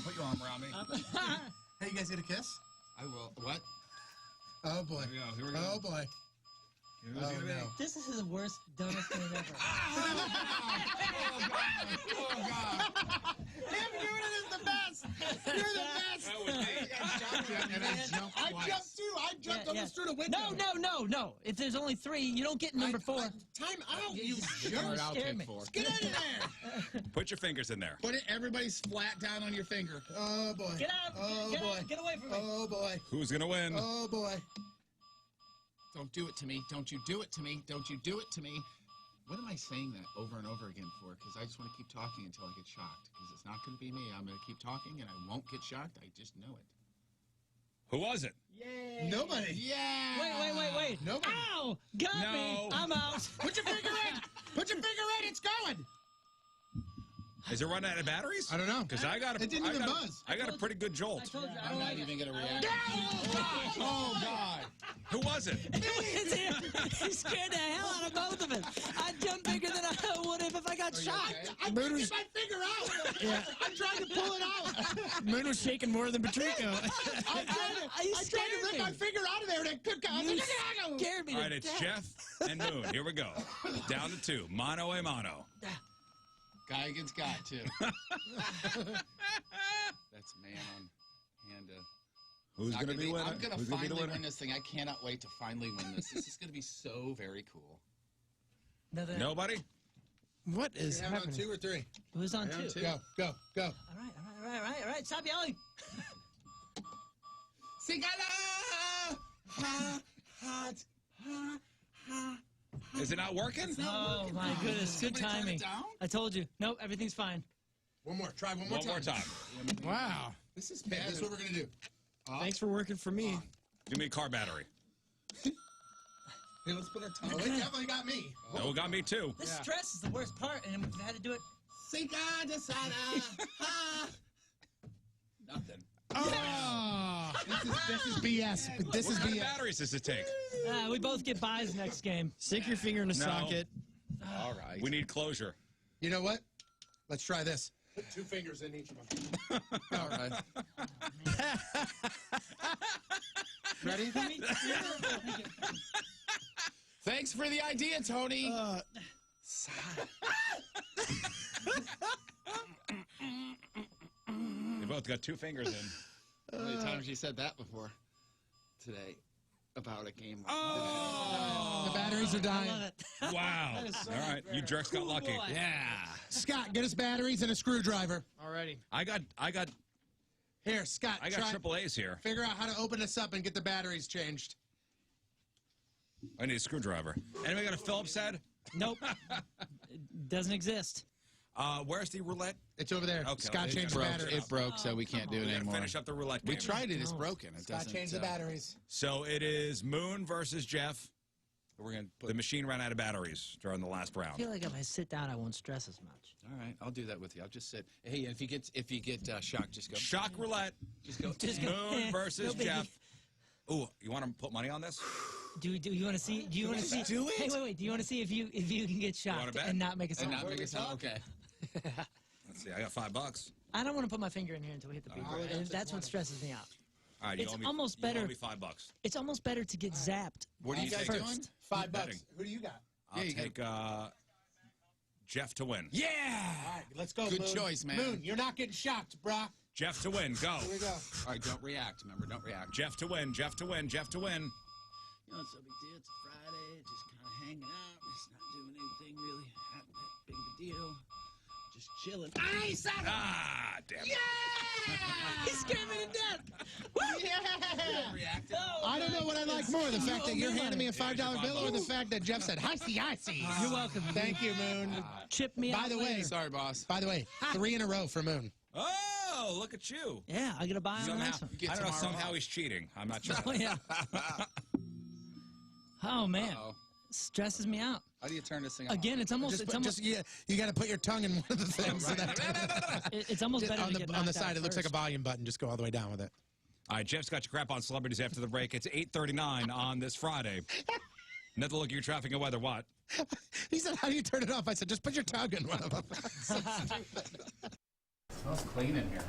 Put your arm around me. Hey, you guys get a kiss? I will. What? Oh, boy. Here we go. Here we go. Oh, boy. Here's gonna be. This is the worst, dumbest thing ever. Oh, God. Oh, God. Him doing it is the best. You're the best. That was me. I jumped too. I jumped almost through the window. No. If there's only 3, you don't get number 4. Time out, you Jerk. I'll Scared take me. 4. Get out of there. Put your fingers in there. Put it. Everybody's flat down on your finger. Oh, boy. Get out. Oh, Get boy. out. Get away from me. Oh, boy. Who's gonna win? Oh, boy. Don't do it to me. Don't you do it to me. Don't you do it to me. What am I saying that over and over again for? Because I just want to keep talking until I get shocked. Because it's not going to be me. I'm going to keep talking, and I won't get shocked. I just know it. Who was it? Yay. Nobody. Yeah. Wait. Nobody. Ow! Got me. I'm out. Put your finger in. Put your finger in. It's going. Is it running out of batteries? I don't know. Because I got a, It didn't even buzz. I got a pretty good I jolt. told you. I I'm don't not like even it. going to react. Oh, God. Who was it? He scared the hell out of both of us. I jumped bigger than I would have if I got shot. Okay? I couldn't get my finger out. Yeah. I'm trying to pull it out. Moon was shaking more than Patrico. I tried to rip my finger out of there, and it could come. You scared me All to right, it's death. Jeff and Moon. Here we go. Down to 2. Mano a mano. Guy against guy, too. That's man on hand. Who's going to be winning? I'm going to Who's gonna be the finally winner? win this thing. I cannot wait to finally win this. This is going to be so very cool. Nobody? What is You're having on happening? 2 or 3? It was on Yeah, 2. two. Go. All right. Stop yelling. Sigala! Ha, ha, ha, ha. Is it not working? Oh, my goodness. Good Somebody turn it timing. down? I told you. Nope, everything's fine. One more. Try one more One more time. Wow. This is Okay, bad. this is what we're going to do. Thanks for working for me. Give me a car battery. Hey, let's put our tongue. Oh, it definitely got me. No, got me too. This stress is the worst part, and we've had to do it. Sigala, sada, ha. Nothing. Oh. This is BS. This What is kind of BS. batteries does it take? We both get buys next game. Stick your finger in the No. socket. All right. We need closure. You know what? Let's try this. Put 2 fingers in each of them. All right. Ready? Thanks for the idea, Tony. They both got 2 fingers in. How many times you said that before today about a game? The batteries are I dying. love it. Wow. All right, you jerks got lucky. boy. Yeah. Scott, get us batteries and a screwdriver. Alrighty. I got Here, Scott, try, triple A's here. figure out how to open this up and get the batteries changed. I need a screwdriver. Anybody got a Phillips head? Nope. It doesn't exist. Where's the roulette? It's over there. Okay, Scott it changed the broke. batteries. It broke, so we can't do it We gotta anymore. finish up the roulette game. We tried it. It's broken. It Scott doesn't. changed the batteries. So it is Moon versus Jeff. We're gonna. The machine ran out of batteries during the last I round. feel like if I sit down, I won't stress as much. All right, I'll do that with you. I'll just sit. Hey, if you get shocked, just go. Shock roulette. Just go. Just go, Moon versus no biggie. Jeff. Ooh, you want to put money on this? Do you want to see? Do you want to see? do it? Hey, wait. Do you want to see if you can get wanna shocked bet? and not make a And sound? not make a sound. Okay. Let's see. I got $5. I don't want to put my finger in here until we hit the people. That's what stresses me out. All right, you It's owe me, almost you better- owe me $5. It's almost better to get zapped. What are you guys first. doing? $5. betting? Who do you got? I'll you take Jeff to win. Yeah. All right, let's go, Good Moon. choice, man. Moon, you're not getting shocked, brah. Jeff to win. Go. Here we go. All right, don't react. Remember, don't react. Jeff to win. Jeff to win. Jeff to win. You know, it's no big deal. It's a Friday. Just kind of hanging out. Just not doing anything really that big of a deal. Just chilling. Ah, damn it. He scared me to death. Reacted. I don't know what I like more, the fact that you're handing me a $5 bill or the $5. fact that Jeff said, I see. You're welcome. Thank you, Moon. Chip me out. By the way, later. Sorry, boss. By the way, 3 in a row for Moon. Oh, look at you. Yeah, I get a buy on the Somehow, next one. Get I don't know. tomorrow Somehow off. he's cheating. I'm not sure. Oh yeah. Oh man, Uh-oh. stresses me out. How do you turn this thing on? Again, it's almost You got to put your tongue in one of the things. so that- it's almost better on to get the knocked side, out it looks like a first. volume button. Just go all the way down with it. All right, Jeff's got your crap on celebrities after the break. It's 8:39 on this Friday. Another look at your traffic and weather. What? He said, how do you turn it off? I said, just put your tongue in one of them. It smells clean in here.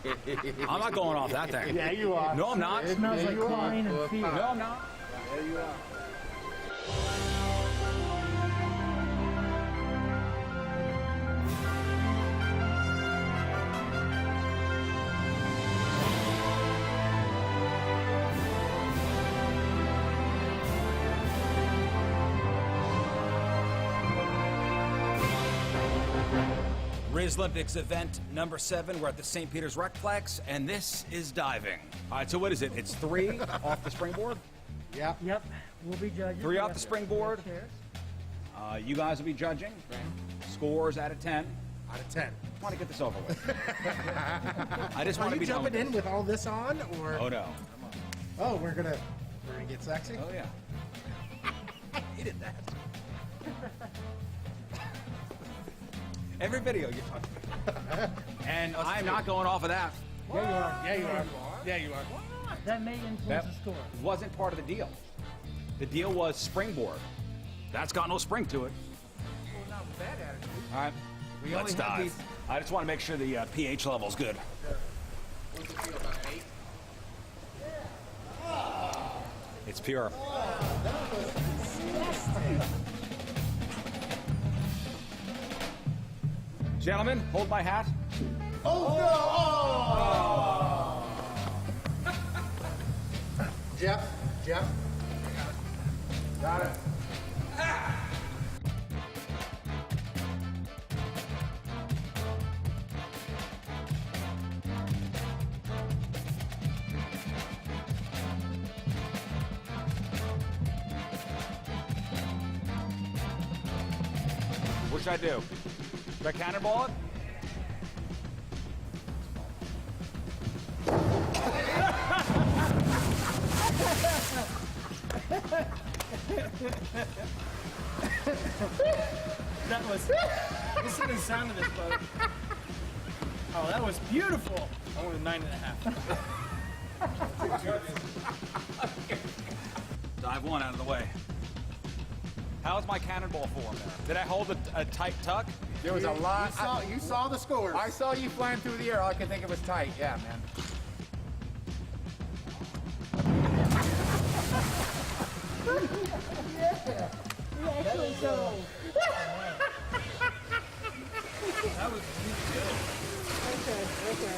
I'm not going off that thing. Yeah, you are. No, I'm not. It smells like chlorine and fear. No, I'm not. There you are. Rizz Olympics event number 7. We're at the St. Peter's Recplex, and this is diving. All right, so what is it? It's 3 off the springboard? Yeah. Yep. We'll be judging. 3 off the springboard. You guys will be judging. Scores out of 10. Out of 10. I want to get this over with. I just Are want to you be done jumping with in with all this on, or? Oh, no. Oh, we're gonna get sexy. Oh, yeah. Hated that. Every video you're talking. And I'm not going off of that. Yeah, you are. Yeah, you are. Yeah, you are. That may influence That the score. wasn't part of the deal. The deal was springboard. That's got no spring to it. Well, not with that attitude. All right, We let's only have dive. these. I just want to make sure the pH level's good. What's the deal, about 8? It's pure. Gentlemen, hold my hat. Jeff. Got it. What should I do? Should I cannonball it? That was. Listen to the sound of this boat. Oh, that was beautiful. I wanted 9.5. Dive 1 out of the way. How's my cannonball form there? Did I hold a tight tuck? There was a lot. You saw the scores. I saw you flying through the air. All I could think it was tight. Yeah, man. That was really good.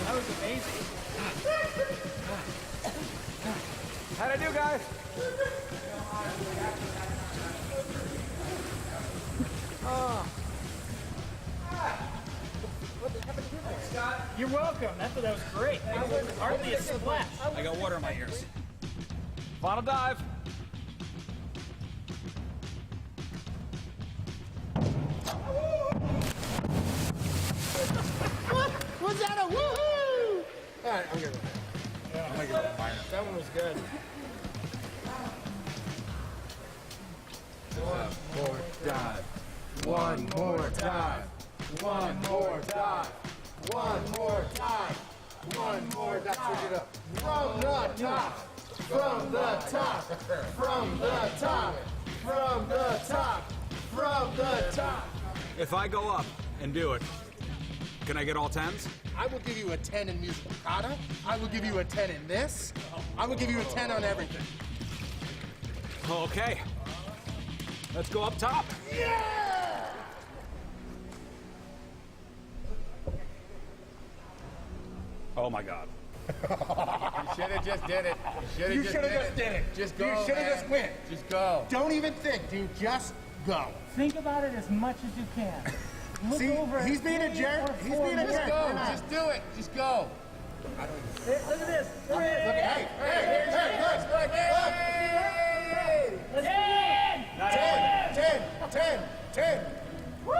That was amazing. How'd I do, guys? You're welcome. That was great. Hardly a splash. I got water in my ears. Final dive. Was that a woohoo? All right, I'm gonna give it a minor. That one was good. More dive. One more dive. One more dive. One more time. One more. That's it up. From the top. From the top. From the top. From the top. From the top. If I go up and do it, can I get all 10s? I will give you a 10 in musical kata. I will give you a 10 in this. I will give you a 10 on everything. Okay. Let's go up top. Yeah! Oh my God. You should have just did it. You should have just did it. Just go. You should have man. just went. Just go. Don't even think, dude. Just go. Think about it as much as you can. Look See, over he's being a 3 jerk. or He's 4 being a minutes. Just go. Just do it. Just go. Hey, look at this. Look at this. Hey, hey, hey, Let's begin. 10. Woo!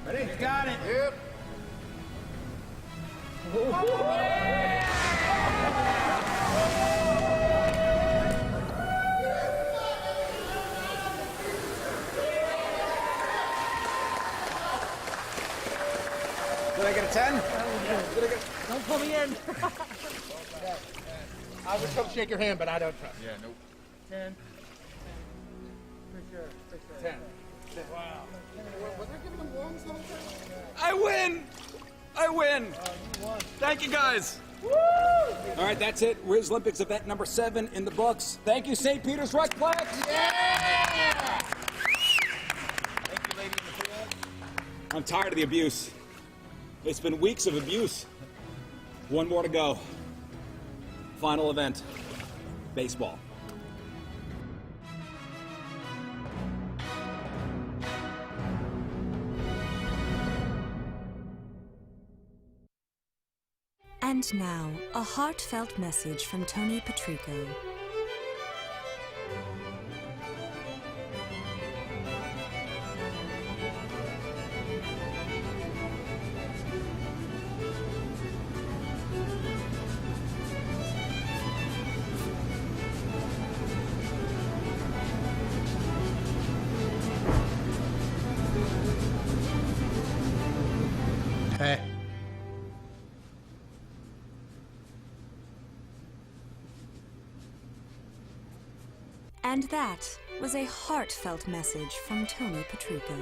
Ready? You got it. Yep. Did I get a 10? Don't pull me in. I would come shake your hand, but I don't trust. Yeah, nope. 10. For sure. 10. Wow. Was I giving them ones the whole time? I win! I win! You Thank you, guys. All right, that's it. Rizz Olympics event number 7 in the books. Thank you, St. Peter's Recplex. Yeah! Thank you, lady in the field. I'm tired of the abuse. It's been weeks of abuse. One more to go. Final event. Baseball. And now, a heartfelt message from Tony Patrico. Hey. And that was a heartfelt message from Tony Patrico.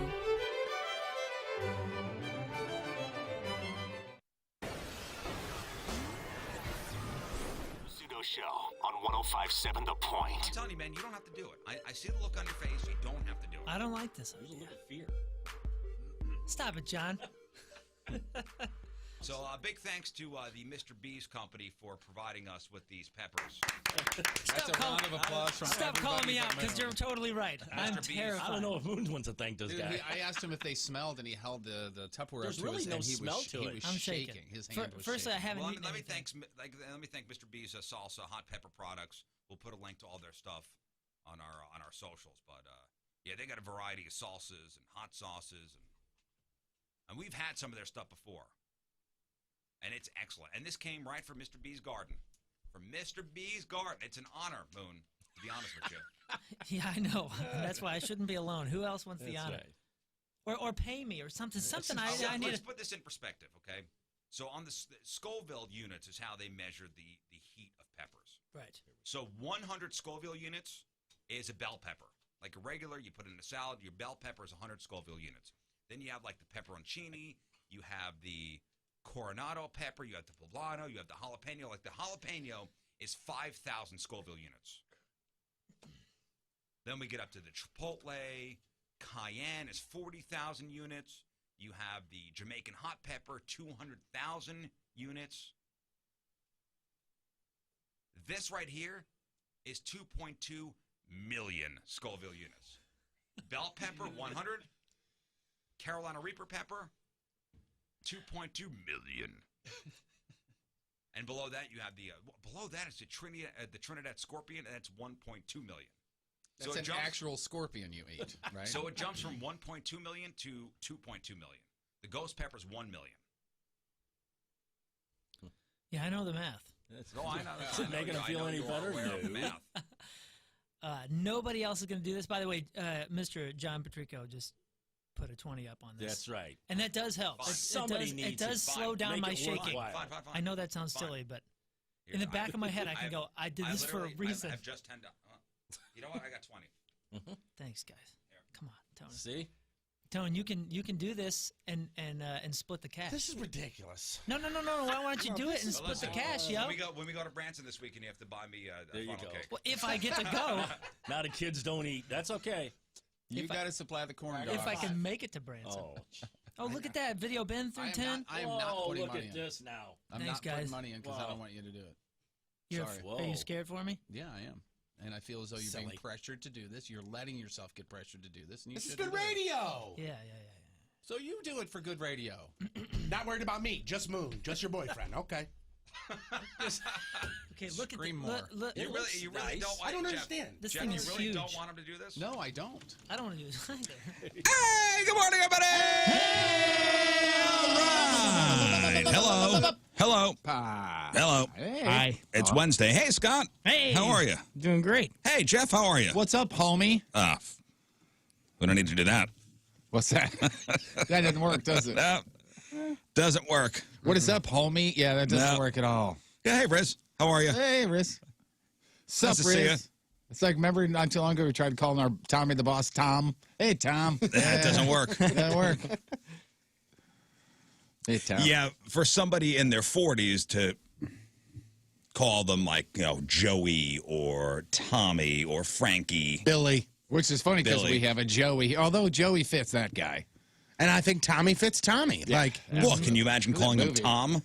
Rizzuto Show on 105.7 The Point. I'm telling you, man, you don't have to do it. I see the look on your face. You don't have to do it. I don't like this idea. There's a look of fear. Stop it, John. So, big thanks to the Mr. B's company for providing us with these peppers. That's a round of applause from Stop calling me out, because Moon. you're totally right. I'm Mr. B's. terrified. I don't know if Moon wants to thank this Dude, guy. I asked him if they smelled, and he held the Tupperware There's up to really his no and he smell was, to he it. was I'm shaking. shaking. His hand was First, I shaking. haven't Well, eaten let me anything. thank Mr. B's salsa hot pepper products. We'll put a link to all their stuff on our socials. But yeah, they got a variety of salsas and hot sauces, and we've had some of their stuff before, and it's excellent. And this came right from Mr. B's garden. From Mr. B's garden. It's an honor, Moon, to be honest with you. Yeah, I know. That's why I shouldn't be alone. Who else wants the That's honor? right. Or pay me or something. Something I need. Let's put this in perspective, okay? So on the Scoville units is how they measure the heat of peppers. Right. So 100 Scoville units is a bell pepper. Like a regular, you put it in a salad, your bell pepper is 100 Scoville units. Then you have like the pepperoncini, you have the Coronado pepper, you have the poblano, you have the jalapeno. Like the jalapeno is 5,000 Scoville units. Then we get up to the chipotle, cayenne is 40,000 units. You have the Jamaican hot pepper, 200,000 units. This right here is 2.2 million Scoville units. Bell pepper, 100. Carolina Reaper pepper, 2.2 million. And below that, you have below that is the Trinidad Scorpion, and that's 1.2 million. That's an actual scorpion you ate, right? So it jumps from 1.2 million to 2.2 million. The ghost pepper is 1 million. Yeah, I know the math. No, I know. Is it making him feel any better? Aware of the No. math. Nobody else is going to do this. By the way, Mr. John Patrico just put a 20 up on this. That's right. And that does help. Fine. Somebody it needs does it. slow down Make my it shaking. worthwhile. Fine. I know that sounds Fine. silly, but Here, in the back of my head, I can go, I did this for a reason. I have just 10. You know what? I got 20. Thanks, guys. Come on, Tony. See? Tony, you can do this and split the cash. This is ridiculous. No. Why don't you do it and So split the listen, cash, yo? When we go to Branson this weekend, you have to buy me a There you funnel go. cake. Well, if I get to go, Now the kids don't eat. That's okay. You if I- got to supply the corn dogs. if I can make it to Branson. Oh, Oh, look at that video, Ben, through 10. I am not putting look money at in. this now. I'm Thanks, not putting guys. money in because I Wow. don't want you to do it. You're Sorry. Are you scared for me? Yeah, I am. And I feel as though you're being Silly. pressured to do this. You're letting yourself get pressured to do this. And you This is shouldn't good do it. radio. Yeah. So you do it for good radio. Not worried about me. Just Moon. Just your boyfriend. Okay. Okay, look Scream at more. look. You really nice. don't want I don't Jeff, understand. This Jeff, thing you is really huge. don't want him to do this? No, I don't. I don't want to do this either. Hey, good morning, everybody! All right. Hello. Hello. Hey. Hi. It's Wednesday. Hey, Scott. Hey. How are you? Doing great. Hey, Jeff, how are you? What's up, homie? We don't need to do that. What's that? That doesn't work, does it? No. Doesn't work. What is up, homie? Yeah, that doesn't No. work at all. Yeah, hey, Rizz. How are you? Hey, Rizz. Sup, Nice to see ya. Rizz? It's like, remember not too long ago we tried calling our Tommy the Boss Tom? Hey, Tom. It doesn't work. Doesn't work. Yeah, for somebody in their 40s to call them like, Joey or Tommy or Frankie. Billy. Which is funny because Billy. we have a Joey. Although Joey fits that guy. And I think Tommy fits Tommy. Yeah. Well, can you imagine calling him movie. Tom?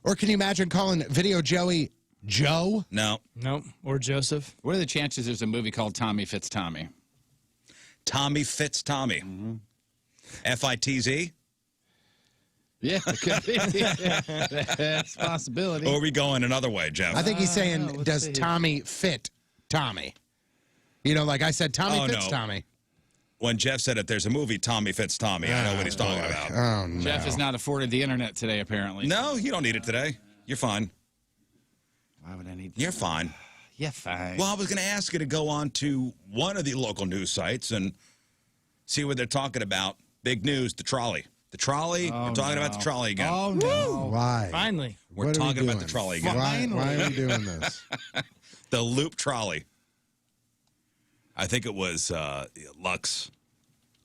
Or can you imagine calling Video Joey Joe? No. Nope. Or Joseph. What are the chances there's a movie called Tommy Fits Tommy? Tommy fits Tommy. Mm-hmm. F-I-T-Z? Yeah, it could be. That's a possibility. Or are we going another way, Jeff? I think he's saying, let's does see. Tommy fit Tommy? Like I said, Tommy fits no. Tommy. When Jeff said it, there's a movie, Tommy Fits Tommy. I know what he's talking about. Oh, no. Jeff is not afforded the internet today, apparently. No, you don't need it today. You're fine. Why would I need You're fine. Yeah, fine. Well, I was going to ask you to go on to one of the local news sites and see what they're talking about. Big news, the trolley. The trolley, we're talking about the trolley again. Oh, no. Why? Finally. We're What are we talking about the doing? trolley again. Why are we doing this? The loop trolley. I think it was Lux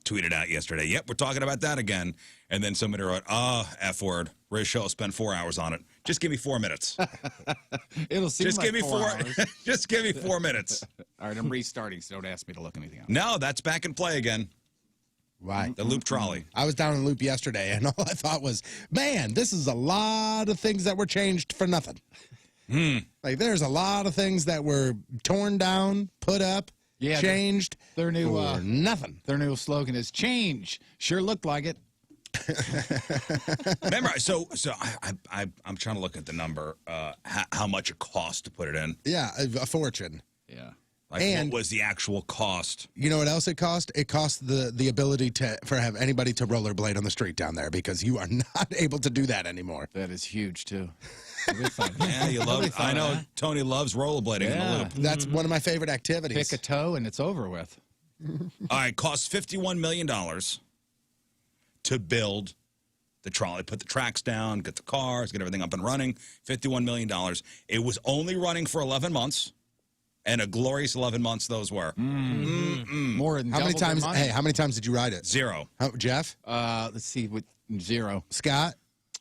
tweeted out yesterday. Yep, we're talking about that again. And then somebody wrote, F word. Rizz Show spent 4 hours on it. Just give me 4 minutes. It'll seem Just like give me 4 hours. Just give me 4 minutes. All right, I'm restarting, so don't ask me to look anything up. No, that's back in play again. Why? The loop trolley. I was down in the loop yesterday, and all I thought was, man, this is a lot of things that were changed for nothing. Like, there's a lot of things that were torn down, put up, Yeah, changed their new for nothing. their new slogan is change. Sure looked like it. Remember, I'm trying to look at the number, how much it cost to put it in. Yeah, a fortune. Yeah. Like, And- what was the actual cost? You know what else it cost? It cost the ability for have anybody to rollerblade on the street down there because you are not able to do that anymore. That is huge too. It'll be fun. Yeah, you love. I know Tony loves rollerblading in the Yeah. loop. That's one of my favorite activities. Pick a toe and it's over with. All right, cost $51 million to build the trolley, put the tracks down, get the cars, get everything up and running. $51 million. It was only running for 11 months, and a glorious 11 months those were. More than How many double their times? money. Hey, how many times did you ride it? 0. Jeff, Let's see, with 0. Scott.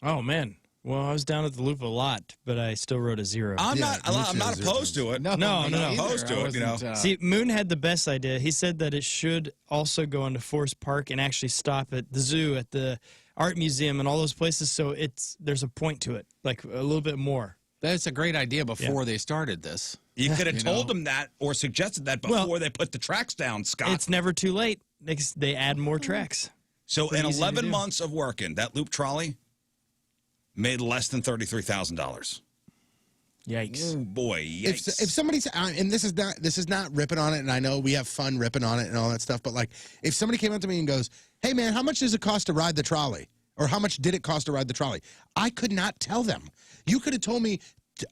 Oh, man. Well, I was down at the loop a lot, but I still wrote a 0. I'm Yeah, me not. I'm too, not 0 opposed to it. No, me no. either. Opposed to I it, you know. wasn't, See, Moon had the best idea. He said that it should also go into Forest Park and actually stop at the zoo, at the art museum, and all those places. So there's a point to it, like a little bit more. that's a great idea before they started this. You could have You told know. them that or suggested that before they put the tracks down, Scott. It's never too late. They add more tracks. So pretty in easy to 11 do. months of working, that loop trolley made less than $33,000. Yikes. Oh boy, yikes. If somebody's and this is not ripping on it, and I know we have fun ripping on it and all that stuff, but like if somebody came up to me and goes, "Hey man, how much does it cost to ride the trolley?" or "How much did it cost to ride the trolley?" I could not tell them. You could have told me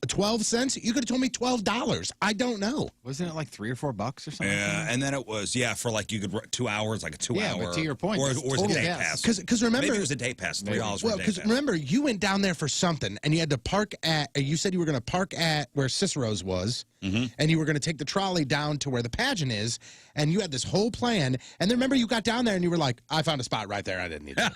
12 cents. You could have told me $12. I don't know. Wasn't it like $3 or $4 or something? Yeah, and then it was for like you could 2 hours, like a 2 Yeah, hour. but to your point, or that's it was a total day gas. pass. Because remember, Maybe it was a day pass, $3 for well, a day because pass. remember, you went down there for something, and you had to park at. You said you were going to park at where Cicero's was, and you were going to take the trolley down to where the pageant is, and you had this whole plan. And then remember, you got down there, and you were like, "I found a spot right there. I didn't need it."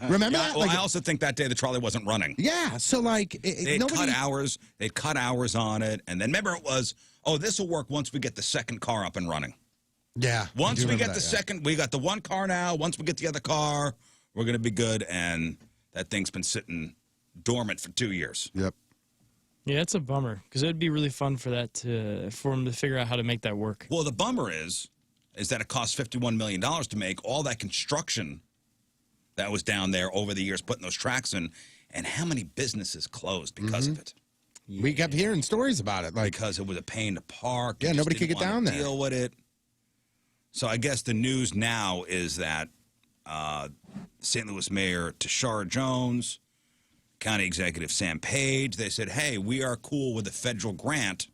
Remember that? Well, Like, I also think that day the trolley wasn't running. yeah. So like, They'd nobody. cut hours. They'd cut hours on it, and then remember it was, this will work once we get the second car up and running. Yeah. I Once do we remember get the that, yeah. second, we got the one car now. Once we get the other car, we're going to be good. And that thing's been sitting dormant for 2 years. Yep. Yeah, it's a bummer because it would be really fun for them to figure out how to make that work. Well, the bummer is that it cost $51 million to make all that construction that was down there over the years, putting those tracks in, and how many businesses closed because of it. We kept hearing stories about it. Like, Because it was a pain to park. Yeah, You just nobody could didn't get wanna down there. Deal with it. So I guess the news now is that St. Louis Mayor Tashara Jones, County Executive Sam Page, they said, hey, we are cool with a federal grant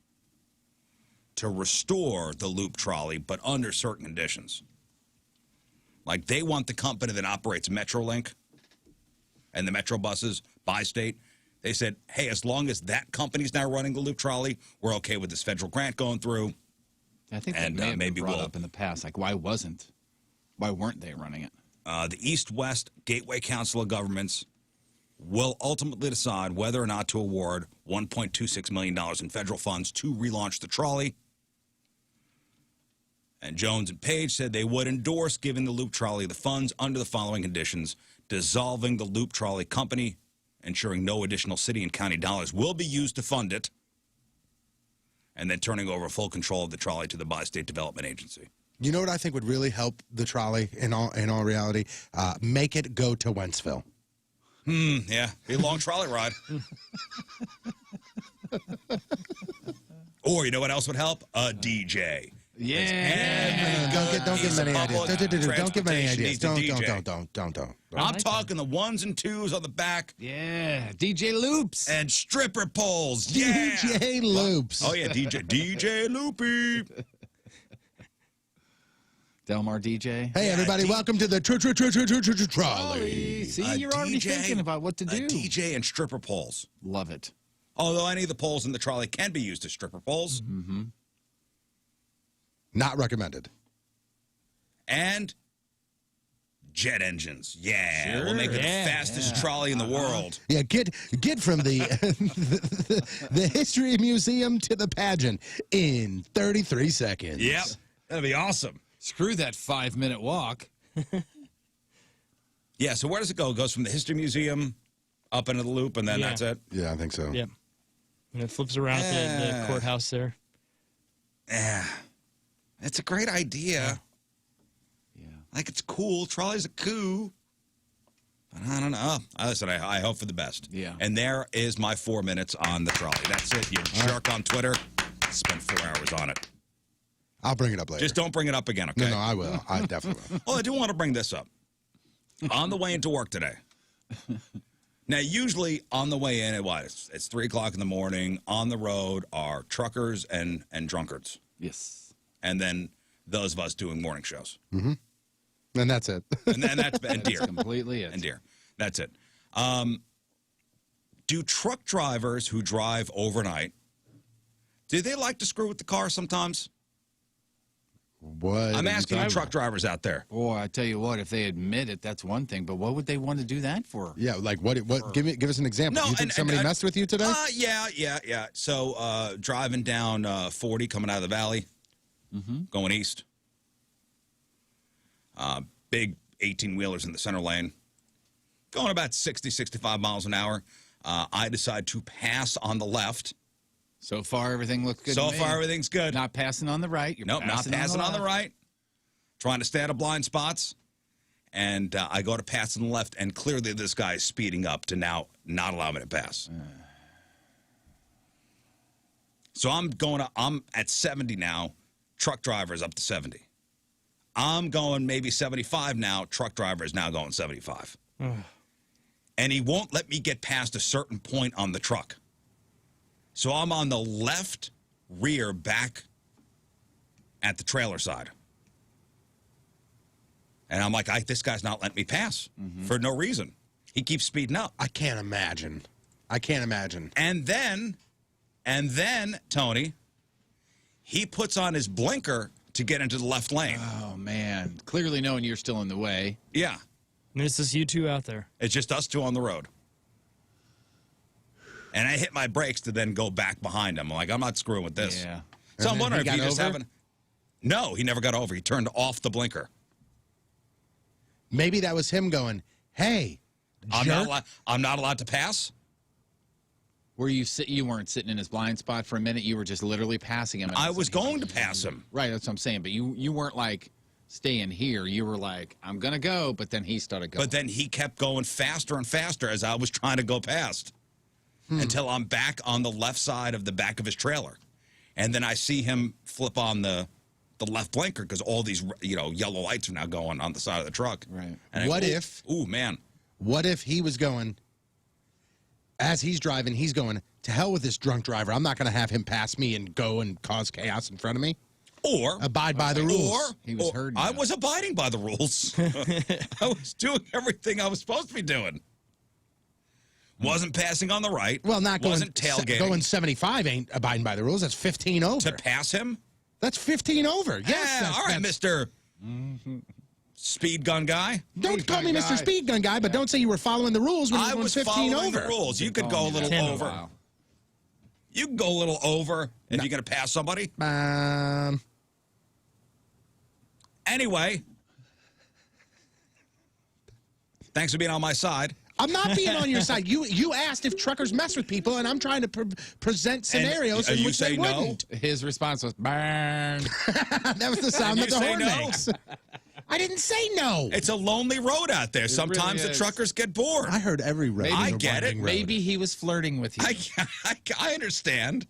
to restore the loop trolley, but under certain conditions. Like they want the company that operates MetroLink and the Metro buses by state. They said, hey, as long as that company's now running the loop trolley, we're okay with this federal grant going through. I think And, that may have maybe been brought we'll- up in the past. Like, why weren't they running it? The East-West Gateway Council of Governments will ultimately decide whether or not to award $1.26 million in federal funds to relaunch the trolley. And Jones and Page said they would endorse giving the Loop Trolley the funds under the following conditions: dissolving the Loop Trolley Company, ensuring no additional city and county dollars will be used to fund it, and then turning over full control of the trolley to the Bi-State Development Agency. You know what I think would really help the trolley in all reality? Make it go to Wentzville. Yeah, be a long trolley ride. Or you know what else would help? A DJ. Yeah. Don't give them any ideas. Don't give them any ideas. Don't. I'm talking the ones and twos on the back. Yeah. DJ Loops. And stripper poles. Yeah. DJ Loops. Oh, yeah, DJ Loopy. Delmar DJ. Hey, everybody, welcome to the trolley. See, you're already thinking about what to do. A DJ and stripper poles. Love it. Although any of the poles in the trolley can be used as stripper poles. Mm-hmm. Not recommended. And jet engines. Yeah. Sure. We'll make it the fastest trolley in the world. Yeah, get from the the History Museum to the pageant in 33 seconds. Yep. That'd be awesome. Screw that 5-minute walk. Yeah, so where does it go? It goes from the History Museum up into the loop, and then that's it? Yeah, I think so. Yep. And it flips around the courthouse there. Yeah. It's a great idea. Yeah. Like, it's cool. Trolley's a coup. But I don't know. Listen, I hope for the best. Yeah. And there is my 4 minutes on the trolley. That's it. You jerk on Twitter. Spend 4 hours on it. I'll bring it up later. Just don't bring it up again, okay? No, I will. I definitely will. Well, I do want to bring this up. On the way into work today. Now, usually on the way in, it's 3 o'clock in the morning. On the road are truckers and drunkards. Yes. And then those of us doing morning shows. Mm-hmm. And that's it. And then that's That's deer. completely it. And deer. That's it. Do truck drivers who drive overnight, do they like to screw with the car sometimes? What? I'm asking you truck drivers out there. Boy, I tell you what, if they admit it, that's one thing. But what would they want to do that for? Yeah, like what? Give us an example. No, You think somebody messed with you today? Yeah. So driving down 40, coming out of the valley, going east. Big 18-wheelers in the center lane, going about 60, 65 miles an hour. I decide to pass on the left. So far, everything looks good. So to me. far, everything's good. Not passing on the right. You're Nope, not passing on the left. right. Trying to stay out of blind spots. And I go to pass on the left, and clearly this guy is speeding up to now not allow me to pass. So I'm at 70 now. Truck driver's up to 70. I'm going maybe 75 now. Truck driver is now going 75. And he won't let me get past a certain point on the truck. So I'm on the left rear back at the trailer side. And I'm like, this guy's not letting me pass for no reason. He keeps speeding up. I can't imagine. And then, Tony, he puts on his blinker to get into the left lane. Oh, man. Clearly knowing you're still in the way. Yeah. And it's just you two out there. It's just us two on the road. And I hit my brakes to then go back behind him. I'm like, I'm not screwing with this. Yeah. So I'm And wondering he if he got just over? haven't. No, he never got over. He turned off the blinker. Maybe that was him going, "Hey, jerk." I'm not allowed to pass. Were you you weren't sitting in his blind spot for a minute? You were just literally passing him. And I was going to pass him. Right, that's what I'm saying. But you weren't like staying here. You were like, I'm going to go. But then he started going. But then he kept going faster and faster as I was trying to go past until I'm back on the left side of the back of his trailer. And then I see him flip on the left blinker because all these yellow lights are now going on the side of the truck. Right. And What if? Ooh, man. What if he was going, as he's driving, he's going, to hell with this drunk driver. I'm not going to have him pass me and go and cause chaos in front of me. Or Abide by the rules. Or He was hurting I you. was abiding by the rules. I was doing everything I was supposed to be doing. Wasn't passing on the right. Well, not going, wasn't tailgating. going 75 ain't abiding by the rules. That's 15 over. To pass him? That's 15 over. Yes. Yeah, all right, that's, mister. Speed gun guy? Don't call me Mr. Speed Gun Guy, but don't say you were following the rules when I you were was 15 following over. the rules. You could go a little 10 over. Wow. You can go a little over if you're going to pass somebody. Anyway, thanks for being on my side. I'm not being on your side. You asked if truckers mess with people, and I'm trying to present scenarios in you which say they no? wouldn't. His response was, burn. That was the sound And that you the say horn no? makes. I didn't say no. It's a lonely road out there. Sometimes really the is. truckers get bored. I heard every road. Maybe- is a I get it. winding road. Maybe he was flirting with you. I understand.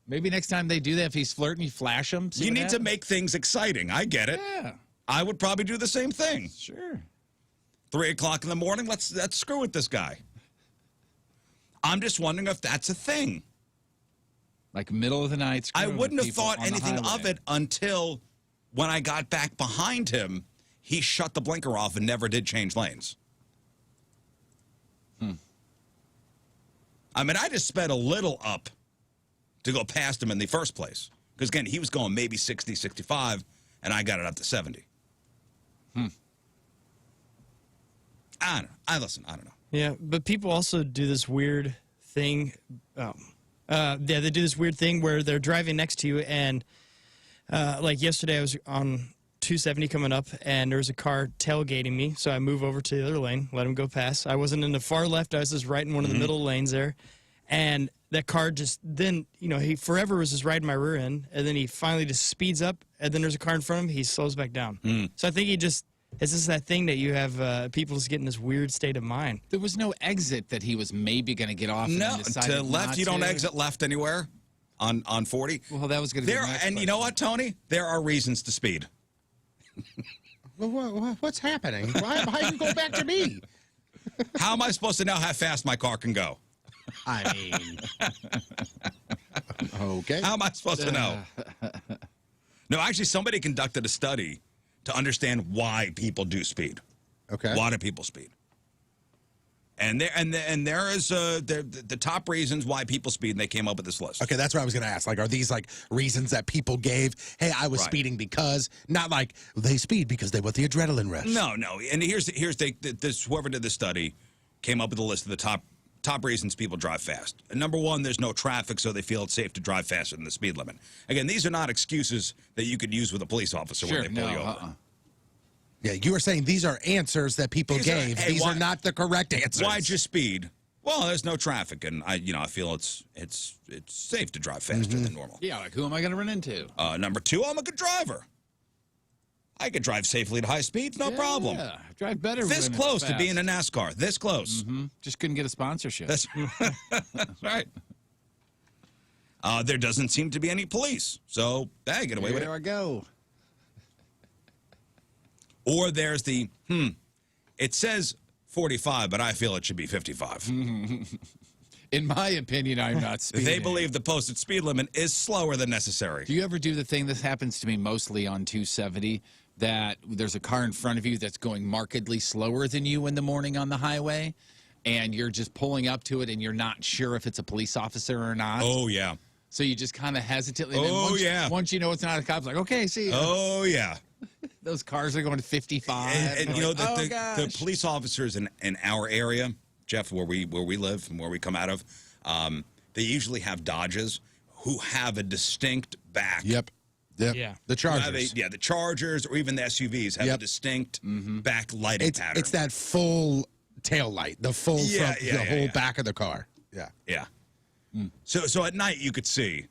Maybe next time they do that, if he's flirting, you flash him. You need to make things exciting. I get it. Yeah, I would probably do the same thing. sure. 3 o'clock in the morning, let's screw with this guy. I'm just wondering if that's a thing. Like middle of the night. I screwing with wouldn't have people thought on the anything of highway. it until when I got back behind him, he shut the blinker off and never did change lanes. I mean, I just sped a little up to go past him in the first place. Because, again, he was going maybe 60, 65, and I got it up to 70. I don't know. I don't know. Yeah, but people also do this weird thing. They do this weird thing where they're driving next to you, and like yesterday, I was on 270 coming up, and there was a car tailgating me, so I move over to the other lane, let him go past. I wasn't in the far left; I was just right in one of the middle lanes there, and that car just then, he forever was just riding my rear end, and then he finally just speeds up, and then there's a car in front of him, he slows back down. So I think it's just that thing that you have people just get in this weird state of mind. There was no exit that he was maybe going to get off. And No, then decided to left, not you don't to. exit left anywhere on 40. Well, that was going to be There, the next and you know question. what, Tony? There are reasons to speed. Well, what's happening? Why you go back to me? How am I supposed to know how fast my car can go? I mean, okay. How am I supposed to know? No, actually, somebody conducted a study to understand why people do speed. Okay. Why do people speed? And there is the top reasons why people speed, and they came up with this list. Okay, that's what I was going to ask. Like, are these like reasons that people gave? Hey, I was Right. speeding because, not like they speed because they want the adrenaline rush. No. And here's this whoever did the study came up with a list of the top reasons people drive fast. And number one, there's no traffic, so they feel it's safe to drive faster than the speed limit. Again, these are not excuses that you could use with a police officer Sure, when they pull you over. Yeah, you were saying these are answers that people These are- gave. hey, These why- are not the correct answers. Why'd you speed? Well, there's no traffic, and I feel it's safe to drive faster than normal. Yeah, like who am I going to run into? Number two, I'm a good driver. I could drive safely at high speeds, no problem. Yeah, drive better. This when it's close to fast. being a NASCAR. This close. Just couldn't get a sponsorship. That's right. There doesn't seem to be any police, so hey, get away with There it. I go. Or there's the it says 45, but I feel it should be 55. In my opinion, I'm not speeding. They believe the posted speed limit is slower than necessary. Do you ever do the thing? This happens to me mostly on 270. That there's a car in front of you that's going markedly slower than you in the morning on the highway, and you're just pulling up to it, and you're not sure if it's a police officer or not. Oh yeah. So you just kind of hesitate. And then Oh, once, yeah. Once you know it's not a cop, it's like, okay, see ya. Oh yeah. Those cars are going 55. And you know like, the gosh. police officers in our area, Jeff, where we live and where we come out of, they usually have Dodges who have a distinct back. Yep. Yeah. The Who have Chargers. the Chargers or even the SUVs have a Yep. distinct back lighting pattern. It's that full tail light, the full Yeah, front, yeah, the yeah, whole yeah. back of the car. Yeah. Yeah. So at night you could see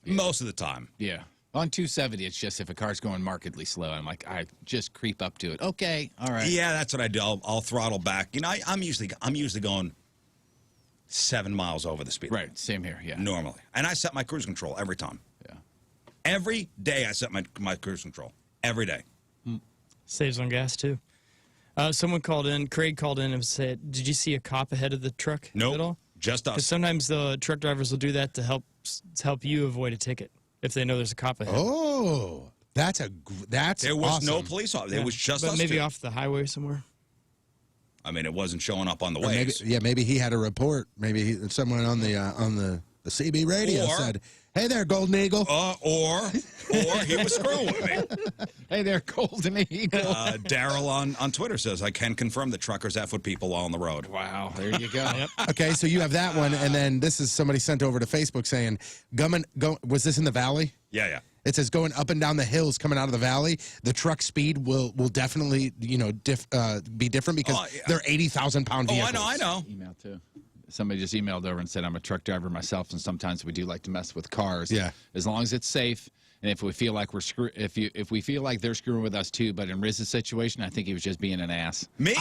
most of the time. Yeah. On 270, it's just if a car's going markedly slow, I'm like, I just creep up to it. Okay, all right. Yeah, that's what I do. I'll throttle back. You know, I'm usually going 7 miles over the speed limit. Right, same here, yeah. Normally. And I set my cruise control every time. Yeah. Every day I set my cruise control. Every day. Saves on gas too. Someone called in. Craig called in and said, "Did you see a cop ahead of the truck Nope. at all?" Just Because us. sometimes the truck drivers will do that to help you avoid a ticket if they know there's a cop ahead. Oh, that's There was awesome. no police officer. It was just but us maybe two. off the highway somewhere. I mean, it wasn't showing up on the Or waves. maybe he had a report. Maybe someone on the The CB radio Or- said, "Hey there, Golden Eagle." Or he was screwing with me. Hey there, Golden Eagle. Daryl on Twitter says, I can confirm that truckers F with people while on the road. Wow, there you go. Okay, so you have that one, and then this is somebody sent over to Facebook saying, was this in the valley? Yeah. It says going up and down the hills coming out of the valley, the truck speed will definitely, be different because they're 80,000-pound Oh, vehicles. I know. Email too. Somebody just emailed over and said, I'm a truck driver myself, and sometimes we do like to mess with cars. Yeah. As long as it's safe, and if we feel like if we feel like they're screwing with us too, but in Rizz's situation, I think he was just being an ass. Me?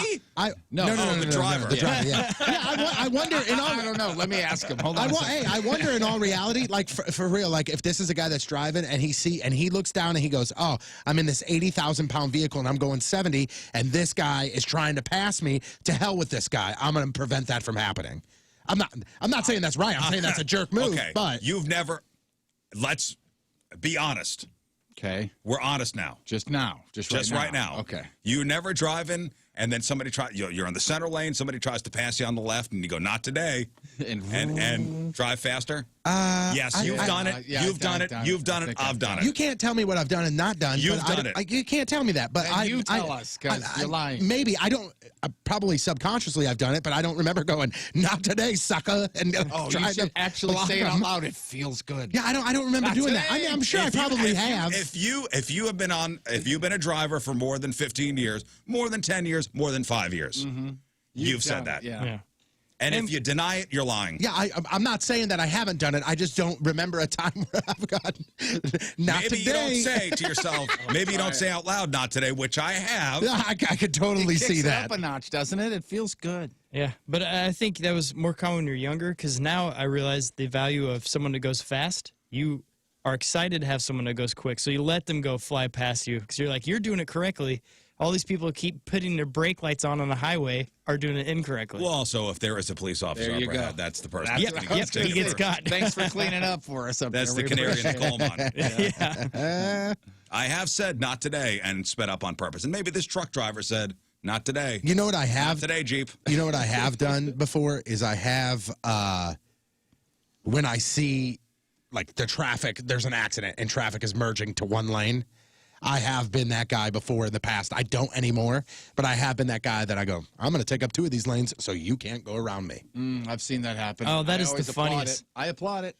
No, the driver. The driver, yeah. I wonder, I don't know. Let me ask him. Hold on. I wonder in all reality, like for real, like if this is a guy that's driving and he looks down and he goes, "Oh, I'm in this 80,000-pound vehicle and I'm going 70, and this guy is trying to pass me. To hell with this guy. I'm going to prevent that from happening." I'm not saying that's right. I'm saying that's a jerk move. Okay, but you've never. Let's be honest. Okay. We're honest now. Just now. Just right now. Okay. You never driving, and then somebody you're in the center lane. Somebody tries to pass you on the left, and you go, "Not today," and drive faster. Yes, you've done it. yeah, You've done it. You've done it. I've done it. you can't tell me what I've done and not done. You've but done it. You can't tell me that. But And you tell us, 'cause you're lying. Maybe I don't. Probably subconsciously I've done it, but I don't remember going, "Not today, sucker." And Oh, you trying should to actually block say it out them. loud. It feels good. Yeah, I don't remember Not doing that. I today. mean, I'm sure I If you- probably if you- have. If you've been a driver for more than 15 years, more than 10 years, more than 5 years, you've said that. Yeah. And if you deny it, you're lying. Yeah, I'm not saying that I haven't done it. I just don't remember a time where I've gone, "Not Maybe today." you don't say to yourself, maybe you don't say out loud, "Not today," which I have. Yeah, I could totally It kicks see it that. up a notch, doesn't it? It feels good. Yeah, but I think that was more common when you're younger because now I realize the value of someone that goes fast. You are excited to have someone that goes quick, so you let them go fly past you because you're like, you're doing it correctly. All these people who keep putting their brake lights on the highway are doing it incorrectly. Well, also, if there is a police officer There you up go. ahead, that's the person. That's that's what gonna I get was taken he gets first. got. Thanks for cleaning up for us up That's there. the We canary in the appreciate coal mine. I have said "not today" and sped up on purpose. And maybe this truck driver said "not today." You know what I Not have? today, Jeep. You know what I have done before is I have when I see like the traffic, there's an accident and traffic is merging to one lane. I have been that guy before in the past. I don't anymore, but I have been that guy that I go, "I'm going to take up 2 of these lanes so you can't go around me." I've seen that happen. Oh, that I is the always applaud funniest. it. I applaud it.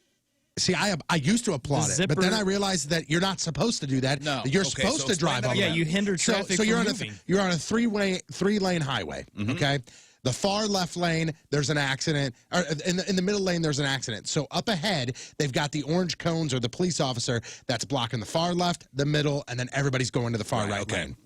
See, I used to applaud The it, but then zipper- I realized that you're not supposed to do that. No. You're Okay, supposed so to explain drive that on yeah, that. you hinder traffic So you're from on moving. you're on a three-lane highway. Okay, the far left lane there's an accident, or in the middle lane there's an accident. So up ahead they've got the orange cones or the police officer that's blocking the far left, the middle, and then everybody's going to the far right okay. lane.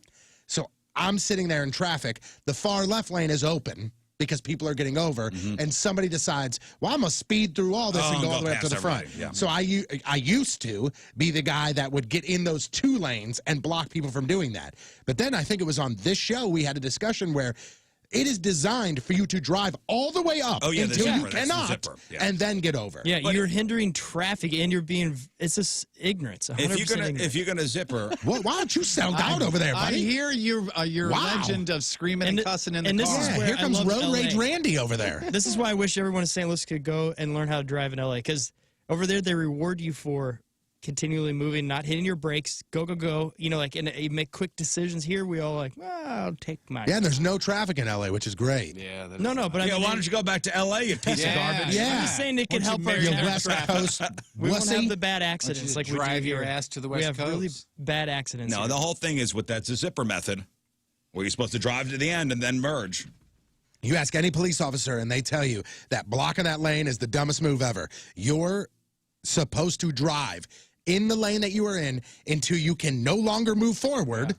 So I'm sitting there in traffic. The far left lane is open because people are getting over, and somebody decides, "Well, I'm gonna speed through all this and go all the way up to past the front." everybody, yeah. So I used to be the guy that would get in those 2 lanes and block people from doing that. But then I think it was on this show we had a discussion where it is designed for you to drive all the way up Oh, yeah, the until you zipper, that's the cannot, zipper, yeah. and then get over. Yeah, you're hindering traffic and you're being, it's just ignorance. 100% If you're gonna zipper, Well, why don't you settle down over there, I buddy? hear your Wow. legend of screaming and And cussing in the and this car. is Yeah, where here I comes love Road Rage LA. Randy over there. This is why I wish everyone in St. Louis could go and learn how to drive in LA because over there they reward you for continually moving, not hitting your brakes, go. You know, like, and you make quick decisions. Here we all like, well, I'll take my. Yeah, and there's no traffic in LA, which is great. Yeah. No, but I yeah, mean, why don't you go back to L.A., you piece Yeah. of garbage? Yeah. I'm just saying it can Once you help our marry Your Yeah. West Coast We won't have wussy. the bad Why don't accidents you like just we do drive your here. ass to the We West have really Coast? bad accidents. No, here. the whole thing is that's the zipper method, where you're supposed to drive to the end and then merge. You ask any police officer, and they tell you that blocking that lane is the dumbest move ever. You're supposed to drive in the lane that you are in until you can no longer move forward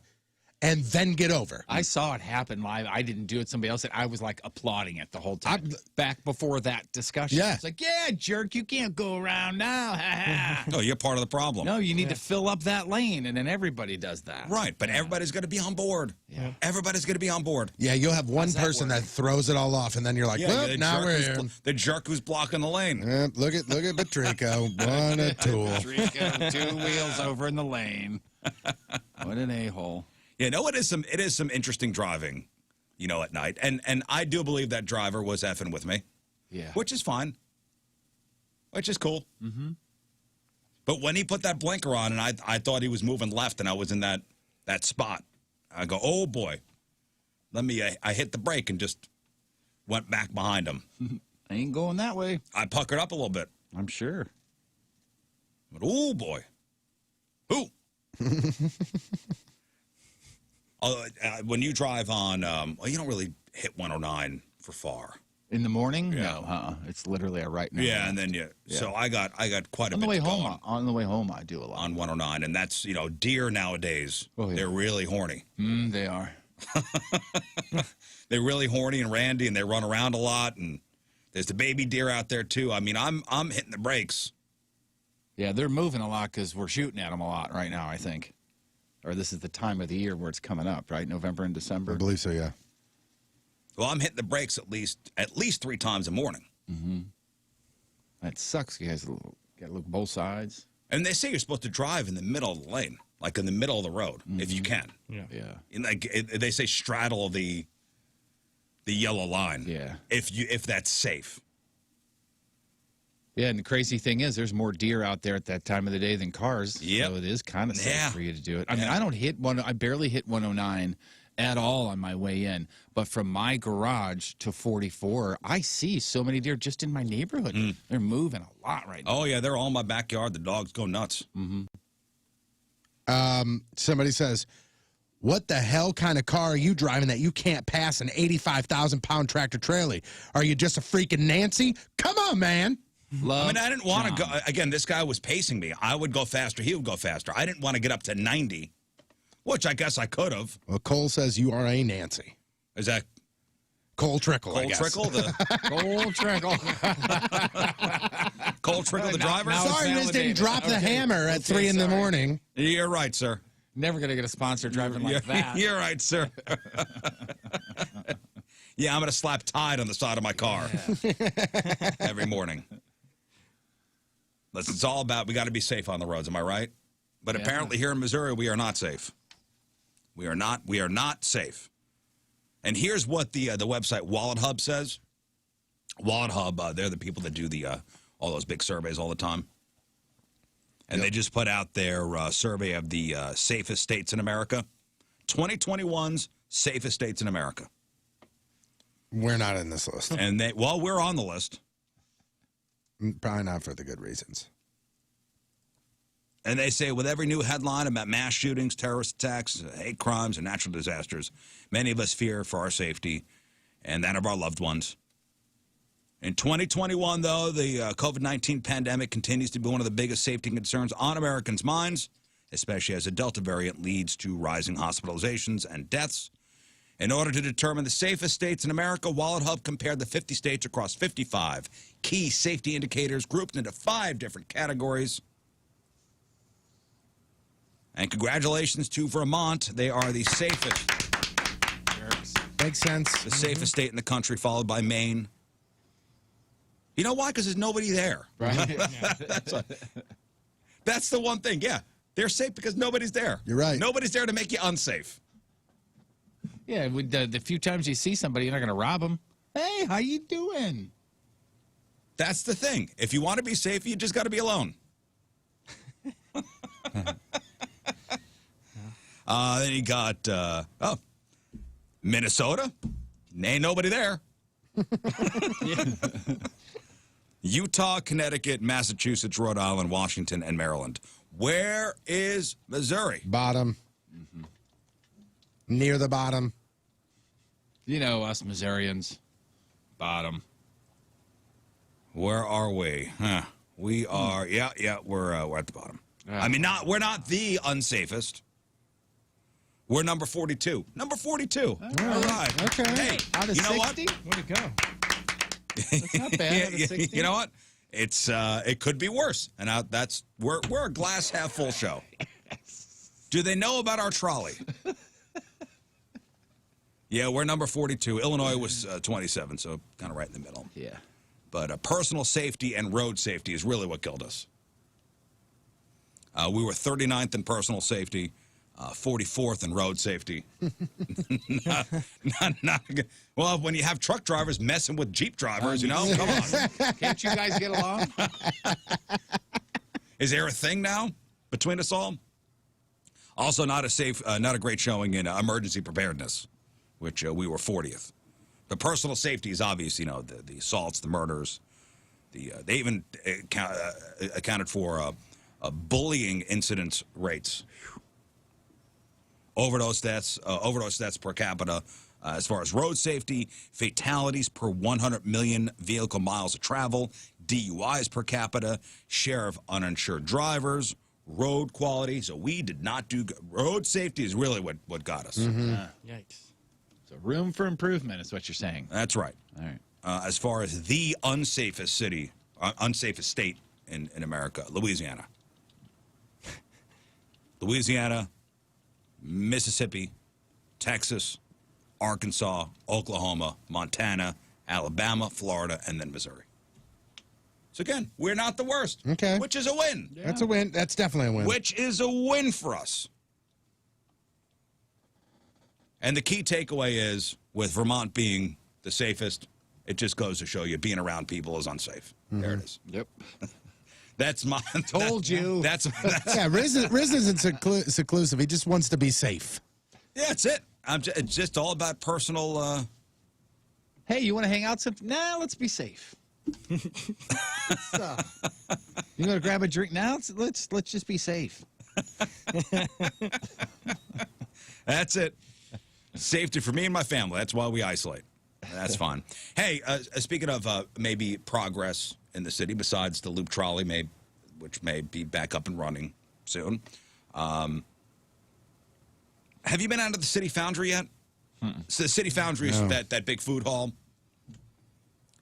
and then get over. I saw it happen live. I didn't do it. Somebody else did. I was like applauding it the whole time. Back before that discussion. Yeah. It's like, yeah, jerk, you can't go around now. Ha, ha. No, you're part of the problem. No, you need to fill up that lane, and then everybody does that. Right, but everybody's going to be on board. Yeah. Everybody's going to be on board. Yeah, you'll have one that person work? that throws it all off, and then you're like, well, the now jerk we're who's here. the jerk who's blocking the lane. Look at Patrico. What a tool. Patrico, 2 wheels over in the lane. What an a-hole. Yeah, no, it is some interesting driving, you know, at night. And I do believe that driver was effing with me, Yeah. which is fine. which is cool. Mm-hmm. But when he put that blinker on, and I thought he was moving left, and I was in that spot, I go, oh boy, I hit the brake and just went back behind him. I ain't going that way. I puckered up a little bit. I'm sure. But oh boy, who? When you drive on, well, you don't really hit 109 for far. In the morning? Yeah. No, it's literally a right now. Yeah, and then so I got quite a on bit the way going home. On the way home, I do a lot on 109, and that's deer nowadays. Oh, yeah. They're really horny. They are. They're really horny and randy, and they run around a lot. And there's the baby deer out there too. I mean, I'm hitting the brakes. Yeah, they're moving a lot because we're shooting at them a lot right now, I think. Or this is the time of the year where it's coming up, right? November and December. I believe so, yeah. Well, I'm hitting the brakes at least 3 times a morning. Mm-hmm. That sucks. You guys got to look both sides. And they say you're supposed to drive in the middle of the lane, like in the middle of the road, if you can. Yeah. And they say straddle the yellow line. Yeah. If that's safe. Yeah, and the crazy thing is there's more deer out there at that time of the day than cars. Yep. So it is kind of safe Yeah. for you to do it. I mean, I barely hit 109 at all on my way in. But from my garage to 44, I see so many deer just in my neighborhood. They're moving a lot right now. Oh, yeah, they're all in my backyard. The dogs go nuts. Somebody says, what the hell kind of car are you driving that you can't pass an 85,000-pound tractor trailer? Are you just a freaking Nancy? Come on, man. Love I mean, I didn't want to John. go. Again, this guy was pacing me. I would go faster. He would go faster. I didn't want to get up to 90, which I guess I could have. Well, Cole says you are a Nancy. Is that Cole Trickle, I Cole guess. Trickle? Gold trickle. Cole Trickle, the driver? now- Sorry, Rizz didn't drop the hammer at 3 in the morning. You're right, sir. Never going to get a sponsor driving like that. You're right, sir. Yeah, I'm going to slap Tide on the side of my car every morning. Listen, it's all about we got to be safe on the roads. Am I right? But Yeah. apparently here in Missouri, we are not safe. We are not safe. And here's what the website Wallet Hub says. Wallet Hub, they're the people that do all those big surveys all the time. And they just put out their survey of the safest states in America. 2021's safest states in America. We're not in this list. And we're on the list. Probably not for the good reasons. And they say with every new headline about mass shootings, terrorist attacks, hate crimes, and natural disasters, many of us fear for our safety and that of our loved ones. In 2021, though, the COVID-19 pandemic continues to be one of the biggest safety concerns on Americans' minds, especially as the Delta variant leads to rising hospitalizations and deaths. In order to determine the safest states in America, Wallet Hub compared the 50 states across 55 key safety indicators grouped into 5 different categories. And congratulations to Vermont. They are the safest. Makes sense. The safest state in the country, followed by Maine. You know why? Because there's nobody there. Right? That's the one thing. Yeah, they're safe because nobody's there. You're right. Nobody's there to make you unsafe. Yeah, with the few times you see somebody, you're not going to rob them. Hey, how you doing? That's the thing. If you want to be safe, you just got to be alone. Then you got, Minnesota. Ain't nobody there. Utah, Connecticut, Massachusetts, Rhode Island, Washington, and Maryland. Where is Missouri? Bottom. Near the bottom. You know, us Missourians. Bottom. Where are we? Huh. We are, we're at the bottom. I mean, we're not the unsafest. We're number 42. Number 42. All right. Okay. Hey, Out of you know 60? what? Where'd it go? That's not bad. Out of 60. You know what? It's it could be worse. And we're a glass half full show. Do they know about our trolley? Yeah, we're number 42. Illinois was 27, so kind of right in the middle. Yeah. But personal safety and road safety is really what killed us. We were 39th in personal safety, 44th in road safety. not good. Well, when you have truck drivers messing with Jeep drivers, you know, come on. Can't you guys get along? Is there a thing now between us all? Also, not a great showing in emergency preparedness, which we were 40th. The personal safety is obvious, you know, the assaults, the murders. They even accounted for bullying incidence rates. Overdose deaths per capita. As far as road safety, fatalities per 100 million vehicle miles of travel, DUIs per capita, share of uninsured drivers, road quality. So we did not do good. Road safety is really what got us. Yikes. So room for improvement is what you're saying. That's right. All right. As far as the unsafest state in America, Louisiana. Louisiana, Mississippi, Texas, Arkansas, Oklahoma, Montana, Alabama, Florida, and then Missouri. So again, we're not the worst. Okay. Which is a win. Yeah. That's a win. That's definitely a win. Which is a win for us. And the key takeaway is, with Vermont being the safest, it just goes to show you being around people is unsafe. There it is. Yep. That's my... Told you. That's Yeah, Rizz isn't seclusive. He just wants to be safe. Yeah, that's it. It's just all about personal... Hey, you want to hang out? Nah, let's be safe. You want to grab a drink now? Let's just be safe. That's it. Safety for me and my family. That's why we isolate. That's fine. Hey, speaking of maybe progress in the city, besides the loop trolley, which may be back up and running soon, have you been out to the City Foundry yet? So the City Foundry is that big food hall,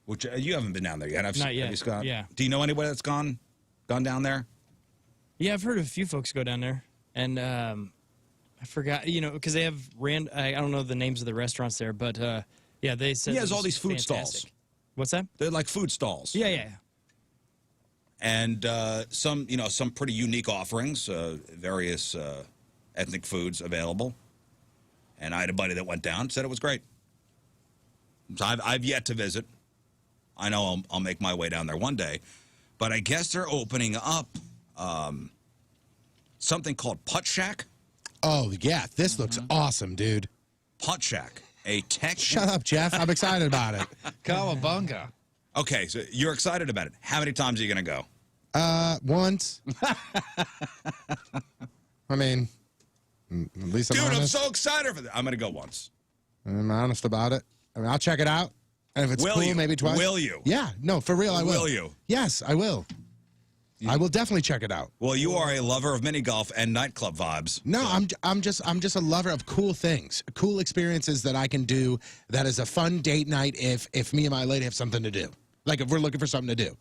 which you haven't been down there yet. Not yet. Have you, Scott? Yeah. Do you know anybody that's gone down there? Yeah, I've heard of a few folks go down there, and I forgot, you know, because they have I don't know the names of the restaurants there, but yeah, they said He has all was these food fantastic. stalls. What's that? They're like food stalls. Yeah. And some pretty unique offerings, various ethnic foods available. And I had a buddy that went down, said it was great. So I've yet to visit. I know I'll make my way down there one day, but I guess they're opening up something called Putt Shack. Oh, yeah. This looks awesome, dude. Putt Shack, a tech. Shut up, Jeff. I'm excited about it. Cowabunga. Okay, so you're excited about it. How many times are you going to go? Once. I mean, at least I'm Dude, honest. I'm so excited for that. I'm going to go once. I'm honest about it. I mean, I'll check it out. And if it's Will cool, you? maybe twice. Will you? Yeah. No, for real, I will. Will you? Yes, I will. I will definitely check it out. Well, you are a lover of mini golf and nightclub vibes. No, I'm just a lover of cool things, cool experiences that I can do. That is a fun date night if me and my lady have something to do. Like if we're looking for something to do.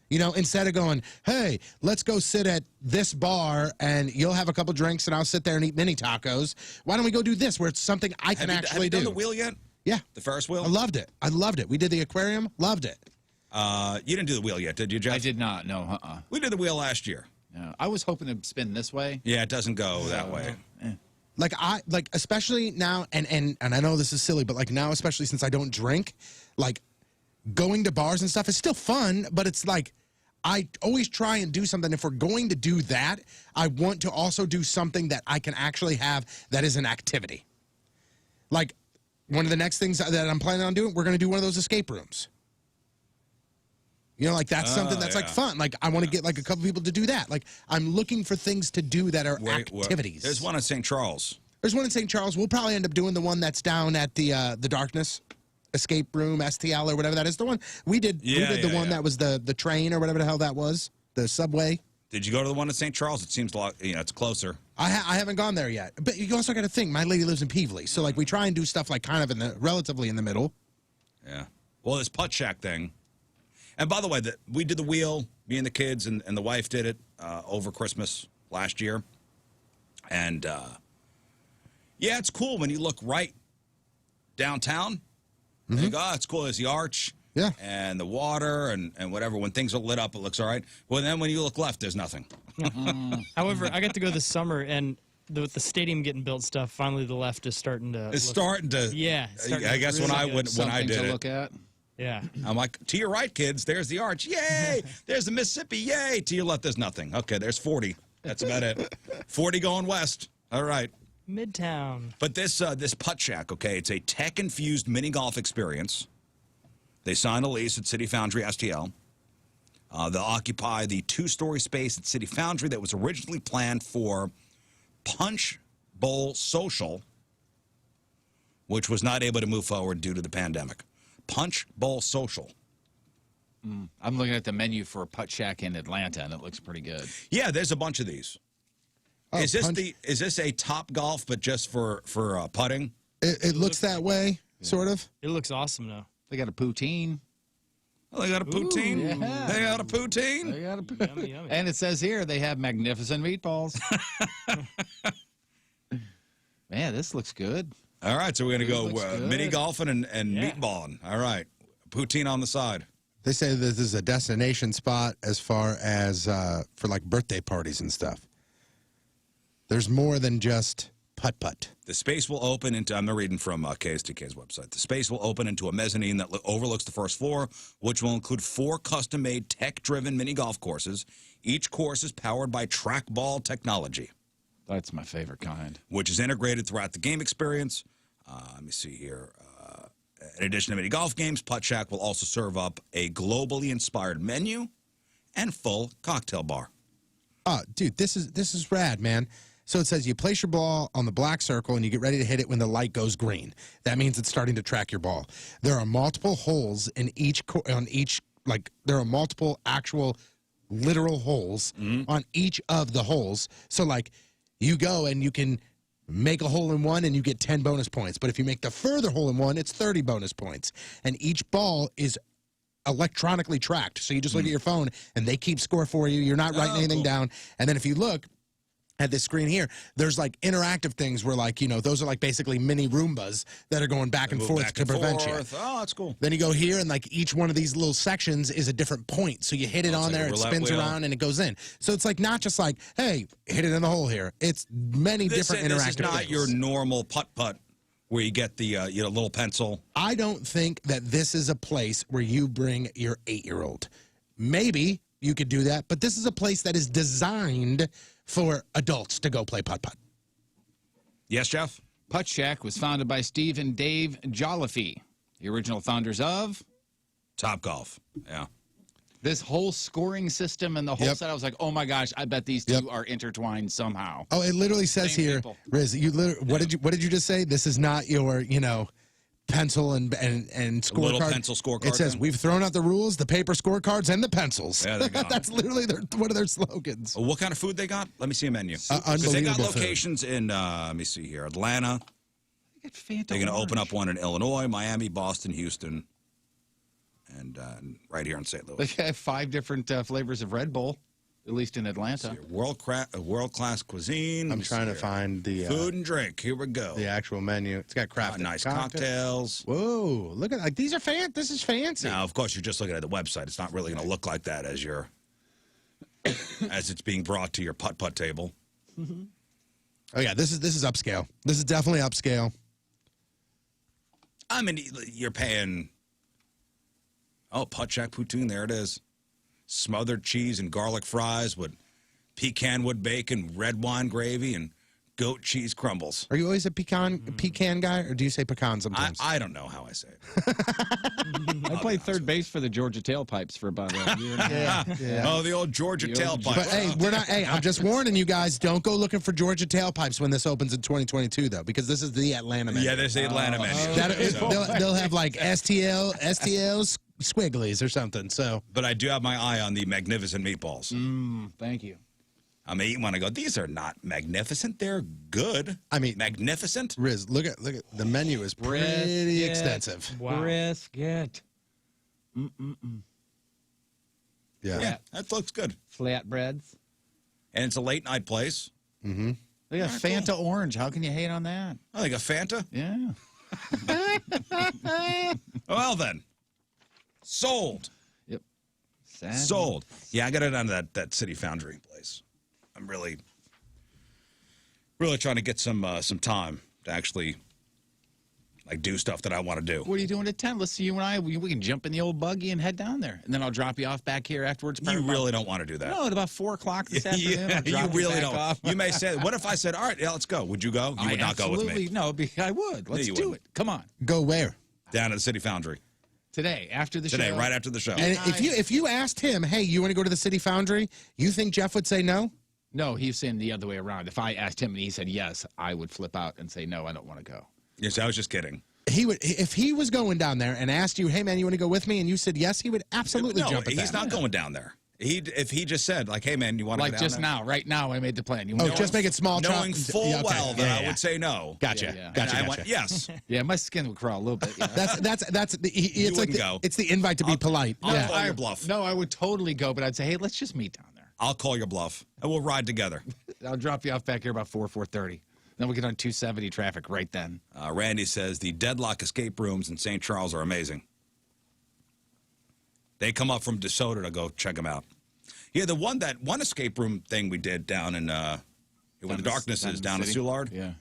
You know, instead of going, hey, let's go sit at this bar and you'll have a couple drinks and I'll sit there and eat mini tacos. Why don't we go do this where it's something I can actually have you do? done the wheel yet? Yeah. The Ferris wheel? I loved it. I loved it. We did the aquarium. Loved it. You didn't do the wheel yet, did you, Jeff? I did not. No. We did the wheel last year. No. I was hoping to spin this way. Yeah, it doesn't go that way. Like especially now, and I know this is silly, but like now, especially since I don't drink, like going to bars and stuff is still fun, but it's like I always try and do something. If we're going to do that, I want to also do something that I can actually have that is an activity. Like one of the next things that I'm planning on doing, we're going to do one of those escape rooms. You know, like that's something that's like fun. Like I want to get like a couple people to do that. Like I'm looking for things to do that are activities. There's one in St. Charles. There's one in St. Charles. We'll probably end up doing the one that's down at the Darkness escape room, STL or whatever that is. The one we did. Yeah, we did the one that was the train or whatever the hell that was. The subway. Did you go to the one in St. Charles? It seems like it's closer. I haven't gone there yet. But you also got to think, my lady lives in Peevely, so like we try and do stuff like kind of relatively in the middle. Yeah. Well, this Putt Shack thing. And by the way, we did the wheel. Me and the kids and the wife did it over Christmas last year. And yeah, it's cool when you look right downtown. And you go, oh, it's cool. There's the arch. Yeah. And the water and whatever. When things are lit up, it looks all right. Well, then when you look left, there's nothing. However, I got to go this summer, and with the stadium getting built stuff, finally the left is starting to. It's starting to. Yeah. it's starting I to guess really when I good. when I Something did to it, look at. Yeah. I'm like, to your right, kids. There's the arch. Yay! There's the Mississippi. Yay! To your left, there's nothing. Okay, there's 40. That's about it. 40 going west. All right. Midtown. But this Putt Shack, okay, it's a tech-infused mini golf experience. They signed a lease at City Foundry STL. They'll occupy the 2-story space at City Foundry that was originally planned for Punch Bowl Social, which was not able to move forward due to the pandemic. Punch Bowl Social. I'm looking at the menu for a Putt Shack in Atlanta, and it looks pretty good. Yeah, there's a bunch of these. Oh, Is this a Top Golf, but just for putting? It looks that way, sort of. It looks awesome now. They got a poutine. Oh, they got a poutine. yeah. They got a poutine. They got a Yummy, yummy. And it says here they have magnificent meatballs. Man, this looks good. All right, so we're gonna go looks good. mini golfing and Yeah. meatballing. All right, poutine on the side. They say that this is a destination spot as far as for like birthday parties and stuff. There's more than just putt-putt. The space will open into, I'm reading from KSTK's website. The space will open into a mezzanine that overlooks the first floor, which will include 4 custom-made, tech-driven mini golf courses. Each course is powered by trackball technology, That's my favorite kind. which is integrated throughout the game experience. Let me see here. In addition to mini golf games, Putt Shack will also serve up a globally inspired menu and full cocktail bar. Oh, dude, this is rad, man. So it says you place your ball on the black circle and you get ready to hit it when the light goes green. That means it's starting to track your ball. There are multiple holes in there are multiple actual literal holes on each of the holes. So like you go and you can make a hole in one and you get 10 bonus points. But if you make the further hole in one, it's 30 bonus points. And each ball is electronically tracked. So you just look at your phone and they keep score for you. You're not writing anything down. And then if you look at this screen here, there's like interactive things where like, those are like basically mini Roombas that are going back and Move forth back to and prevent forth. you. Oh, that's cool. Then you go here and like each one of these little sections is a different point. So you hit it on like a there, it roulette spins wheel. around and it goes in. So it's like not just like, hey, hit it in the hole here. It's many different interactive This is not things. your normal putt-putt where you get the little pencil. I don't think that this is a place where you bring your 8-year-old. Maybe you could do that, but this is a place that is designed for adults to go play putt-putt. Yes, Jeff? Putt Shack was founded by Steve and Dave Jolliffe, the original founders of Top Golf. Yeah. this whole scoring system and the whole Yep. set. I was like, oh my gosh, I bet these two are intertwined somehow. Oh, it literally says Same here, people. Rizz, what did you just say? This is not your, pencil and scorecard. little pencil scorecard It says thing? we've thrown out the rules, the paper scorecards, and the pencils. Yeah, they're gone. That's literally one of their slogans. What kind of food they got? Let me see a menu. 'Cause they got Unbelievable food. locations in, let me see here, Atlanta. They're going to open up one in Illinois, Miami, Boston, Houston, and right here in St. Louis. They have 5 different flavors of Red Bull, at least in Atlanta. World-class cuisine. I'm trying to find the food and drink. Here we go. the actual menu. It's got crafted Nice cocktails. cocktails. Whoa, look at these are this is fancy. Now, of course, you're just looking at the website. It's not really going to look like that as as it's being brought to your putt-putt table. Oh yeah, this is upscale. This is definitely upscale. I mean, you're paying. Oh, Putt Shack poutine. There it is. Smothered cheese and garlic fries with pecan wood bacon, red wine gravy, and goat cheese crumbles. Are you always a pecan guy, or do you say pecan sometimes? I don't know how I say it. I played third base for the Georgia Tailpipes for about a year and a half. yeah. Oh, the old Georgia The old tailpipe. But hey, we're not. Hey, I'm just warning you guys. Don't go looking for Georgia tailpipes when this opens in 2022, though, because this is the Atlanta menu. Yeah, there's the Atlanta menu. They'll have like STL squigglies or something. So But I do have my eye on the magnificent meatballs. Thank you. I'm eating one. I go, these are not magnificent. They're good. I mean- magnificent. Riz, look at the menu is pretty extensive. Wow. Brisket. Yeah, that looks good. Flatbreads. And it's a late night place. They got Fanta Orange. How can you hate on that? Oh, they got Fanta. Yeah. Well then, sold. Yep. Sad. Sold. Yeah, I got it on that City Foundry place. I'm really really trying to get some time to actually like do stuff that I want to do. What are you doing at 10? Let's see you and I. We can jump in the old buggy and head down there, and then I'll drop you off back here afterwards. You really don't want to do that. No, at about 4 o'clock this afternoon. I'll you drop really back don't. off. You may say, "What if I said, all right, yeah, let's go"? Would you go? You would not go with me. No, I would. Let's you do wouldn't. it. Come on. Go where? Down to the City Foundry Today, after the show. today, right after the show. And if you asked him, hey, you want to go to the City Foundry? You think Jeff would say no? No, he was saying the other way around. If I asked him and he said yes, I would flip out and say, no, I don't want to go. Yes, I was just kidding. He would, if he was going down there and asked you, hey man, you want to go with me? And you said yes, he would absolutely jump at that. He's not going down there. If he just said like, hey man, you want to Like go down just there? now, right now, I made the plan. You Oh, want just make it small. Knowing full Yeah, okay. well that Yeah, I would say no. Gotcha. Yeah. Gotcha. And I Gotcha. went, yes. Yeah, my skin would crawl a little bit. You know? That's the, it's like wouldn't go. it's the invite to be polite. I'll Yeah. call your bluff. No, I would totally go, but I'd say, hey, let's just meet down there. I'll call your bluff, and we'll ride together. I'll drop you off back here about 4:30. Then we'll get on 270 traffic right then. Randy says the Deadlock escape rooms in St. Charles are amazing. They come up from DeSoto to go check them out. Yeah, the one escape room thing we did down in when the darkness is down in Soulard. Yeah,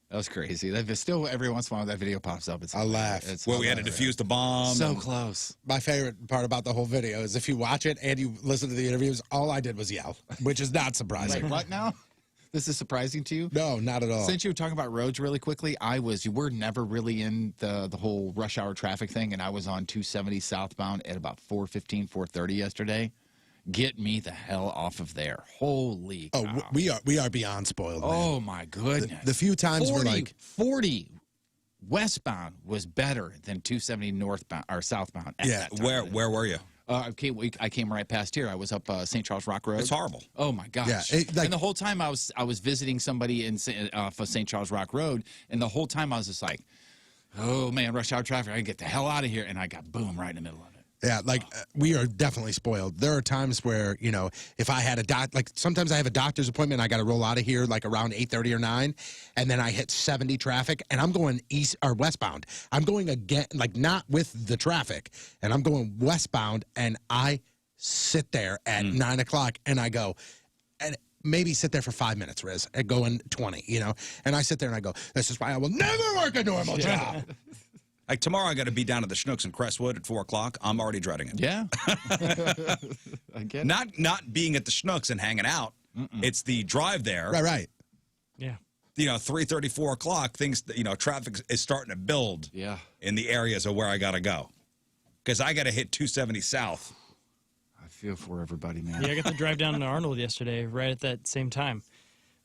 that was crazy. That still every once in a while that video pops up. I'll laugh. Where we had to defuse the bomb. So close. My favorite part about the whole video is if you watch it and you listen to the interviews, all I did was yell, which is not surprising. Like what now? This is surprising to you? No, not at all. Since you were talking about roads really quickly, you were never really in the whole rush hour traffic thing, and I was on 270 southbound at about 4:15, 4:30 yesterday. Get me the hell off of there. Holy cow. Oh, we are beyond spoiled, man. Oh, my goodness. The few times we're like 40 westbound was better than 270 northbound or southbound. At that time. Where were you? I came right past here. I was up St. Charles Rock Road. It's horrible. Oh my gosh! Yeah, and the whole time I was visiting somebody for St. Charles Rock Road, and the whole time I was just like, "Oh man, rush hour traffic! I can get the hell out of here!" And I got boom right in the middle of it. Yeah, we are definitely spoiled. There are times where, if I had sometimes I have a doctor's appointment and I got to roll out of here like around 8:30 or 9, and then I hit 70 traffic and I'm going east or westbound. I'm going again, like not with the traffic, and I'm going westbound, and I sit there at 9 o'clock and I go, and maybe sit there for 5 minutes, Rizz, and going 20, and I sit there and I go, this is why I will never work a normal job. Like tomorrow, I got to be down at the Schnucks in Crestwood at 4 o'clock. I'm already dreading it. Yeah, I get it. Not being at the Schnucks and hanging out. It's the drive there. Right. Yeah. 3:30, 4 o'clock. Things. Traffic is starting to build. Yeah. In the areas of where I got to go, because I got to hit 270 south. I feel for everybody, man. Yeah, I got to drive down to Arnold yesterday right at that same time.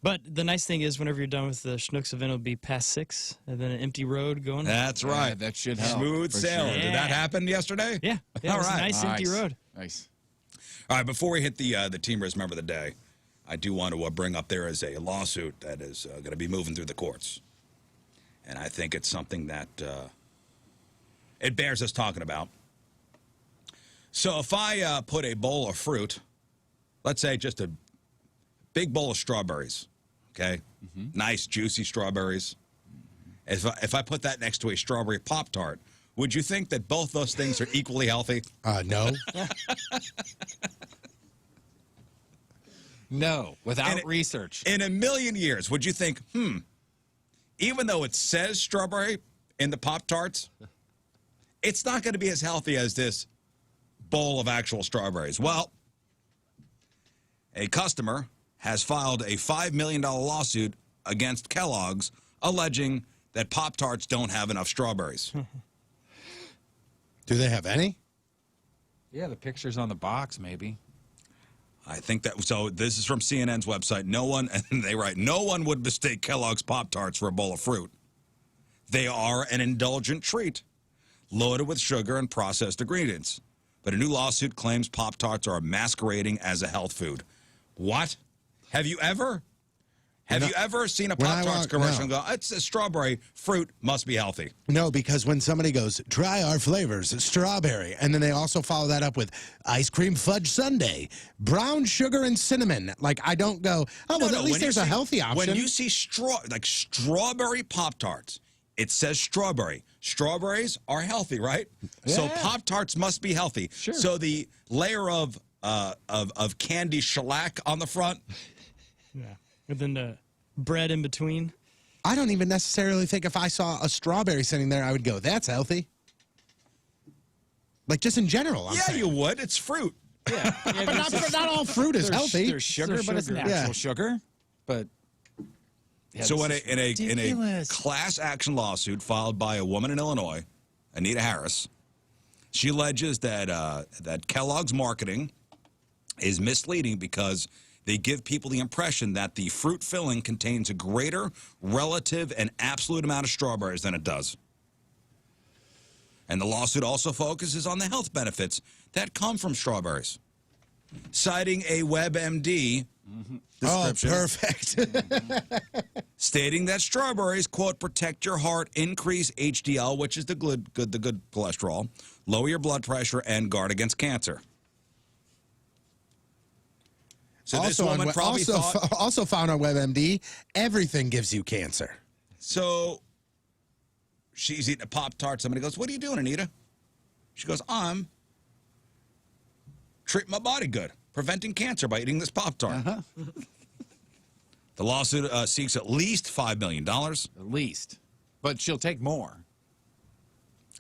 But the nice thing is whenever you're done with the Schnucks event, it'll be past 6, and then an empty road going. That's right. That should help. Smooth for sailing. sure. Did that happen yesterday? Yeah. All It's a right. nice empty road. Nice. All right, before we hit the Team Rizz Member of the Day, I do want to bring up there is a lawsuit that is going to be moving through the courts. And I think it's something that it bears us talking about. So if I put a bowl of fruit, let's say just a big bowl of strawberries, okay? Nice, juicy strawberries. If I put that next to a strawberry Pop-Tart, would you think that both those things are equally healthy? No. No, without research. In a million years, would you think, even though it says strawberry in the Pop-Tarts, it's not going to be as healthy as this bowl of actual strawberries? Well, a customer has filed a $5 million lawsuit against Kellogg's, alleging that Pop-Tarts don't have enough strawberries. Do they have any? Yeah, the picture's on the box, maybe. I think that, so this is from CNN's website. And they write, no one would mistake Kellogg's Pop-Tarts for a bowl of fruit. They are an indulgent treat, loaded with sugar and processed ingredients. But a new lawsuit claims Pop-Tarts are masquerading as a health food. What? Have you ever seen a Pop-Tarts commercial and go, it's a strawberry, fruit must be healthy? No, because when somebody goes, try our flavors, strawberry, and then they also follow that up with ice cream fudge sundae, brown sugar and cinnamon. Like, I don't go, at least there's a healthy option. When you see strawberry Pop-Tarts, it says strawberry. Strawberries are healthy, right? Yeah. So Pop-Tarts must be healthy. Sure. So the layer of candy shellac on the front. Yeah. And then bread in between. I don't even necessarily think if I saw a strawberry sitting there, I would go, that's healthy. Like, just in general. I'm Yeah, saying. you would. It's fruit. Yeah, But not all fruit is healthy. There's sugar, There's but it's sugar. natural Yeah. sugar. But yeah, So this in is a ridiculous. class action lawsuit filed by a woman in Illinois, Anita Harris, she alleges that that Kellogg's marketing is misleading because they give people the impression that the fruit filling contains a greater relative and absolute amount of strawberries than it does. And the lawsuit also focuses on the health benefits that come from strawberries, citing a WebMD Oh, description perfect. stating that strawberries, quote, protect your heart, increase HDL, which is the good cholesterol, lower your blood pressure, and guard against cancer. So this woman probably thought... also found on WebMD, everything gives you cancer. So she's eating a Pop-Tart. Somebody goes, what are you doing, Anita? She goes, I'm treating my body good, preventing cancer by eating this Pop-Tart. The lawsuit seeks at least $5 million. At least. But she'll take more.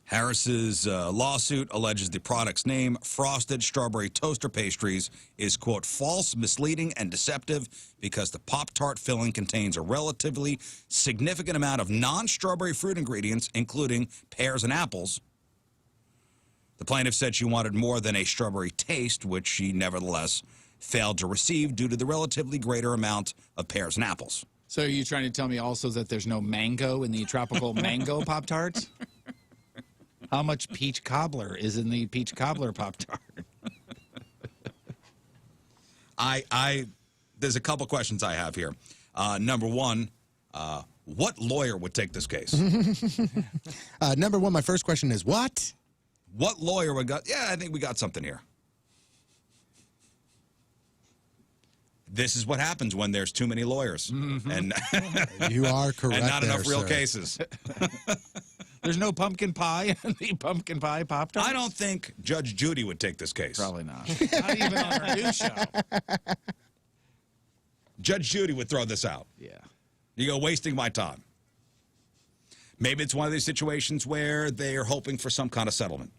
Harris's lawsuit alleges the product's name, Frosted Strawberry Toaster Pastries, is, quote, false, misleading, and deceptive because the Pop-Tart filling contains a relatively significant amount of non-strawberry fruit ingredients, including pears and apples. The plaintiff said she wanted more than a strawberry taste, which she nevertheless failed to receive due to the relatively greater amount of pears and apples. So are you trying to tell me also that there's no mango in the tropical mango Pop-Tarts? How much peach cobbler is in the peach cobbler Pop-Tart? There's a couple questions I have here. Number one, what lawyer would take this case? Number one, my first question is, what? What lawyer would go, yeah, I think we got something here. This is what happens when there's too many lawyers. And You are correct. and not enough there, real sir. cases. There's no pumpkin pie in the pumpkin pie Pop-Tarts? I don't think Judge Judy would take this case. Probably not. Not even on her new show. Judge Judy would throw this out. Yeah. You go, wasting my time. Maybe it's one of these situations where they're hoping for some kind of settlement.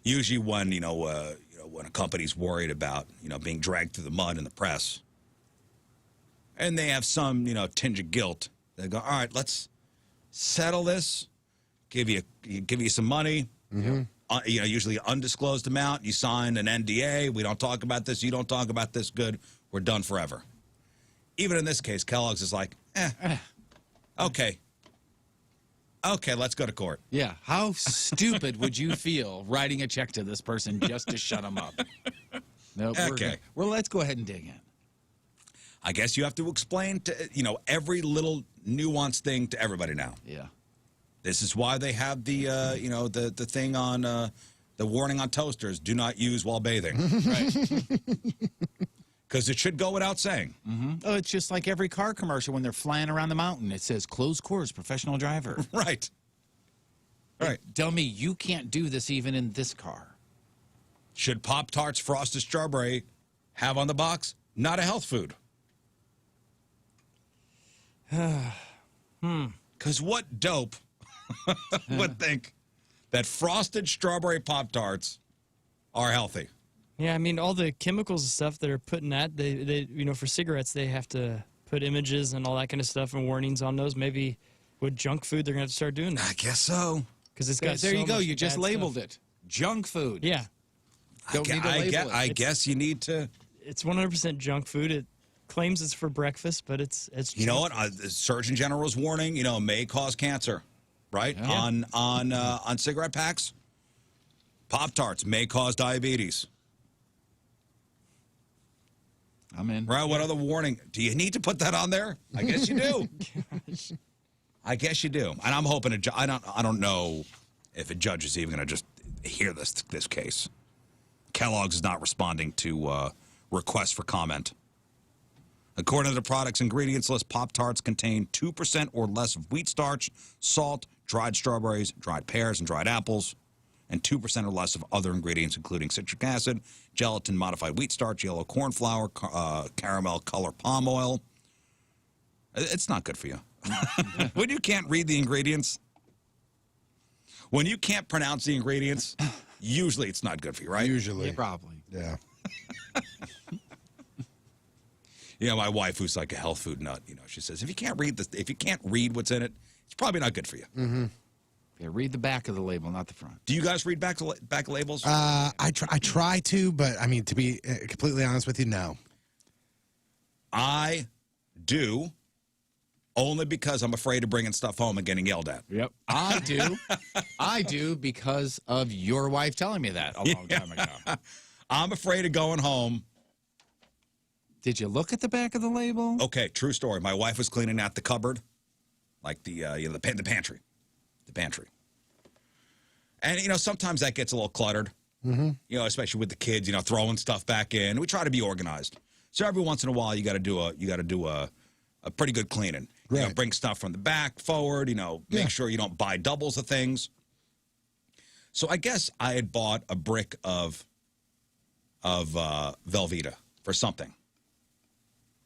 Usually when, when a company's worried about, being dragged through the mud in the press, and they have some, tinge of guilt, they go, all right, let's settle this, give you some money, usually an undisclosed amount. You sign an NDA. We don't talk about this. You don't talk about this. Good. We're done forever. Even in this case, Kellogg's is like, okay. Okay, let's go to court. Yeah. How stupid would you feel writing a check to this person just to shut them up? No, Okay. Well, let's go ahead and dig in. I guess you have to explain to, every little nuanced thing to everybody now. Yeah. This is why they have the, the thing on, the warning on toasters, do not use while bathing. Right. Because it should go without saying. Oh, it's just like every car commercial when they're flying around the mountain. It says, closed course, professional driver. Right. Right. Tell me you can't do this even in this car. Should Pop-Tarts Frosted Strawberry have on the box? Not a health food. Because what dope would think that Frosted Strawberry Pop-Tarts are healthy? Yeah, I mean, all the chemicals and stuff that are put in that, they for cigarettes, they have to put images and all that kind of stuff and warnings on those. Maybe with junk food, they're going to have to start doing that. I guess so. Because it's got There so you go. much You just bad labeled stuff. it. Junk food. Yeah. Don't need to label it. I guess you need to. It's 100% junk food. It claims it's for breakfast, but it's You know what? The Surgeon General's warning, may cause cancer, right? Yeah. On cigarette packs. Pop-Tarts may cause diabetes. I'm in. Right? What other warning? Do you need to put that on there? I guess you do. I guess you do. And I'm hoping I don't know if a judge is even going to just hear this case. Kellogg's is not responding to requests for comment. According to the product's ingredients list, Pop-Tarts contain 2% or less of wheat starch, salt, dried strawberries, dried pears, and dried apples, and 2% or less of other ingredients, including citric acid, gelatin, modified wheat starch, yellow corn flour, caramel color palm oil, It's not good for you. When you can't read the ingredients, when you can't pronounce the ingredients, usually it's not good for you, right? Usually. Yeah, probably. Yeah. You know, my wife, who's like a health food nut, you know, she says if you can't read what's in it, it's probably not good for you. Mm-hmm. Yeah, read the back of the label, not the front. Do you guys read back labels? I try to, but I mean, to be completely honest with you, no. I do, only because I'm afraid of bringing stuff home and getting yelled at. Yep. I do. I do because of your wife telling me that a long time ago. I'm afraid of going home. Did you look at the back of the label? Okay, true story. My wife was cleaning out the cupboard, like the pantry. The pantry. And, you know, sometimes that gets a little cluttered, you know, especially with the kids, you know, throwing stuff back in. We try to be organized. So every once in a while, you got to do a pretty good cleaning. You know, Right. bring stuff from the back forward, you know, make sure you don't buy doubles of things. So I guess I had bought a brick of Velveeta for something.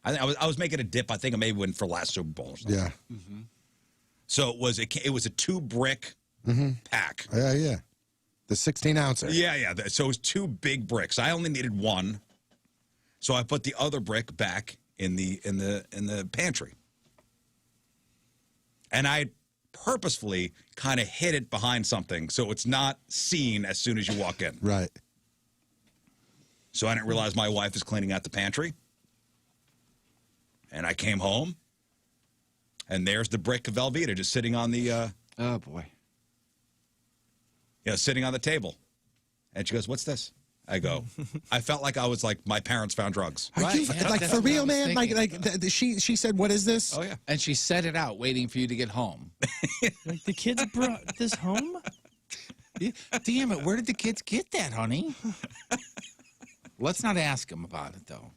I was making a dip. I think I maybe went for last Super Bowl or something. Yeah. So it was a 2-brick pack. Yeah. The 16-ouncer. Yeah. So it was 2 big bricks. I only needed 1, so I put the other brick back in the pantry, and I purposefully kind of hid it behind something so it's not seen as soon as you walk in. Right. So I didn't realize my wife is cleaning out the pantry, and I came home, and there's the brick of Velveeta just sitting on the Oh, boy. sitting on the table. And she goes, "What's this?" I go, I felt like I was like my parents found drugs. Are you, yeah, like, that's for what I real, was man? thinking. She said, what is this? Oh, yeah. And she set it out waiting for you to get home. Like, the kids brought this home? Yeah, damn it, where did the kids get that, honey? Let's not ask them about it, though.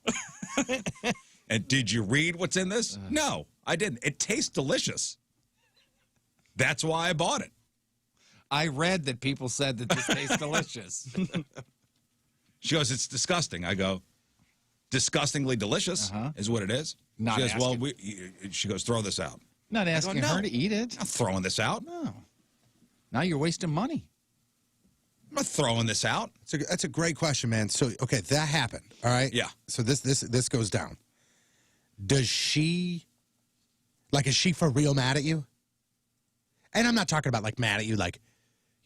And did you read what's in this? No, I didn't. It tastes delicious. That's why I bought it. I read that people said that this tastes delicious. She goes, "It's disgusting." I go, "Disgustingly delicious is what it is." Not she goes, asking. "Well, she goes, throw this out." Not asking no. her to eat it. I'm not throwing this out. No. Now you're wasting money. I'm not throwing this out. That's a great question, man. So, okay, that happened. All right. Yeah. So this goes down. Does she, like, is she for real mad at you? And I'm not talking about like mad at you, like,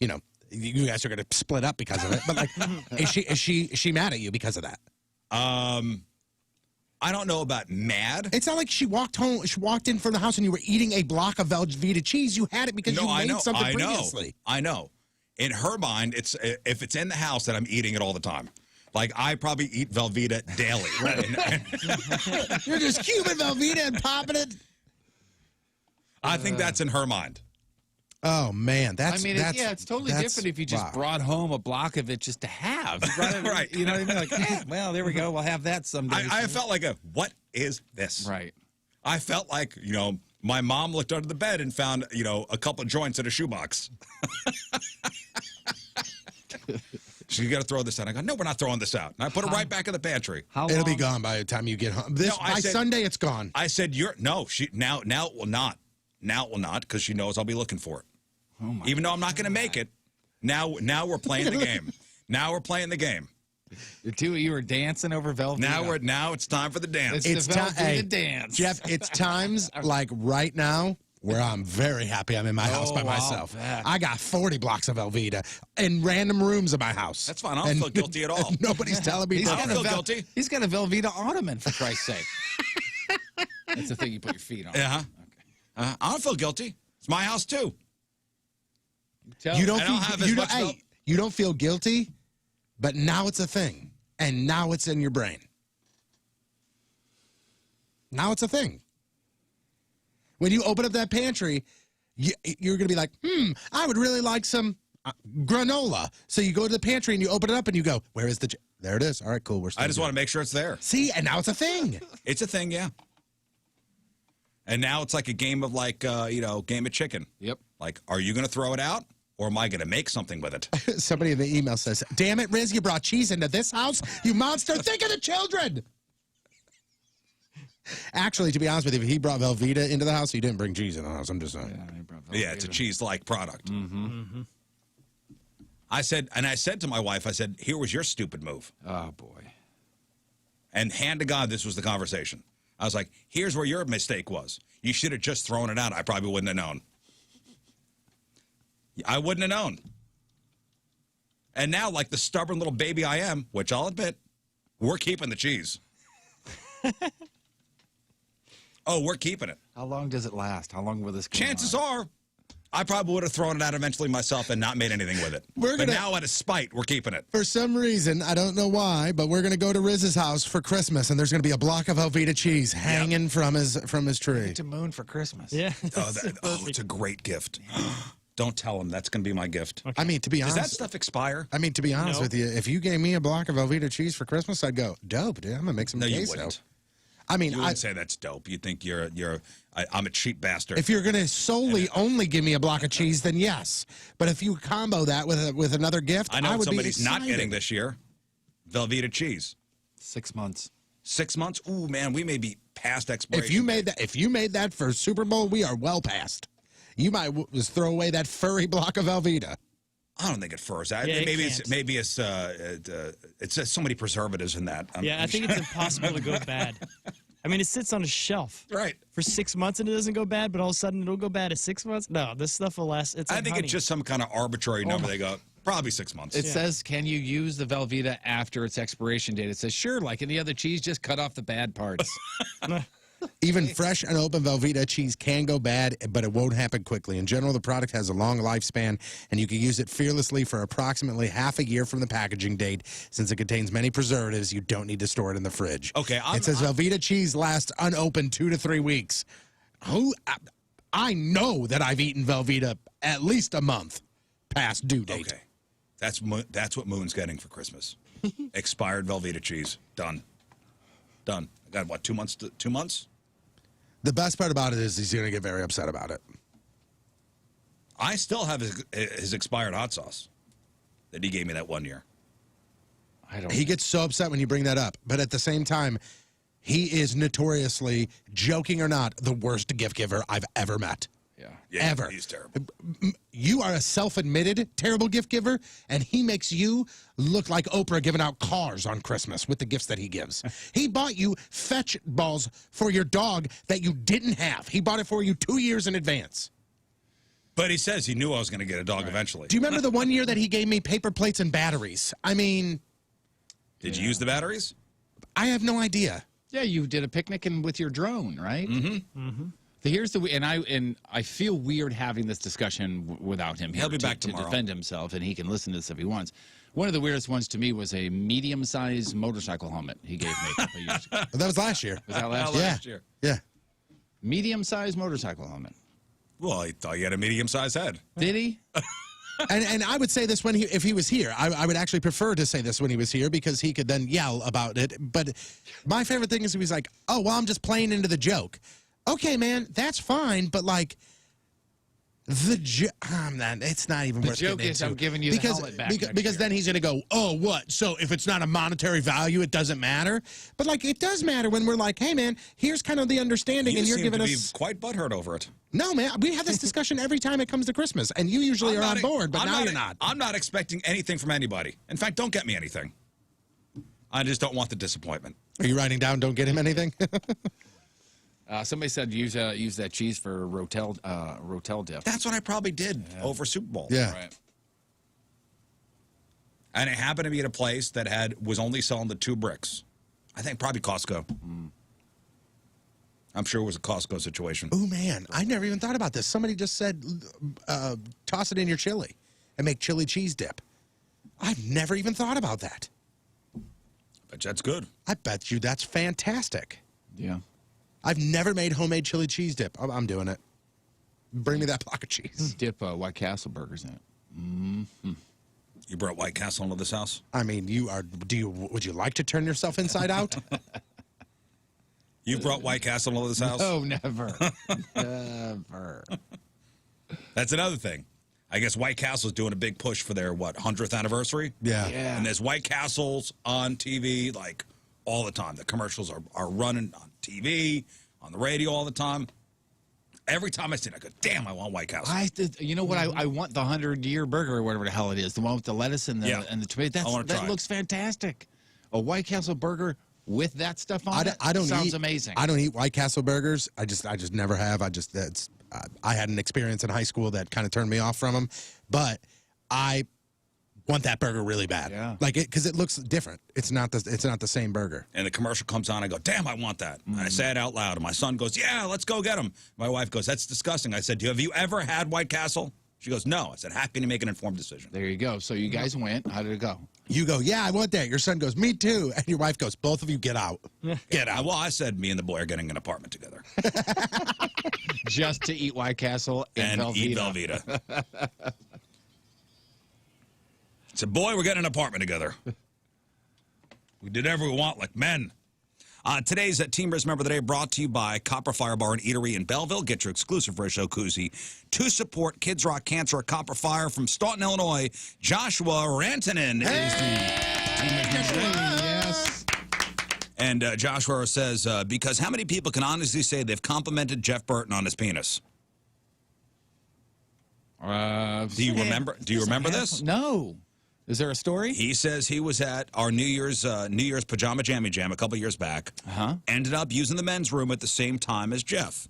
you know, you guys are gonna split up because of it. But like, is she mad at you because of that? I don't know about mad. It's not like she walked in from the house and you were eating a block of Velveeta cheese. You had it because you made something previously. I know. In her mind, it's if it's in the house that I'm eating it all the time. Like, I probably eat Velveeta daily. You're just cubing Velveeta and popping it. I think that's in her mind. Oh man, it's totally different if you just brought home a block of it just to have. Right. You know what I mean? Like, well, there we go. We'll have that someday. I felt like what is this? Right. I felt like, you know, my mom looked under the bed and found, you know, a couple of joints in a shoebox. She got to throw this out. I go, no, we're not throwing this out. And I put it right back in the pantry. It'll be gone by the time you get home. By Sunday, it's gone. I said, now it will not. Now it will not, because she knows I'll be looking for it. Oh my Even though I'm not going to make it, now we're playing the game. Now we're playing the game. The two of you are dancing over Velveeta. Now it's time for the dance. It's the Velveeta hey, dance. Jeff, it's times like right now where I'm very happy I'm in my house by myself. I got 40 blocks of Velveeta in random rooms of my house. That's fine. I don't feel guilty at all. Nobody's telling me I don't feel guilty. He's got a Velveeta ottoman, for Christ's sake. That's the thing you put your feet on. Yeah. Okay. I don't feel guilty. It's my house, too. You don't feel guilty, but now it's a thing. And now it's in your brain. Now it's a thing. When you open up that pantry, you're going to be like, I would really like some granola. So you go to the pantry and you open it up and you go, where is there it is. All right, cool. I just want to make sure it's there. See, and now it's a thing. It's a thing, yeah. And now it's like a game of game of chicken. Yep. Like, are you going to throw it out or am I going to make something with it? Somebody in the email says, damn it, Rizz, you brought cheese into this house? You monster. Think of the children. Actually, to be honest with you, if he brought Velveeta into the house, he didn't bring cheese in the house. I'm just saying. Yeah, it's a cheese-like product. Mm-hmm. I said to my wife, I said, here was your stupid move. Oh, boy. And hand to God, this was the conversation. I was like, here's where your mistake was. You should have just thrown it out. I probably wouldn't have known. I wouldn't have known. And now, like the stubborn little baby I am, which I'll admit, we're keeping the cheese. Oh, we're keeping it. How long does it last? How long will this go Chances on? are, I probably would have thrown it out eventually myself and not made anything with it. But now, out of spite, we're keeping it. For some reason, I don't know why, but we're going to go to Rizz's house for Christmas, and there's going to be a block of Velveeta cheese hanging from his tree. To Moon for Christmas. Yeah. It's a great gift. Don't tell him that's going to be my gift. Okay. I mean, to be honest, Does that stuff expire? I mean, to be honest with you, if you gave me a block of Velveeta cheese for Christmas, I'd go, dope, dude. I'm gonna make some queso. No, you wouldn't. I mean, You wouldn't say that's dope. You think I'm a cheap bastard. if you're gonna solely only give me a block of cheese, then yes. But if you combo that with another gift, I know would somebody's be not excited. getting this year. Velveeta cheese. 6 months. 6 months? Ooh, man, we may be past expiration. If you made that for Super Bowl, we are well past. You might just throw away that furry block of Velveeta. I don't think it furs. It Maybe it's so many preservatives in that. I think it's impossible to go bad. I mean, it sits on a shelf Right. for 6 months and it doesn't go bad, but all of a sudden it'll go bad at 6 months. No, this stuff will last. It's I like think honey. it's just some kind of arbitrary number. They go, probably 6 months. It says, can you use the Velveeta after its expiration date? It says, sure, like any other cheese, just cut off the bad parts. Even fresh and open Velveeta cheese can go bad, but it won't happen quickly. In general, the product has a long lifespan, and you can use it fearlessly for approximately half a year from the packaging date. Since it contains many preservatives, you don't need to store it in the fridge. Okay, it says Velveeta cheese lasts unopened 2 to 3 weeks. I know that I've eaten Velveeta at least a month past due date. Okay. That's what Moon's getting for Christmas. Expired Velveeta cheese. Done. I got, what, 2 months? 2 months? The best part about it is he's going to get very upset about it. I still have his expired hot sauce that he gave me that 1 year. He gets so upset when you bring that up. But at the same time, he is notoriously, joking or not, the worst gift giver I've ever met. Yeah, Ever. He's terrible. You are a self-admitted terrible gift giver, and he makes you look like Oprah giving out cars on Christmas with the gifts that he gives. He bought you fetch balls for your dog that you didn't have. He bought it for you 2 years in advance. But he says he knew I was going to get a dog eventually. Do you remember the 1 year that he gave me paper plates and batteries? I mean... Did you use the batteries? I have no idea. Yeah, you did a picnic with your drone, right? Mm-hmm. Mm-hmm. So here's and I feel weird having this discussion without him here. He'll be back to tomorrow. defend himself, and he can listen to this if he wants. One of the weirdest ones to me was a medium-sized motorcycle helmet he gave me a couple years ago. That was last year. Was that last year? year? Yeah. Medium-sized motorcycle helmet. Well, I thought you had a medium-sized head. Did he? And I would say this if he was here. I would actually prefer to say this when he was here because he could then yell about it. But my favorite thing is he was like, oh, well, I'm just playing into the joke. Okay, man, that's fine, but like it's not even The worth joke getting is into. I'm giving you the helmet back next because year. then he's going to go, oh, what? So if it's not a monetary value, it doesn't matter? But like it does matter when we're like, hey, man, here's kind of the understanding, You and you're seem giving to us... be quite butthurt over it. No, man, we have this discussion every time it comes to Christmas, and you usually are on board, but now you're not. I'm not expecting anything from anybody. In fact, don't get me anything. I just don't want the disappointment. Are you writing down, don't get him anything? Somebody said use that cheese for Rotel dip. That's what I probably did over Super Bowl. Yeah. Right. And it happened to be at a place that was only selling the 2 bricks. I think probably Costco. I'm sure it was a Costco situation. Oh, man, I never even thought about this. Somebody just said toss it in your chili and make chili cheese dip. I've never even thought about that. But that's good. I bet you that's fantastic. Yeah. I've never made homemade chili cheese dip. I'm doing it. Bring me that block of cheese. Dip White Castle burgers in it. Mm-hmm. You brought White Castle into this house? I mean, would you like to turn yourself inside out? You brought White Castle into this house? Oh, never. Never. That's another thing. I guess White Castle's doing a big push for their, 100th anniversary? Yeah. And there's White Castles on TV, like, all the time. The commercials are running on TV, on the radio all the time. Every time I see it, I go, damn, I want White Castle. You know what? I want the 100-year burger or whatever the hell it is. The one with the lettuce and the tomato. That looks fantastic. A White Castle burger with that stuff on it sounds amazing. I don't eat White Castle burgers. I just never have. I had an experience in high school that kind of turned me off from them, but I want that burger really bad. Yeah. Because it looks different. It's not the same burger. And the commercial comes on, I go, damn, I want that. And I say it out loud, and my son goes, yeah, let's go get them. My wife goes, that's disgusting. I said, have you ever had White Castle? She goes, no. I said, how can you make an informed decision? There you go. So you guys went. How did it go? You go, yeah, I want that. Your son goes, me too. And your wife goes, both of you get out. Get out. Well, I said me and the boy are getting an apartment together. Just to eat White Castle and Velveeta. Eat Velveeta. I said, boy, we're getting an apartment together. We did whatever we want like men. Today's Team Rizz Member of the Day brought to you by Copper Fire Bar and Eatery in Belleville. Get your exclusive Rizzo koozie to support Kids Rock Cancer at Copper Fire from Staunton, Illinois. Joshua Rantanen is the Team Rizz Member of the Day. Yes. And Joshua says, because how many people can honestly say they've complimented Jeff Burton on his penis? Do you remember this? No. Is there a story? He says he was at our New Year's Pajama Jammy Jam a couple years back. Ended up using the men's room at the same time as Jeff.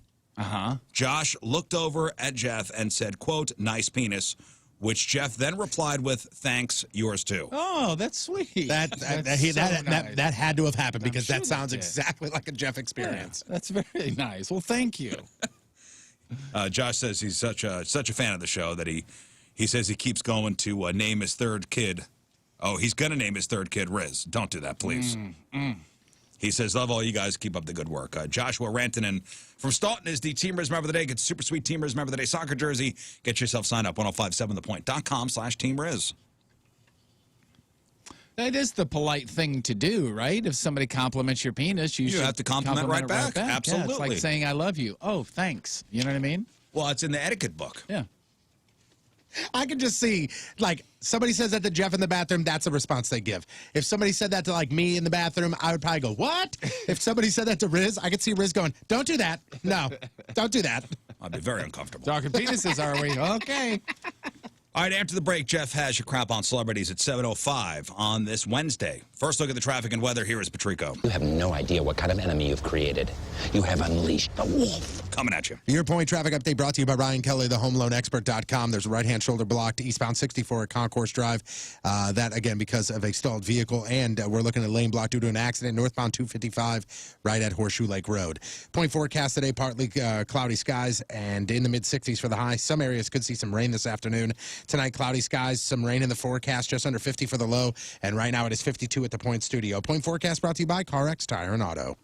Josh looked over at Jeff and said, quote, nice penis, which Jeff then replied with, thanks, yours too. Oh, that's sweet. That had to have happened because that sounds exactly like a Jeff experience. Yeah, that's very nice. Well, thank you. Josh says he's such a fan of the show that he says he keeps going to name his third kid. Oh, he's going to name his third kid Rizz. Don't do that, please. He says, love all you guys. Keep up the good work. Joshua Rantanen from Staunton is the Team Rizz Member of the Day. Get super sweet Team Rizz Member of the Day soccer jersey. Get yourself signed up, 1057thepoint.com/Team Rizz. That is the polite thing to do, right? If somebody compliments your penis, you should have to compliment right back. Absolutely. Yeah, it's like saying, I love you. Oh, thanks. You know what I mean? Well, it's in the etiquette book. Yeah. I can just see, like, somebody says that to Jeff in the bathroom, that's the response they give. If somebody said that to, like, me in the bathroom, I would probably go, what? If somebody said that to Rizz, I could see Rizz going, don't do that. No, don't do that. I'd be very uncomfortable. Talking penises, are we? Okay. All right, after the break, Jeff has your crap on celebrities at 7:05 on this Wednesday. First look at the traffic and weather. Here is Patrico. You have no idea what kind of enemy you've created. You have unleashed the wolf. Coming at you. Your point traffic update brought to you by Ryan Kelly, thehomeloanexpert.com. There's a right-hand shoulder blocked eastbound 64 at Concourse Drive. That, again, because of a stalled vehicle. And we're looking at lane block due to an accident northbound 255 right at Horseshoe Lake Road. Point forecast today, partly cloudy skies and in the mid-60s for the high. Some areas could see some rain this afternoon. Tonight, cloudy skies, some rain in the forecast, just under 50 for the low. And right now it is 52 at the Point Studio. Point forecast brought to you by CarX Tire and Auto.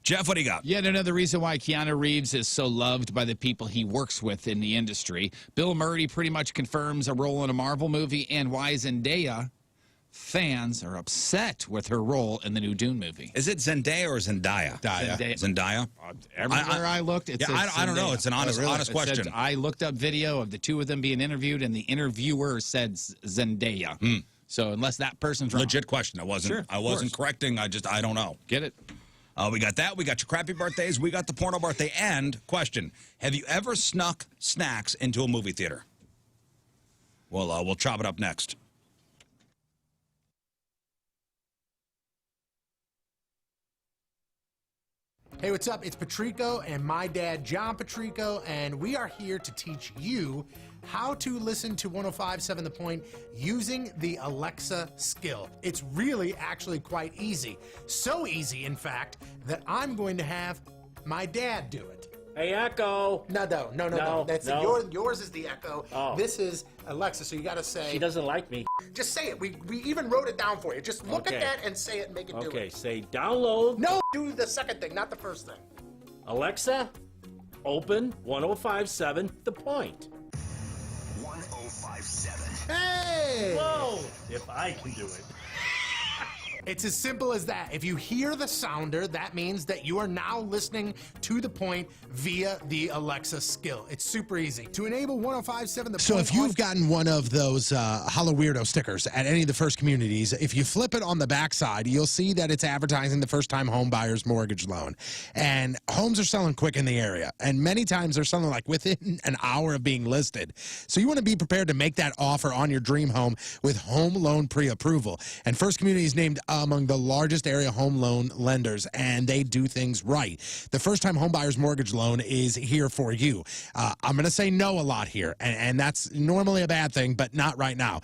Jeff, what do you got? Yet another reason why Keanu Reeves is so loved by the people he works with in the industry. Bill Murray pretty much confirms a role in a Marvel movie, and why Zendaya fans are upset with her role in the new Dune movie. Is it Zendaya or Zendaya? Zendaya. Everywhere I looked, it says I don't know. Zendaya. It's an honest question. Said, I looked up video of the two of them being interviewed, and the interviewer said Zendaya. So unless that person's wrong. Legit question. I wasn't correcting. I don't know. Get it? We got that. We got your crappy birthdays. We got the porno birthday. And question: have you ever snuck snacks into a movie theater? Well, we'll chop it up next. Hey, what's up? It's Patrico and my dad, John Patrico, and we are here to teach you how to listen to 105.7 The Point using the Alexa skill. It's really actually quite easy. So easy, in fact, that I'm going to have my dad do it. Hey, Echo. No. That's yours is the Echo. Oh. This is Alexa, so you got to say... She doesn't like me. Just say it. We even wrote it down for you. Just look at that and say it and make it do it. Okay, say download. No, do the second thing, not the first thing. Alexa, open 105.7 The Point. 105.7. Hey! Whoa! If I can do it. It's as simple as that. If you hear the sounder, that means that you are now listening to the point via the Alexa skill. It's super easy. To enable 105.7 The So Point if you've gotten one of those Hollow Weirdo stickers at any of the First Communities, if you flip it on the backside, you'll see that it's advertising the first-time home buyer's mortgage loan. And homes are selling quick in the area. And many times they're selling like within an hour of being listed. So you want to be prepared to make that offer on your dream home with home loan pre-approval. And First Community is named among the largest area home loan lenders, and they do things right. The first-time home buyer's mortgage loan is here for you. I'm going to say no a lot here, and that's normally a bad thing, but not right now.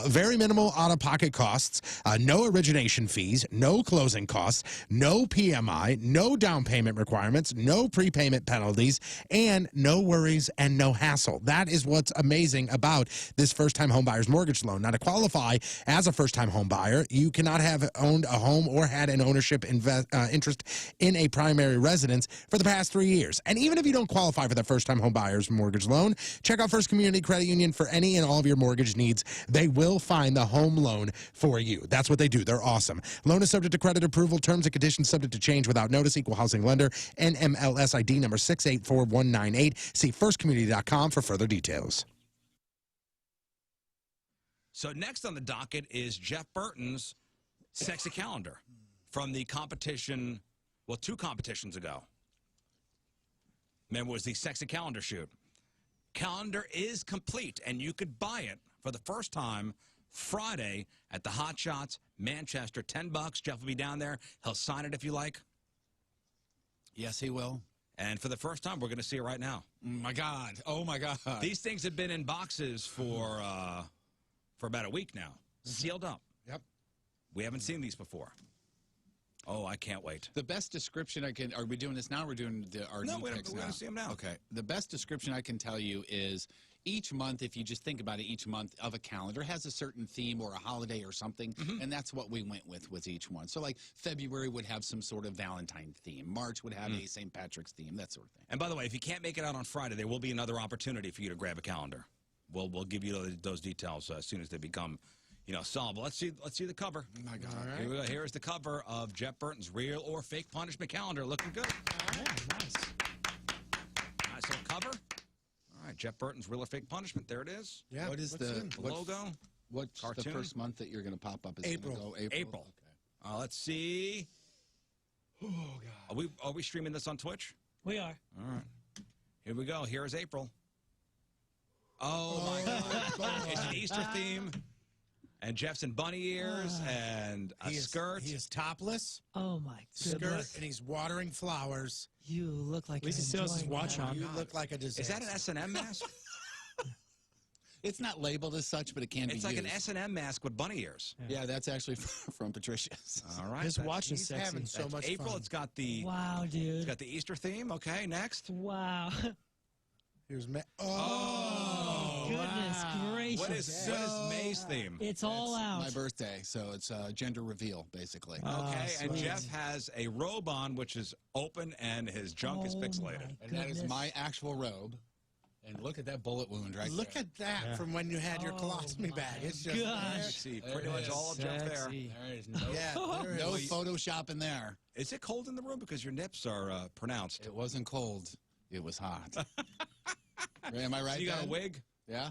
Very minimal out-of-pocket costs, no origination fees, no closing costs, no PMI, no down payment requirements, no prepayment penalties, and no worries and no hassle. That is what's amazing about this first-time home buyer's mortgage loan. Now, to qualify as a first-time home buyer, you cannot have owned a home or had an ownership interest in a primary residence for the past 3 years. And even if you don't qualify for the first-time home buyer's mortgage loan, check out First Community Credit Union for any and all of your mortgage needs. They will find the home loan for you. That's what they do. They're awesome. Loan is subject to credit approval. Terms and conditions subject to change without notice. Equal housing lender. NMLS ID number 684198. See firstcommunity.com for further details. So next on the docket is Jeff Burton's sexy calendar from the competition, well, 2 competitions ago. Remember, it was the sexy calendar shoot. Calendar is complete, and you could buy it for the first time Friday at the Hot Shots, Manchester. $10. Jeff will be down there. He'll sign it if you like. Yes, he will. And for the first time, we're going to see it right now. My God. Oh, my God. These things have been in boxes for about a week now, sealed up. Yep. We haven't seen these before. Oh, I can't wait. The best description I can... Are we doing this now? Or we're doing our new picks now? We're going to see them now. Okay. The best description I can tell you is each month, if you just think about it, each month of a calendar has a certain theme or a holiday or something, and that's what we went with each one. So, like, February would have some sort of Valentine theme. March would have a St. Patrick's theme, that sort of thing. And by the way, if you can't make it out on Friday, there will be another opportunity for you to grab a calendar. We'll give you those details as soon as they become, solvable. Let's see the cover. Oh my God. Here we go. Here is the cover of Jeff Burton's Real or Fake Punishment Calendar. Looking good. Nice. Nice little cover. All right, Jeff Burton's Real or Fake Punishment. There it is. Yeah. What is The logo. What's Cartoon? the first month that you're going to pop up? Is April. Go April. Okay. Let's see. Oh, God. Are we streaming this on Twitch? We are. All right. Here we go. Here is April. Oh, my God. It's an Easter theme. And Jeff's in bunny ears and a skirt. He is topless, Oh my skirt, goodness. and he's watering flowers. You look like At least he still has his watch on. You look like a disaster. Is that an S&M mask? It's not labeled as such, but it can be It's like used. an S&M mask with bunny ears. Yeah, that's actually from Patricia's. All right. His watch is He's sexy. having so That's much April. fun. It's got the Wow, it's dude. got the Easter theme. Okay, next. Wow. Here's Goodness gracious. What is May's theme? It's all out. My birthday, so it's a gender reveal, basically. Okay, and sweet. Jeff has a robe on, which is open, and his junk is Oh, pixelated. my And that is goodness. my actual robe. And look at that bullet wound right Look there. at that from when you had your colostomy bag. It's just gosh. See, There pretty it much is. all of Jeff there. Sexy. There is no, Yeah, there no is. Photoshop in there. Is it cold in the room because your nips are pronounced? It wasn't cold. It was hot. Am I right? So you got a Ben? wig? Yeah.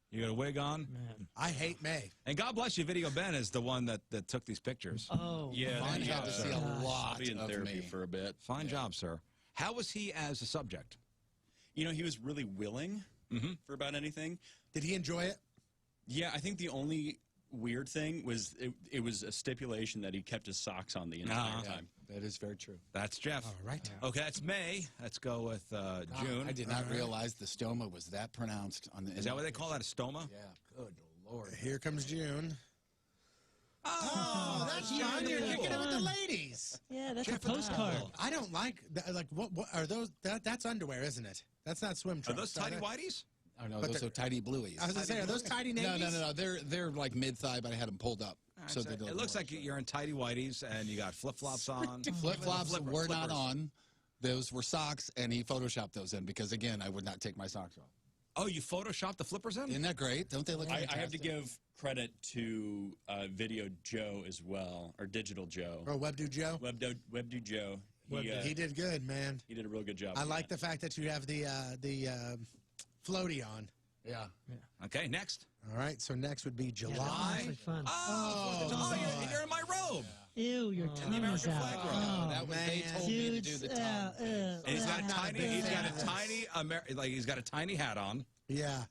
You got a wig on? Man. I hate May. And God bless you, Video Ben is the one that took these pictures. Oh. Yeah, my Fine he, job to see a gosh. lot I'll be in of therapy me. for a bit. Fine job, sir. How was he as a subject? You know, he was really willing for about anything. Did he enjoy it? Yeah, I think the only weird thing was it was a stipulation that he kept his socks on the entire Yeah, time. that is very true. That's Jeff. All right. Okay, that's May. Let's go with June. I did not realize the stoma was that pronounced on the. Is that what they call that, a stoma? Yeah. Good Lord. Here comes June. Oh, That's John. You're kicking it with the ladies. Yeah, that's Jeff a postcard. I don't like what are those? That's underwear, isn't it? That's not swim Are trunks. those tidy whities? Oh no, But those they're- are tidy blueies. I was gonna say, are those tidy navies? No. They're like mid thigh, but I had them pulled up. So they don't it looks like you're in tidy whities and you got flip flops on. flip flops were not flippers. on. Those were socks, and he photoshopped those in because again, I would not take my socks off. Oh, you photoshopped the flippers in? Isn't that great? Don't they look I fantastic? have to give credit to Video Joe as well, or Digital Joe. Oh, WebDude Joe? WebDude Joe. He did good, man. He did a real good job. I like the fact that you have the floaty on. Yeah. Okay, next. All right, so next would be Yeah, July. that looks like fun. Oh, you're in my robe. Ew, your tongue is out. Oh, That was, they told me to do the tongue. And he's got he's got a tiny hat on. Yeah.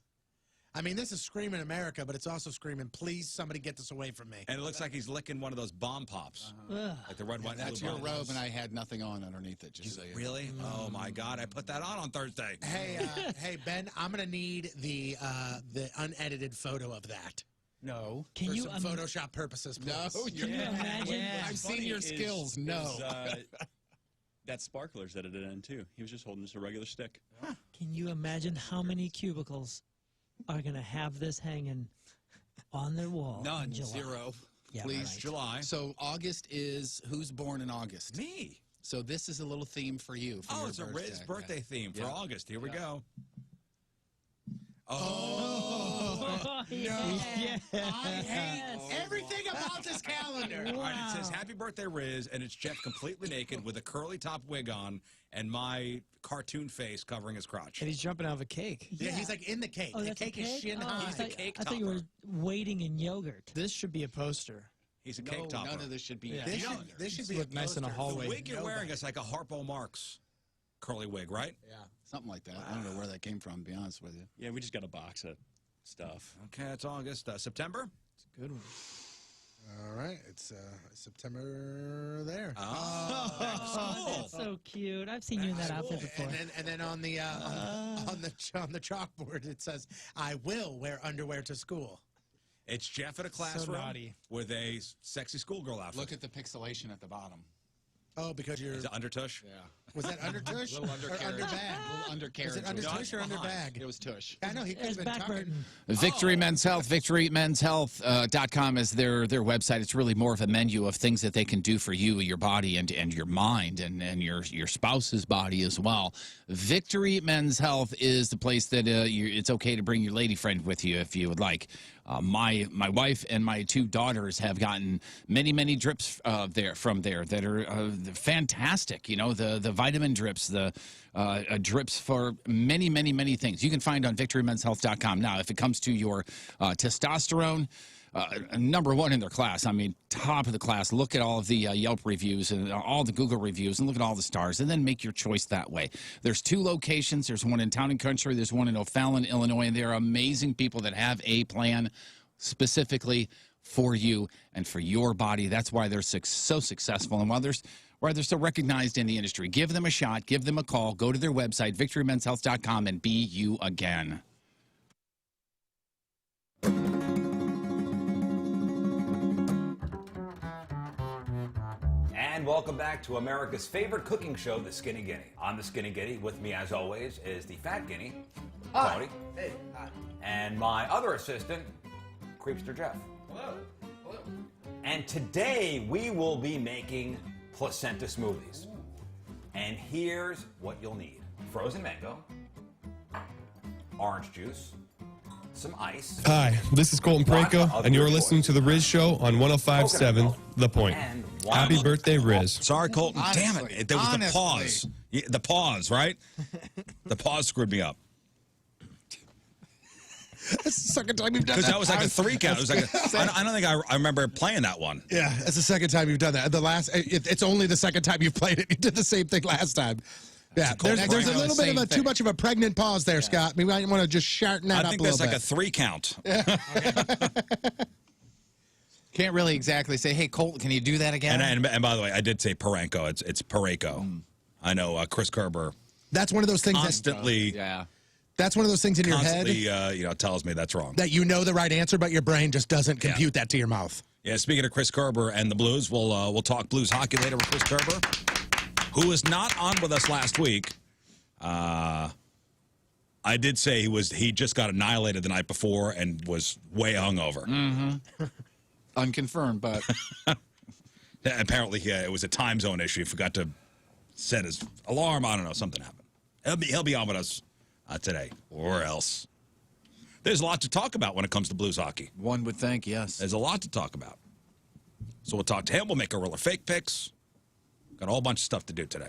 I mean, this is screaming America, but it's also screaming, please, somebody get this away from me. And it looks like he's licking one of those bomb pops. Like the red, white, and That's blue your bomb robe, pops. and I had nothing on underneath it. Just so you know. Really? Oh, my God. I put that on Thursday. Hey, hey, Ben, I'm going to need the unedited photo of that. No. Can For you some Photoshop purposes, please. No, Can you imagine? I've seen your skills. No. That sparklers that it did in, too. He was just holding just a regular stick. Can you imagine how many cubicles are going to have this hanging on their wall? None. in July? 0. Yeah, Please. right. July. So August is who's born in August? Me. So this is a little theme for you. For Oh, your it's a birthday. Rizz birthday theme for Yeah. August. Here we go. Oh, yeah. I hate everything about this calendar. All right, it says Happy Birthday, Rizz, and it's Jeff completely naked with a curly top wig on and my cartoon face covering his crotch. And he's jumping out of a cake. Yeah, he's like in the cake. Oh, the that's a cake is cake? shin Oh, high. I thought, cake I thought you were topper. wading in yogurt. This should be a poster. He's a No, cake topper. none of this should be. Yeah. This should be Look a nice in a poster. hallway. The wig you're wearing is like a Harpo Marx curly wig, right? Yeah. Something like that. I don't know where that came from, to be honest with you. Yeah, we just got a box of stuff. Okay, it's August. September? It's a good one. All right, it's September there. Oh, Oh, that's so cute. I've seen you in that outfit before. And then on the on the chalkboard it says, "I will wear underwear to school." It's Jeff at a classroom naughty. with a sexy schoolgirl outfit. Look at the pixelation at the bottom. Oh, because you're Is it undertush? Yeah. was that undertush or undercarriage. underbag? Little undercarriage. Was it undertush or behind. underbag? It was tush. I know he could There's have been back tucking. Burton. Victory Men's Health, victorymenshealth.com is their website. It's really more of a menu of things that they can do for you, your body, and your mind, and your spouse's body as well. Victory Men's Health is the place that it's okay to bring your lady friend with you if you would like. My wife and my 2 daughters have gotten many drips from there that are fantastic. You know, the vitamin drips, the drips for many things you can find on victorymenshealth.com. Now, if it comes to your testosterone, number 1 in their class. I mean, top of the class. Look at all of the Yelp reviews and all the Google reviews and look at all the stars and then make your choice that way. There's 2 locations. There's one in Town and Country. There's one in O'Fallon, Illinois. And they're amazing people that have a plan specifically for you and for your body. That's why they're so successful and why they're so recognized in the industry. Give them a shot. Give them a call. Go to their website, victorymenshealth.com, and be you again. And welcome back to America's favorite cooking show, The Skinny Guinea. I'm The Skinny Guinea. With me, as always, is the Fat Guinea, Cody. Hey, hi. And my other assistant, Creepster Jeff. Hello. Hello. And today we will be making placenta smoothies. And here's what you'll need. Frozen mango, orange juice, some ice, Hi, this is Colton Patrico, and you're listening to The Rizz Show on 105.7 The Point. and Happy birthday, Rizz. Sorry, Colton. Damn Honestly, it. There was the honestly. pause. Yeah, the pause, right? The pause screwed me up. That's the second time you've done Because that. that was like a 3 count. It was like I don't think I remember playing that one. Yeah, that's the second time you've done that. The last, it's only the second time you've played it. You did the same thing last time. Yeah, cool. there's a Next little time, bit of same too thing. much of a pregnant pause there, Scott. We might want to just shorten that I up think a little that's like bit. a 3 count. Can't really exactly say, hey, Colt, can you do that again? And by the way, I did say Parenco. It's Pareco. I know Chris Kerber That's one of those things constantly, that's one of those things in your head tells me that's wrong. that you know the right answer, but your brain just doesn't compute that to your mouth. Yeah, speaking of Chris Kerber and the Blues, we'll talk Blues hockey later with Chris Kerber, who was not on with us last week. I did say he just got annihilated the night before and was way hungover. Mm-hmm. Unconfirmed, but apparently it was a time zone issue. He forgot to set his alarm. I don't know, something happened. He'll be on with us Not today. Or else. There's a lot to talk about when it comes to Blues hockey. One would think, yes. There's a lot to talk about. So we'll talk to him. We'll make our real or fake picks. Got a whole bunch of stuff to do today.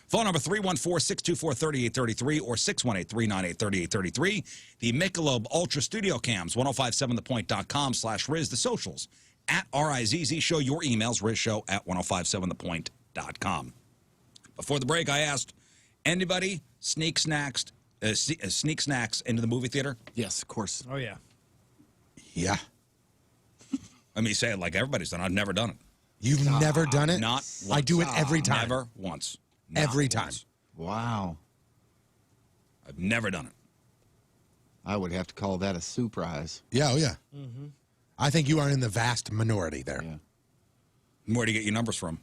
Phone number 314-624-3833 or 618-398-3833. The Michelob Ultra Studio Cams, 1057thepoint.com/Rizz. The socials, at RIZZ Show. Your emails, RizzShow@1057thepoint.com. Before the break, I asked, anybody sneak snacks into the movie theater? Yes, of course. Oh, yeah. Yeah. Let me say it like everybody's done. I've never done it. You've never done it? Not once. I do it every time. Never once. Not Every time. once. Wow. I've never done it. I would have to call that a surprise. Yeah, oh yeah. I think you are in the vast minority there. Yeah. Where do you get your numbers from?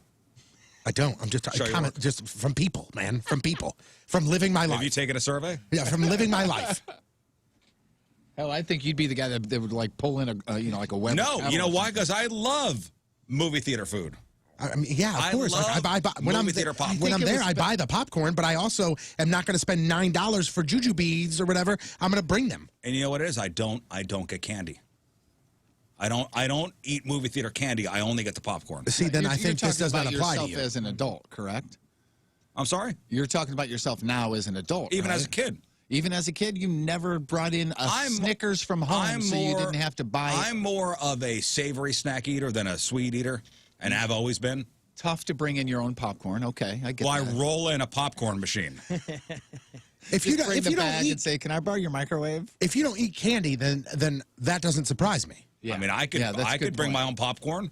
I don't. I'm just Show your comment work. just from people, man. From people. From living my Have life. you taken a survey? Yeah, from living my life. Hell, I think you'd be the guy that would like pull in a like a web. No. You know why? Because I love movie theater food. I mean, yeah, of I course. Like, love I buy when I'm movie theater popcorn. when I'm there, I buy the popcorn, but I also am not going to spend $9 for juju beads or whatever. I'm going to bring them. And you know what it is? I don't get candy. I don't eat movie theater candy. I only get the popcorn. See, then You're- I think you're this does talking not about apply to yourself you. as an adult, correct? I'm sorry? You're talking about yourself now as an adult, Even right? as a kid. Even as a kid, you never brought in a Snickers from home, so you didn't have to buy it. I'm more of a savory snack eater than a sweet eater, and have always been. Tough to bring in your own popcorn. Okay, I get Well, that. I roll in a popcorn machine. If you Just don't, bring if the you don't bag and eat, say, "Can I borrow your microwave?" if you don't eat candy, then that doesn't surprise me. Yeah. I mean, I could that's a I good could bring point. my own popcorn.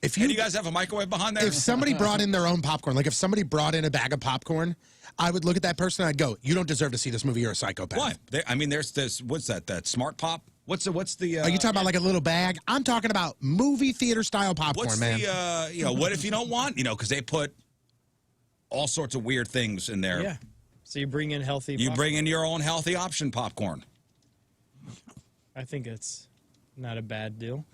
If And you guys have a microwave behind there? If somebody brought in their own popcorn, like if somebody brought in a bag of popcorn, I would look at that person and I'd go, "You don't deserve to see this movie. You're a psychopath." Why? I mean, there's this. What's that? That Smart Pop? What's the? Are you talking about like a little bag? I'm talking about movie theater style popcorn, What's man. the? What if you don't want? Because they put all sorts of weird things in there. Yeah. So you bring in healthy You popcorn. bring in your own healthy option popcorn. I think it's not a bad deal.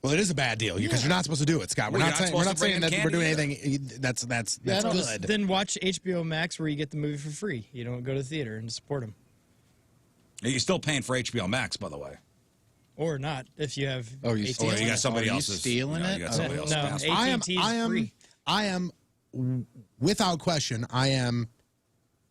Well, it is a bad deal because you're not supposed to do it, Scott. We're Well, not you're saying not we're not supposed to saying bring that in we're doing candy anything. That's good. Then watch HBO Max where you get the movie for free. You don't go to the theater and support them. You're still paying for HBO Max, by the way. Or not if you have. Oh, you AT&T. stealing you got it? somebody Oh, you else's. stealing it? You got somebody No, else's password. AT&T is free. I am, without question, I am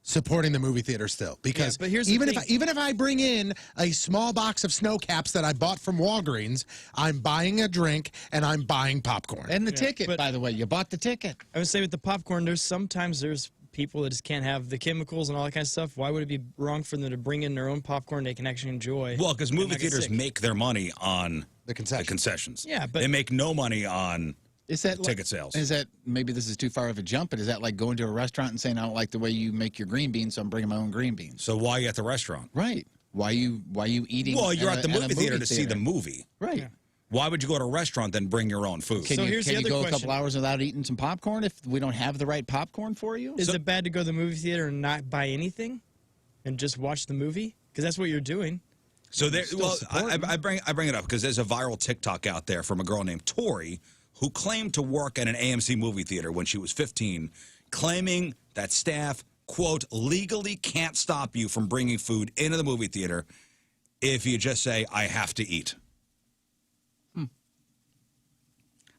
supporting the movie theater still because but here's the even thing. if I bring in a small box of snow caps that I bought from Walgreens, I'm buying a drink and I'm buying popcorn. And the ticket, but- by the way, you bought the ticket. I would say with the popcorn, sometimes there's people that just can't have the chemicals and all that kind of stuff. Why would it be wrong for them to bring in their own popcorn they can actually enjoy? Well, because and movie not get theaters sick? make their money on the concessions. Yeah, but they make no money on Is that ticket sales. Is that maybe this is too far of a jump? But is that like going to a restaurant and saying I don't like the way you make your green beans, so I'm bringing my own green beans? So why are you at the restaurant? Right. Why you eating? Well, you're at the a movie theater to see the movie. Right. Why would you go to a restaurant then bring your own food? Can So you, here's can the you other go a question. couple hours without eating some popcorn if we don't have the right popcorn for you? Is it bad to go to the movie theater and not buy anything and just watch the movie? Because that's what you're doing. So there, Still well, supporting. I bring it up because there's a viral TikTok out there from a girl named Tori who claimed to work at an AMC movie theater when she was 15, claiming that staff, quote, legally can't stop you from bringing food into the movie theater if you just say, I have to eat.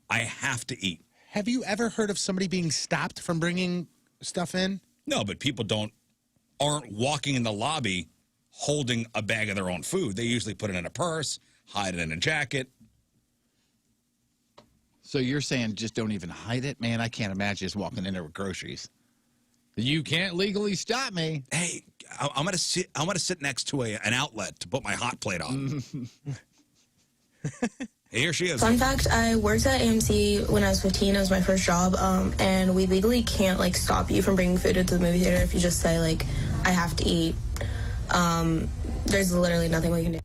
I have to eat. Have you ever heard of somebody being stopped from bringing stuff in? No, but people aren't walking in the lobby holding a bag of their own food. They usually put it in a purse, hide it in a jacket. So you're saying just don't even hide it? Man, I can't imagine just walking in there with groceries. You can't legally stop me. Hey, I'm gonna sit next to an outlet to put my hot plate on. Here she is. Fun fact, I worked at AMC when I was 15. It was my first job, and we legally can't, stop you from bringing food into the movie theater if you just say, I have to eat. There's literally nothing we can do.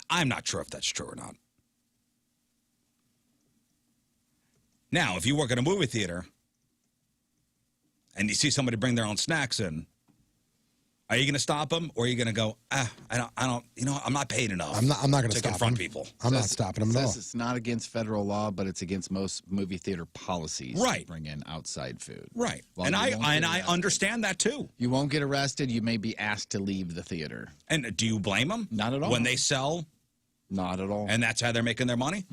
I'm not sure if that's true or not. Now, if you work at a movie theater and you see somebody bring their own snacks in, Are you going to stop them, or are you going to go? I don't. You know, I'm not paid enough. I'm not going to stop confront them. people. I'm not stopping them at all. It's not against federal law, but it's against most movie theater policies. Right. To bring in outside food. Right. Well, and you won't get I arrested. understand that too. You won't get arrested. You may be asked to leave the theater. And do you blame them? Not at all. When they sell, not at all. And that's how they're making their money.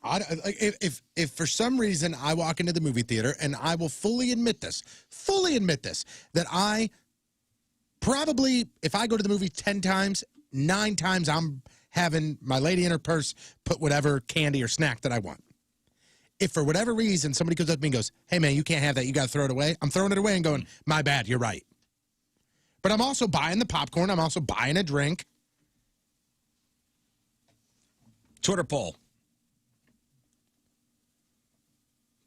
If for some reason I walk into the movie theater, and I will fully admit this, that I probably, if I go to the movie 10 times, 9 times I'm having my lady in her purse put whatever candy or snack that I want. If for whatever reason somebody comes up to me and goes, hey man, you can't have that, you got to throw it away, I'm throwing it away and going, my bad, you're right. But I'm also buying the popcorn, I'm also buying a drink. Twitter poll.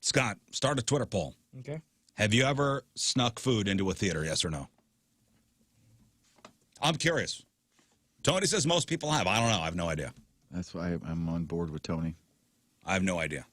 Scott, start a Twitter poll. Okay. Have you ever snuck food into a theater, yes or no? I'm curious. Tony says most people have. I don't know. I have no idea. That's why I'm on board with Tony. I have no idea.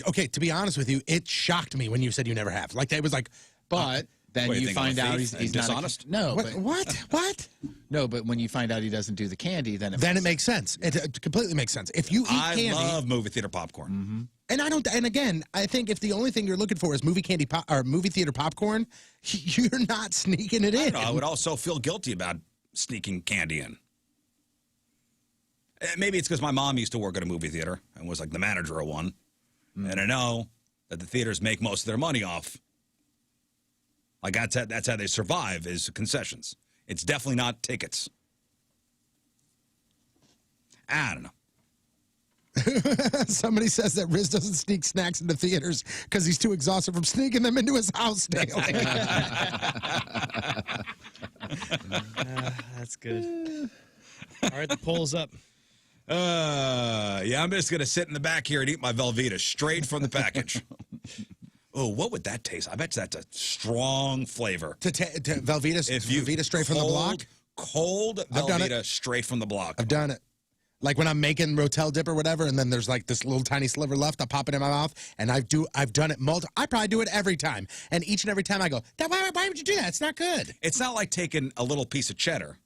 Okay, to be honest with you, it shocked me when you said you never have. Like, it was like... But then What, you you think I'm find a out thief he's and not dishonest? No. What? No, but when you find out he doesn't do the candy, then it makes sense. It completely makes sense. If you eat candy... I love movie theater popcorn. Mm-hmm. And I don't. And again, I think if the only thing you're looking for is movie theater popcorn, you're not sneaking it in. I would also feel guilty about sneaking candy in. Maybe it's because my mom used to work at a movie theater and was like the manager of one. And I know that the theaters make most of their money off. Like that's how they survive, is concessions. It's definitely not tickets. I don't know. Somebody says that Rizz doesn't sneak snacks into theaters because he's too exhausted from sneaking them into his house daily. That's good. All right, the poll's up. Yeah, I'm just going to sit in the back here and eat my Velveeta straight from the package. Oh, what would that taste? I bet that's a strong flavor. Velveeta straight from the block? Cold Velveeta straight from the block. I've done it. Like when I'm making Rotel dip or whatever, and then there's like this little tiny sliver left, I pop it in my mouth, and I've done it I probably do it every time. And each and every time I go, why would you do that? It's not good. It's not like taking a little piece of cheddar.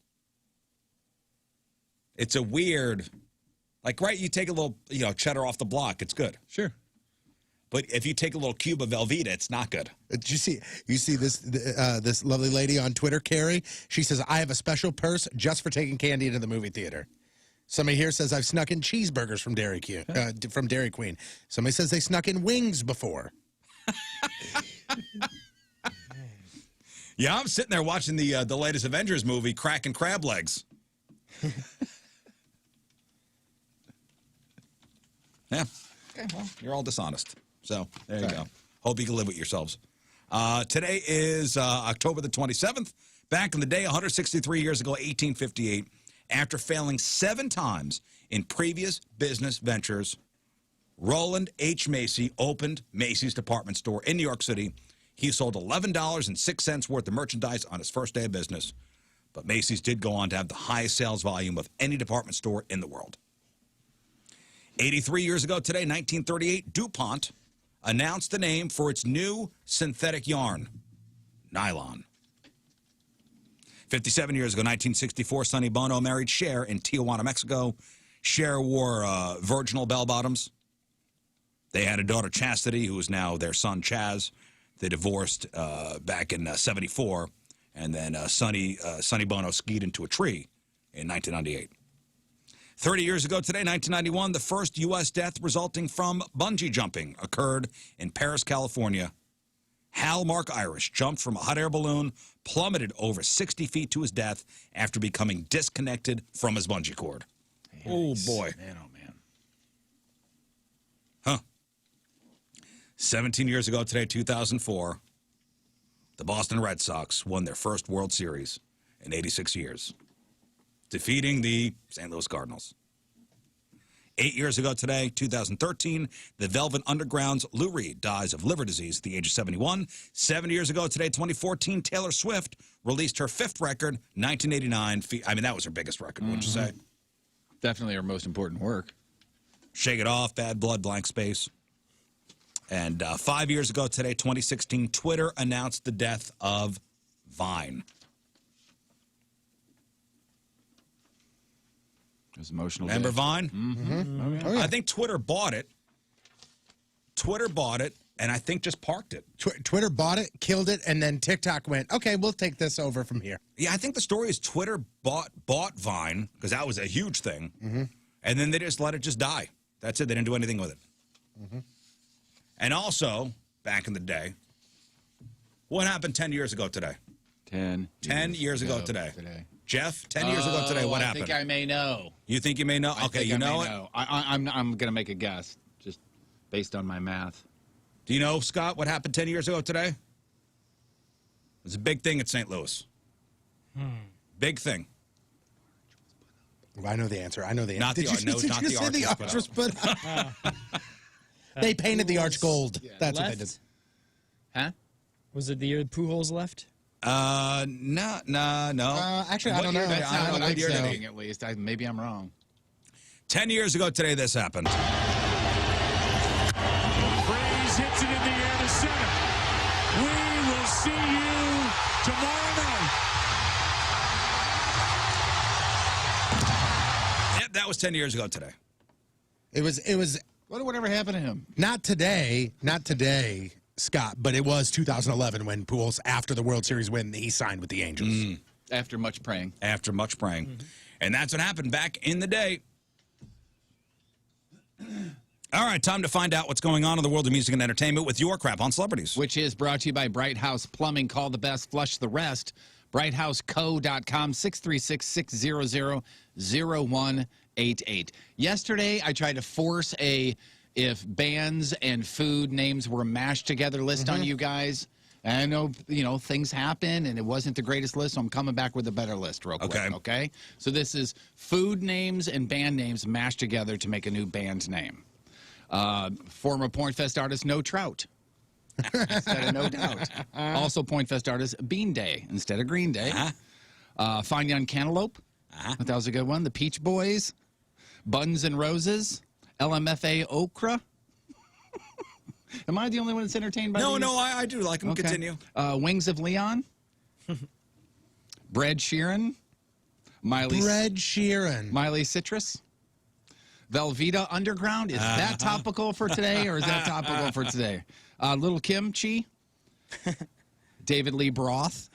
It's a weird, like, right, you take a little, cheddar off the block, it's good. Sure. But if you take a little cube of Velveeta, it's not good. Did you see this lovely lady on Twitter, Carrie? She says, I have a special purse just for taking candy into the movie theater. Somebody here says, I've snuck in cheeseburgers from Dairy Queen. Somebody says they snuck in wings before. Yeah, I'm sitting there watching the latest Avengers movie, cracking crab legs. Yeah. Okay, well, you're all dishonest. So there you go. Hope you can live with yourselves. Today is October the 27th. Back in the day, 163 years ago, 1858, after failing 7 times in previous business ventures, Roland H. Macy opened Macy's department store in New York City. He sold $11.06 worth of merchandise on his first day of business, but Macy's did go on to have the highest sales volume of any department store in the world. 83 years ago today, 1938, DuPont announced the name for its new synthetic yarn, nylon. 57 years ago, 1964, Sonny Bono married Cher in Tijuana, Mexico. Cher wore virginal bell-bottoms. They had a daughter, Chastity, who is now their son, Chaz. They divorced back in 74, and then Sonny Bono skied into a tree in 1998. 30 years ago today, 1991, the first U.S. death resulting from bungee jumping occurred in Paris, California. Hal Mark Irish jumped from a hot air balloon, plummeted over 60 feet to his death after becoming disconnected from his bungee cord. Oh, boy. Man, oh, man. Huh. 17 years ago today, 2004, the Boston Red Sox won their first World Series in 86 years, defeating the St. Louis Cardinals. 8 years ago today, 2013, the Velvet Underground's Lou Reed dies of liver disease at the age of 71. 7 years ago today, 2014, Taylor Swift released her 5th record, 1989. I mean, that was her biggest record, wouldn't you say? Definitely her most important work. Shake It Off, Bad Blood, Blank Space. And 5 years ago today, 2016, Twitter announced the death of Vine. It was emotional. Remember day. Vine? Mm-hmm. Oh, yeah. I think Twitter bought it. And I think just parked it. Twitter bought it, killed it, and then TikTok went, okay, we'll take this over from here. Yeah, I think the story is Twitter bought Vine, because that was a huge thing, and then they just let it just die. That's it. They didn't do anything with it. And also, back in the day, what happened 10 years ago today? 10 years ago today. Jeff, 10 years ago today, what happened? I think I may know. You think you may know? Okay, you know it? I'm going to make a guess, just based on my math. Do you know, Scott, what happened 10 years ago today? It was a big thing at St. Louis. Big thing. Well, I know the answer. Not the arch. Did the arch was put up? They painted the arch gold. Yeah. That's Left? what they did. Huh? Was it the year Pujols left? No. Actually, I don't know. That's I not don't what I'm think so. saying, at least. Maybe I'm wrong. 10 years ago today, this happened. Freeze hits it in the air to center. We will see you tomorrow night. Yep, that was 10 years ago today. It was. Whatever happened to him? Not today, Scott, but it was 2011 when Pujols, after the World Series win, he signed with the Angels. After much praying. And that's what happened back in the day. All right, time to find out what's going on in the world of music and entertainment with your crap on celebrities. Which is brought to you by Bright House Plumbing. Call the best, flush the rest. BrightHouseCo.com, 636-600-0188. Yesterday, I tried to force if bands and food names were mashed together list on you guys. And I know, things happen, and it wasn't the greatest list, so I'm coming back with a better list real quick, okay? So this is food names and band names mashed together to make a new band name. Former Point Fest artist No Trout instead of No Doubt. Also Point Fest artist Bean Day instead of Green Day. Fine Young Cantaloupe. That was a good one. The Peach Boys. Buns and Roses. LMFA Okra. Am I the only one that's entertained by these? No, I do like them. Okay. Continue. Wings of Leon. Bread Sheeran. Bread Sheeran. Miley Citrus. Velveeta Underground. Is that topical for today, or is that topical for today? Little Kimchi. David Lee Broth.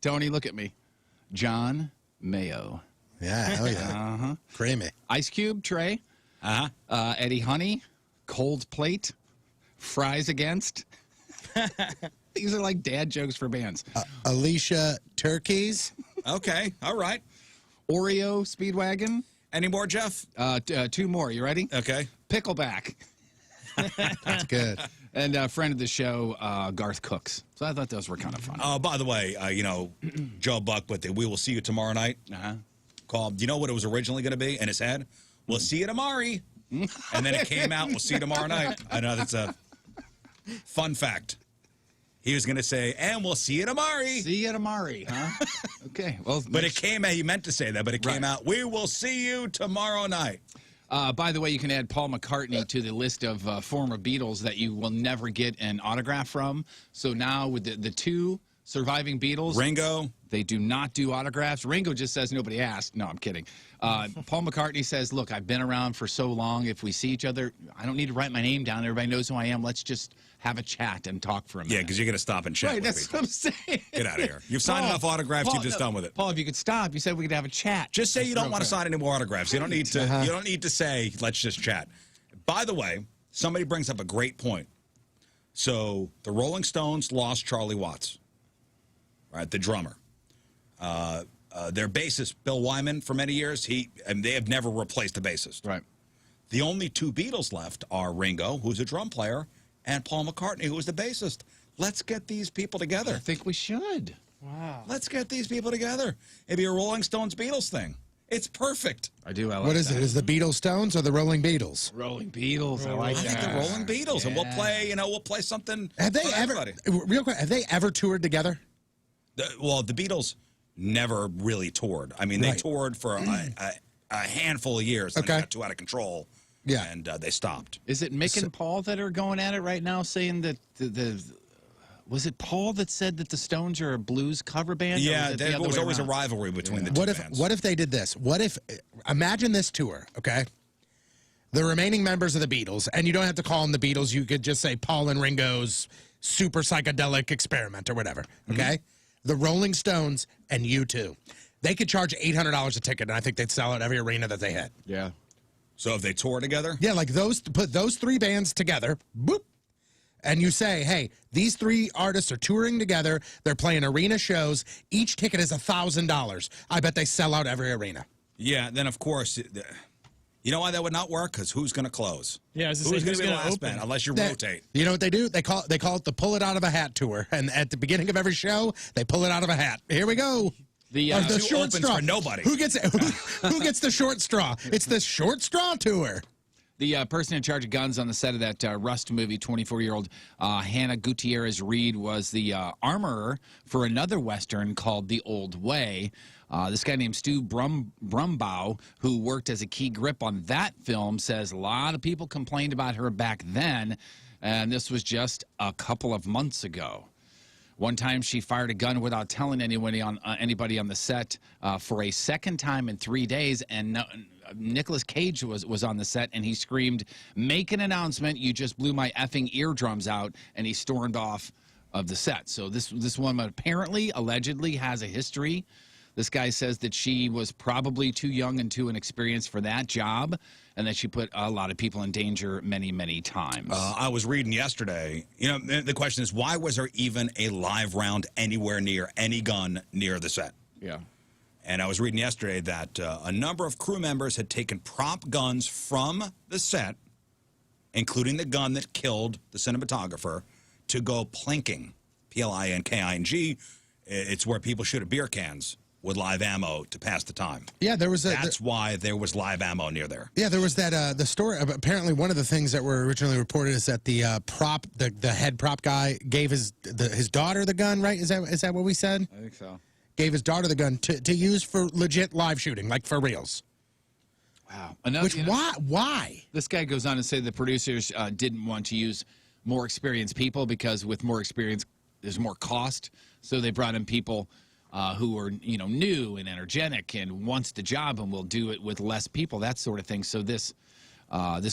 Tony, look at me. John Mayo. Yeah, hell yeah. Creamy. Ice Cube, Trey. Eddie Honey. Cold Plate. Fries Against. These are like dad jokes for bands. Alicia Turkeys. Okay, all right. Oreo Speedwagon. Any more, Jeff? Two more. You ready? Okay. Pickleback. That's good. And a friend of the show, Garth Cooks. So I thought those were kind of fun. Oh, by the way, Joe Buck with the "We Will See You Tomorrow Night" called. You know what it was originally going to be in his head? "We'll see you tomorrow," and then it came out, "We'll see you tomorrow night." I know that's a fun fact. He was going to say, "And we'll see you tomorrow." See you tomorrow, huh? Okay. Well, but it came out. He meant to say that, but it came out. "We will see you tomorrow night." By the way, you can add Paul McCartney to the list of former Beatles that you will never get an autograph from. So now with the two surviving Beatles, Ringo, they do not do autographs. Ringo just says nobody asked. No, I'm kidding. Paul McCartney says, "Look, I've been around for so long. If we see each other, I don't need to write my name down. Everybody knows who I am. Let's just have a chat and talk for a minute." Yeah, because you're going to stop and chat. Right, with that's people. what I'm saying. Get out of here. You've signed enough autographs. You're just done with it. Paul, if you could stop, you said we could have a chat. Just say you don't want to sign any more autographs. You don't need to. You don't need to say, "Let's just chat." By the way, somebody brings up a great point. So the Rolling Stones lost Charlie Watts, right? The drummer. Their bassist Bill Wyman for many years. And they have never replaced the bassist. Right. The only two Beatles left are Ringo, who's a drum player, and Paul McCartney, who was the bassist. Let's get these people together. I think we should. Wow. Let's get these people together. It'd be a Rolling Stones Beatles thing. It's perfect. I do. I like What is that. it? Is the Beatles Stones or the Rolling Beatles? Rolling Beatles. I like I that. think the Rolling Beatles, and we'll play something. Have they for ever? everybody. Real quick, have they ever toured together? The Beatles never really toured. I mean, they toured for a handful of years. And it got too out of control. Yeah, and they stopped. Is it Mick and Paul that are going at it right now, saying that Was it Paul that said that the Stones are a blues cover band? Yeah, was there was always a rivalry between the two bands. What if they did this? What if, imagine this tour, okay? The remaining members of the Beatles, and you don't have to call them the Beatles, you could just say Paul and Ringo's super psychedelic experiment or whatever, okay? The Rolling Stones and U2. They could charge $800 a ticket, and I think they'd sell out every arena that they hit. Yeah. So if they tour together? Yeah, like put those three bands together, boop, and you say, hey, these three artists are touring together. They're playing arena shows. Each ticket is $1,000. I bet they sell out every arena. Yeah, then of course, you know why that would not work? Because who's going to close? Yeah, who's going to be the last band unless you rotate? You know what they do? They call it the pull it out of a hat tour. And at the beginning of every show, they pull it out of a hat. Here we go. The short straw. For nobody. Who gets the short straw? It's the short straw tour. The person in charge of guns on the set of that Rust movie, 24-year-old Hannah Gutierrez Reed, was the armorer for another Western called The Old Way. This guy named Stu Brumbaugh, who worked as a key grip on that film, says a lot of people complained about her back then, and this was just a couple of months ago. One time she fired a gun without telling anybody on the set for a second time in 3 days, and Nicolas Cage was on the set, and he screamed, "Make an announcement, you just blew my effing eardrums out," and he stormed off of the set. So this woman apparently, allegedly, has a history. This guy says that she was probably too young and too inexperienced for that job, and that she put a lot of people in danger many, many times. I was reading yesterday, you know, the question is, why was there even a live round anywhere near any gun near the set? Yeah. And I was reading yesterday that a number of crew members had taken prop guns from the set, including the gun that killed the cinematographer, to go plinking, P-L-I-N-K-I-N-G. It's where people shoot at beer cans with live ammo to pass the time. Yeah, there was That's why there was live ammo near there. Yeah, there was that the story. Apparently, one of the things that were originally reported is that the the head prop guy gave his daughter the gun. Right? Is that what we said? I think so. Gave his daughter the gun to use for legit live shooting, like for reals. Wow. Why? This guy goes on to say the producers didn't want to use more experienced people because with more experience, there's more cost. So they brought in people who are, new and energetic and wants the job and will do it with less people, that sort of thing. So this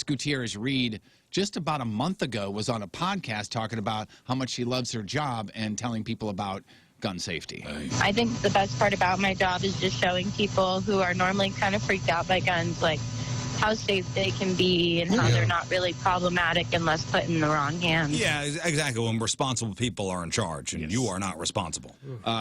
Gutierrez Reed, just about a month ago, was on a podcast talking about how much she loves her job and telling people about gun safety. I think the best part about my job is just showing people who are normally kind of freaked out by guns, like how safe they can be and how they're not really problematic unless put in the wrong hands. Yeah, exactly. When responsible people are in charge and you are not responsible.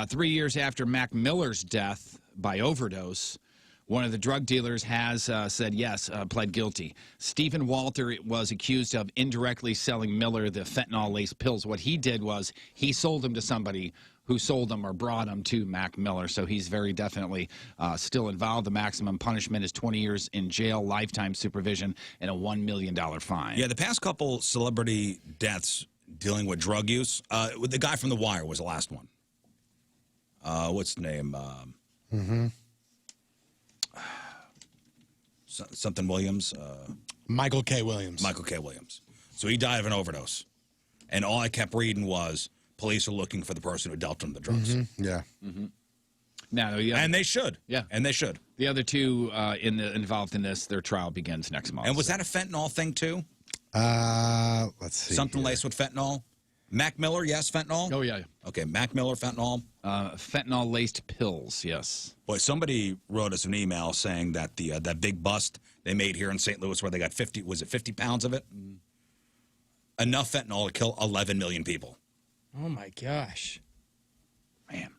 3 years after Mac Miller's death by overdose, one of the drug dealers has said yes, pled guilty. Stephen Walter was accused of indirectly selling Miller the fentanyl-laced pills. What he did was he sold them to somebody who sold them or brought them to Mac Miller. So he's very definitely still involved. The maximum punishment is 20 years in jail, lifetime supervision, and a $1 million fine. Yeah, the past couple celebrity deaths dealing with drug use, the guy from The Wire was the last one. What's the name? Something Williams. Michael K. Williams. Michael K. Williams. So he died of an overdose. And all I kept reading was, police are looking for the person who dealt him the drugs. Yeah. Now, and they should. Yeah. And they should. The other two involved in this, their trial begins next month. And was that a fentanyl thing, too? Let's see. Something laced with fentanyl? Mac Miller, yes, fentanyl? Oh, yeah. Okay, Mac Miller, fentanyl? Fentanyl-laced pills, yes. Boy, somebody wrote us an email saying that that big bust they made here in St. Louis where they got 50 pounds of it? Enough fentanyl to kill 11 million people. Oh, my gosh. Man.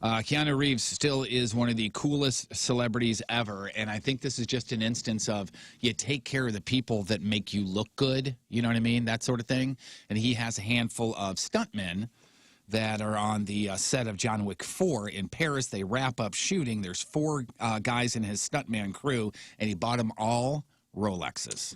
Keanu Reeves still is one of the coolest celebrities ever, and I think this is just an instance of you take care of the people that make you look good, you know what I mean, that sort of thing. And he has a handful of stuntmen that are on the set of John Wick 4 in Paris. They wrap up shooting. There's 4 guys in his stuntman crew, and he bought them all Rolexes.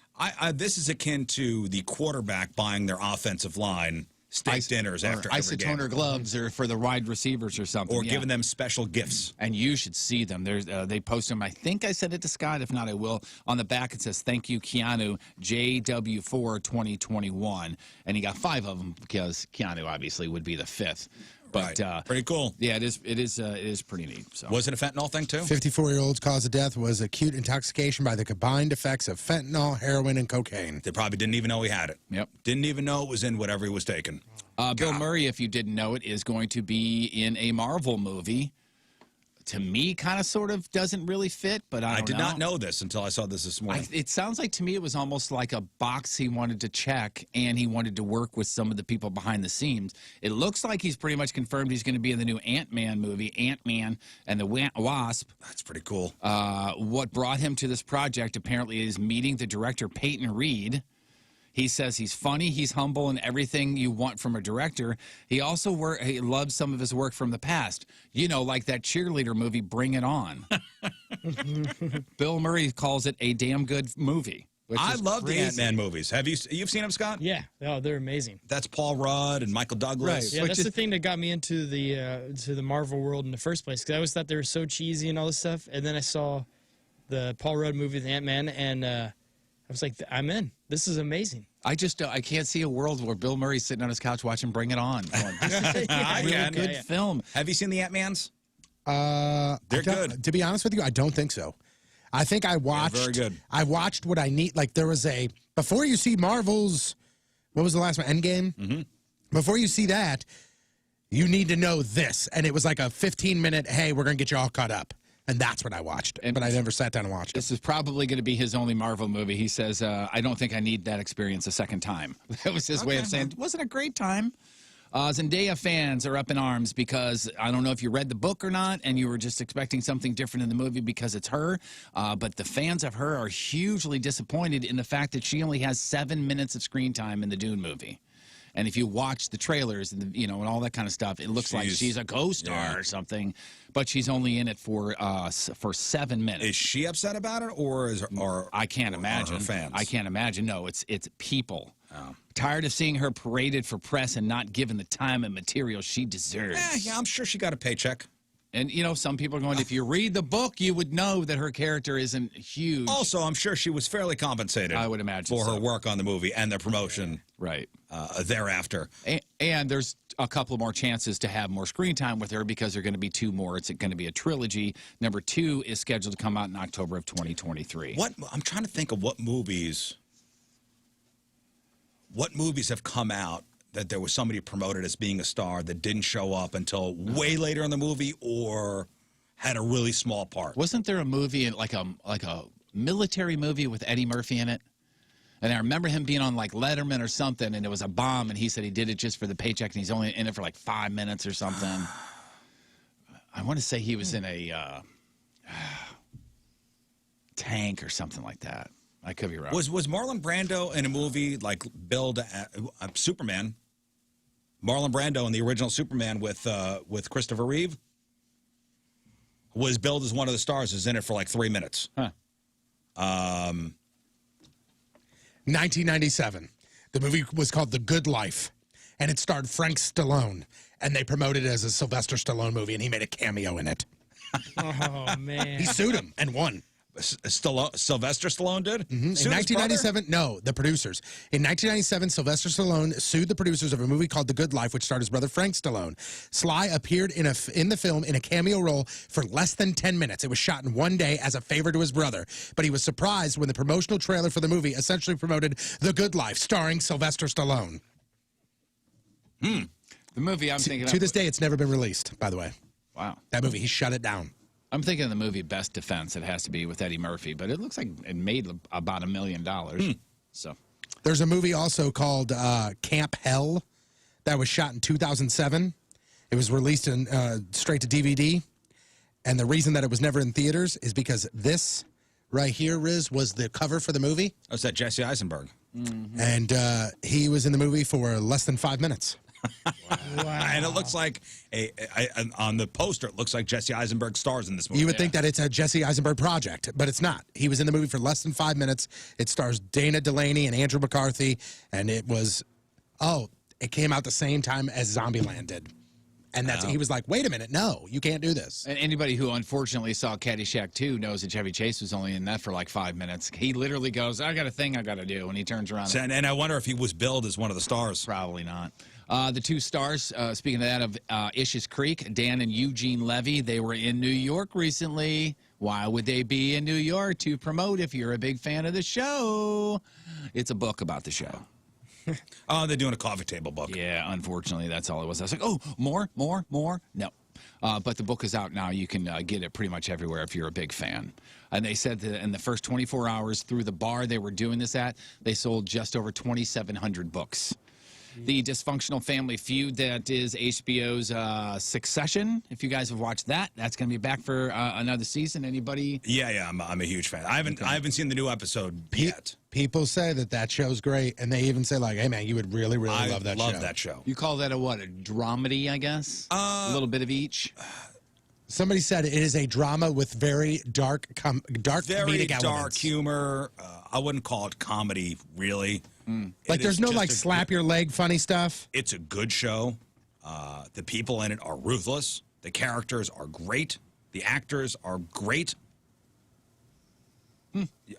This is akin to the quarterback buying their offensive line steak dinners after every game. isotoner gloves or for the wide receivers or something. Or giving them special gifts. And you should see them. There's they post them. I think I sent it to Scott. If not, I will. On the back, it says, "Thank you, Keanu, JW4 2021." And he got 5 of them because Keanu obviously would be the 5th. But pretty cool. Yeah, it is pretty neat. So. Was it a fentanyl thing, too? 54-year-old's cause of death was acute intoxication by the combined effects of fentanyl, heroin, and cocaine. They probably didn't even know he had it. Yep. Didn't even know it was in whatever he was taking. Bill Murray, if you didn't know it, is going to be in a Marvel movie. To me, kind of sort of doesn't really fit, but I did not know this until I saw this morning. It sounds like to me it was almost like a box he wanted to check, and he wanted to work with some of the people behind the scenes. It looks like he's pretty much confirmed he's going to be in the new Ant-Man movie, Ant-Man and the Wasp. That's pretty cool. What brought him to this project apparently is meeting the director, Peyton Reed. He says he's funny, he's humble, and everything you want from a director. He also he loves some of his work from the past. You know, like that cheerleader movie, Bring It On. Bill Murray calls it a damn good movie. I love the Ant-Man movies. You've seen them, Scott? Yeah. Oh, they're amazing. That's Paul Rudd and Michael Douglas. Right. Yeah, that's the thing that got me into the Marvel world in the first place, because I always thought they were so cheesy and all this stuff. And then I saw the Paul Rudd movie with Ant-Man, and I was like, I'm in. This is amazing. I can't see a world where Bill Murray's sitting on his couch watching Bring It On. Going, this is a really good film. Have you seen the Ant-Mans? They're good. To be honest with you, I don't think so. I think I watched. Very good. I watched what I need. Like there was before you see Marvel's, what was the last one? Endgame. Mm-hmm. Before you see that, you need to know this, and it was like a 15-minute. Hey, we're gonna get you all caught up. And that's what I watched, but I never sat down and watched it. This is probably going to be his only Marvel movie. He says, I don't think I need that experience a second time. That was his way of saying, it wasn't a great time. Zendaya fans are up in arms because I don't know if you read the book or not, and you were just expecting something different in the movie because it's her. But the fans of her are hugely disappointed in the fact that she only has 7 minutes of screen time in the Dune movie. And if you watch the trailers and and all that kind of stuff, it looks like she's a co-star or something, but she's only in it for 7 minutes. Is she upset about it, or I can't imagine. Her fans? I can't imagine. No, it's people. Oh. Tired of seeing her paraded for press and not given the time and material she deserves. Yeah, I'm sure she got a paycheck. And, some people are going, if you read the book, you would know that her character isn't huge. Also, I'm sure she was fairly compensated. I would imagine for her work on the movie and the promotion. Right. Thereafter. And there's a couple more chances to have more screen time with her because there are going to be 2 more. It's going to be a trilogy. Number 2 is scheduled to come out in October of 2023. I'm trying to think of what movies have come out that there was somebody promoted as being a star that didn't show up until way later in the movie or had a really small part. Wasn't there a movie, like a military movie with Eddie Murphy in it? And I remember him being on like Letterman or something, and it was a bomb, and he said he did it just for the paycheck, and he's only in it for like 5 minutes or something. I want to say he was in a tank or something like that. I could be wrong. Was Marlon Brando in a movie like billed Superman? Marlon Brando in the original Superman with Christopher Reeve was billed as one of the stars. Was in it for like 3 minutes. Huh. 1997. The movie was called The Good Life, and it starred Frank Stallone, and they promoted it as a Sylvester Stallone movie, and he made a cameo in it. Oh, man. He sued him and won. Sylvester Stallone did? Mm-hmm. In 1997, no, the producers. In 1997, Sylvester Stallone sued the producers of a movie called The Good Life, which starred his brother Frank Stallone. Sly appeared in the film in a cameo role for less than 10 minutes. It was shot in one day as a favor to his brother, but he was surprised when the promotional trailer for the movie essentially promoted The Good Life, starring Sylvester Stallone. The movie I'm thinking to this day, it's never been released, by the way. Wow. That movie, he shut it down. I'm thinking of the movie Best Defense. It has to be with Eddie Murphy, but it looks like it made about $1 million. So there's a movie also called Camp Hell that was shot in 2007. It was released in straight to DVD, and the reason that it was never in theaters is because this right here, Rizz, was the cover for the movie. Oh, is that Jesse Eisenberg? Mm-hmm. And he was in the movie for less than 5 minutes. Wow. And it looks like on the poster, it looks like Jesse Eisenberg stars in this movie. You would think that it's a Jesse Eisenberg project, but it's not. He was in the movie for less than 5 minutes. It stars Dana Delaney and Andrew McCarthy, and it was, it came out the same time as Zombieland did. And he was like, wait a minute, no, you can't do this. And anybody who unfortunately saw Caddyshack 2 knows that Chevy Chase was only in that for like 5 minutes. He literally goes, I got a thing I got to do, and he turns around. And I wonder if he was billed as one of the stars. Probably not. The two stars, speaking of that, of Ishes Creek, Dan and Eugene Levy, they were in New York recently. Why would they be in New York? To promote if you're a big fan of the show. It's a book about the show. Oh, they're doing a coffee table book. Yeah, unfortunately, that's all it was. I was like, oh, more? No. But the book is out now. You can get it pretty much everywhere if you're a big fan. And they said that in the first 24 hours through the bar they were doing this at, they sold just over 2,700 books. The dysfunctional family feud that is HBO's Succession. If you guys have watched that, that's going to be back for another season. Anybody? Yeah, I'm a huge fan. I haven't seen the new episode yet. People say that show's great, and they even say like, "Hey man, you would really love that show." I love that show. You call that a what? A dramedy, I guess. A little bit of each. Somebody said it is a drama with very dark comedic elements. Dark humor. I wouldn't call it comedy, really. Like there's no like slap your leg funny stuff. It's a good show. The people in it are ruthless. The characters are great. The actors are great.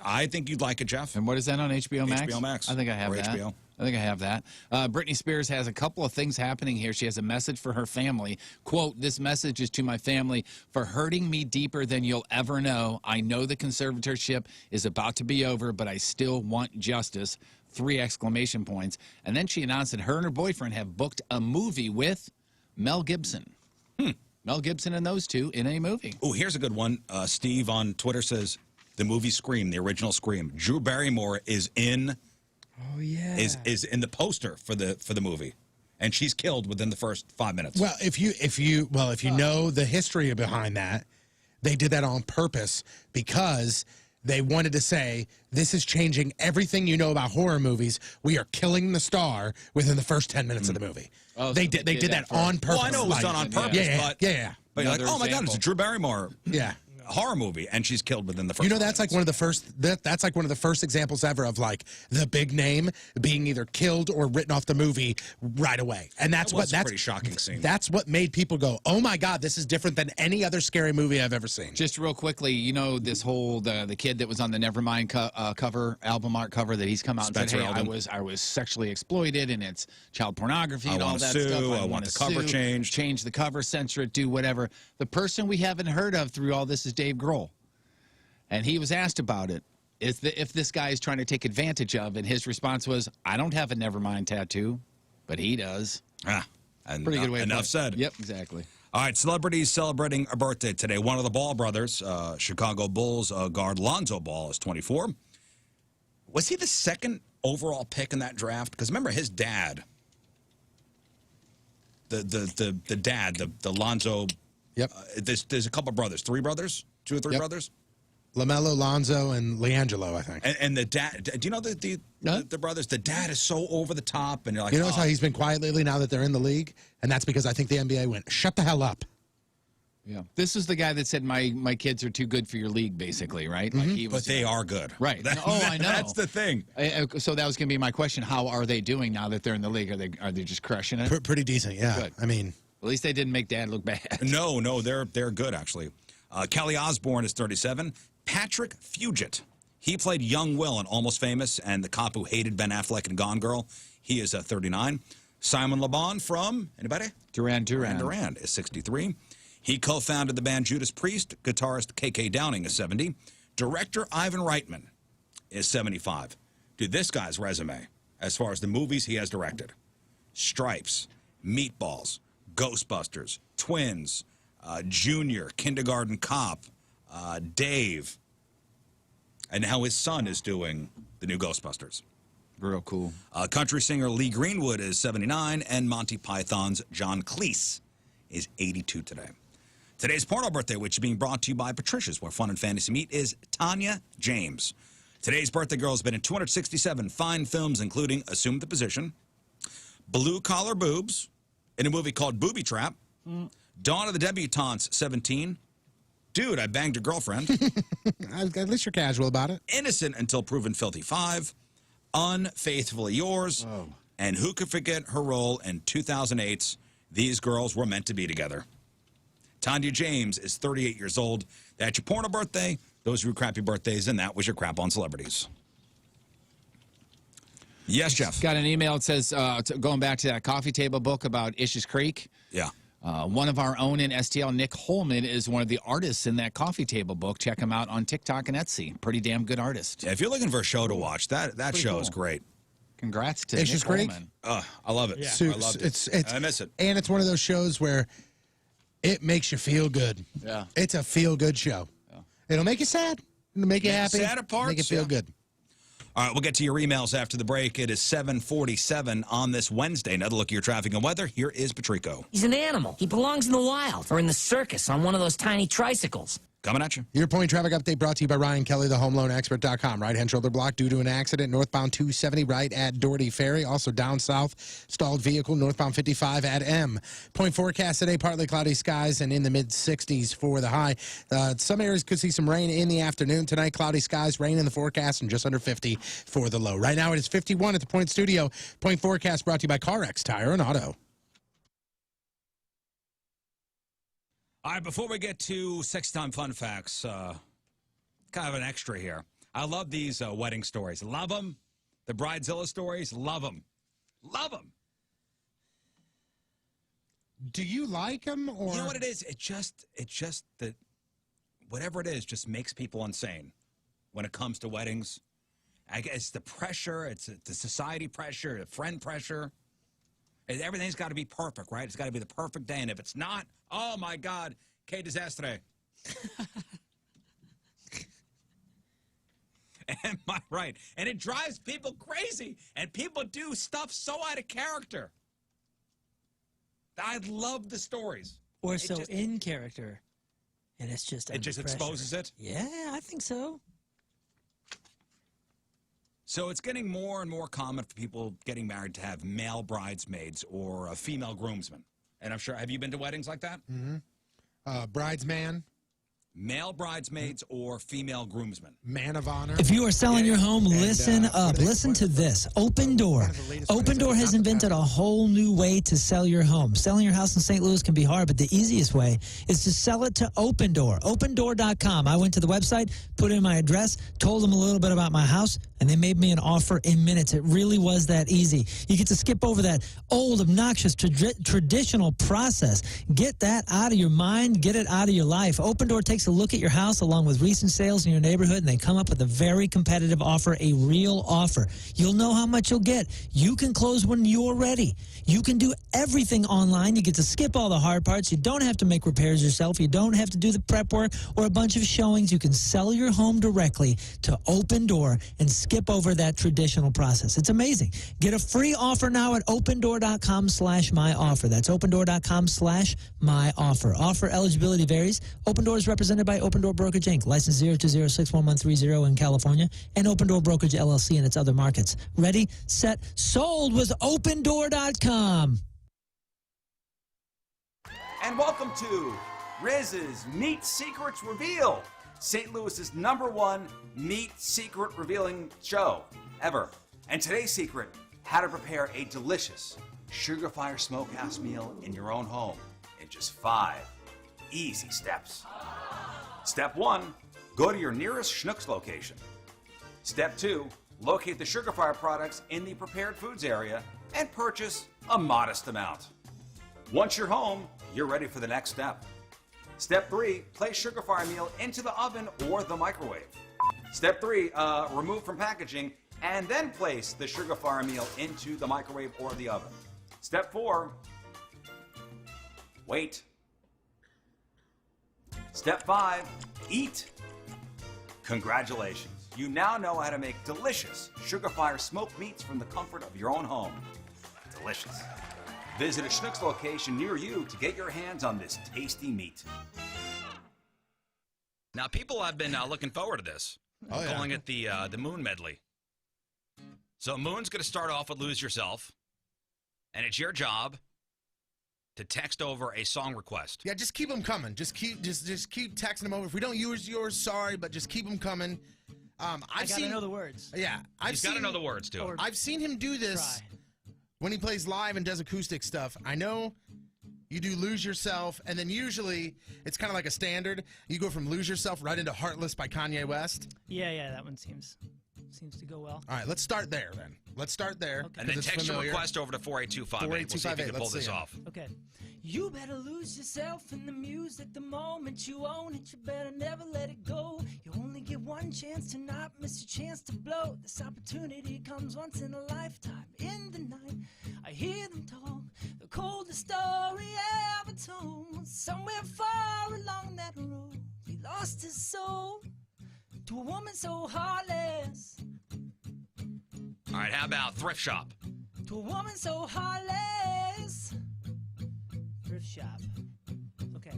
I think you'd like it, Jeff. And what is that on HBO Max? HBO Max. I think I have or that. HBO. I think I have that. Britney Spears has a couple of things happening here. She has a message for her family. Quote, this message is to my family for hurting me deeper than you'll ever know. I know the conservatorship is about to be over, but I still want justice. 3 exclamation points. And then she announced that her and her boyfriend have booked a movie with Mel Gibson. Mel Gibson and those two in a movie. Oh, here's a good one. Steve on Twitter says the movie Scream, the original Scream. Drew Barrymore is in. Oh yeah. Is in the poster for the movie, and she's killed within the first 5 minutes. Well, if you know the history behind that, they did that on purpose because they wanted to say this is changing everything you know about horror movies. We are killing the star within the first 10 minutes of the movie. Oh, they did that on purpose. Well, I know it was done on purpose, yeah. But you're like, oh my God, it's a Drew Barrymore. Yeah. Horror movie, and she's killed within the first. You know, that's like one of the first. That's like one of the first examples ever of like the big name being either killed or written off the movie right away, and that's a pretty shocking scene. That's what made people go, "Oh my God, this is different than any other scary movie I've ever seen." Just real quickly, you know, this whole the kid that was on the Nevermind cover, album art cover, that he's come out Spencer and said, "Hey, Eldon. I was sexually exploited, and it's child pornography and all that sue, stuff. I want the cover changed. Change the cover, censor it, do whatever." The person we haven't heard of through all this is Dave Grohl. And he was asked about it, if this guy is trying to take advantage of, and his response was, I don't have a Nevermind tattoo, but he does. And Pretty good way enough said. Yep, exactly. All right, celebrities celebrating a birthday today. One of the Ball brothers, Chicago Bulls guard Lonzo Ball, is 24. Was he the second overall pick in that draft? Because remember, his dad, the dad, the Lonzo. Yep. There's a couple of brothers, 3 brothers, 2 or 3 brothers. LaMelo, Lonzo, and LiAngelo, I think. And the dad, do you know the brothers? The dad is so over the top, and you're like, You notice how he's been quiet lately now that they're in the league? And that's because I think the NBA went, shut the hell up. Yeah. This is the guy that said, my kids are too good for your league, basically, right? Like he was, but they are good. Right. I know. That's the thing. So that was going to be my question. How are they doing now that they're in the league? Are they just crushing it? Pretty decent, yeah. Good. I mean. At least they didn't make Dad look bad. No, they're good, actually. Kelly Osbourne is 37. Patrick Fugit. He played young Will in Almost Famous and the cop who hated Ben Affleck in Gone Girl. He is 39. Simon Le Bon from, anybody? Duran is 63. He co-founded the band Judas Priest. Guitarist K.K. Downing is 70. Director Ivan Reitman is 75. Dude, this guy's resume, as far as the movies he has directed: Stripes, Meatballs, Ghostbusters, Twins, Junior, Kindergarten Cop, Dave, and now his son is doing the new Ghostbusters. Real cool. Country singer Lee Greenwood is 79, and Monty Python's John Cleese is 82 today. Today's porno birthday, which is being brought to you by Patricia's, where fun and fantasy meet, is Tanya James. Today's birthday girl has been in 267 fine films, including Assume the Position, Blue Collar Boobs, in a movie called Booby Trap, Dawn of the Debutantes, 17, Dude, I Banged Your Girlfriend, At least you're casual about it. Innocent Until Proven Filthy, 5, Unfaithfully Yours, And who could forget her role in 2008's These Girls Were Meant to Be Together? Tanya James is 38 years old. That's your porno birthday. Those are your crappy birthdays, and that was your crap on celebrities. Yes, Jeff. Got an email that says, going back to that coffee table book about Ish's Creek. Yeah. One of our own in STL, Nick Holman, is one of the artists in that coffee table book. Check him out on TikTok and Etsy. Pretty damn good artist. Yeah, if you're looking for a show to watch, that show is great. Congrats to Ish's Nick Creek. Holman. I love it. So, I loved it. I miss it. And it's one of those shows where it makes you feel good. Yeah. It's a feel-good show. Yeah. It'll make you sad. It'll make you happy. Sad at parts, Make you feel yeah. good. All right, we'll get to your emails after the break. It is 7:47 on this Wednesday. Another look at your traffic and weather. Here is Patrico. He's an animal. He belongs in the wild or in the circus on one of those tiny tricycles. Coming at you. Your point traffic update brought to you by Ryan Kelly, the homeloanexpert.com. Right-hand shoulder block due to an accident. Northbound 270 right at Doherty Ferry. Also down south, stalled vehicle northbound 55 at M. Point forecast today, partly cloudy skies and in the mid-60s for the high. Some areas could see some rain in the afternoon. Tonight, cloudy skies, rain in the forecast, and just under 50 for the low. Right now, it is 51 at the Point Studio. Point forecast brought to you by CarX Tire and Auto. All right, before we get to Sex Time Fun Facts, kind of an extra here. I love these wedding stories. Love them. The Bridezilla stories, love them. Love them. Do you like them? Or? You know what it is? It just that whatever it is just makes people insane when it comes to weddings. I guess it's the pressure. It's the society pressure, the friend pressure. Everything's got to be perfect, right? It's got to be the perfect day. And if it's not, oh, my God, que desastre. Am I right? And it drives people crazy. And people do stuff so out of character. I love the stories. Or so in character. And it's just It just pressure. exposes it? Yeah, I think so. So it's getting more and more common for people getting married to have male bridesmaids or a female groomsman. And I'm sure, have you been to weddings like that? Mm-hmm. Bridesman. Male bridesmaids or female groomsmen. Man of honor. If you are selling your home, listen up. Listen to this. Open Door. Open Door has invented a whole new way to sell your home. Selling your house in St. Louis can be hard, but the easiest way is to sell it to Open Door. OpenDoor.com. I went to the website, put in my address, told them a little bit about my house, and they made me an offer in minutes. It really was that easy. You get to skip over that old, obnoxious, traditional process. Get that out of your mind. Get it out of your life. Open Door takes a look at your house along with recent sales in your neighborhood, and they come up with a very competitive offer, a real offer. You'll know how much you'll get. You can close when you're ready. You can do everything online. You get to skip all the hard parts. You don't have to make repairs yourself. You don't have to do the prep work or a bunch of showings. You can sell your home directly to Open Door and skip over that traditional process. It's amazing. Get a free offer now at opendoor.com/myoffer. That's opendoor.com/myoffer. Offer eligibility varies. Open Door is represented by Open Door Brokerage Inc., license 020611130 in California, and Open Door Brokerage LLC in its other markets. Ready, set, sold with opendoor.com. And welcome to Rizz's Meat Secrets Reveal, St. Louis's #1 meat secret revealing show ever. And today's secret, how to prepare a delicious Sugar Fire Smokehouse meal in your own home in just 5 easy steps. Step 1, go to your nearest Schnucks location. Step 2, locate the Sugar Fire products in the prepared foods area and purchase a modest amount. Once you're home, you're ready for the next step. Step 3, place Sugar Fire meal into the oven or the microwave. Step 3, remove from packaging and then place the Sugar Fire meal into the microwave or the oven. Step 4, wait. Step 5, eat. Congratulations. You now know how to make delicious Sugar Fire smoked meats from the comfort of your own home. Delicious. Visit a Schnucks location near you to get your hands on this tasty meat. Now, people have been looking forward to this. Calling it the Moon Medley. So Moon's going to start off with Lose Yourself, and it's your job to text over a song request. Yeah, just keep them coming. Just keep texting them over. If we don't use yours, sorry, but just keep them coming. I gotta know the words. Yeah, He's got to know the words too. I've seen him do this when he plays live and does acoustic stuff, I know you do Lose Yourself, and then usually it's kind of like a standard. You go from Lose Yourself right into Heartless by Kanye West. Yeah, that one seems to go well. All right, let's start there then. Let's start there. Okay. And then text your request over to 48258. We'll see if you can pull this off. Okay. You better lose yourself in the music the moment you own it. You better never let it go. You only get one chance to not miss your chance to blow. This opportunity comes once in a lifetime. In the night, I hear them talk, the coldest story ever told. Somewhere far along that road, he lost his soul to a woman so heartless. All right, how about Thrift Shop? To a woman so heartless. Thrift shop. Okay.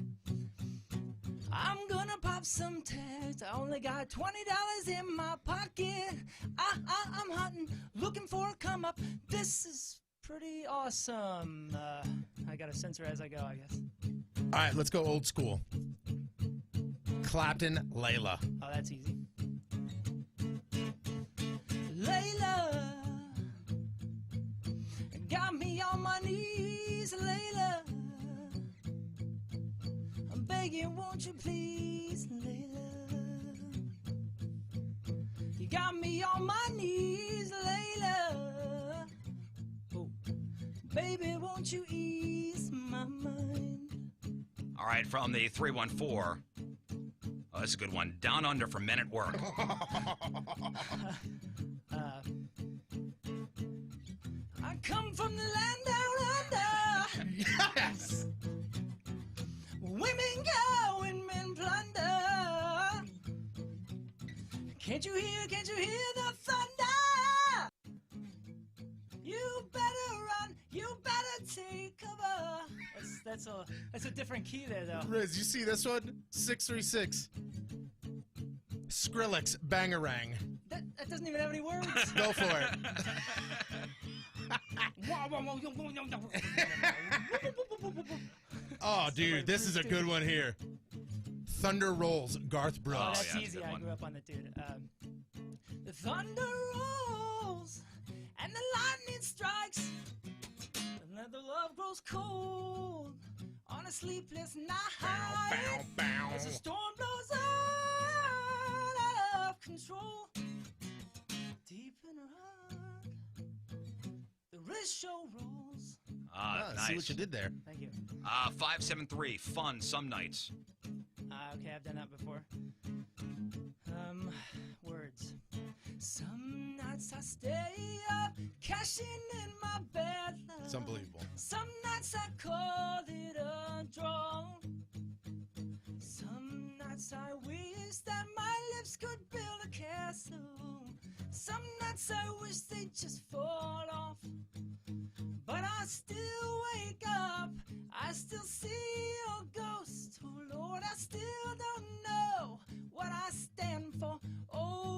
I'm gonna pop some tags. I only got $20 in my pocket. I'm hunting, looking for a come up. This is pretty awesome. I gotta censor as I go, I guess. All right, let's go old school. Clapton, Layla. Oh, that's easy. Layla, got me on my knees, Layla. I'm begging, won't you please, Layla? You got me on my knees, Layla. Oh, baby, won't you ease my mind? All right, from the 314. Oh, that's a good one. Down Under for Men at Work. I come from the land down under. Yes. Women go and men plunder. Can't you hear the thunder? You better run, you better take cover. That's a different key there, though. Rizz, you see this one? 636. Skrillex, Bangarang. That doesn't even have any words. Go for it. Oh, dude, this is a good one here. Thunder Rolls, Garth Brooks. Oh, that's easy. I grew up on that, dude. The thunder rolls and the lightning strikes, and then the love grows cold on a sleepless night. As the storm blows out of control, deep in her heart, the Rizz Show rolls. Nice. See what you did there. Thank you. 573, fun some nights. Okay, I've done that before. Words. Some nights I stay up, cashing in my bad luck. It's unbelievable. Some nights I call it a draw. Some nights I wish that my lips could build a castle. Some nights I wish they'd just fall off. But I still wake up, I still see your ghost. Oh Lord, I still don't know what I stand for. Oh.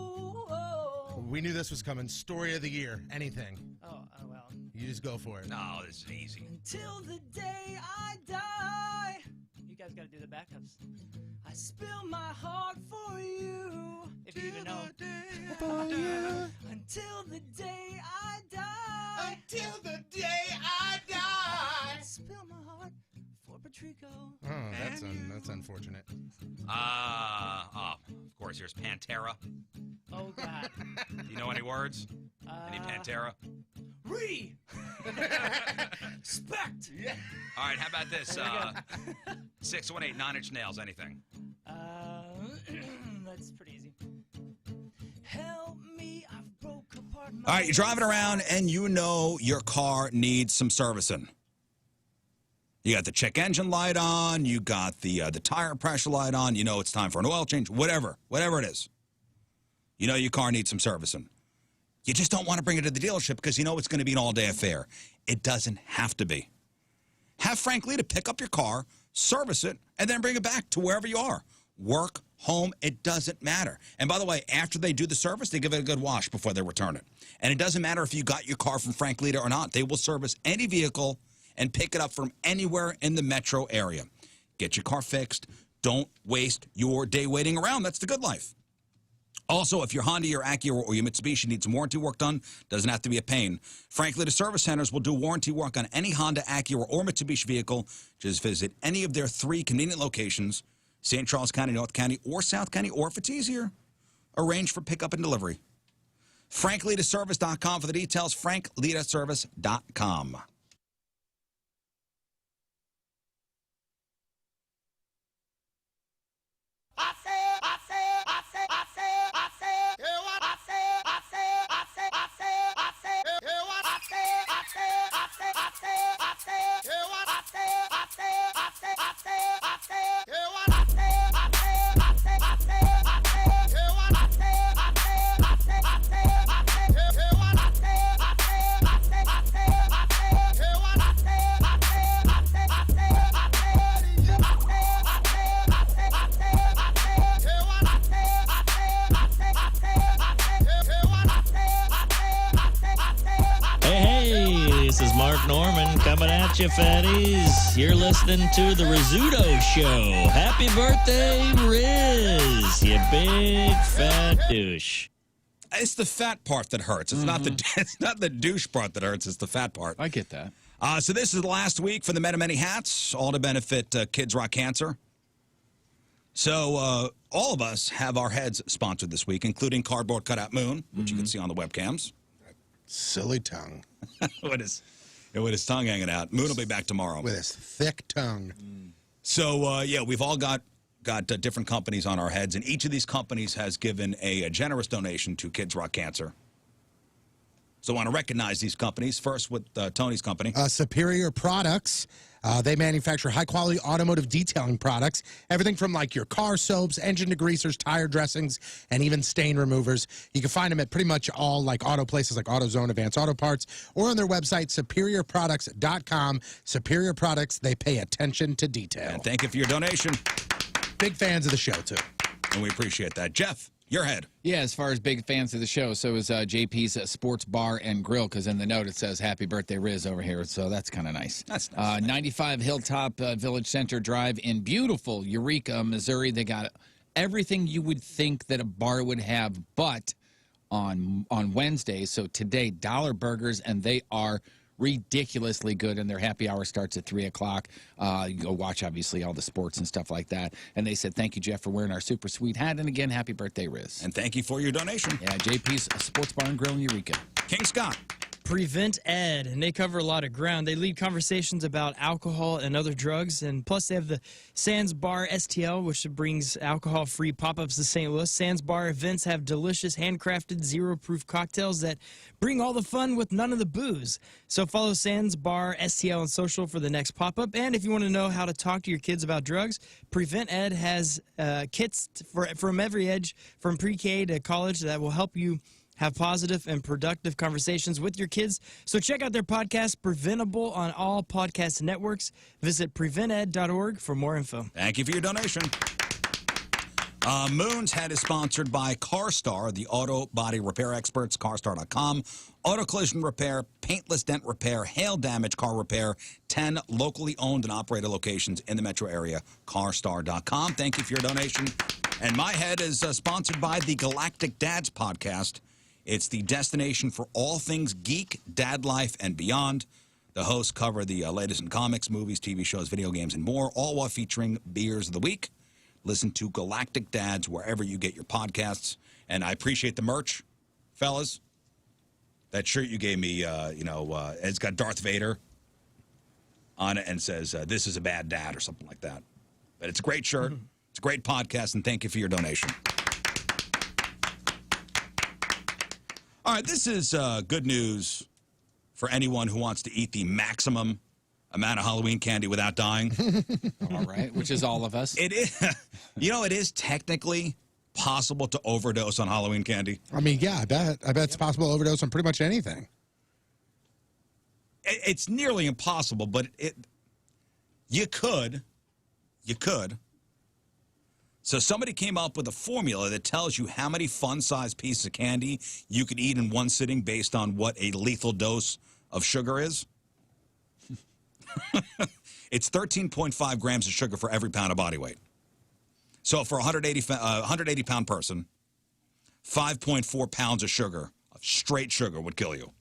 We knew this was coming. Story of the year. Anything. Oh, well. You just go for it. No, this is easy. Until the day I die. You guys gotta do the backups. I spill my heart for you. If you even know. Until the day I die. Until the day I die. I spill my heart for Patrico. Oh, that's unfortunate. Of course, here's Pantera. Oh, God. Do you know any words? Any Pantera? Spect. Yeah. All right, how about this? 618, 9 Inch Nails, anything. That's pretty easy. Help me, I've broke apart my... All right, you're driving around and you know your car needs some servicing. You got the check engine light on, you got the tire pressure light on, you know it's time for an oil change, whatever it is. You know your car needs some servicing. You just don't want to bring it to the dealership because you know it's going to be an all-day affair. It doesn't have to be. Have Frank Lita pick up your car, service it, and then bring it back to wherever you are. Work, home, it doesn't matter. And by the way, after they do the service, they give it a good wash before they return it. And it doesn't matter if you got your car from Frank Lita or not. They will service any vehicle and pick it up from anywhere in the metro area. Get your car fixed. Don't waste your day waiting around. That's the good life. Also, if your Honda, your Acura, or your Mitsubishi needs some warranty work done, doesn't have to be a pain. Frankly, the service centers will do warranty work on any Honda, Acura, or Mitsubishi vehicle. Just visit any of their 3 convenient locations, St. Charles County, North County, or South County, or if it's easier, arrange for pickup and delivery. FrankLitaService.com for the details, FrankLitaService.com. This is Mark Norman coming at you, fatties. You're listening to the Rizzuto Show. Happy birthday, Rizz, you big fat douche. It's the fat part that hurts. It's not the douche part that hurts. It's the fat part. I get that. So this is the last week for the Men of Many Hats, all to benefit Kids Rock Cancer. So all of us have our heads sponsored this week, including Cardboard Cutout Moon, which you can see on the webcams. Silly tongue. with his tongue hanging out. Moon will be back tomorrow. With his thick tongue. So, yeah, we've all got different companies on our heads, and each of these companies has given a generous donation to Kids Rock Cancer. So I want to recognize these companies. First with Tony's company. Superior Products. They manufacture high-quality automotive detailing products. Everything from, like, your car soaps, engine degreasers, tire dressings, and even stain removers. You can find them at pretty much all, like, auto places like AutoZone, Advanced Auto Parts, or on their website, superiorproducts.com. Superior Products, they pay attention to detail. And thank you for your donation. Big fans of the show, too. And we appreciate that. Jeff, your head. Yeah, as far as big fans of the show, so is JP's Sports Bar and Grill, because in the note it says, happy birthday, Rizz, over here, so that's kind of nice. That's nice. 95 Hilltop Village Center Drive in beautiful Eureka, Missouri. They got everything you would think that a bar would have, but on Wednesday, so today, dollar burgers, and they are ridiculously good, and their happy hour starts at 3 o'clock. You go watch, obviously, all the sports and stuff like that. And they said, thank you, Jeff, for wearing our super sweet hat. And again, happy birthday, Rizz. And thank you for your donation. Yeah, JP's Sports Bar and Grill in Eureka. King Scott. Prevent Ed, and they cover a lot of ground. They lead conversations about alcohol and other drugs, and plus they have the Sands Bar STL, which brings alcohol-free pop-ups to St. Louis. Sands Bar events have delicious, handcrafted, zero-proof cocktails that bring all the fun with none of the booze. So follow Sands Bar STL on social for the next pop-up, and if you want to know how to talk to your kids about drugs, Prevent Ed has kits from every age, from pre-K to college, that will help you have positive and productive conversations with your kids. So check out their podcast, Preventable, on all podcast networks. Visit prevented.org for more info. Thank you for your donation. Moon's Head is sponsored by CarStar, the auto body repair experts, carstar.com. Auto collision repair, paintless dent repair, hail damage car repair, 10 locally owned and operated locations in the metro area, carstar.com. Thank you for your donation. And my head is sponsored by the Galactic Dads podcast. It's the destination for all things geek, dad life, and beyond. The hosts cover the latest in comics, movies, TV shows, video games, and more, all while featuring beers of the week. Listen to Galactic Dads wherever you get your podcasts. And I appreciate the merch, fellas. That shirt you gave me, it's got Darth Vader on it and says, this is a bad dad or something like that. But it's a great shirt. It's a great podcast, and thank you for your donation. All right, this is good news for anyone who wants to eat the maximum amount of Halloween candy without dying. All right, which is all of us. It is, it is technically possible to overdose on Halloween candy. I mean, yeah, I bet it's possible to overdose on pretty much anything. It's nearly impossible, but you could. So somebody came up with a formula that tells you how many fun-sized pieces of candy you could eat in one sitting based on what a lethal dose of sugar is. It's 13.5 grams of sugar for every pound of body weight. So for a 180-pound person, 5.4 pounds of sugar, of straight sugar, would kill you.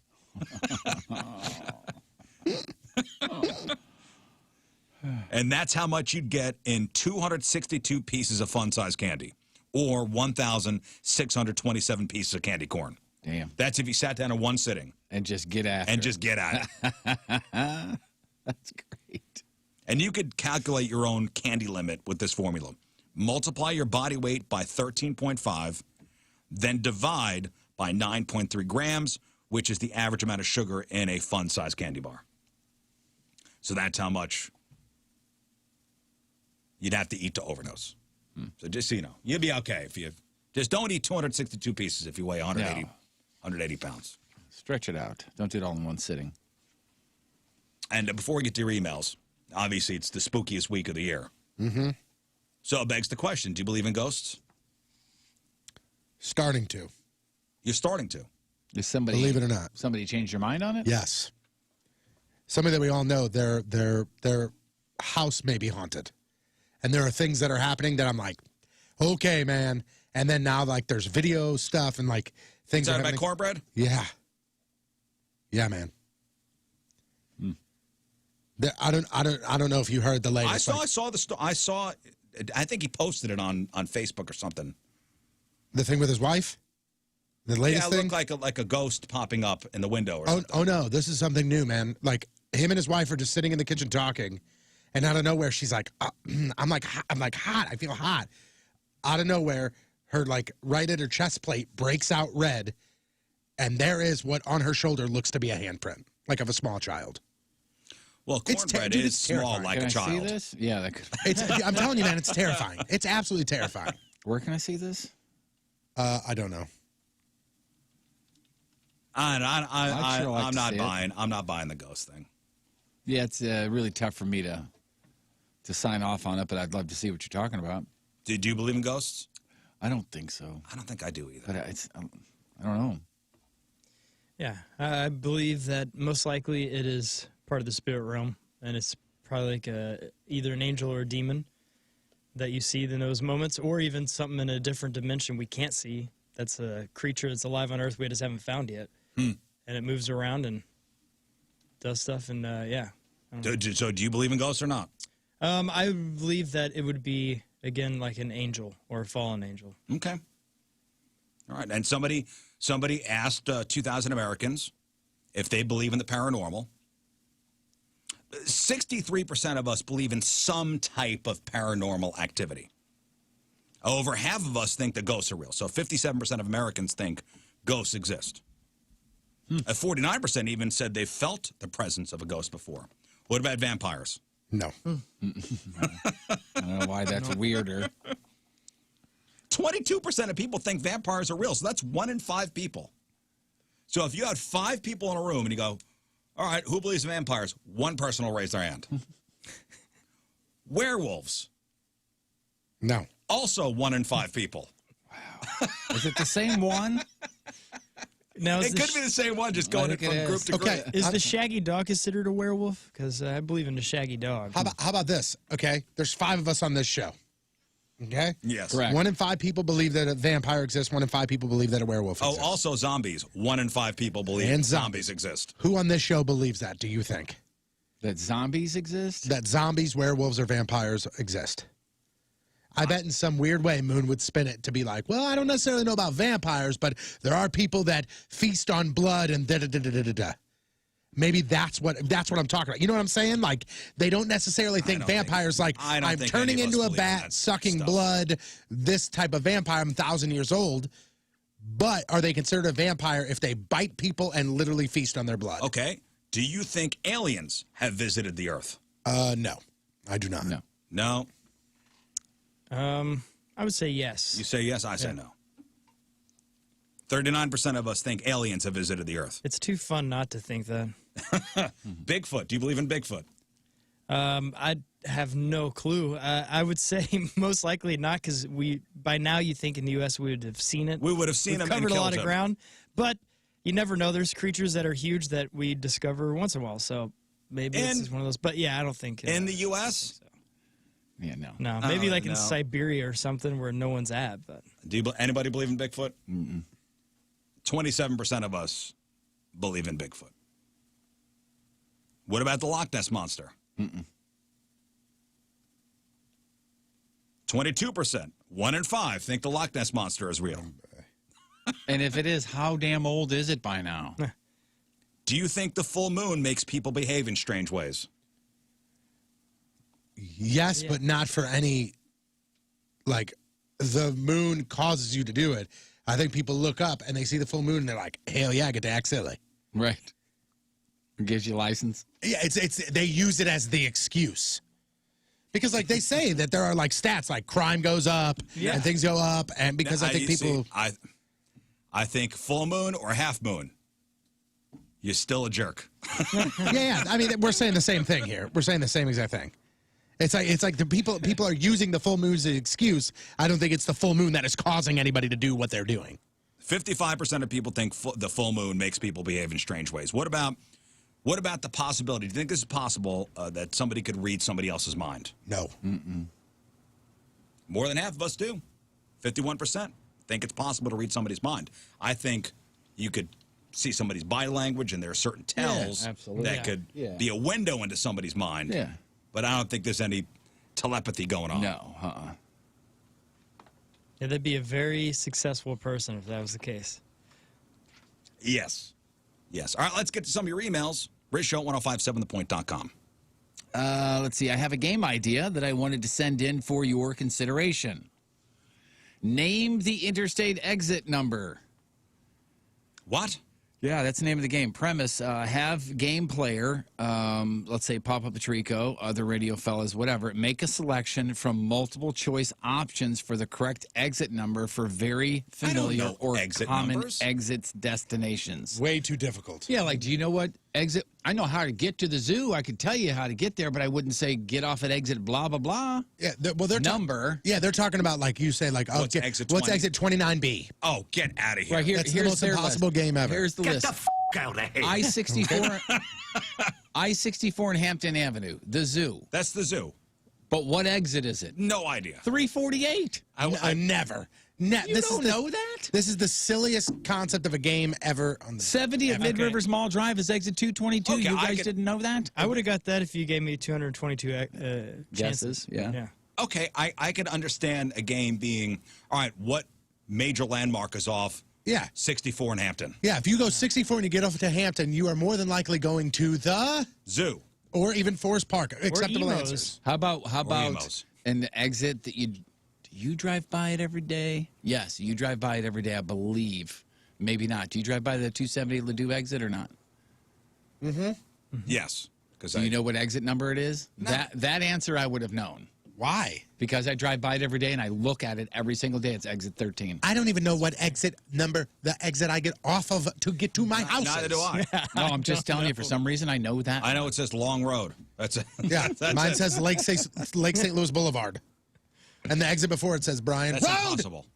And that's how much you'd get in 262 pieces of fun-size candy, or 1,627 pieces of candy corn. Damn. That's if you sat down in one sitting. And just get after And it. just get at it. That's great. And you could calculate your own candy limit with this formula. Multiply your body weight by 13.5, then divide by 9.3 grams, which is the average amount of sugar in a fun-size candy bar. So that's how much you'd have to eat to overdose. So just so you know, you'll be okay if you just don't eat 262 pieces if you weigh 180 pounds. Stretch it out. Don't do it all in one sitting. And before we get to your emails, obviously it's the spookiest week of the year. Mm-hmm. So it begs the question, do you believe in ghosts? Starting to. You're starting to. Is somebody, believe it or not. Somebody changed your mind on it? Yes. Somebody that we all know, their house may be haunted. And there are things that are happening that I'm like, okay, man. And then now, like, there's video stuff and, like, things Is that are about happening. cornbread? Yeah. Yeah, man. I don't know if you heard the latest. I think he posted it on Facebook or something. The thing with his wife? The latest thing? thing? Yeah, it looked like a ghost popping up in the window or something. Oh, no, this is something new, man. Like, him and his wife are just sitting in the kitchen talking, and out of nowhere, she's like, I'm like hot. I feel hot. Out of nowhere, her, like, right at her chest plate breaks out red, and there is what on her shoulder looks to be a handprint, like of a small child. Well, cornbread is small like a child. Can I see this? Yeah, that could. I'm telling you, man, it's terrifying. It's absolutely terrifying. Where can I see this? I don't know. I'm not see buying. I'm not buying the ghost thing. Yeah, it's really tough for me to sign off on it, but I'd love to see what you're talking about. Do you believe in ghosts? I don't think so. I don't think I do either. But I don't know. Yeah, I believe that most likely it is part of the spirit realm, and it's probably like either an angel or a demon that you see in those moments, or even something in a different dimension we can't see. That's a creature that's alive on Earth we just haven't found yet, and it moves around and does stuff. And yeah. So do you believe in ghosts or not? I believe that it would be again like an angel or a fallen angel. Okay. All right. And somebody asked 2,000 Americans if they believe in the paranormal. 63% of us believe in some type of paranormal activity. Over half of us think that ghosts are real. So 57% of Americans think ghosts exist. 49% even said they felt the presence of a ghost before. What about vampires? No. I don't know why that's weirder. 22% of people think vampires are real. So that's 1 in 5 people. So if you had 5 people in a room and you go, all right, who believes in vampires? One person will raise their hand. Werewolves. No. Also 1 in 5 people. Wow. Is it the same one? Now, it could be the same one, just going from group to group. Is the shaggy dog considered a werewolf? Because I believe in the shaggy dog. How about this? Okay, there's 5 of us on this show. Okay? Yes. Correct. 1 in 5 people believe that a vampire exists. 1 in 5 people believe that a werewolf exists. Oh, also zombies. 1 in 5 people believe zombies exist. Who on this show believes that, do you think? That zombies exist? That zombies, werewolves, or vampires exist. I bet in some weird way Moon would spin it to be like, well, I don't necessarily know about vampires, but there are people that feast on blood and da-da-da-da-da-da. Maybe that's what I'm talking about. You know what I'm saying? Like, they don't necessarily think vampires like, I'm turning into a bat, sucking blood, this type of vampire, I'm 1,000 years old. But are they considered a vampire if they bite people and literally feast on their blood? Okay. Do you think aliens have visited the Earth? No. I do not. No. No? I would say yes. You say yes, I say no. 39% of us think aliens have visited the Earth. It's too fun not to think that. Bigfoot. Do you believe in Bigfoot? I have no clue. I would say most likely not, because by now you think in the U.S. we would have seen it. We would have seen We've him and covered a killed lot of him. ground, but you never know. There's creatures that are huge that we discover once in a while, so maybe this is one of those. But yeah, I don't think in the U.S. Yeah, no. No, maybe like in Siberia or something where no one's at. But Anybody believe in Bigfoot? 27% of us believe in Bigfoot. What about the Loch Ness Monster? 22%, 1 in 5 think the Loch Ness Monster is real. And if it is, how damn old is it by now? Do you think the full moon makes people behave in strange ways? Yes, but not for any, like, the moon causes you to do it. I think people look up and they see the full moon and they're like, hell yeah, I get to act silly. Right. It gives you license. Yeah, they use it as the excuse. Because, like, they say that there are, like, stats, like crime goes up and things go up, and because I think people... I think full moon or half moon, you're still a jerk. yeah. I mean, we're saying the same thing here. We're saying the same exact thing. It's like the people are using the full moon as an excuse. I don't think it's the full moon that is causing anybody to do what they're doing. 55% of people think the full moon makes people behave in strange ways. What about the possibility? Do you think this is possible that somebody could read somebody else's mind? No. More than half of us do. 51% think it's possible to read somebody's mind. I think you could see somebody's body language, and there are certain tells that could be a window into somebody's mind. Yeah. But I don't think there's any telepathy going on. No. Yeah, that'd be a very successful person if that was the case. Yes. All right, let's get to some of your emails. RizzShow1057thepoint.com. Let's see. I have a game idea that I wanted to send in for your consideration. Name the interstate exit number. What? Yeah, that's the name of the game. Premise, have game player, let's say Papa Patrico, other radio fellas, whatever, make a selection from multiple choice options for the correct exit number for very familiar or common exits destinations. Way too difficult. Yeah, like, do you know what exit? I know how to get to the zoo. I could tell you how to get there, but I wouldn't say get off at exit blah, blah, blah. Yeah, they're number. They're talking about, like, you say, like, what's exit 29B? Oh, get out of here. Right here, That's here's the most their impossible list. game ever. Here's the Get list. the f out of here. I-64 and Hampton Avenue, the zoo. That's the zoo. But what exit is it? No idea. 348. I never. You don't know that? This is the silliest concept of a game ever. On the 70 at Mid Rivers Mall Drive is exit 222. Okay, you guys didn't know that? I would have got that if you gave me 222 Guesses, yeah. Okay, I could understand a game being, all right, what major landmark is off 64 in Hampton? Yeah, if you go 64 and you get off to Hampton, you are more than likely going to the zoo. Or even Forest Park. Acceptable answers. How about an exit that you drive by it every day? Yes, you drive by it every day, I believe. Maybe not. Do you drive by the 270 Ladue exit or not? Yes. Do you know what exit number it is? No. That answer I would have known. Why? Because I drive by it every day and I look at it every single day. It's exit 13. I don't even know what exit number the exit I get off of to get to my house. Neither do I. No, I'm just telling you, for some reason, I know that. I know it says Long Road. That's it. Yeah, mine says Lake St. Louis Boulevard. And the exit before it says Bryan That's Road. impossible.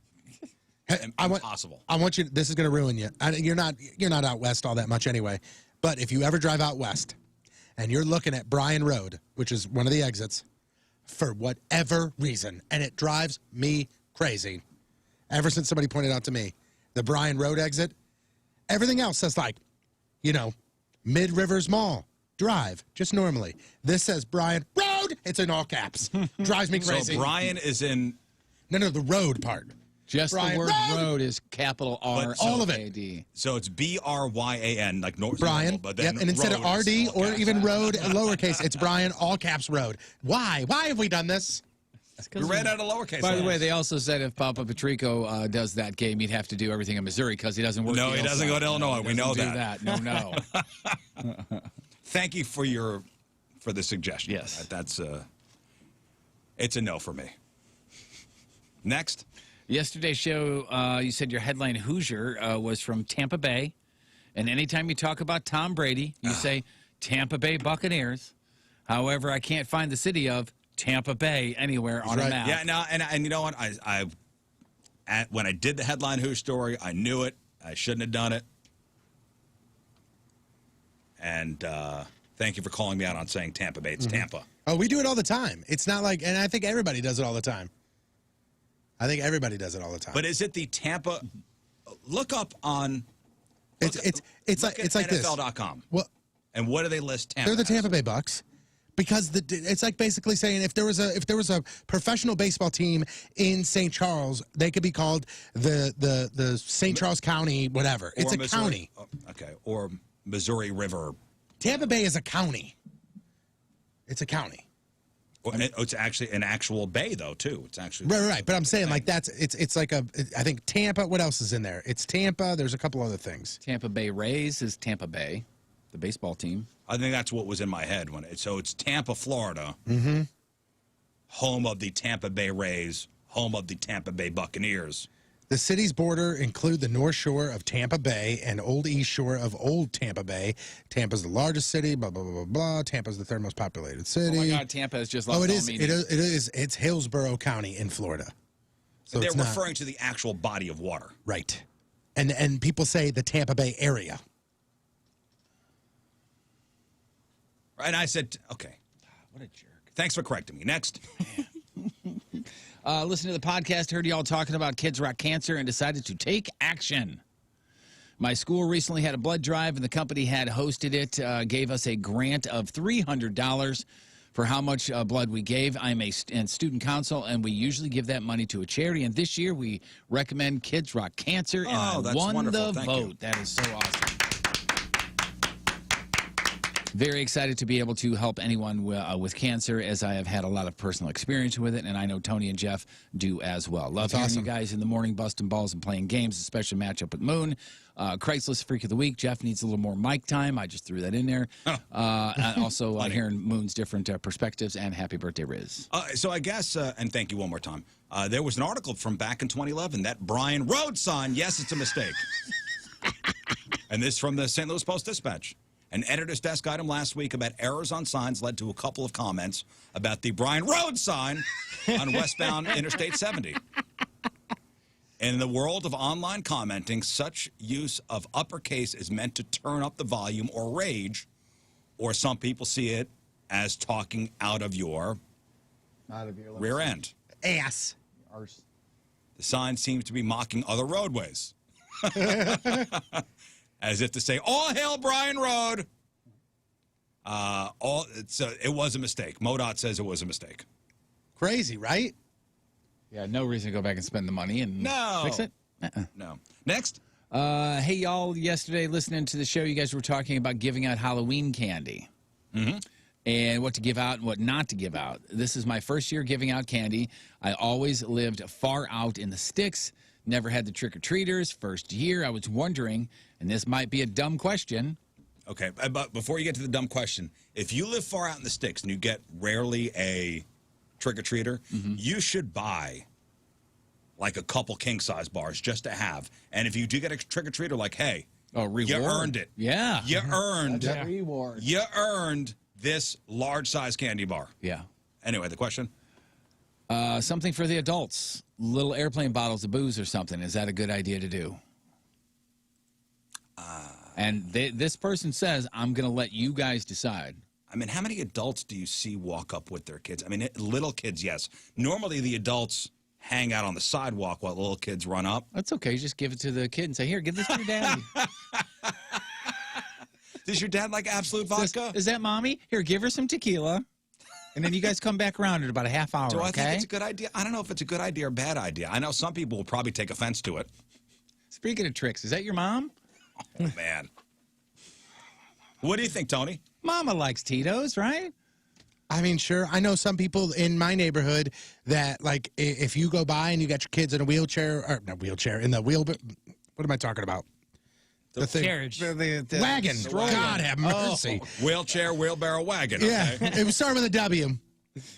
Impossible. I want you. This is going to ruin you. You're not out west all that much anyway. But if you ever drive out west, and you're looking at Bryan Road, which is one of the exits, for whatever reason, and it drives me crazy. Ever since somebody pointed out to me the Bryan Road exit, everything else says, like, Mid Rivers Mall Drive, just normally. This says Bryan Road. It's in all caps. Drives me crazy. So Bryan is in... No, the road part. Just Bryan the word Road is capital R. All of it. A-D. So it's B-R-Y-A-N, like normal. Bryan, But then and instead of road RD is all or caps. even road lowercase, it's Bryan all caps road. Why? Why have we done this? We ran out of lowercase. By the way, letters. they also said if Papa Patrico does that game, he'd have to do everything in Missouri because he doesn't work. No, he doesn't go to Illinois. We know that. No. Thank you for the suggestion. Yes. That's it's a no for me. Next. Yesterday's show, you said your headline Hoosier was from Tampa Bay. And anytime you talk about Tom Brady, you say Tampa Bay Buccaneers. However, I can't find the city of Tampa Bay anywhere on a map. Yeah, no, and you know what? When I did the headline Hooshe story, I knew it. I shouldn't have done it. And thank you for calling me out on saying Tampa Bay. It's Tampa. Oh, we do it all the time. It's not like, and I think everybody does it all the time. I think everybody does it all the time. But is it the Tampa? Look up on. It's like this. NFL.com. Well, and what do they list Tampa? They're the as? Tampa Bay Bucks. Because it's like basically saying if there was a professional baseball team in St. Charles, they could be called the St. Charles County whatever. It's a Missouri, county. Okay, or Missouri River. Tampa Bay is a county. It's a county. Well, it's actually an actual bay though too. It's actually Right. But I'm saying like it's like I think Tampa. What else is in there? It's Tampa. There's a couple other things. Tampa Bay Rays is Tampa Bay, the baseball team. I think that's what was in my head when so it's Tampa, Florida, home of the Tampa Bay Rays, home of the Tampa Bay Buccaneers. The city's border include the North Shore of Tampa Bay and Old East Shore of Old Tampa Bay. Tampa's the largest city. Blah blah blah blah blah. Tampa's the third most populated city. Oh my God, Tampa is just. Oh, it is. It is. It's Hillsborough County in Florida. So they're referring to the actual body of water, right? And people say the Tampa Bay area. And I said, okay. What a jerk. Thanks for correcting me. Next. Listen to the podcast, heard y'all talking about Kids Rock Cancer and decided to take action. My school recently had a blood drive, and the company had hosted it, gave us a grant of $300 for how much blood we gave. I'm a student council, and we usually give that money to a charity. And this year, we recommend Kids Rock Cancer, and I won wonderful. the Thank vote. you. That is so awesome. Very excited to be able to help anyone with cancer, as I have had a lot of personal experience with it, and I know Tony and Jeff do as well. Love hearing you guys in the morning, busting balls and playing games, especially matchup with Moon. Craigslist Freak of the Week. Jeff needs a little more mic time. I just threw that in there. And also hearing Moon's different perspectives, and happy birthday, Rizz. So I guess, and thank you one more time, there was an article from back in 2011, that Brian Road sign, yes, it's a mistake. And this from the St. Louis Post-Dispatch. An editor's desk item last week about errors on signs led to a couple of comments about the Bryan Road sign on westbound Interstate 70. In the world of online commenting, such use of uppercase is meant to turn up the volume or rage, or some people see it as talking out of your rear end. Ass. The sign seems to be mocking other roadways. As if to say, all hail Bryan Road. It was a mistake. MoDOT says it was a mistake. Crazy, right? Yeah, no reason to go back and spend the money and fix it. No. Next. Hey, y'all, yesterday listening to the show, you guys were talking about giving out Halloween candy. And what to give out and what not to give out. This is my first year giving out candy. I always lived far out in the sticks. Never had the trick-or-treaters. First year, I was wondering, and this might be a dumb question. Okay, but before you get to the dumb question, if you live far out in the sticks and you get rarely a trick-or-treater, you should buy like a couple king-size bars just to have. And if you do get a trick-or-treater, like, hey, you earned it. Yeah. You earned That's a reward. You earned this large-size candy bar. Yeah. Anyway, the question? Something for the adults. Little airplane bottles of booze or something. Is that a good idea to do? And this person says, I'm going to let you guys decide. I mean, how many adults do you see walk up with their kids? I mean, little kids, yes. Normally, the adults hang out on the sidewalk while little kids run up. That's okay. Just give it to the kid and say, here, give this to your daddy. Does your dad like Absolute vodka? Is that mommy? Here, give her some tequila. And then you guys come back around in about a half hour, Do I okay? think it's a good idea? I don't know if it's a good idea or bad idea. I know some people will probably take offense to it. Speaking of tricks, is that your mom? Oh, man. What do you think, Tony? Mama likes Tito's, right? I mean, sure. I know some people in my neighborhood that, like, if you go by and you got your kids in a wheelchair, or not wheelchair, in the wheel, what am I talking about? The carriage. The wagon. God have mercy. Wheelchair, wheelbarrow, wagon. Yeah, Okay. it would start with a W.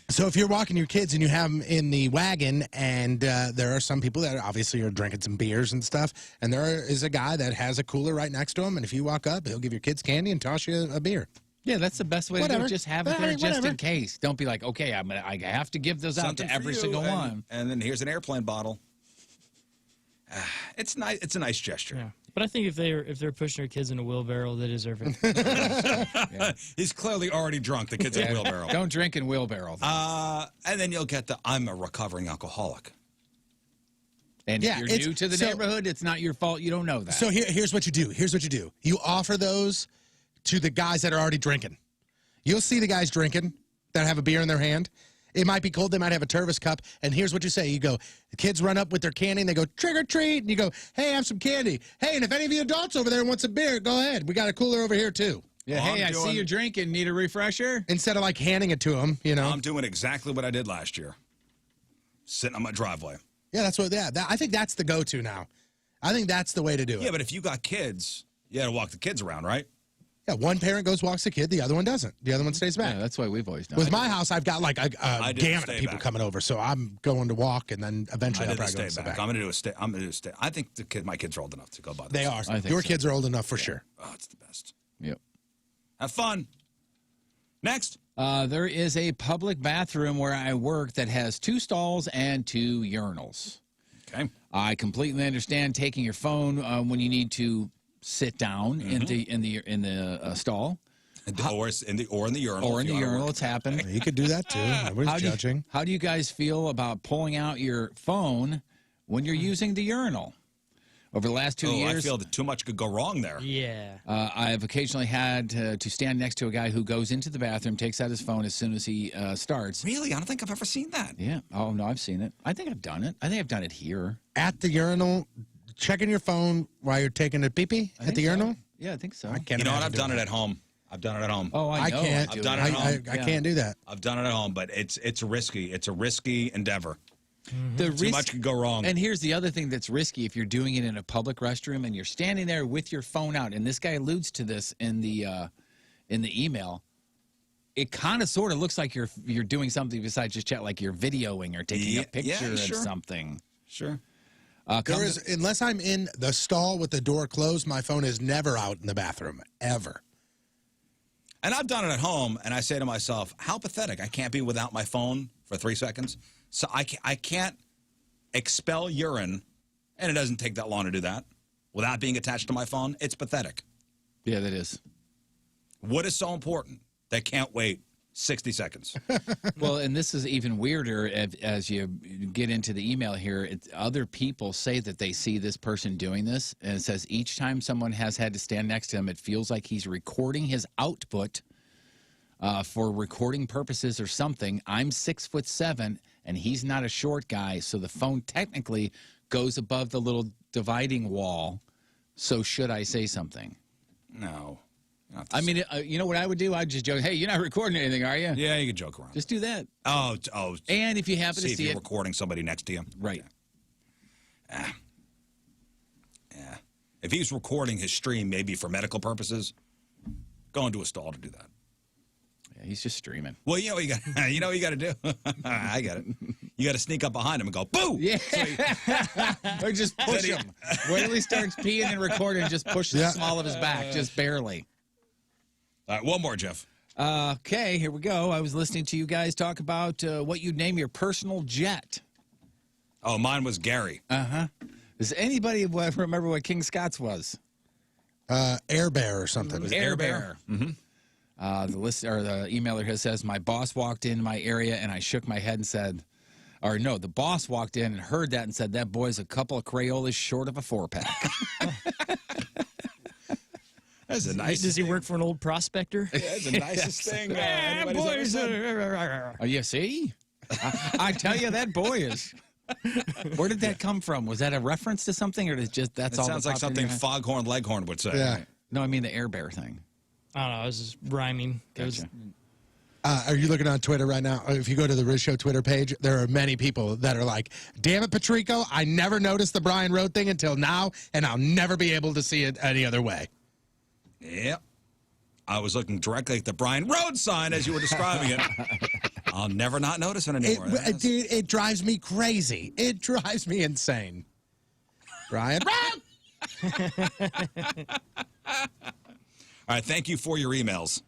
So if you're walking your kids and you have them in the wagon, and there are some people that obviously are drinking some beers and stuff, and there is a guy that has a cooler right next to him, and if you walk up, he'll give your kids candy and toss you a beer. Yeah, that's the best way to do it. Just have it there just in case. Don't be like, okay, I have to give those out to every single one. And then here's an airplane bottle. It's nice. It's a nice gesture. Yeah. But I think if they're pushing their kids in a wheelbarrow, they deserve it. Yeah. He's clearly already drunk. The kid's in a wheelbarrow. Don't drink in wheelbarrow. And then you'll get the I'm a recovering alcoholic. And if you're new to the neighborhood, it's not your fault. You don't know that. So here's what you do. Here's what you do. You offer those to the guys that are already drinking. You'll see the guys drinking that have a beer in their hand. It might be cold. They might have a Tervis cup. And here's what you say. You go, the kids run up with their candy, and they go, trick or treat. And you go, hey, have some candy. Hey, and if any of you adults over there want some beer, go ahead. We got a cooler over here, too. Yeah, hey, I see you drinking. Need a refresher? Instead of, like, handing it to them, you know. I'm doing exactly what I did last year. Sitting on my driveway. Yeah, that's what. Yeah, I think that's the go-to now. I think that's the way to do it. Yeah, but if you got kids, you got to walk the kids around, right? Yeah, one parent goes walks the kid, the other one doesn't. The other one stays back. Yeah, that's why we've always done. With my house, I've got like a gamut of people coming over, so I'm going to walk, and then eventually I'll probably go stay back. I'm going to do a stay. I'm going to do a stay. I think my kids are old enough to go by. They are. Your kids are old enough for sure. Oh, it's the best. Yep. Have fun. Next. There is a public bathroom where I work that has 2 stalls and 2 urinals. Okay. I completely understand taking your phone when you need to sit down in the stall. Or in the urinal. Or in the urinal, it's happened. You could do that too. Nobody's judging. How do you guys feel about pulling out your phone when you're using the urinal? Over the last 2 years, I feel that too much could go wrong there. Yeah. I've occasionally had to stand next to a guy who goes into the bathroom, takes out his phone as soon as he starts. Really? I don't think I've ever seen that. Yeah. Oh, no, I've seen it. I think I've done it. I think I've done it here. At the urinal, checking your phone while you're taking a pee-pee at the urinal? Yeah, I think so. I can't. You know what? I've done it at home. I've done it at home. Oh, I know. can't. I've done it at home. I can't do that. I've done it at home, but it's risky. It's a risky endeavor. The Too much could go wrong. And here's the other thing that's risky: if you're doing it in a public restroom and you're standing there with your phone out, and this guy alludes to this in the email, it kind of sort of looks like you're doing something besides just chat, like you're videoing or taking a picture of something. Sure. Unless I'm in the stall with the door closed, my phone is never out in the bathroom ever. And I've done it at home, and I say to myself, how pathetic. I can't be without my phone for 3 seconds. So I can't expel urine, and it doesn't take that long to do that, without being attached to my phone. It's pathetic. Yeah, that is. What is so important? They can't wait 60 seconds. Well, and this is even weirder as you get into the email here. Other people say that they see this person doing this, and it says each time someone has had to stand next to him, it feels like he's recording his output for recording purposes or something. I'm 6'7", and he's not a short guy, so the phone technically goes above the little dividing wall. So should I say something? No. I mean, you know what I would do? I'd just joke, hey, you're not recording anything, are you? Yeah, you can joke around. Just do that. Oh. And if you happen to see see if it. you're recording somebody next to you. Right. Yeah. If he's recording his stream maybe for medical purposes, go into a stall to do that. Yeah, he's just streaming. Well, you know what you got to do? I got it. You got to sneak up behind him and go, boo! Yeah. Or just push him. Wait till he starts peeing and recording, just push the small of his back, just barely. All right, one more, Jeff. Okay, here we go. I was listening to you guys talk about what you'd name your personal jet. Oh, mine was Gary. Uh-huh. Does anybody remember what King Scott's was? Air Bear or something. Air Bear. Mm-hmm. The emailer here says, my boss walked in my area and I shook my head and said, or no, the boss walked in and heard that and said, that boy's a couple of Crayolas short of a 4-pack. That's a nice. Does he work for an old prospector? Yeah, that's the nicest thing anybody's ever said. Oh, you see? I tell you, that boy is. Where did that come from? Was that a reference to something, or that's all? Sounds like something Foghorn Leghorn would say. Yeah. No, I mean the Air Bear thing. I don't know. I was just rhyming. Gotcha. Are you looking on Twitter right now? If you go to the Rizz Show Twitter page, there are many people that are like, damn it, Patrico, I never noticed the Brian Road thing until now, and I'll never be able to see it any other way. Yep. I was looking directly at the Brian Road sign as you were describing it. I'll never not notice it anymore. Dude, it drives me crazy. It drives me insane. Brian Road! All right, thank you for your emails.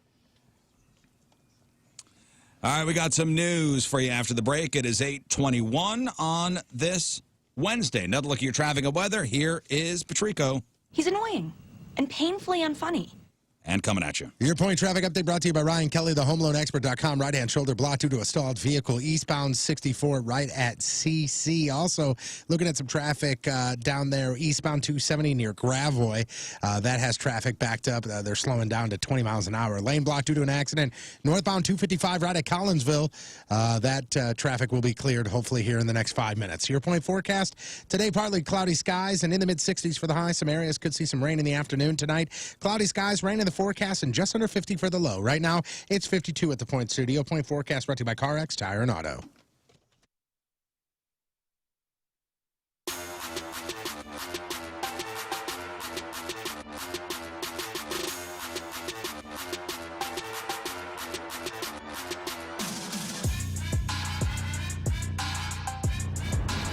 All right, we got some news for you after the break. It is 8:21 on this Wednesday. Another look at your traffic and weather. Here is Patrico. He's annoying and painfully unfunny. and coming at you. Your point traffic update brought to you by Ryan Kelly, the homeloanexpert.com. Right-hand shoulder blocked due to a stalled vehicle. Eastbound 64 right at CC. Also looking at some traffic down there, eastbound 270 near Gravois. That has traffic backed up. They're slowing down to 20 miles an hour. Lane blocked due to an accident. Northbound 255 right at Collinsville. That traffic will be cleared hopefully here in the next 5 minutes. Your point forecast. Today, partly cloudy skies and in the mid-60s for the high. Some areas could see some rain in the afternoon tonight. Cloudy skies, rain in the forecast, and just under 50 for the low. Right now, it's 52 at the Point Studio. Point forecast brought to you by CarX Tire and Auto.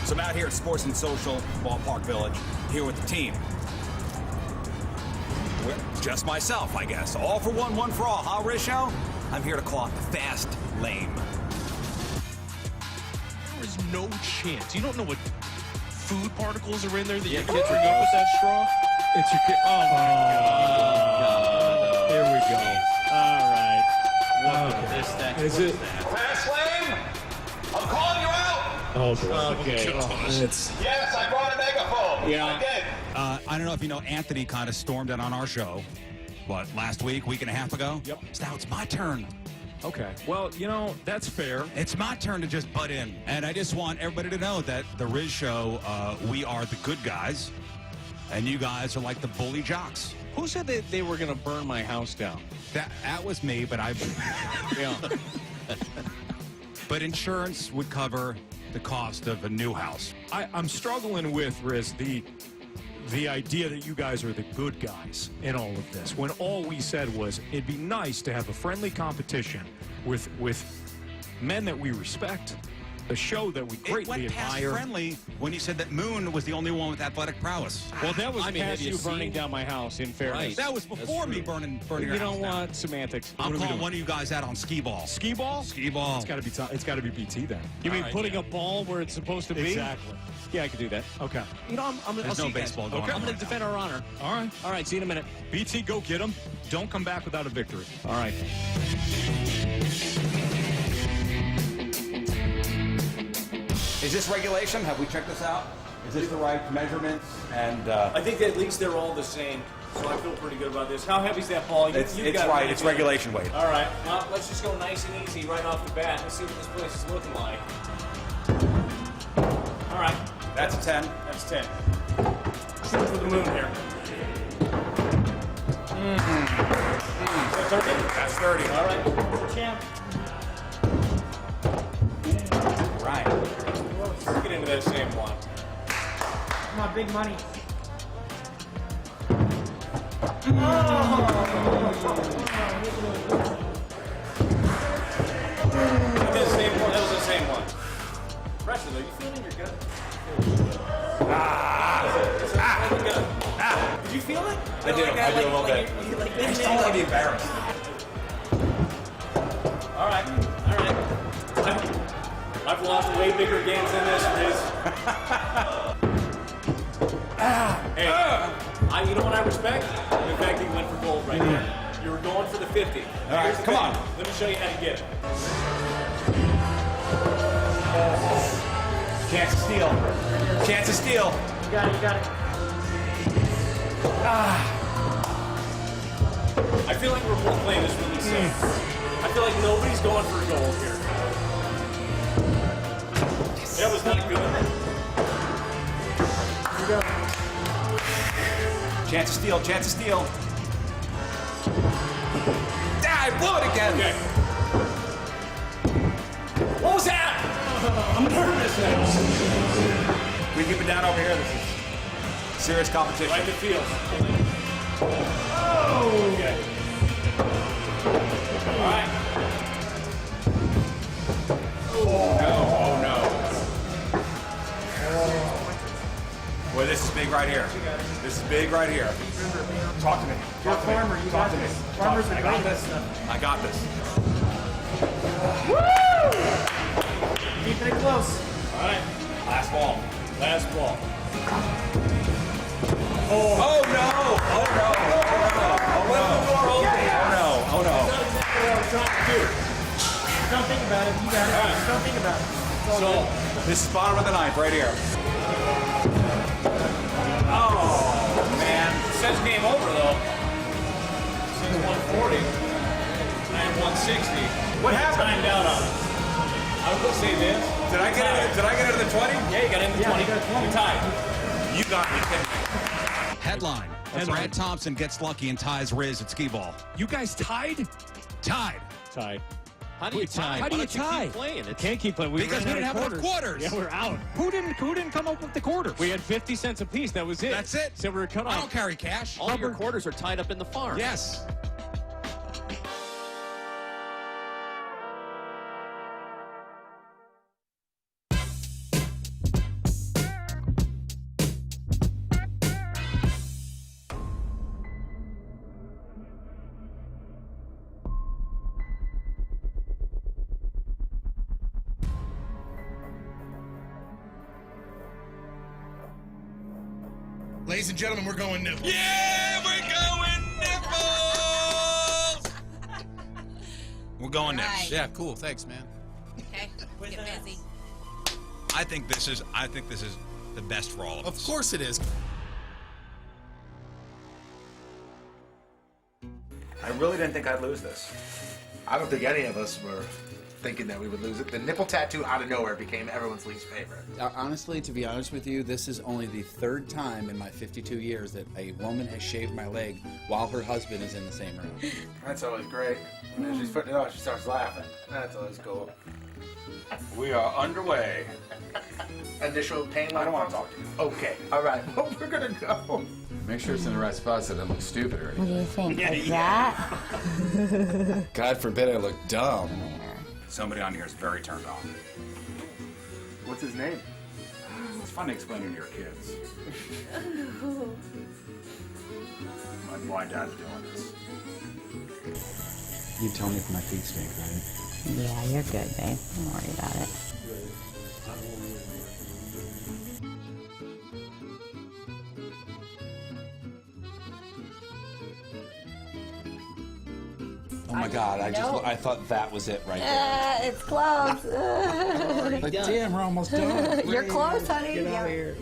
So I'm out here at Sports and Social, Ballpark Village, here with the team. Just myself, I guess. All for one, one for all, huh, Rizz Show? I'm here to call out the fast lane. There is no chance. You don't know what food particles are in there that your kids are going with that straw? It's your kid. Oh, my God. Here we go. All right. Is it? Fast lane! I'm calling you out! Oh, boy. Okay. Yes, I brought a megaphone. Yeah. I did. I don't know if you know, Anthony kind of stormed in on our show, last week and a half ago? Yep. So now it's my turn. Okay. Well, that's fair. It's my turn to just butt in. And I just want everybody to know that the Rizz Show, we are the good guys, and you guys are like the bully jocks. Who said that they were going to burn my house down? That was me, but Yeah. But insurance would cover the cost of a new house. I'm struggling with, Rizz, the idea that you guys are the good guys in all of this, when all we said was it'd be nice to have a friendly competition with men that we respect, a show that we greatly it went past admire. friendly when you said that Moon was the only one with athletic prowess. Well, that was past you burning down my house, in fairness. Right. That was before me burning your You house don't down. want semantics. I'm What are we calling doing? one of you guys out on skee ball. Skee ball? Skee ball. It's got to be BT then. You All mean right, putting a ball where it's supposed to be? Exactly. Yeah, I could do that. Okay. I'll There's see no you guys. baseball going Okay. on I'm going right to defend our honor. All right. All right. See you in a minute. BT, go get him. Don't come back without a victory. All right. Is this regulation? Have we checked this out? Is this the right measurements? And I think at least they're all the same, so I feel pretty good about this. How heavy is that ball? it's right. It's regulation weight. All right. Well, let's just go nice and easy right off the bat. Let's see what this place is looking like. All right. That's a 10. That's 10. Shoot for the moon here. Is that 30? That's 30. All right. Champ. Right. Let's get into that same one. Come on, big money. That was the same one. That was the same one. Pressure, though. You feeling your gut? Did you feel it? I do. I do a little bit. I just don't want to be embarrassed. All right. All right. I've lost way bigger games than this, Rizz. Hey, you know what I respect? The fact that you went for gold right there. You were going for the 50. All right, come on. Let me show you how to get it. Chance to steal. Chance to steal. You got it, you got it. I feel like we're both playing this really safe. I feel like nobody's going for gold here. That was not good. Here we go. Chance to steal. Chance to steal. Ah, I blew it again. Okay. What was that? I'm nervous now. Can we keep it down over here? This is serious competition. Right to field. Oh! Okay. All right. Oh no. Boy, this is big right here. This is big right here. Talk to me. You're a farmer. You got this. Farmers are I got this. I got this. Woo! Keeping it close. All right. Last ball. Last ball. Oh no! Oh no! Oh no! Oh no! about it. You got it. Right. Don't think about it. So, this is bottom of the ninth right here. Oh, man. It says game over, though. It says 140. And 160. What happened? Timed out on it. I was going to say this. Did I get into the 20? Yeah, you got into the 20. You got 20. We tied. You got me. Headline. Brad Thompson gets lucky and ties Rizz at skee ball. You guys tied? Tied. Tied. How do you tie? How do you tie? Keep playing? It Can't keep playing. Because we didn't have enough quarters. Yeah, we're out. Who didn't come up with the quarters? We had 50 cents a piece. That was it. That's it. So we were cut off. I don't carry cash. All your quarters are tied up in the farm. Yes. Ladies and gentlemen, we're going nipples. Yeah, we're going nipples. We're going nipples. Right. Yeah, cool. Thanks, man. Okay, get busy. I think this is the best for all of us. Of course it is. I really didn't think I'd lose this. I don't think any of us were thinking that we would lose it. The nipple tattoo out of nowhere became everyone's least favorite. Honestly, to be honest with you, this is only the third time in my 52 years that a woman has shaved my leg while her husband is in the same room. That's always great. And as she's putting it on, she starts laughing. That's always cool. We are underway. Initial pain level? I don't want to talk to you. Okay, all right. Well, we're going to go. Make sure it's in the right spot so it doesn't look stupid or anything. What do you think? Like that? God forbid I look dumb. Somebody on here is very turned on. What's his name? It's funny explaining to your kids. Why Dad's doing this. You tell me if my feet stink, right? Yeah, you're good, babe. Don't worry about it. Oh my God! I thought that was it right there. It's close. Like, damn, we're almost done. You're close, honey. Get out of here.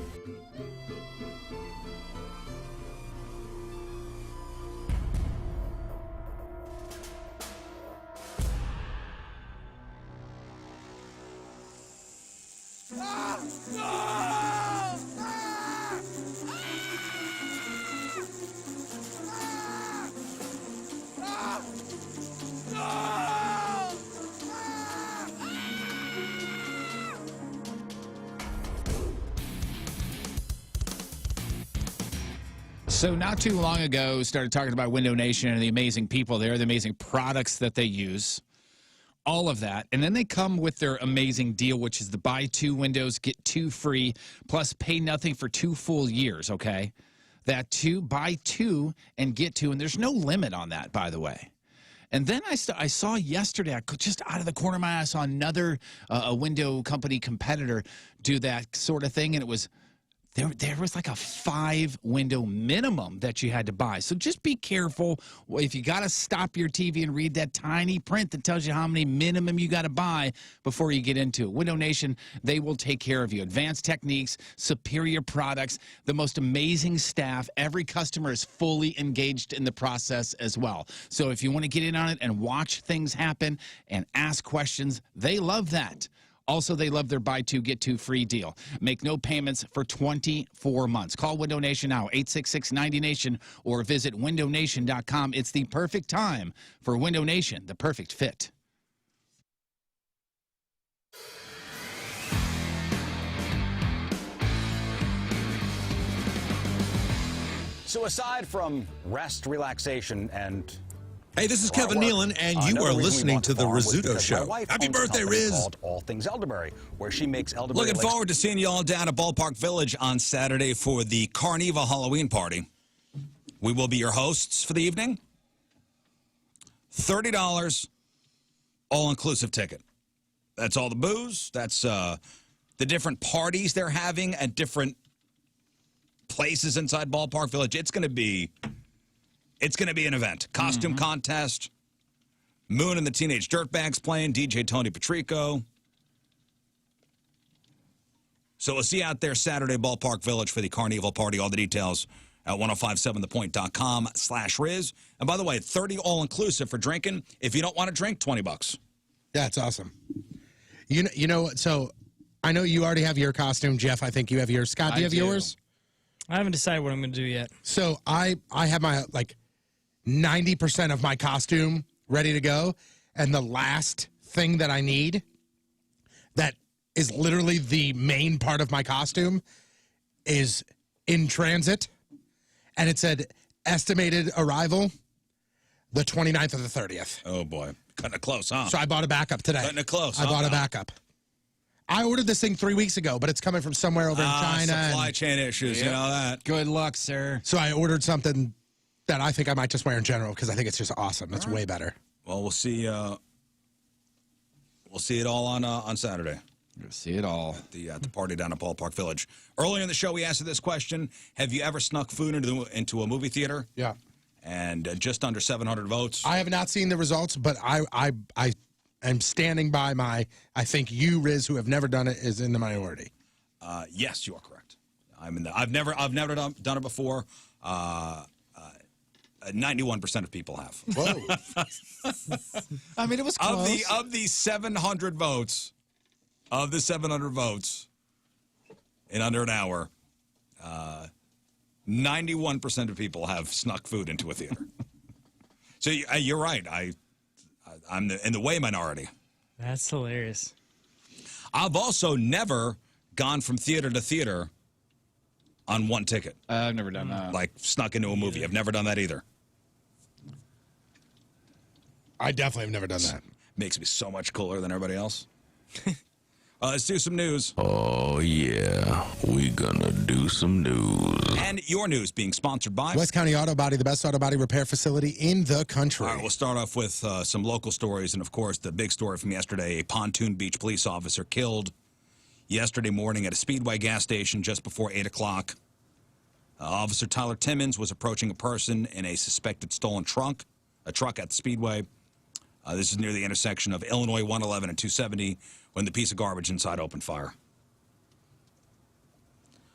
So not too long ago, started talking about Window Nation and the amazing people there, the amazing products that they use, all of that. And then they come with their amazing deal, which is the buy 2 windows, get 2 free, plus pay nothing for 2 full years, okay? That buy 2 and get 2, and there's no limit on that, by the way. And then I saw yesterday, just out of the corner of my eye, I saw another a window company competitor do that sort of thing, and it was... There was like a 5-window minimum that you had to buy. So just be careful. If you got to stop your TV and read that tiny print that tells you how many minimum you got to buy before you get into it. Window Nation, they will take care of you. Advanced techniques, superior products, the most amazing staff. Every customer is fully engaged in the process as well. So if you want to get in on it and watch things happen and ask questions, they love that. Also, they love their buy 2, get 2 free deal. Make no payments for 24 months. Call Window Nation now, 866-90NATION, or visit windownation.com. It's the perfect time for Window Nation, the perfect fit. So aside from rest, relaxation, and... Hey, this is Kevin Nealon, and you are listening to the Rizzuto Show. Happy birthday, Rizz! All Things Elderberry, where she makes elderberry. Looking forward to seeing you all down at Ballpark Village on Saturday for the Carnival Halloween party. We will be your hosts for the evening. $30, all-inclusive ticket. That's all the booze. That's the different parties they're having at different places inside Ballpark Village. It's going to be an event. Costume contest, Moon and the Teenage Dirtbags playing, DJ Tony Patrico. So we'll see you out there Saturday, Ballpark Village for the Carnival Party. All the details at 1057thepoint.com/Rizz. And by the way, 30 all-inclusive for drinking. If you don't want to drink, $20. Yeah, it's awesome. You know, so I know you already have your costume, Jeff. I think you have yours. Scott, do you have yours? I haven't decided what I'm going to do yet. So I have my, like, 90% of my costume ready to go. And the last thing that I need that is literally the main part of my costume is in transit. And it said estimated arrival the 29th or the 30th. Oh, boy. Cutting it close, huh? So I bought a backup today. Cutting it close, I huh? bought a backup. I ordered this thing 3 weeks ago, but it's coming from somewhere over in China. Supply chain issues, you know that. Good luck, sir. So I ordered something that I think I might just wear in general because I think it's just awesome. It's way better. Well, we'll see it all on Saturday. You'll see it all. At the party down at Ballpark Village. Earlier in the show, we asked this question. Have you ever snuck food into a movie theater? Yeah. And just under 700 votes. I have not seen the results, but I am standing by my, I think you, Rizz, who have never done it, is in the minority. Yes, you are correct. I've never done it before. 91% of people have. Whoa. I mean, it was close. Of the 700 votes, in under an hour, 91% of people have snuck food into a theater. So you're right. I'm in the way minority. That's hilarious. I've also never gone from theater to theater on one ticket. I've never done that. Like snuck into a movie. I've never done that either. I definitely have never done that. Makes me so much cooler than everybody else. Let's do some news. Oh, yeah. We gonna do some news. And your news being sponsored by West County Auto Body, the best auto body repair facility in the country. All right, we'll start off with some local stories. And, of course, the big story from yesterday, a Pontoon Beach police officer killed yesterday morning at a Speedway gas station just before 8 o'clock. Officer Tyler Timmons was approaching a person in a suspected stolen truck at the Speedway. This is near the intersection of Illinois 111 and 270 when the piece of garbage inside opened fire.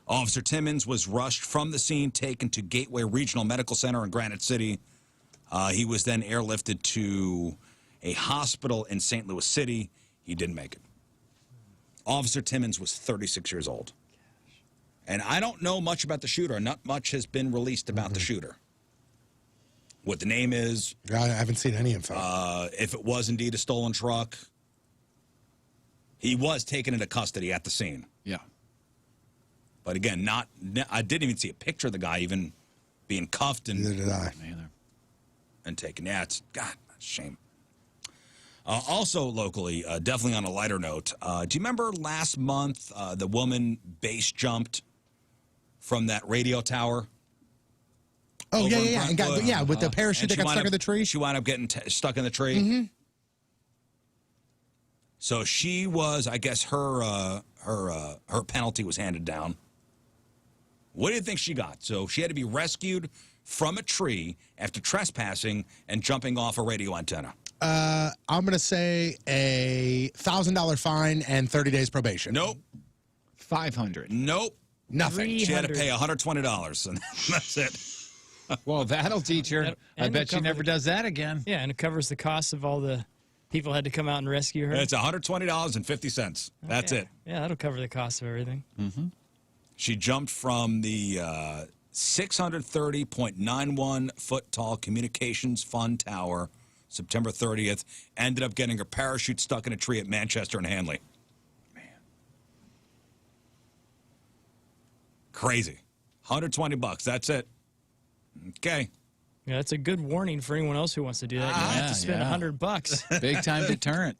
Officer Timmons was rushed from the scene, taken to Gateway Regional Medical Center in Granite City. He was then airlifted to a hospital in St. Louis City. He didn't make it. Officer Timmons was 36 years old. And I don't know much about the shooter. Not much has been released about the shooter. What the name is. I haven't seen any info. If it was indeed a stolen truck. He was taken into custody at the scene. Yeah. But again, I didn't even see a picture of the guy even being cuffed and Neither did I. And taken. Yeah, it's God, that's a shame. Also locally, definitely on a lighter note, do you remember last month the woman base jumped from that radio tower? Oh, yeah. And with the parachute that got stuck in the tree? She wound up getting stuck in the tree. Mm-hmm. So she was, I guess, her penalty was handed down. What do you think she got? So she had to be rescued from a tree after trespassing and jumping off a radio antenna. I'm going to say a $1,000 fine and 30 days probation. Nope. 500. Nope. Nothing. She had to pay $120, and that's it. Well, that'll teach her. I bet she never does that again. Yeah, and it covers the cost of all the people had to come out and rescue her. It's $120.50. That's it. Yeah, that'll cover the cost of everything. Mm-hmm. She jumped from the 630.91 foot tall Communications Fund Tower, September 30th. Ended up getting her parachute stuck in a tree at Manchester and Hanley. Man. Crazy. $120. That's it. Okay. Yeah, that's a good warning for anyone else who wants to do that. You have to spend $100. Big time deterrent.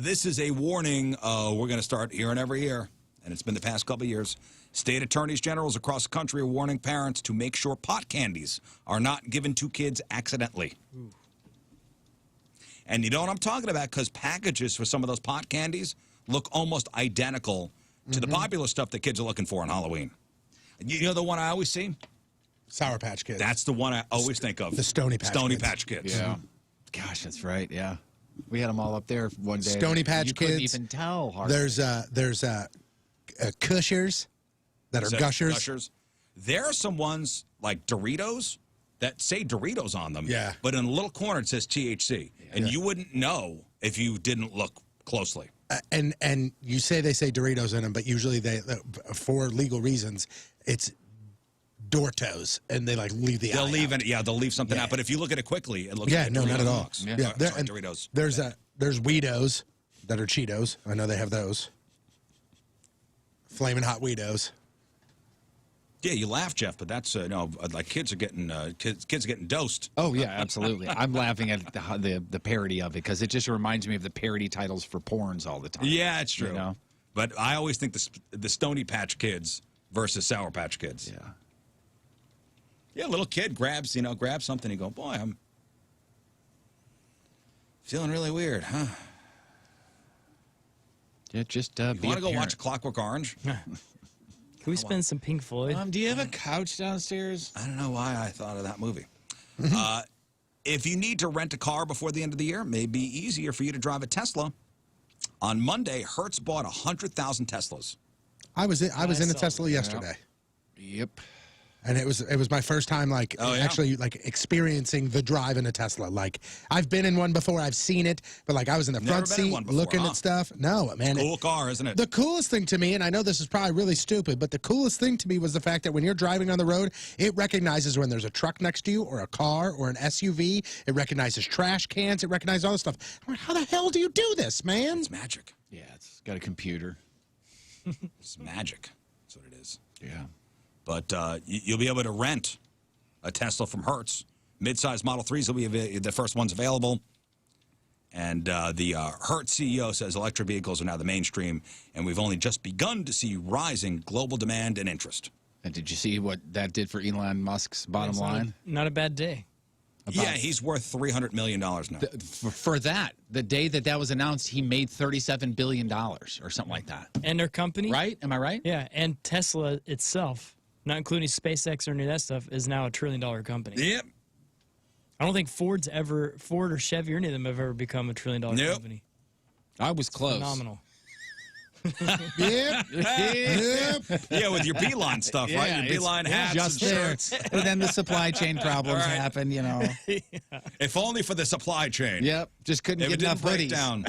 This is a warning we're going to start hearing every year, and it's been the past couple of years. State attorneys generals across the country are warning parents to make sure pot candies are not given to kids accidentally. Ooh. And you know what I'm talking about, because packages for some of those pot candies look almost identical to the popular stuff that kids are looking for on Halloween. You know the one I always see? Sour Patch Kids. That's the one I always think of. The Stony Patch Kids. Patch Kids. Yeah. Gosh, that's right. Yeah, we had them all up there one day. Stony Patch you Kids. Couldn't even tell. Hardly. There's Cushers that are gushers. Gushers. There are some ones like Doritos that say Doritos on them. Yeah. But in a little corner it says THC, and you wouldn't know if you didn't look closely. And you say they say Doritos in them, but usually they, for legal reasons, it's Dortos, and they like leave the. They'll leave it. Yeah, they'll leave something out. But if you look at it quickly, it looks. Like no, not at all. Box. Yeah, Sorry, Doritos. There's Weedos that are Cheetos. I know they have those. Flaming hot Weedos. Yeah, you laugh, Jeff, but that's like kids are getting kids are getting dosed. Oh yeah, absolutely. I'm laughing at the parody of it because it just reminds me of the parody titles for porns all the time. Yeah, it's true. You know? But I always think the Stony Patch Kids versus Sour Patch Kids. Yeah. Yeah, a little kid grabs something. You go, boy, I'm feeling really weird, huh? Yeah, just you want to go watch Clockwork Orange? Can we spend some Pink Floyd? Do you have a couch downstairs? I don't know why I thought of that movie. If you need to rent a car before the end of the year, it may be easier for you to drive a Tesla. On Monday, Hertz bought 100,000 Teslas. I was in a Tesla yesterday. Yep. And it was my first time actually experiencing the drive in a Tesla. Like I've been in one before, I've seen it, but like I was in the front seat looking at stuff. No, man. Cool car, isn't it? The coolest thing to me, and I know this is probably really stupid, but the coolest thing to me was the fact that when you're driving on the road, it recognizes when there's a truck next to you or a car or an SUV. It recognizes trash cans. It recognizes all this stuff. I'm like, how the hell do you do this, man? It's magic. Yeah, it's got a computer. It's magic. That's what it is. Yeah. But you'll be able to rent a Tesla from Hertz. Mid-size Model 3s will be the first ones available. And the Hertz CEO says electric vehicles are now the mainstream, and we've only just begun to see rising global demand and interest. And did you see what that did for Elon Musk's bottom line? Not a bad day. Yeah, he's worth $300 million now. For that, the day that was announced, he made $37 billion or something like that. And their company? Right? Am I right? Yeah, and Tesla itself, not including SpaceX or any of that stuff, is now $1 trillion company. Yep. I don't think Ford or Chevy or any of them have ever become $1 trillion company. I was close. Phenomenal. Yep. Yeah, with your Beeline stuff, right? Your Beeline hats just and there. shirts. But then the supply chain problems happen, you know. If only for the supply chain. Yep. Just couldn't get enough break hoodies. down.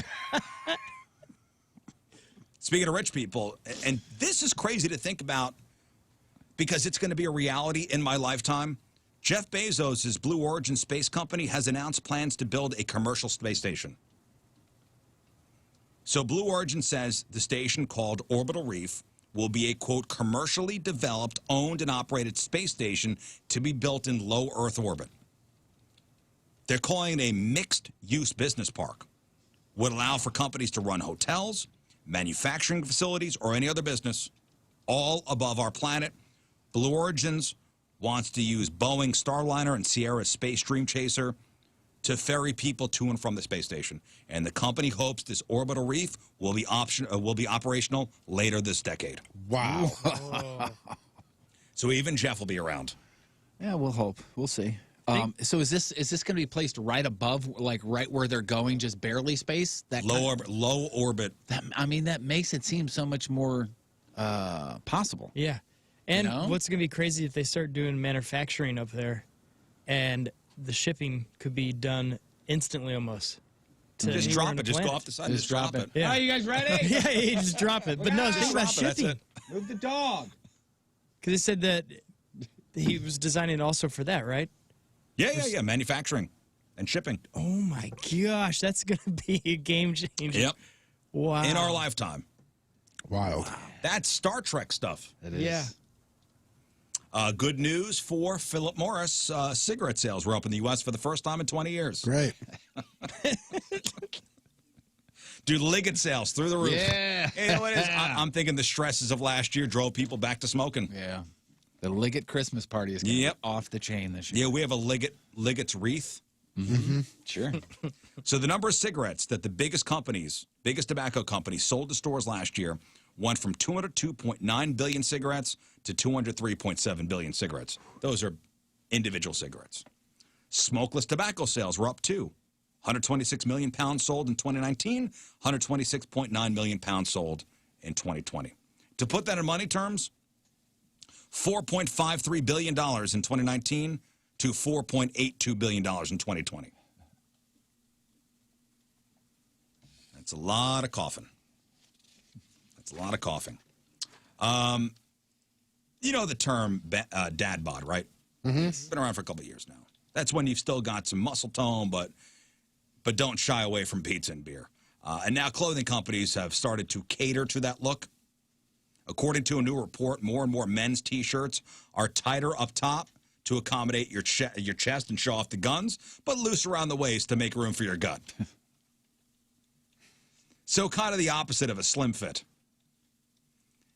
Speaking of rich people, and this is crazy to think about because it's going to be a reality in my lifetime. Jeff Bezos' Blue Origin space company has announced plans to build a commercial space station. So Blue Origin says the station, called Orbital Reef, will be a, quote, commercially developed, owned, and operated space station to be built in low Earth orbit. They're calling it a mixed-use business park. Would allow for companies to run hotels, manufacturing facilities, or any other business, all above our planet. Blue Origins wants to use Boeing Starliner and Sierra Space Dream Chaser to ferry people to and from the space station. And the company hopes this orbital reef will be operational later this decade. Wow. So even Jeff will be around. Yeah, we'll hope. We'll see. So is this going to be placed right above, like right where they're going, just barely space? That low orbit. That makes it seem so much more possible. Yeah. And what's going to be crazy if they start doing manufacturing up there, and the shipping could be done instantly almost. Just drop it. Just go off the side. Just drop it. Yeah. Are you guys ready? Yeah, you just drop it. But no, think about shipping. Move the dog. Because they said that he was designing also for that, right? Yeah. Manufacturing and shipping. Oh my gosh, that's going to be a game changer. Yep. Wow. In our lifetime. Wild. That's Star Trek stuff. It is. Yeah. Good news for Philip Morris. Cigarette sales were up in the U.S. for the first time in 20 years. Great. Dude, Liggett sales through the roof. Yeah. You know what it is? I'm thinking the stresses of last year drove people back to smoking. Yeah. The Liggett Christmas party is going to be off the chain this year. Yeah, we have a Liggett's wreath. Mm-hmm. Sure. So the number of cigarettes that the biggest tobacco companies sold to stores last year went from 202.9 billion cigarettes to 203.7 billion cigarettes. Those are individual cigarettes. Smokeless tobacco sales were up too. 126 million pounds sold in 2019, 126.9 million pounds sold in 2020. To put that in money terms, $4.53 billion in 2019 to $4.82 billion in 2020. That's a lot of coughing. That's a lot of coughing. You know the term dad bod, right? Mm-hmm. It's been around for a couple of years now. That's when you've still got some muscle tone, but don't shy away from pizza and beer. And now clothing companies have started to cater to that look. According to a new report, more and more men's T-shirts are tighter up top to accommodate your chest and show off the guns, but loose around the waist to make room for your gut. So kind of the opposite of a slim fit.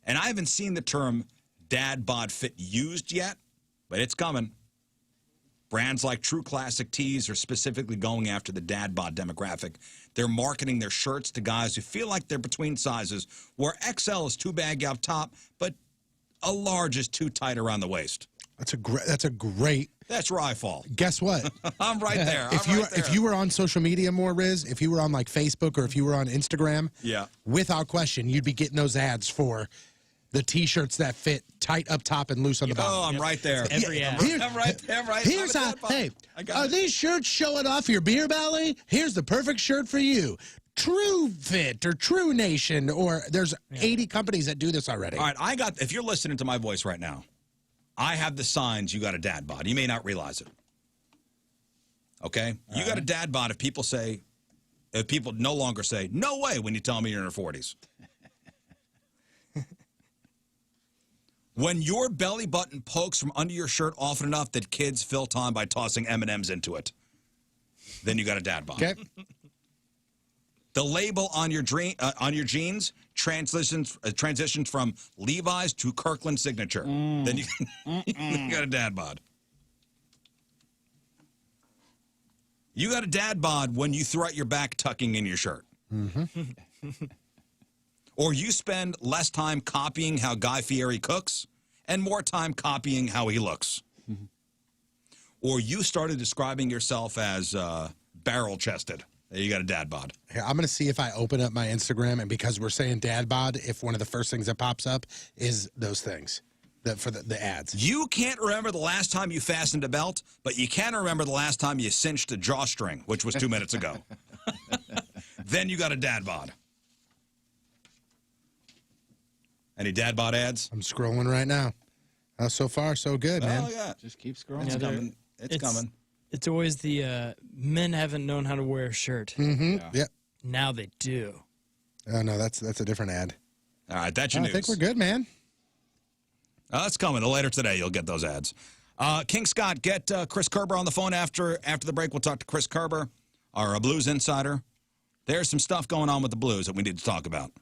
And I haven't seen the term dad bod fit used yet, but it's coming. Brands like True Classic Tees are specifically going after the dad bod demographic. They're marketing their shirts to guys who feel like they're between sizes, where XL is too baggy up top, but a large is too tight around the waist. That's a great. That's where I fall. Guess what? I'm right there. If you were on social media more, Rizz, if you were on like Facebook or if you were on Instagram, yeah, without question, you'd be getting those ads for the T-shirts that fit tight up top and loose on the bottom. Oh, I'm right there. Every ad. I'm right there. Right. Here's how. Hey, are these shirts showing off your beer belly? Here's the perfect shirt for you. True Fit or True Nation, or there's 80 companies that do this already. All right, if you're listening to my voice right now, I have the signs you got a dad bod. You may not realize it. Okay? You got a dad bod if people no longer say, no way, when you tell me you're in your 40s. When your belly button pokes from under your shirt often enough that kids fill time by tossing M&Ms into it, then you got a dad bod. Okay. The label on your jeans transitions from Levi's to Kirkland Signature. Then you got a dad bod. You got a dad bod when you throw out your back tucking in your shirt. Mm-hmm. Or you spend less time copying how Guy Fieri cooks and more time copying how he looks. Mm-hmm. Or you started describing yourself as barrel-chested. You got a dad bod. Here, I'm going to see if I open up my Instagram, and because we're saying dad bod, if one of the first things that pops up is those things for the ads. You can't remember the last time you fastened a belt, but you can remember the last time you cinched a drawstring, which was 2 minutes ago. Then you got a dad bod. Any dad bod ads? I'm scrolling right now. So far, so good, man. Oh, yeah. Just keep scrolling. It's coming. It's coming. It's always the men haven't known how to wear a shirt. Mm-hmm. Yeah. Now they do. Oh, no, that's a different ad. All right, that's your news. I think we're good, man. That's coming. Later today, you'll get those ads. King Scott, get Chris Kerber on the phone after the break. We'll talk to Chris Kerber, our Blues insider. There's some stuff going on with the Blues that we need to talk about.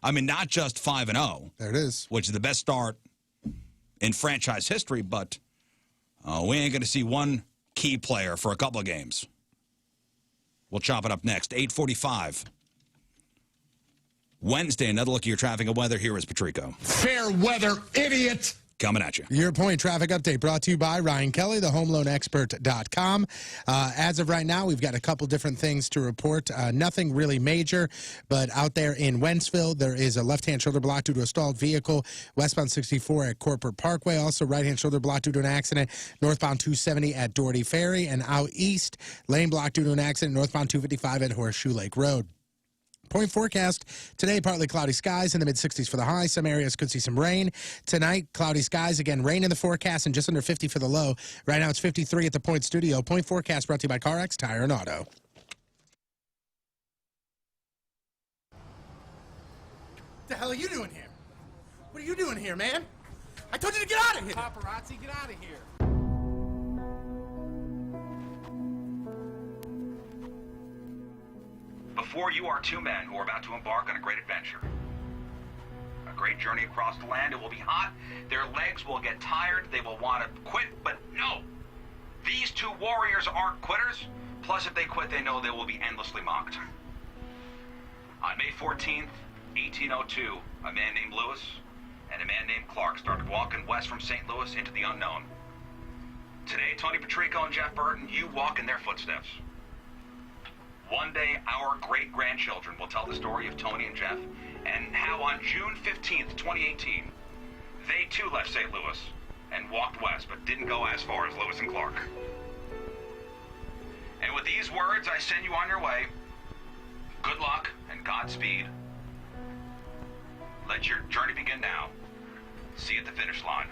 I mean, not just 5-0. There it is. Which is the best start in franchise history, but we ain't going to see one key player for a couple of games. We'll chop it up next. 8:45. Wednesday, another look at your traffic and weather. Here is Patrico. Fair weather, idiot. Coming at you. Your Point traffic update brought to you by Ryan Kelly, thehomeloanexpert.com. As of right now, we've got a couple different things to report. Nothing really major, but out there in Wentzville, there is a left-hand shoulder block due to a stalled vehicle, westbound 64 at Corporate Parkway. Also, right-hand shoulder block due to an accident, northbound 270 at Doherty Ferry. And out east, lane block due to an accident, northbound 255 at Horseshoe Lake Road. Point forecast today, partly cloudy skies in the mid-60s for the high. Some areas could see some rain. Tonight, cloudy skies. Again, rain in the forecast and just under 50 for the low. Right now, it's 53 at the Point Studio. Point forecast brought to you by CarX Tire and Auto. What the hell are you doing here? What are you doing here, man? I told you to get out of here. Paparazzi, get out of here. Before you are two men who are about to embark on a great adventure. A great journey across the land. It will be hot. Their legs will get tired. They will want to quit, but no. These two warriors aren't quitters. Plus, if they quit, they know they will be endlessly mocked. On May 14th, 1802, a man named Lewis and a man named Clark started walking west from St. Louis into the unknown. Today, Tony Patrico and Jeff Burton, you walk in their footsteps. One day, our great-grandchildren will tell the story of Tony and Jeff, and how on June 15th, 2018, they too left St. Louis and walked west, but didn't go as far as Lewis and Clark. And with these words, I send you on your way. Good luck and Godspeed. Let your journey begin now. See you at the finish line.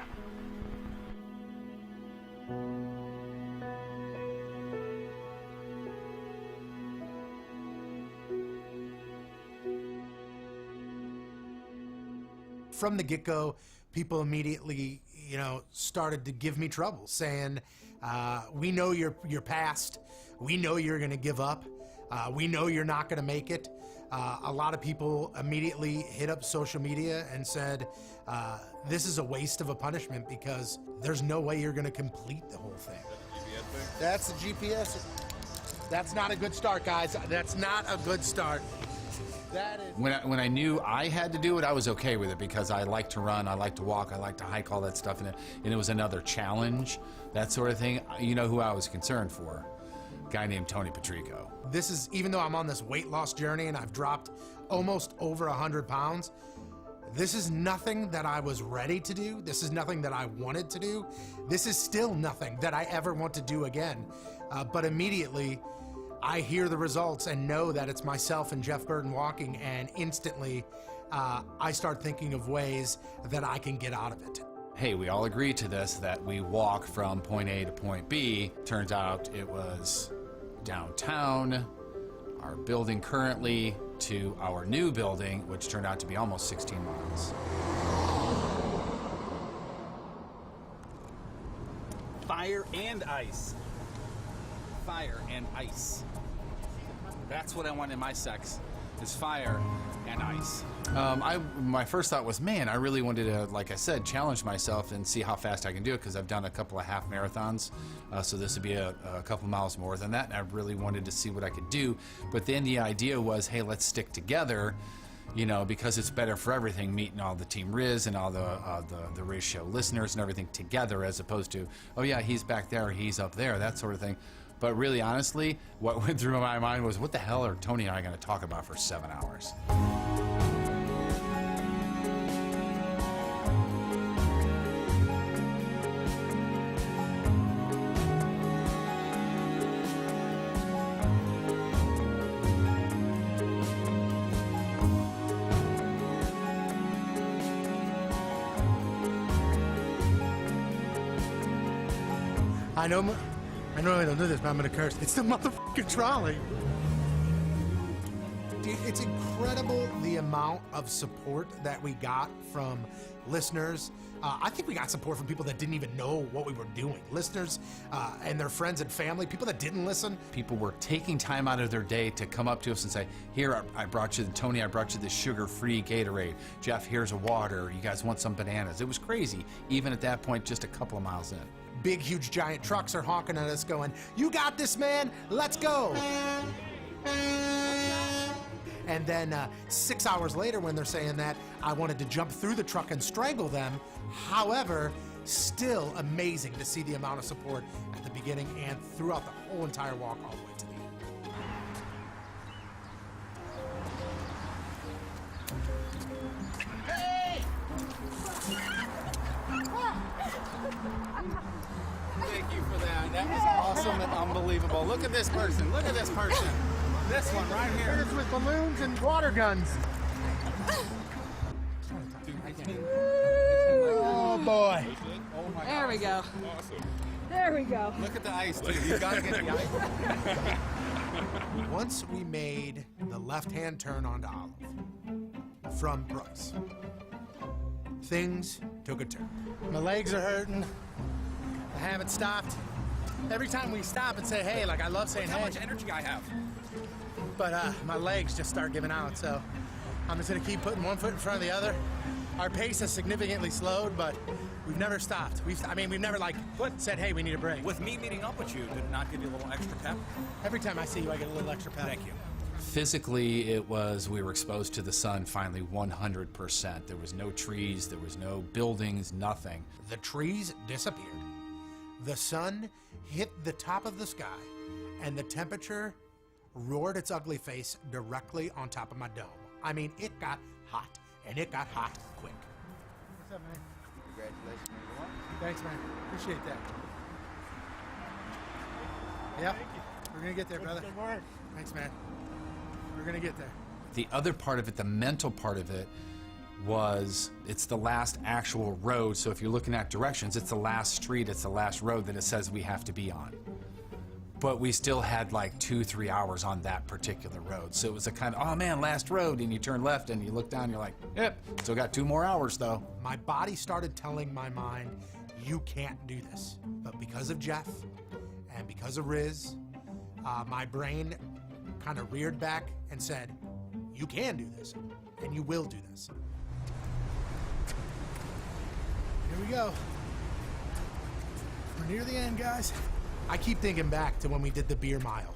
From the get-go, people immediately, started to give me trouble, saying, we know your past. We know you're going to give up. We know you're not going to make it. A lot of people immediately hit up social media and said, this is a waste of a punishment because there's no way you're going to complete the whole thing. That's the GPS. That's not a good start, guys. That's not a good start. That is... When I knew I had to do it, I was okay with it because I like to run, I like to walk, I like to hike, all that stuff, and it was another challenge, that sort of thing. You know who I was concerned for? A guy named Tony Patrico. This is, even though I'm on this weight loss journey and I've dropped almost over 100 pounds, this is nothing that I was ready to do. This is nothing that I wanted to do. This is still nothing that I ever want to do again. But immediately, I hear the results and know that it's myself and Jeff Burton walking, and instantly I start thinking of ways that I can get out of it. Hey, we all agreed to this, that we walk from point A to point B. Turns out it was downtown, our building currently, to our new building, which turned out to be almost 16 miles. Fire and ice. Fire and ice. That's what I want in my sex, is fire and ice. My first thought was, man, I really wanted to, like I said, challenge myself and see how fast I can do it, because I've done a couple of half marathons, so this would be a couple miles more than that, and I really wanted to see what I could do. But then the idea was, hey, let's stick together, because it's better for everything, meeting all the Team Rizz and all the Rizz Show listeners and everything together, as opposed to, oh yeah, he's back there, he's up there, that sort of thing. But really, honestly, what went through my mind was, what the hell are Tony and I going to talk about for 7 hours? I normally don't do this, but I'm gonna curse. It's the motherfucking trolley. Dude, it's incredible the amount of support that we got from listeners. I think we got support from people that didn't even know what we were doing. Listeners and their friends and family, people that didn't listen. People were taking time out of their day to come up to us and say, here, I brought you, Tony, I brought you this sugar-free Gatorade. Jeff, here's a water. You guys want some bananas? It was crazy, even at that point, just a couple of miles in. Big, huge, giant trucks are honking at us going, you got this, man, let's go. And then 6 hours later, when they're saying that, I wanted to jump through the truck and strangle them. However, still amazing to see the amount of support at the beginning and throughout the whole entire walk all the way to the end. Thank you for that. That was awesome and unbelievable. Look at this person. Look at this person. This one right here. It's with balloons and water guns. Oh boy. Oh my There we go. Awesome. There we go. Look at the ice, dude. You gotta get the ice. Once we made the left-hand turn onto Olive from Brooks, things took a turn. My legs are hurting. I haven't stopped. Every time we stop and say hey, like I love saying hey. How much energy I have. But my legs just start giving out, so I'm just gonna keep putting one foot in front of the other. Our pace has significantly slowed, but we've never stopped. We've never like said, hey, we need a break. With me meeting up with you, did it not give you a little extra pep? Every time I see you, I get a little extra pep. Thank you. Physically, we were exposed to the sun finally 100%. There was no trees, there was no buildings, nothing. The trees disappeared. The sun hit the top of the sky, and the temperature roared its ugly face directly on top of my dome. I mean, it got hot, and it got hot quick. What's up, man? Congratulations, everyone. Thanks, man. Appreciate that. Yep. We're going to get there, brother. Good work. Thanks, man. We're going to get there. The other part of it, the mental part of it, was it's the last actual road. So if you're looking at directions, it's the last street, it's the last road that it says we have to be on. But we still had like 2-3 hours on that particular road. So it was a kind of, oh man, last road. And you turn left and you look down, you're like, yep, still got 2 more hours though. My body started telling my mind, you can't do this. But because of Jeff and because of Rizz, my brain kind of reared back and said, you can do this and you will do this. Here we go. We're near the end, guys. I keep thinking back to when we did the beer mile,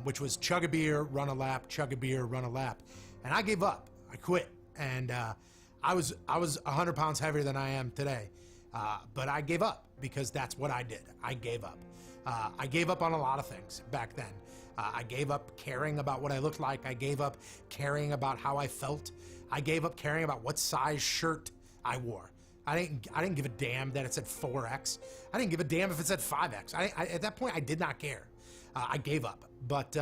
which was chug a beer, run a lap, chug a beer, run a lap. And I gave up. I quit. And I was 100 pounds heavier than I am today. But I gave up because that's what I did. I gave up. I gave up on a lot of things back then. I gave up caring about what I looked like. I gave up caring about how I felt. I gave up caring about what size shirt I wore. I didn't give a damn that it said 4X. I didn't give a damn if it said 5X. At that point, I did not care. I gave up. But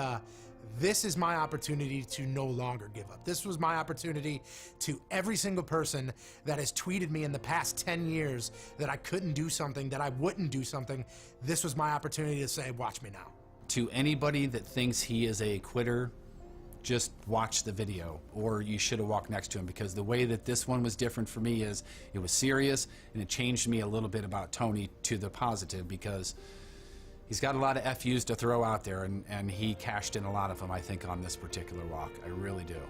this is my opportunity to no longer give up. This was my opportunity to every single person that has tweeted me in the past 10 years that I couldn't do something, that I wouldn't do something. This was my opportunity to say, watch me now. To anybody that thinks he is a quitter, just watch the video, or you should have walked next to him, because the way that this one was different for me is it was serious, and it changed me a little bit about Tony to the positive, because he's got a lot of FUs to throw out there, and he cashed in a lot of them, I think, on this particular walk. I really do.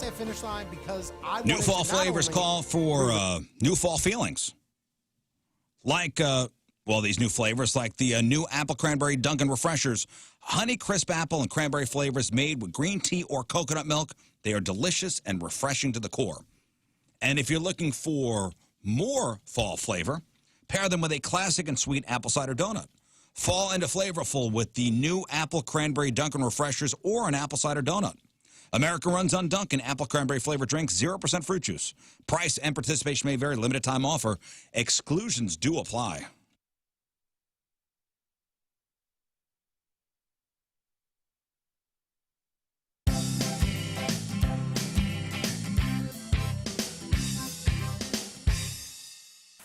That finish line because I new fall flavors call for new fall feelings. Like, these new flavors, like the new apple cranberry Dunkin' Refreshers, honey crisp apple and cranberry flavors made with green tea or coconut milk. They are delicious and refreshing to the core. And if you're looking for more fall flavor, pair them with a classic and sweet apple cider donut. Fall into flavorful with the new apple cranberry Dunkin' Refreshers or an apple cider donut. America runs on Dunkin' apple cranberry flavor drinks, 0% fruit juice. Price and participation may vary. Limited time offer. Exclusions do apply.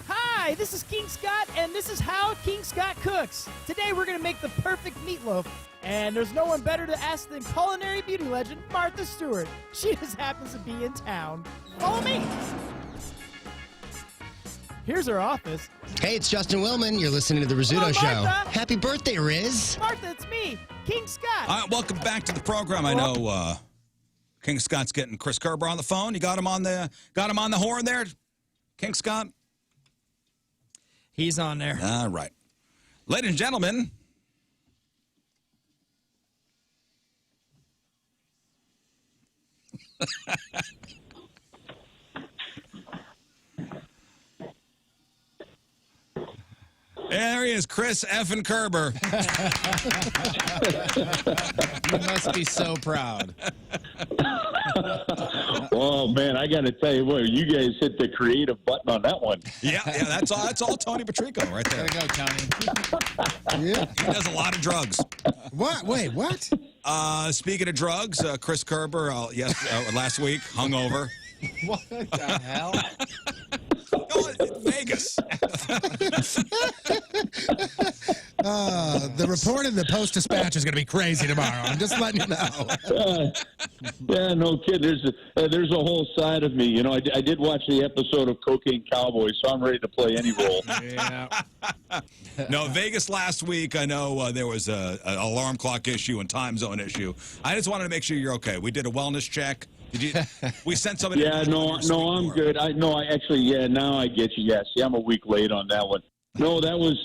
Hi, this is King Scott, and this is how King Scott cooks. Today we're going to make the perfect meatloaf. And there's no one better to ask than culinary beauty legend Martha Stewart. She just happens to be in town. Follow me. Here's her office. Hey, it's Justin Willman. You're listening to the Rizzuto Show. Happy birthday, Rizz. Martha, it's me, King Scott. All right, welcome back to the program. I know King Scott's getting Chris Kerber on the phone. You got him on the horn there, King Scott? He's on there. All right. Ladies and gentlemen, there he is, Chris effing Kerber. You must be so proud. Oh man, I got to tell you what, you guys hit the creative button on that one. Yeah, that's all Tony Patrico right there. There you go, Tony. Yeah. He does a lot of drugs. What? Wait, what? Speaking of drugs, Chris Kerber, last week, hungover. What the hell? Vegas. The report in the Post-Dispatch is going to be crazy tomorrow. I'm just letting you know. Yeah, no kid. There's a whole side of me. You know, I did watch the episode of Cocaine Cowboy, so I'm ready to play any role. Yeah. No, Vegas last week, I know there was an alarm clock issue and time zone issue. I just wanted to make sure you're okay. We did a wellness check. We sent somebody. Yeah, no, I'm good. Now I get you. Yes, yeah, I'm a week late on that one. No, that was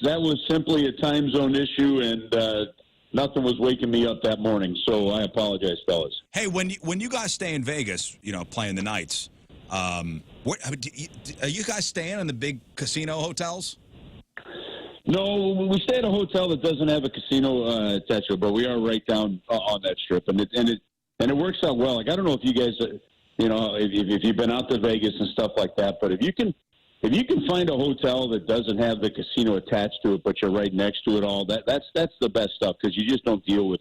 simply a time zone issue, and nothing was waking me up that morning. So I apologize, fellas. Hey, when you guys stay in Vegas, playing the nights, are you guys staying in the big casino hotels? No, we stay at a hotel that doesn't have a casino attached to it, but we are right down on that strip, and it works out well. Like, I don't know if you guys, if you've been out to Vegas and stuff like that, but if you can find a hotel that doesn't have the casino attached to it, but you're right next to it all, that's the best stuff, because you just don't deal with,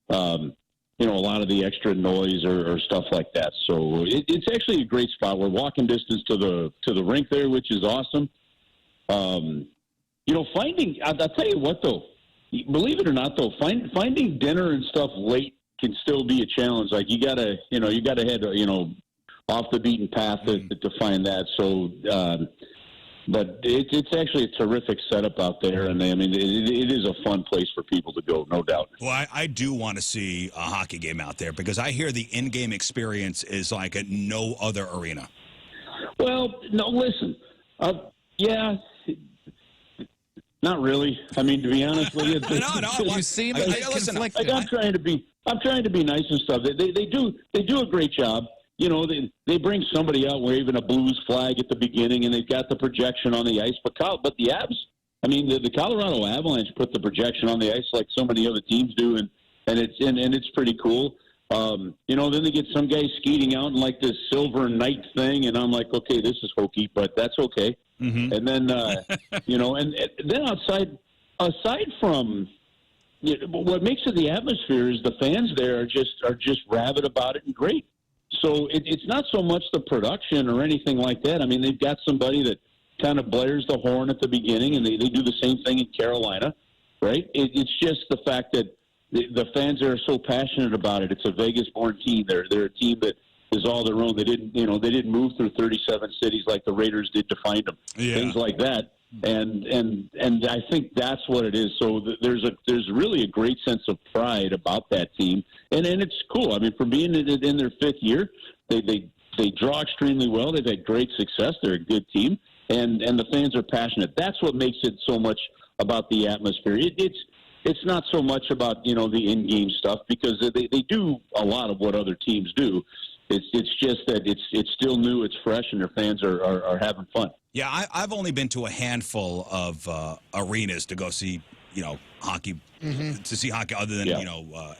a lot of the extra noise or stuff like that. So it's actually a great spot. We're walking distance to the rink there, which is awesome. I'll tell you what though, believe it or not though, finding dinner and stuff late can still be a challenge. Like you gotta head, off the beaten path to find that. So, but it's actually a terrific setup out there, and I mean, it is a fun place for people to go, no doubt. Well, I do want to see a hockey game out there, because I hear the in-game experience is like at no other arena. Well, no, listen, yeah. Not really. I mean, to be honest with you, You seem listen. I'm trying to be nice and stuff. They do a great job. They bring somebody out waving a Blues flag at the beginning, and they've got the projection on the ice. But the Avs, I mean, the Colorado Avalanche put the projection on the ice like so many other teams do, and it's pretty cool. Then they get some guy skeeting out in like this Silver Knight thing, and I'm like, okay, this is hokey, but that's okay. Mm-hmm. And then and then aside from what makes it the atmosphere is the fans there are just rabid about it and great. So it's not so much the production or anything like that. I mean, they've got somebody that kind of blares the horn at the beginning, and they do the same thing in Carolina, right? It's just the fact that the fans are so passionate about it. It's a Vegas-born team. They're a team that is all their own. They didn't move through 37 cities like the Raiders did to find them. Yeah. Things like that. And I think that's what it is. So there's really a great sense of pride about that team, and it's cool. I mean, for being in their fifth year, they draw extremely well. They've had great success. They're a good team, and the fans are passionate. That's what makes it so much about the atmosphere. It's not so much about the in-game stuff, because they do a lot of what other teams do. It's just that it's still new, it's fresh, and their fans are having fun. Yeah, I've only been to a handful of arenas to go see hockey, to see hockey other than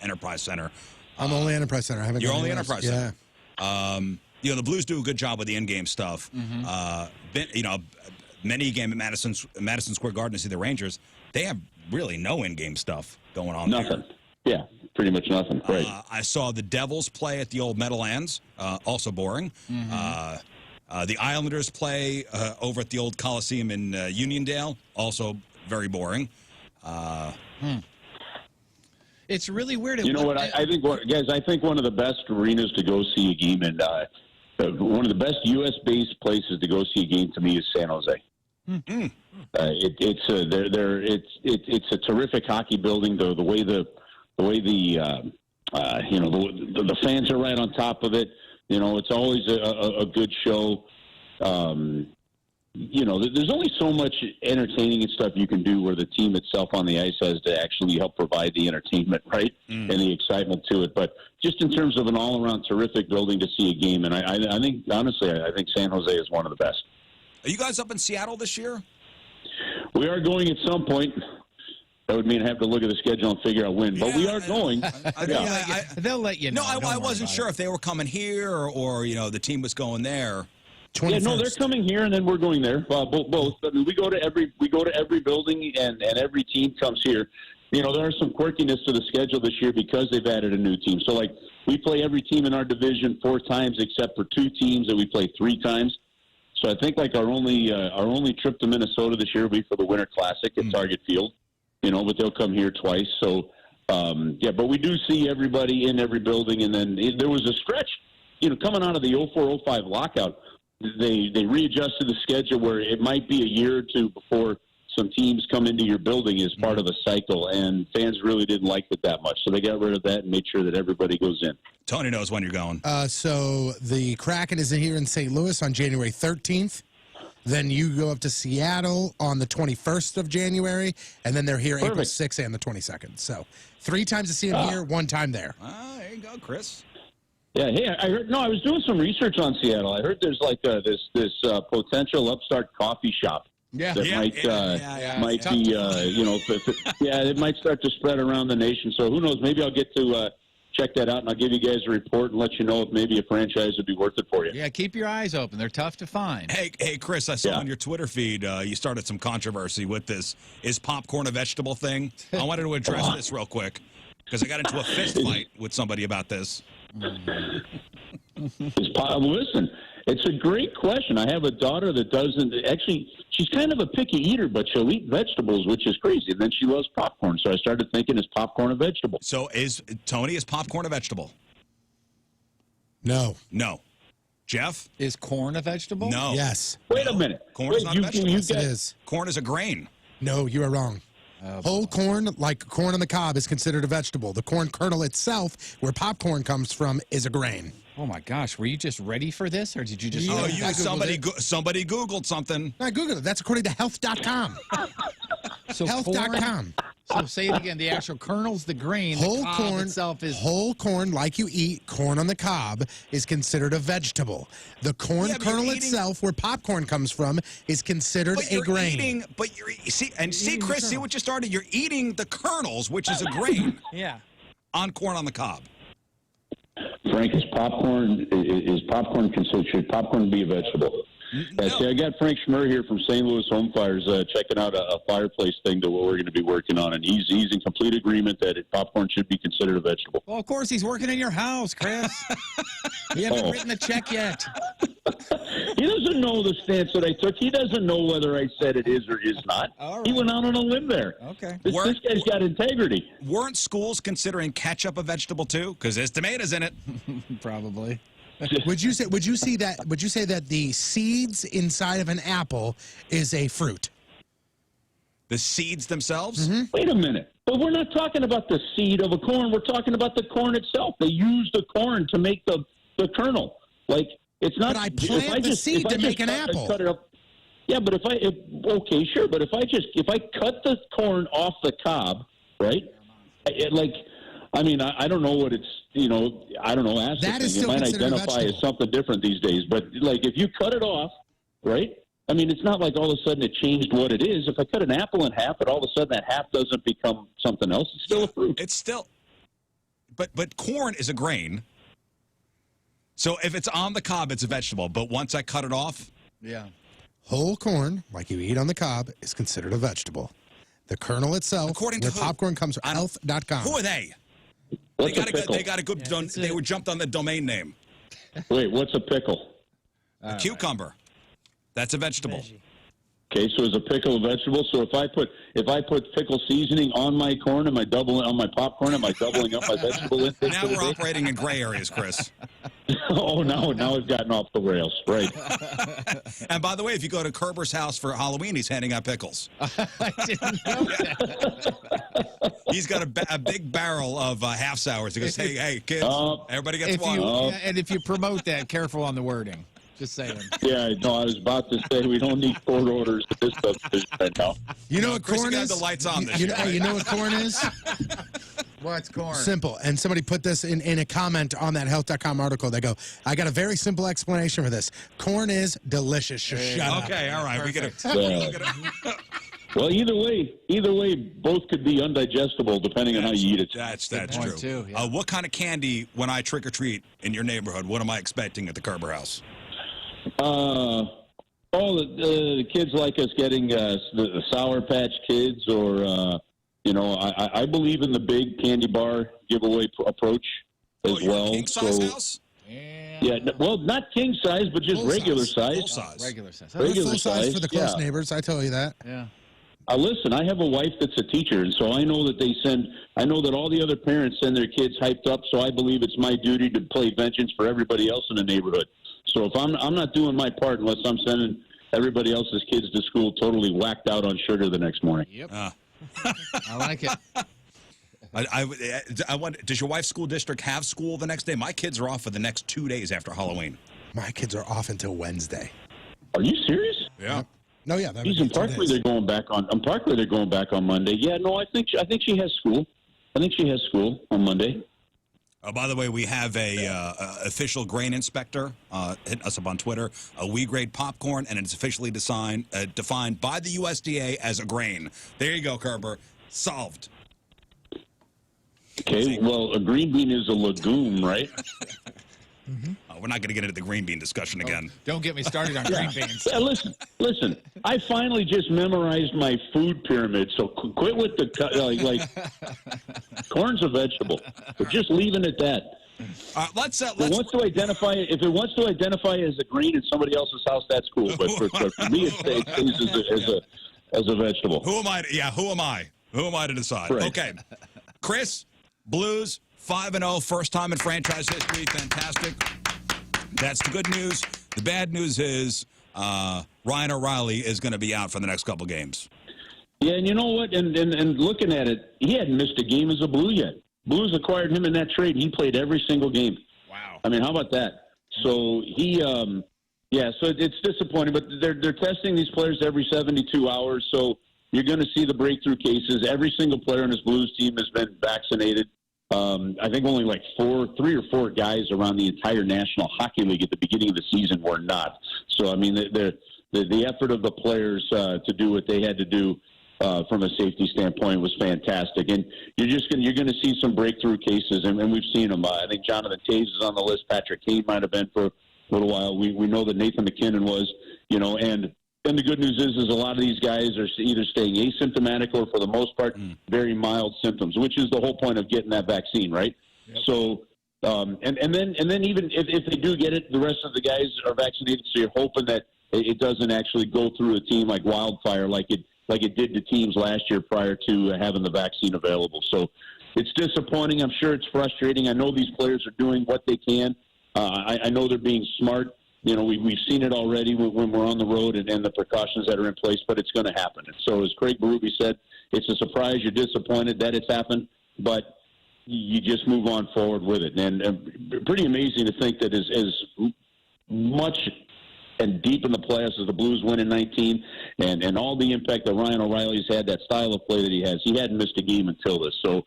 Enterprise Center. I'm only Enterprise Center. I haven't. You're only Enterprise Center. The Blues do a good job with the in-game stuff. Many game at Madison Square Garden to see the Rangers. They have really no in-game stuff going on. Nothing. There. Yeah, pretty much nothing. Right. I saw the Devils play at the old Meadowlands. Also boring. The Islanders play over at the old Coliseum in Uniondale. Also very boring. It's really weird. You know what? I think one of the best arenas to go see a game, and one of the best U.S.-based places to go see a game to me is San Jose. Mm-hmm. It's a terrific hockey building. The way the fans are right on top of it. It's always a good show. There's only so much entertaining and stuff you can do where the team itself on the ice has to actually help provide the entertainment, right, and the excitement to it. But just in terms of an all-around terrific building to see a game, and I think, honestly, I think San Jose is one of the best. Are you guys up in Seattle this year? We are going at some point. That would mean I have to look at the schedule and figure out when. But we are going. They'll let you know. No, I wasn't sure if they were coming here or the team was going there. 21st. Yeah, no, they're coming here and then we're going there. Both. I mean, we go to every building and every team comes here. There are some quirkiness to the schedule this year because they've added a new team. So, like, we play every team in our division 4 times except for 2 teams that we play 3 times. So I think like our only trip to Minnesota this year will be for the Winter Classic at Target Field. but they'll come here twice. So, but we do see everybody in every building. And then there was a stretch, coming out of the 04-05 lockout, they readjusted the schedule where it might be a year or two before some teams come into your building as part of a cycle, and fans really didn't like it that much. So they got rid of that and made sure that everybody goes in. Tony knows when you're going. So the Kraken is here in St. Louis on January 13th. Then you go up to Seattle on the 21st of January, and then they're here April 6th and the 22nd. So 3 times to see them here, 1 time there. There you go, Chris. Yeah, hey, I heard. No, I was doing some research on Seattle. I heard there's like this potential upstart coffee shop. Yeah, that might be, it might start to spread around the nation. So who knows? Maybe I'll get to check that out, and I'll give you guys a report and let you know if maybe a franchise would be worth it for you. Yeah, keep your eyes open. They're tough to find. Hey, Chris, I saw on your Twitter feed you started some controversy with this "is popcorn a vegetable" thing. I wanted to address this real quick because I got into a fist fight with somebody about this. Listen, it's a great question. I have a daughter that doesn't actually. She's kind of a picky eater, but she'll eat vegetables, which is crazy. And then she loves popcorn, so I started thinking, is popcorn a vegetable? So is popcorn a vegetable? No. Jeff? Is corn a vegetable? No. Yes. Wait a minute. Corn is not a vegetable. Yes, it is. Corn is a grain. No, you are wrong. Whole corn, like corn on the cob, is considered a vegetable. The corn kernel itself, where popcorn comes from, is a grain. Oh my gosh, were you just ready for this, or did you just? Somebody Googled something. I Googled it. That's according to health.com. So health.com. So say it again. The actual kernel's the grain. Whole the cob corn itself is whole corn, like you eat corn on the cob, is considered a vegetable. The corn kernel itself, where popcorn comes from, is considered a grain. Chris, see what you started. You're eating the kernels, which is a grain. Yeah. On corn on the cob. Frank, should popcorn be a vegetable? No. See, I got Frank Schmer here from St. Louis Home Fires checking out a fireplace thing that we're going to be working on, and he's in complete agreement that popcorn should be considered a vegetable. Well, of course, he's working in your house, Chris. We haven't written the check yet. He doesn't know the stance that I took. He doesn't know whether I said it is or is not. He went out on a limb there. Okay. This guy's got integrity. Weren't schools considering ketchup a vegetable too? Because there's tomatoes in it. Probably. Would you say that the seeds inside of an apple is a fruit? The seeds themselves? Mm-hmm. Wait a minute. But we're not talking about the seed of a corn. We're talking about the corn itself. They use the corn to make the kernel. Like, it's not. But I plant the seed to make an apple. Cut it up. Yeah, but okay, sure. But if I cut the corn off the cob, right? I don't know what it's. I don't know. That is still it might considered identify a as vegetable. something different these days. But like, if you cut it off, right? I mean, it's not like all of a sudden it changed what it is. If I cut an apple in half, but all of a sudden that half doesn't become something else. It's still a fruit. It's still. But corn is a grain. So if it's on the cob, it's a vegetable. But once I cut it off, yeah. Whole corn, like you eat on the cob, is considered a vegetable. The kernel itself, according to where popcorn comes from, health.com. Who are they? What's They a pickle? got a good. They were jumped on the domain name. Wait, what's a pickle? A cucumber. That's a vegetable. Okay, so is a pickle a vegetable? So if I put pickle seasoning on my corn, am I doubling on my popcorn? Am I doubling up my vegetable intake? Now we're operating in gray areas, Chris. Oh, now it's gotten off the rails, right? And by the way, if you go to Kerber's house for Halloween, he's handing out pickles. I didn't know that. He's got a big barrel of half sours. He goes, hey, kids, everybody gets one. And if you promote that, careful on the wording. Just saying. Yeah, no, I was about to say we don't need court orders at this subdivision right now. You know what Chris, corn you is? got the lights on this you year. know what corn is? What's corn? Simple. And somebody put this in a comment on that health.com article. They go, I got a very simple explanation for this. Corn is delicious. Shut up. Okay, all right. Well, either way, both could be undigestible depending on how you eat it. That's true. Too, yeah. What kind of candy, when I trick or treat in your neighborhood, what am I expecting at the Kerber house? The kids like us getting the Sour Patch Kids, or I believe in the big candy bar giveaway approach as well. King size house? Yeah, well, not king size, but just regular size. Full size. Regular size. Regular Full size size for the close neighbors. I tell you that. Yeah. Listen, I have a wife that's a teacher, and so I know that I know that all the other parents send their kids hyped up, so I believe it's my duty to play vengeance for everybody else in the neighborhood. So if I'm not doing my part unless I'm sending everybody else's kids to school totally whacked out on sugar the next morning. Yep. I like it. I want. Does your wife's school district have school the next day? My kids are off for the next 2 days after Halloween. My kids are off until Wednesday. Are you serious? Yeah. No, yeah. He's in Parkway. They're going back on. Parkway, they're going back on Monday. Yeah, no, I think she has school. I think she has school on Monday. By the way, we have a official grain inspector hitting us up on Twitter. We grade popcorn, and it's officially defined by the USDA as a grain. There you go, Kerber. Solved. Okay, well, a green bean is a legume, right? We're not going to get into the green bean discussion again. Don't get me started on green beans. Yeah, listen. I finally just memorized my food pyramid, so quit with the corn's a vegetable. We're just leaving it at that. Let's. If it wants to identify as a green in somebody else's house, that's cool. But for me, it stays as a vegetable. Who am I? Who am I? Who am I to decide? Right. Okay, Chris, Blues 5-0, first time in franchise history. Fantastic. That's the good news. The bad news is Ryan O'Reilly is going to be out for the next couple games. Yeah, and you know what? And looking at it, he hadn't missed a game as a Blue yet. Blues acquired him in that trade. He played every single game. Wow. I mean, how about that? So he, so it's disappointing. But they're testing these players every 72 hours. So you're going to see the breakthrough cases. Every single player on his Blues team has been vaccinated. I think only like 3 or 4 guys around the entire National Hockey League at the beginning of the season were not. So I mean, the effort of the players to do what they had to do from a safety standpoint was fantastic. And you're going to see some breakthrough cases, and we've seen them. I think Jonathan Taves is on the list. Patrick Kane might have been for a little while. We know that Nathan McKinnon was, and the good news is a lot of these guys are either staying asymptomatic or, for the most part, very mild symptoms, which is the whole point of getting that vaccine, right? Yep. So, and then even if they do get it, the rest of the guys are vaccinated. So you're hoping that it doesn't actually go through a team like wildfire, like it did to teams last year prior to having the vaccine available. So it's disappointing. I'm sure it's frustrating. I know these players are doing what they can. I know they're being smart. We've seen it already when we're on the road and the precautions that are in place, but it's going to happen. And so as Craig Berube said, it's a surprise. You're disappointed that it's happened, but you just move on forward with it. And pretty amazing to think that as much and deep in the playoffs as the Blues win in 19 and all the impact that Ryan O'Reilly's had, that style of play that he has, he hadn't missed a game until this. So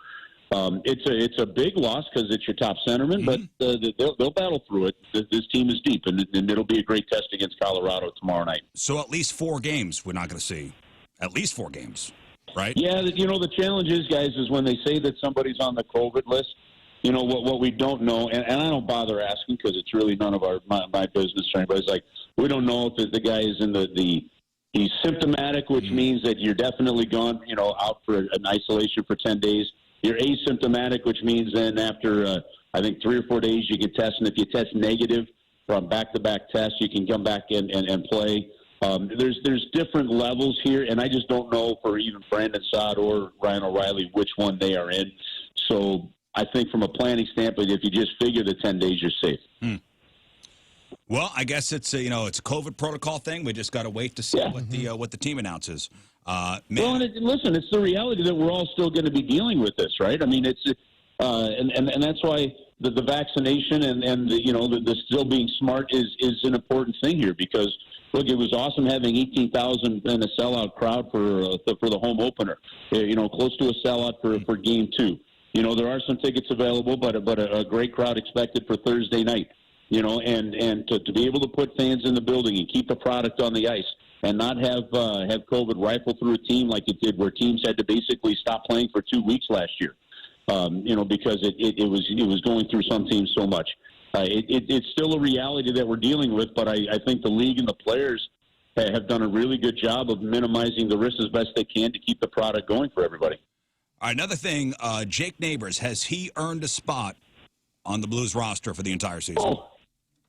it's a big loss because it's your top centerman, but they'll battle through it. This team is deep, and it'll be a great test against Colorado tomorrow night. So at least 4 games we're not going to see. At least 4 games, right? Yeah, the challenge is, guys, is when they say that somebody's on the COVID list, what we don't know, and I don't bother asking because it's really none of my business or anybody's like, we don't know if the guy is in he's symptomatic, which means that you're definitely gone, out for an isolation for 10 days. You're asymptomatic, which means then after, I think, 3 or 4 days you can test. And if you test negative from back-to-back tests, you can come back and play. There's different levels here, and I just don't know for even Brandon Saad or Ryan O'Reilly which one they are in. So I think from a planning standpoint, if you just figure the 10 days, you're safe. Well, I guess it's a COVID protocol thing. We just got to wait to see what the team announces. Well, listen, it's the reality that we're all still going to be dealing with this, right? I mean, it's and that's why the vaccination and the still being smart is an important thing here because look, it was awesome having 18,000 and a sellout crowd for the home opener. Close to a sellout for Game 2. There are some tickets available, but a great crowd expected for Thursday night. And to be able to put fans in the building and keep the product on the ice. And not have COVID rifle through a team like it did, where teams had to basically stop playing for 2 weeks last year, because it was going through some teams so much. It's still a reality that we're dealing with, but I think the league and the players have done a really good job of minimizing the risk as best they can to keep the product going for everybody. All right, another thing, Jake Neighbors, has he earned a spot on the Blues roster for the entire season? Oh,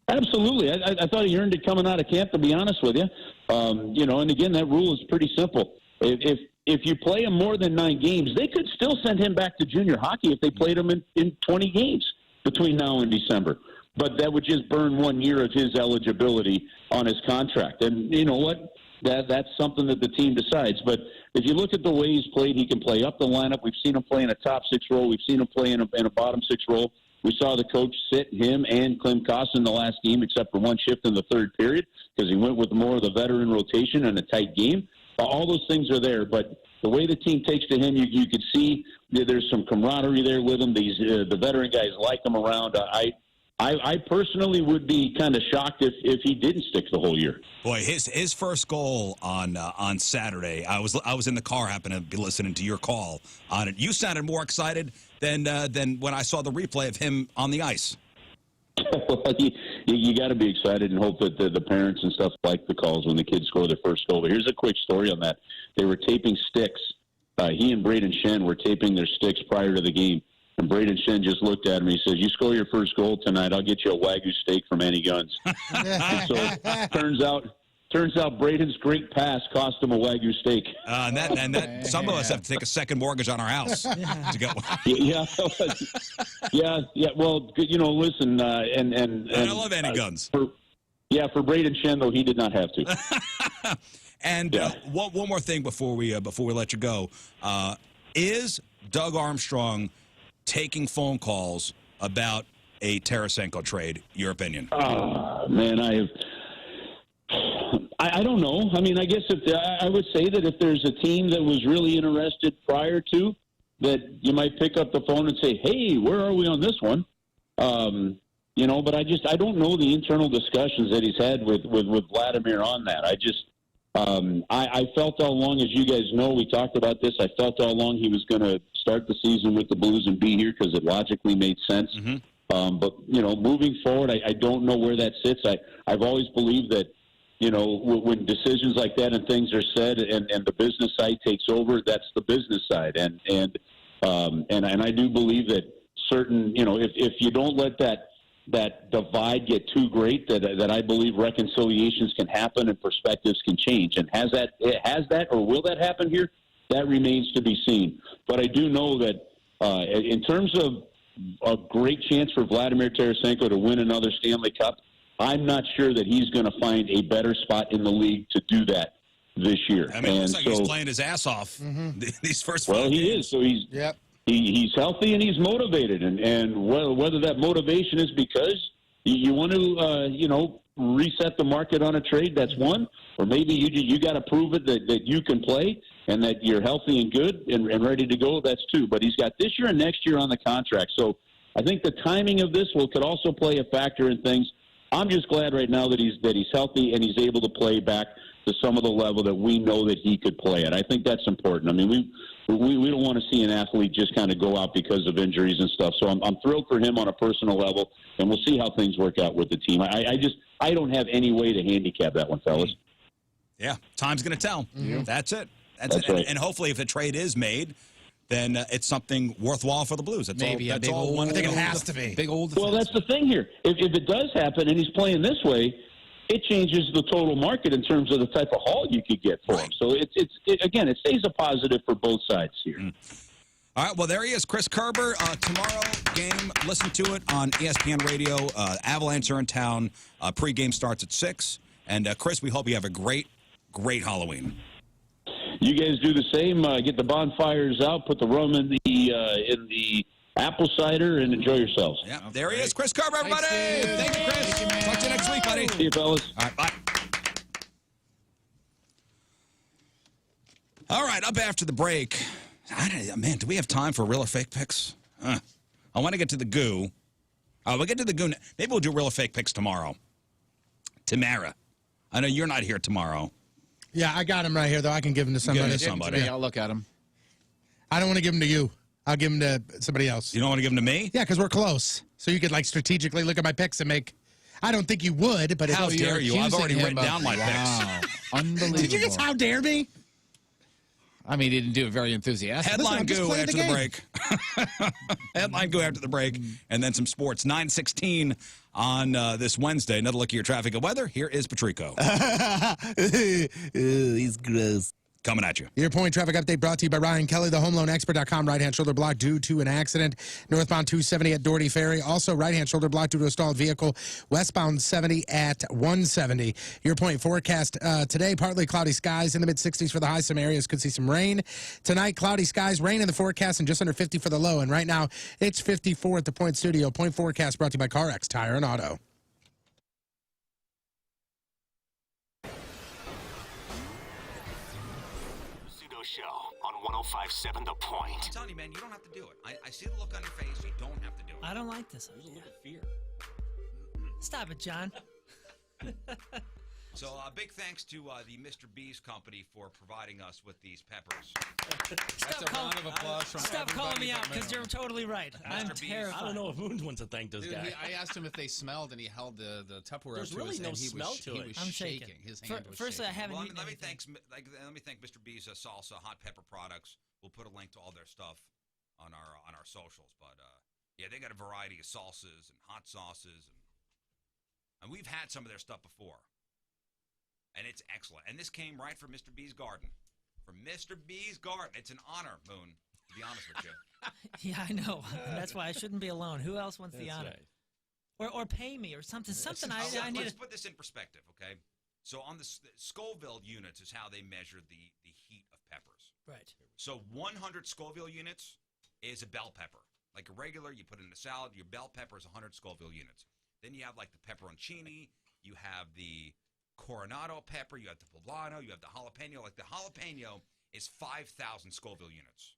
absolutely. I thought he earned it coming out of camp, to be honest with you. And again, that rule is pretty simple. If if you play him more than 9 games, they could still send him back to junior hockey if they played him in 20 games between now and December. But that would just burn 1 year of his eligibility on his contract. And you know what? That's something that the team decides. But if you look at the way he's played, he can play up the lineup. We've seen him play in a top 6 role. We've seen him play in a bottom 6 role. We saw the coach sit him and Klim Kostin in the last game, except for one shift in the third period, because he went with more of the veteran rotation and a tight game. All those things are there, but the way the team takes to him, you could see there's some camaraderie there with him. The veteran guys like him around. I personally would be kind of shocked if he didn't stick the whole year. Boy, his first goal on Saturday, I was in the car, happened to be listening to your call on it. You sounded more excited than when I saw the replay of him on the ice. Well, you got to be excited and hope that the parents and stuff like the calls when the kids score their first goal. But here's a quick story on that. They were taping sticks. He and Braden Shen were taping their sticks prior to the game. And Braden Shen just looked at him. He says, "You score your first goal tonight, I'll get you a Wagyu steak from Annie Guns." And so turns out Braden's great pass cost him a Wagyu steak. And that some of us have to take a second mortgage on our house to get one. Yeah. Well, you know, listen, and I love Annie Guns. For Braden Shen though, he did not have to. And one more thing before we let you go, is Doug Armstrong taking phone calls about a Tarasenko trade? Your opinion? Man, I don't know. I mean, I guess I would say that if there's a team that was really interested prior to, that you might pick up the phone and say, "Hey, where are we on this one?" You know, but I don't know the internal discussions that he's had with Vladimir on that. I felt all along, as you guys know, we talked about this. I felt all along he was going to start the season with the Blues and be here because it logically made sense. Mm-hmm. But you know, moving forward, I don't know where that sits. I've always believed that, you know, when decisions like that and things are said, and the business side takes over, that's the business side. And I do believe that certain, you know, if you don't let that divide get too great, that I believe reconciliations can happen and perspectives can change. And has that or will that happen here? That remains to be seen. But I do know that in terms of a great chance for Vladimir Tarasenko to win another Stanley Cup, I'm not sure that he's going to find a better spot in the league to do that this year. I mean, it looks like he's playing his ass off these first 5 games. He is. So he's healthy and he's motivated. And whether that motivation is because you want to, reset the market on a trade, that's one. Or maybe you got to prove it that you can play and that you're healthy and good and ready to go, that's two. But he's got this year and next year on the contract. So I think the timing of this could also play a factor in things. I'm just glad right now that he's healthy and he's able to play back to some of the level that we know that he could play at. I think that's important. I mean, we don't want to see an athlete just kind of go out because of injuries and stuff. So I'm thrilled for him on a personal level, and we'll see how things work out with the team. I don't have any way to handicap that one, fellas. Yeah, time's going to tell. Mm-hmm. That's it. That's right. And hopefully, if the trade is made, then it's something worthwhile for the Blues. That's Maybe all. that's all. I think it has to be. Big old. Well, that's the thing here. If it does happen and he's playing this way, it changes the total market in terms of the type of haul you could get for him. So it stays a positive for both sides here. Mm. All right, well, there he is, Chris Kerber. Tomorrow game, listen to it on ESPN Radio. Avalanche are in town. Pre-game starts at 6. And, Chris, we hope you have a great Halloween. You guys do the same. Get the bonfires out, put the rum in the apple cider, and enjoy yourselves. Yeah, there he is, Chris Kerber, everybody. Thank you, Chris. Thank you, talk to you next week, buddy. See you, fellas. All right, bye. All right, up after the break. Man, do we have time for real or fake picks? I want to get to the goo. We'll get to the goo. Maybe we'll do real or fake picks tomorrow. Tamara, I know you're not here tomorrow. Yeah, I got him right here, though. I can give him to somebody. Give him to me. I'll look at him. I don't want to give him to you. I'll give him to somebody else. You don't want to give him to me? Yeah, because we're close. So you could, strategically look at my picks and make... I don't think you would, but... How dare you? I've already written down my picks. Unbelievable. Did you just how dare me? I mean, he didn't do it very enthusiastic. Headline goo after the break. Headline goo after the break, and then some sports. 9:16 on this Wednesday. Another look at your traffic and weather. Here is Patrico. He's gross. Coming at you. Your point traffic update brought to you by Ryan Kelly, the homeloanexpert.com. Right-hand shoulder block due to an accident. Northbound 270 at Doherty Ferry. Also, right-hand shoulder block due to a stalled vehicle. Westbound 70 at 170. Your point forecast today, partly cloudy skies in the mid-60s for the high. Some areas could see some rain. Tonight, cloudy skies, rain in the forecast, and just under 50 for the low. And right now, it's 54 at the Point Studio. Point forecast brought to you by CarX Tire and Auto. Show on 105.7 The Point. I'm telling you, man, you don't have to do it. I see the look on your face. You don't have to do it. I don't like this. There's a look of fear. Stop it, John. So, big thanks to the Mr. B's company for providing us with these peppers. That's a round of applause from Stop calling me out because you're totally right. I'm B's. terrified. I don't know if Moon wants to thank this guy. I asked him if they smelled, and he held the Tupperware There's up to really his no and he smell was, to he it. was I'm shaking. shaking. His hand was Firstly, shaking. I haven't Well, eaten let me anything. thank Mr. B's salsa hot pepper products. We'll put a link to all their stuff on our socials. But yeah, they got a variety of salsas and hot sauces, and we've had some of their stuff before, and it's excellent. And this came right from Mr. B's garden. From Mr. B's garden, it's an honor, Moon. To be honest with you. Yeah, I know. That's why I shouldn't be alone. Who else wants the That's honor? right. Or pay me or something. Something I need. Let's put this in perspective, okay? So on the Scoville units is how they measure the heat of peppers. Right. So 100 Scoville units is a bell pepper. Like a regular, you put it in a salad, your bell pepper is 100 Scoville units. Then you have like the pepperoncini, you have the Coronado pepper, you have the poblano, you have the jalapeno. Like the jalapeno is 5,000 Scoville units.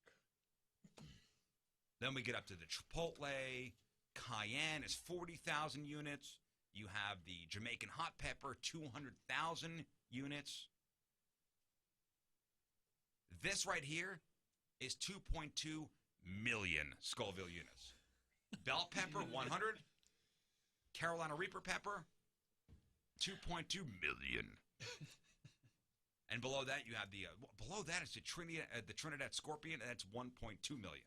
Then we get up to the chipotle, cayenne is 40,000 units. You have the Jamaican hot pepper, 200,000 units. This right here is 2.2 million Scoville units. Bell pepper, 100. Carolina Reaper pepper, 2.2 million. And below that, you have below that is the Trinidad Scorpion, and that's 1.2 million.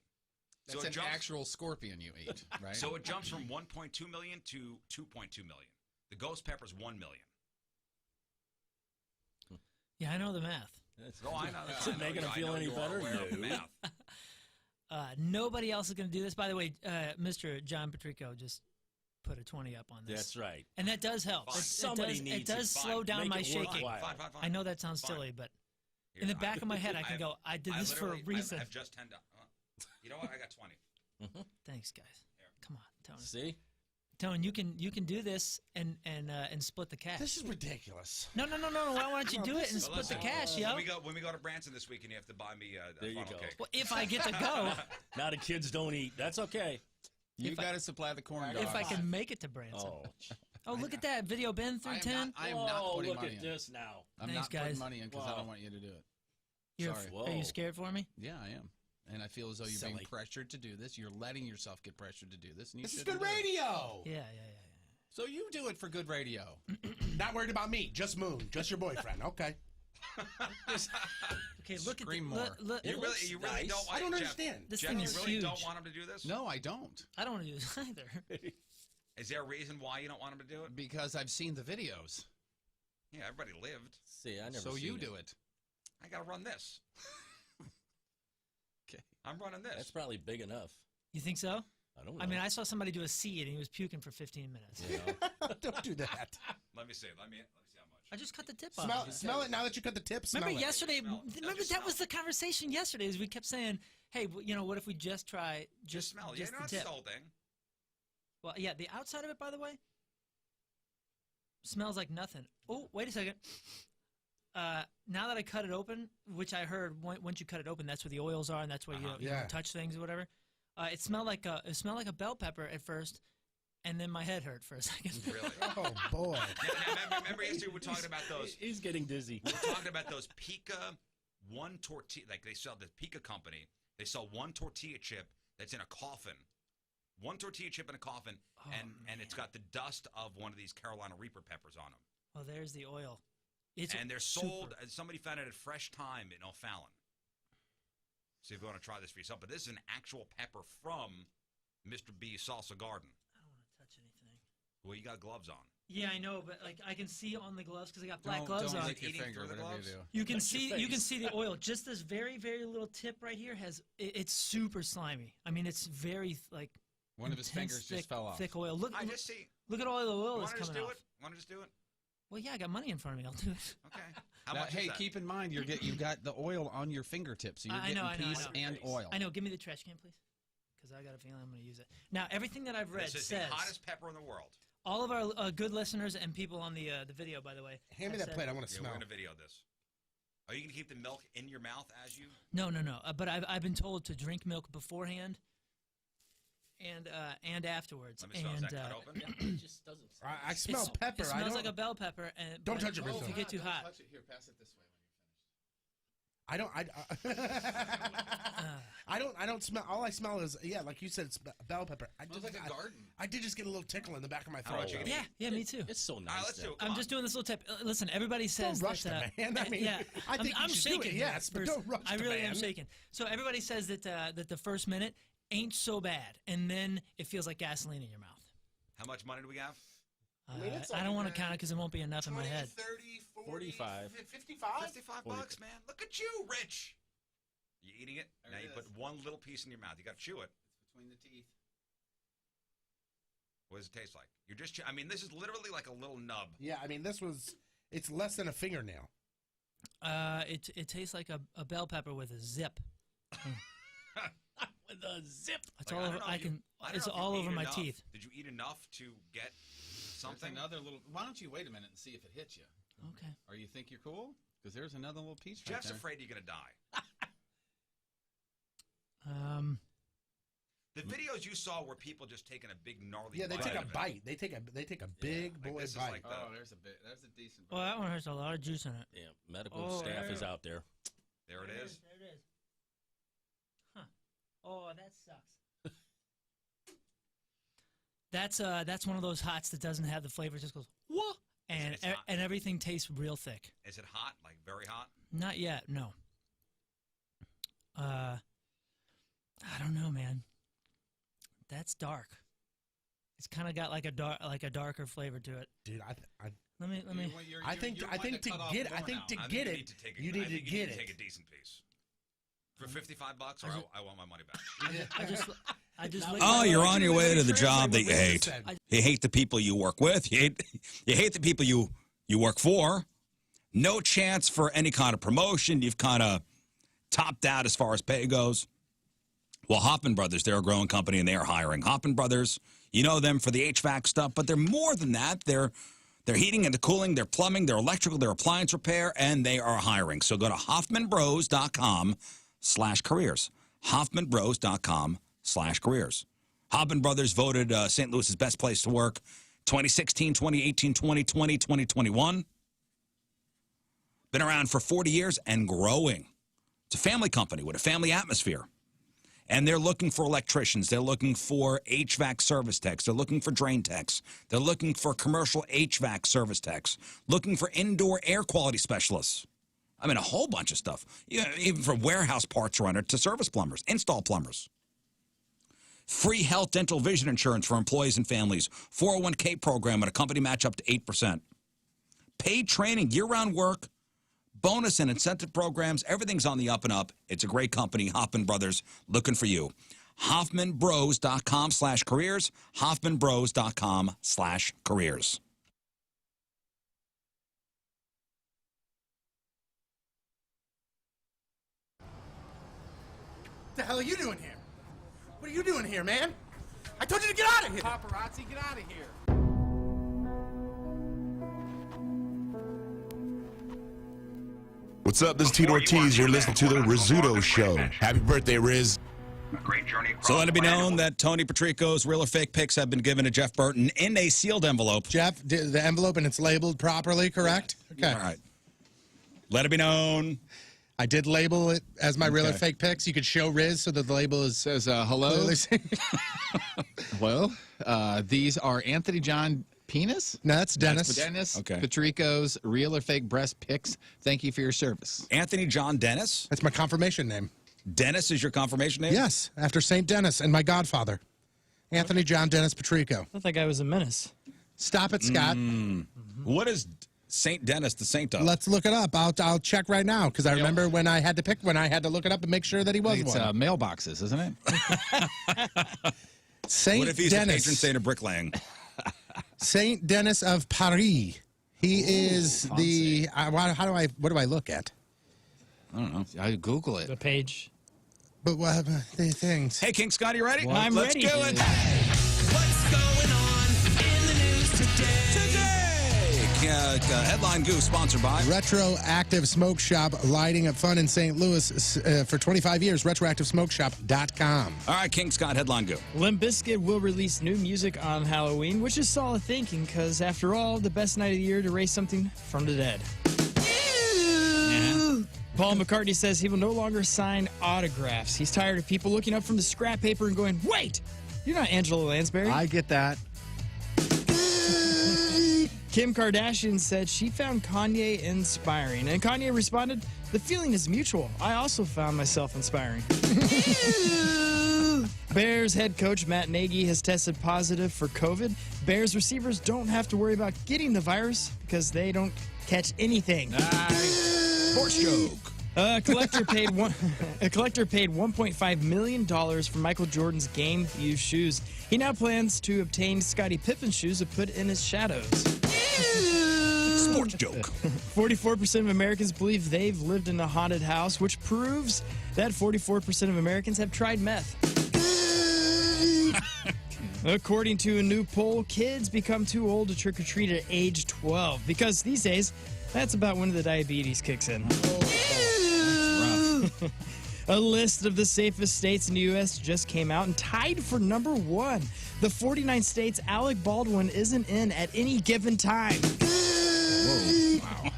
That's so an actual scorpion you ate, right? So it jumps from 1.2 million to 2.2 million. The ghost pepper is 1 million. Yeah, I know the math. I know. Does it make it feel any better? No. Nobody else is going to do this. By the way, Mr. John Patrico just put a 20 up on this. That's right. And that does help. It does slow down my shaking. Fine. I know that sounds silly, but in the back of my head, I can go, I did this for a reason. I have just 10 dollars. You know what? I got 20. Thanks, guys. Come on, Tony. See? Tony, you can do this and split the cash. This is ridiculous. No. Why don't you do it and split the cash, yo? When we go to Branson this weekend, you have to buy me a funnel cake. Well, if I get to go. Now the kids don't eat. That's okay. You got to supply the corn dogs. If I can make it to Branson. Oh, look at that. Video bin through 10. I am not putting look money at in. this now. I'm Thanks, not putting guys. money in because I don't want you to do it. Sorry. Are you scared for me? Yeah, I am. And I feel as though you're being Silly. pressured to do this. You're letting yourself get pressured to do this. And you This is shouldn't good do it. radio. Yeah. So you do it for good radio. Not worried about me. Just Moon. Just your boyfriend. Okay. Okay, look at Scream the more. look. You really nice. don't. I don't Jeff, understand. This Jeff, thing you is really huge. don't want him to do this? No, I don't. I don't want to do this either. Is there a reason why you don't want him to do it? Because I've seen the videos. Yeah, everybody lived. See, I never. So seen you it. do it. I got to run this. Okay. I'm running this. That's probably big enough. You think so? I don't know. I mean, I saw somebody do a seed and he was puking for 15 minutes. Don't do that. Let me see. Let me see how much. I just cut the tip off. Smell it now that you cut the tip. Smell Remember it. yesterday? Smell it. Remember Just that smell was the conversation yesterday. Is we kept saying, "Hey, what if we just try Just smell it. just Yeah, the not tip?" the whole thing. Well, yeah, the outside of it, by the way, smells like nothing. Oh, wait a second. Now that I cut it open, which I heard once you cut it open, that's where the oils are, and that's where you don't touch things or whatever. It smelled like a bell pepper at first, and then my head hurt for a second. Really? Oh boy. Now, remember yesterday we were talking about those. He's getting dizzy. We're talking about those Pica one tortilla. Like they sell the Pica company. They sell one tortilla chip that's in a coffin. One tortilla chip in a coffin, and it's got the dust of one of these Carolina Reaper peppers on them. Oh, there's the oil. And they're sold. Somebody found it at Fresh Time in O'Fallon. See if you want to try this for yourself. But this is an actual pepper from Mr. B's Salsa Garden. I don't want to touch anything. Well, you got gloves on. Yeah, I know, but like I can see on the gloves because I got black gloves don't on. lick your finger, whatever you do. You can see the oil. Just this very little tip right here it's super slimy. I mean, it's very like One of his intense, fingers just fell off. Thick oil. Look, I just see. look at all the oil that's Want to just coming do off. it? Want to just do it? Well, yeah, I got money in front of me. I'll do it. Okay. How Now, much hey, is that? keep in mind you got the oil on your fingertips, so you're I getting know, I know, I piece know. and oil. I know. Give me the trash can, please, because I got a feeling I'm going to use it. Now, everything that I've read This is says the hottest pepper in the world. all of our good listeners and people on the video, by the way. Hand me have that said- plate. I want to Yeah, smell. we're gonna video this. Are you gonna keep the milk in your mouth as you? No. But I've been told to drink milk beforehand and afterwards. Let me smell. Is And that cut open? It just doesn't. I smell pepper. It I smells don't, like a bell pepper. And Don't but touch it, Rizzo. If you get too hot. Touch it. Here, pass it this way I don't smell. All I smell is, like you said, it's bell pepper. Smells like a garden. I did just get a little tickle in the back of my How throat. about you? Yeah, me too. It's so nice. All right, let's do it. Come I'm on. just doing this little tip. Listen, everybody says Don't rush that, the man. I mean, yeah, I think I'm you should do shaking. it, yes, but don't rush I the really am man. shaking. So everybody says that that the first minute ain't so bad, and then it feels like gasoline in your mouth. How much money do we have? I don't want to count it because it won't be enough in my head. 30, 40, 45. 55? 55 bucks, man. Look at you, Rich. You eating it? Now you put one little piece in your mouth. You got to chew it. It's between the teeth. What does it taste like? You're just. I mean, this is literally like a little nub. Yeah, I mean, it's less than a fingernail. It tastes like a bell pepper with a zip. With a zip. It's Like, all I over. don't know if you- I don't It's know if you all ate over my enough. teeth. Did you eat enough to get Something. something? Another little. Why don't you wait a minute and see if it hits you? Okay. Or you think you're cool? Because there's another little piece right Jeff's there. afraid you're gonna die. The videos you saw were people just taking a big gnarly. Yeah, they bite take a of it. bite. They take a big Like boy this is bite. like the- Oh, there's a decent. Well, that one has a lot of juice in it. Yeah, medical Oh, staff is yeah. out there. There it is. There it is. Huh. Oh, that sucks. That's one of those hots that doesn't have the flavor. It just goes what, and It's hot. and everything tastes real thick. Is it hot? Like very hot? Not yet, no. I don't know, man. That's dark. It's kind of got like a darker flavor to it. Dude, Let me. I think to get I think it, you need to take a, you I need to think get Take a it. decent piece. For 55 bucks, or I want my money back. I just. Oh, you're on your way to the job that you hate. You hate the people you work with. You hate the people you work for. No chance for any kind of promotion. You've kind of topped out as far as pay goes. Well, Hoffman Brothers, they're a growing company, and they are hiring. Hoffman Brothers, you know them for the HVAC stuff, but they're more than that. They're heating and the cooling, they're plumbing, they're electrical, they're appliance repair, and they are hiring. So go to HoffmanBros.com/careers. HoffmanBros.com/careers. Hoffman Brothers voted St. Louis's best place to work 2016, 2018, 2020, 2021. Been around for 40 years and growing. It's a family company with a family atmosphere. And they're looking for electricians. They're looking for HVAC service techs. They're looking for drain techs. They're looking for commercial HVAC service techs. Looking for indoor air quality specialists. I mean, a whole bunch of stuff. Even from warehouse parts runner to service plumbers, install plumbers. Free health, dental, vision insurance for employees and families. 401k program with a company match up to 8%. Paid training, year-round work. Bonus and incentive programs, everything's on the up and up. It's a great company, Hoffman Brothers, looking for you. HoffmanBros.com/careers, HoffmanBros.com/careers. What the hell are you doing here? What are you doing here, man? I told you to get out of here. Paparazzi, get out of here. What's up? This is Tito Ortiz. You're listening to the Rizzuto Show. Happy birthday, Riz. A great journey across So let it be the land. known that Tony Patrico's real or fake picks have been given to Jeff Burton in a sealed envelope. Jeff, the envelope and it's labeled properly, correct? Okay. All right. Let it be known. I did label it as my real or Okay. fake picks. You could show Rizz so that the label is Says, hello. clearly seen. Well, these are Anthony John Penis. No, that's Dennis. Dennis Okay. Patrico's real or fake breast pics. Thank you for your service. Anthony John Dennis. That's my confirmation name. Dennis is your confirmation name? Yes, after St. Dennis and my godfather, Anthony John Dennis Patrico. I thought that guy was a menace. Stop it, Scott. What is St. Denis the Saint of? Let's look it up. I'll check right now because I remember when I had to look it up and make sure that he was It's one. mailboxes, isn't it? Saint What if he's Denis. a patron saint of bricklaying? Saint Denis of Paris. He is the. What do I look at? I don't know. I Google it. The page. But what the things? Hey, King Scott, you ready? I'm Let's ready. do it. What's going on in the news today? Headline Goose, sponsored by Retroactive Smoke Shop, lighting up fun in St. Louis for 25 years. RetroactiveSmokeShop.com. All right, King Scott, headline Goo. Limp Bizkit will release new music on Halloween, which is solid thinking because, after all, the best night of the year to raise something from the dead. Paul McCartney says he will no longer sign autographs. He's tired of people looking up from the scrap paper and going, "Wait, you're not Angela Lansbury." I get that. Kim Kardashian said she found Kanye inspiring, and Kanye responded, "The feeling is mutual. I also found myself inspiring." Bears head coach Matt Nagy has tested positive for COVID. Bears receivers don't have to worry about getting the virus because they don't catch anything. Sports joke. A collector paid $1.5 million for Michael Jordan's game-used shoes. He now plans to obtain Scottie Pippen's shoes to put in his shadows. Sports joke. 44% of Americans believe they've lived in a haunted house, which proves that 44% of Americans have tried meth. According to a new poll, kids become too old to trick-or-treat at age 12 because these days, that's about when the diabetes kicks in. A list of the safest states in the U.S. just came out and tied for number 1. The 49 states Alec Baldwin isn't in at any given time. Whoa, wow.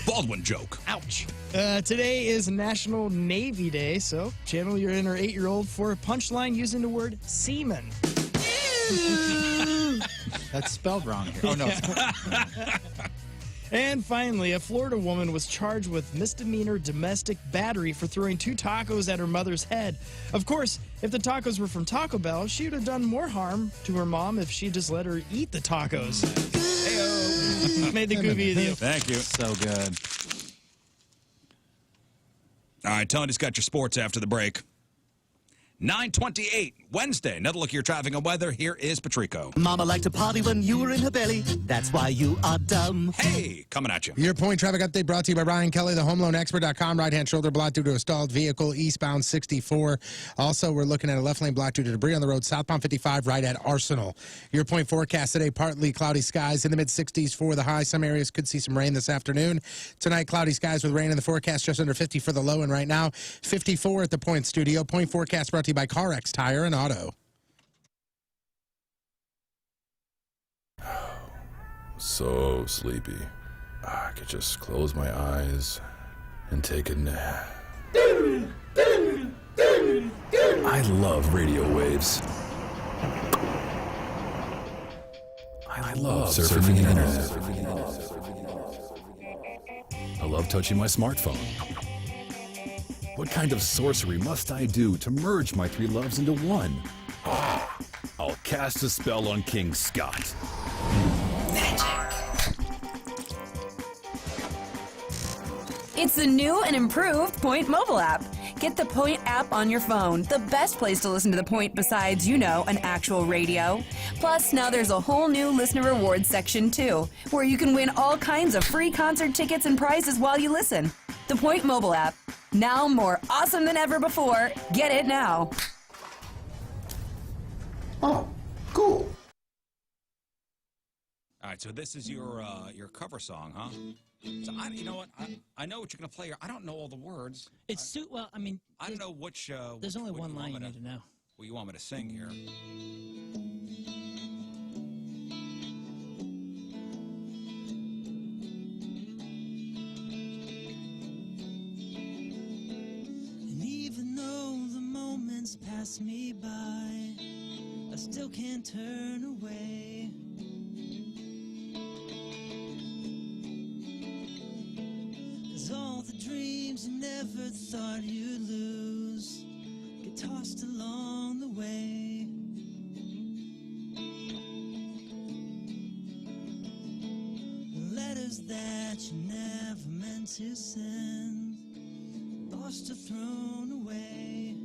Baldwin joke. Ouch. Today is National Navy Day, so channel your inner 8-year-old for a punchline using the word semen. That's spelled wrong here. Oh, no. And finally, a Florida woman was charged with misdemeanor domestic battery for throwing 2 tacos at her mother's head. Of course, if the tacos were from Taco Bell, she would have done more harm to her mom if she just let her eat the tacos. Heyo. Made the goofy with you. Thank you. So good. All right, Tony's got your sports after the break. 9:28, Wednesday. Another look at your traffic and weather. Here is Patrico. Mama liked to party when you were in her belly. That's why you are dumb. Hey, coming at you. Your point traffic update brought to you by Ryan Kelly, the homeloanexpert.com. Right-hand shoulder blocked due to a stalled vehicle, eastbound 64. Also, we're looking at a left lane blocked due to debris on the road, southbound 55, right at Arsenal. Your point forecast today, partly cloudy skies in the mid-60s for the high. Some areas could see some rain this afternoon. Tonight, cloudy skies with rain in the forecast, just under 50 for the low. And right now, 54 at the Point Studio. Point forecast brought to you by CarX Tire and Auto. So sleepy. I could just close my eyes and take a nap. I love radio waves. I love surfing the internet. I love touching my smartphone. What kind of sorcery must I do to merge my 3 loves into one? I'll cast a spell on King Scott. It's the new and improved Point mobile app. Get the Point app on your phone, the best place to listen to the Point besides, an actual radio. Plus, now there's a whole new listener rewards section too, where you can win all kinds of free concert tickets and prizes while you listen. The Point mobile app, now more awesome than ever before. Get it now. Oh, cool. All right, so this is your cover song, huh? So you know what? I know what you're gonna play here. I don't know all the words. It's I don't know which. there's only what one line you need to know. What you want me to sing here? And even though the moments pass me by, I still can't turn away. 'Cause all the dreams you never thought you'd lose get tossed along the way. that you never meant to send, lost or thrown away.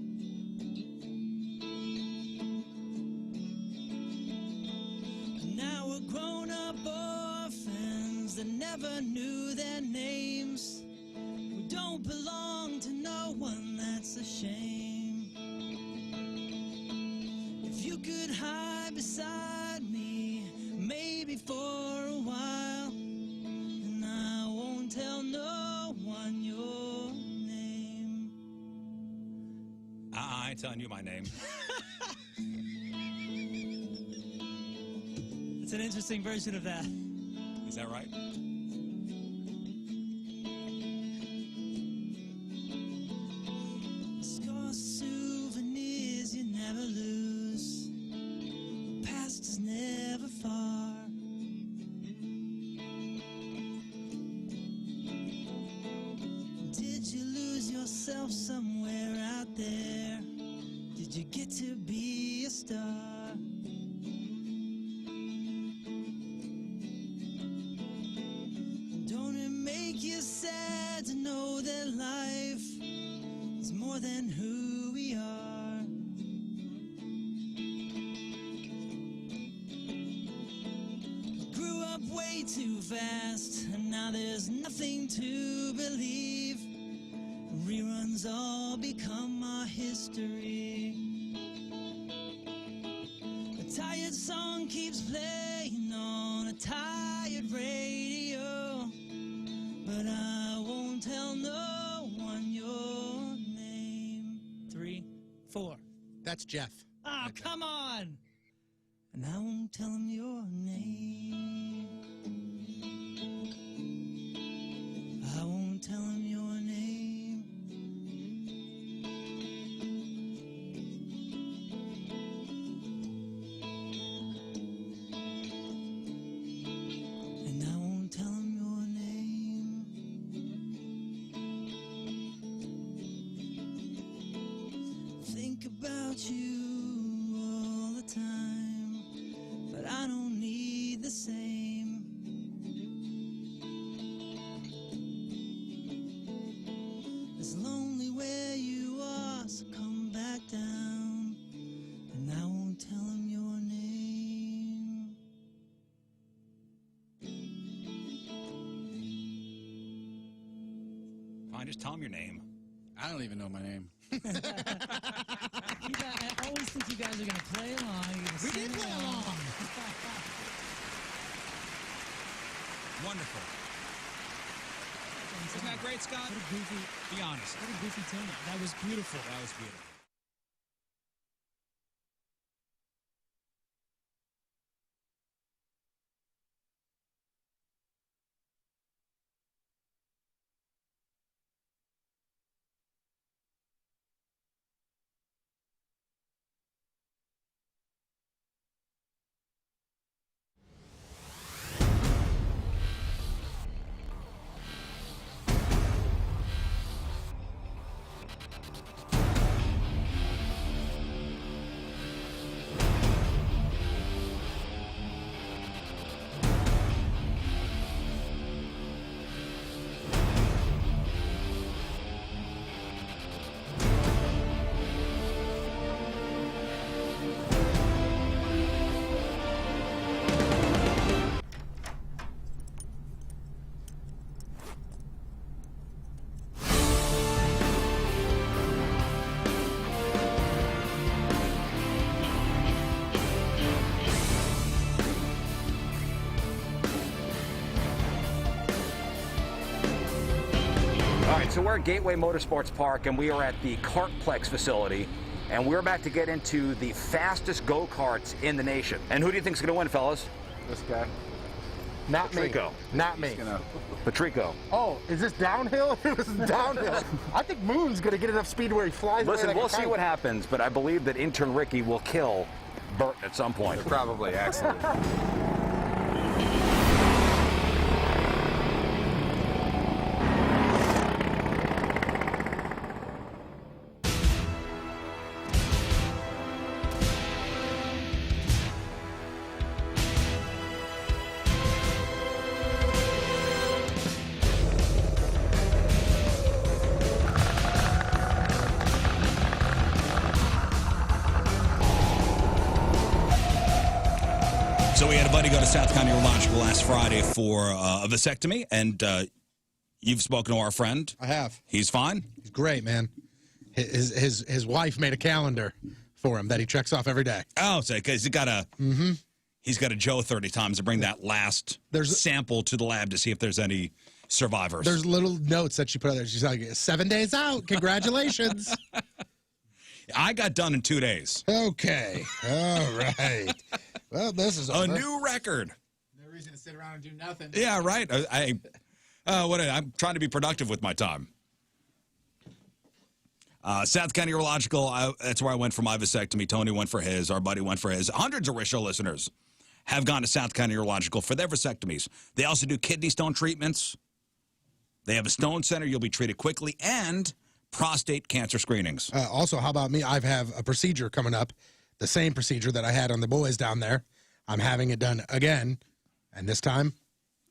Now we're grown-up orphans that never knew their names. We don't belong to no one, that's a shame. If you could hide beside me, maybe for a while, and I won't tell no one your name. I ain't telling you my name. It's an interesting version of that. Is that right? Score souvenirs you never lose. Past is never far. Did you lose yourself somewhere out there? Did you get to be a star? Don't it make you sad to know that life is more than who we are? Grew up way too fast, and now there's nothing to believe. Reruns all become our history. A tired song keeps playing on a tired radio, but I won't tell no one your name. 3, 4. That's Jeff. Oh, come on! And I won't tell him your name. I won't tell him your name. And I won't tell him your name. Think about you all the time, but I don't need the same. It's lonely where you are, so come back down, and I won't tell him your name. Fine, just tell him your name. I don't even know my name. I always think you guys are going to play along. We did play along. Wonderful. Isn't that great, Scott? What a goofy, Be honest. what a goofy tune. That was beautiful. That was beautiful. All right, so we're at Gateway Motorsports Park, and we are at the Kartplex facility, and we're about to get into the fastest go-karts in the nation. And who do you think's going to win, fellas? This guy. Not Patrico. me. Not me. Patrico. Oh, is this downhill? It was downhill. I think Moon's going to get enough speed where he flies away Listen, like a we'll see kite. what happens, but I believe that intern Ricky will kill Burton at some point. Probably accident. buddy go to South County Urological last Friday for a vasectomy, and you've spoken to our friend. I have. He's fine? He's great, man. His wife made a calendar for him that he checks off every day. Oh, so because he's got a Joe 30 times to bring that last sample to the lab to see if there's any survivors. There's little notes that she put out there. She's like, 7 days out. Congratulations. I got done in 2 days. Okay. All right. Well, this is a new record. No reason to sit around and do nothing. Yeah, right. I'm trying to be productive with my time. South County Urological, that's where I went for my vasectomy. Tony went for his. Our buddy went for his. Hundreds of Rizz Show listeners have gone to South County Urological for their vasectomies. They also do kidney stone treatments. They have a stone center. You'll be treated quickly, and prostate cancer screenings. Also, how about me? I have a procedure coming up, the same procedure that I had on the boys down there. I'm having it done again, and this time,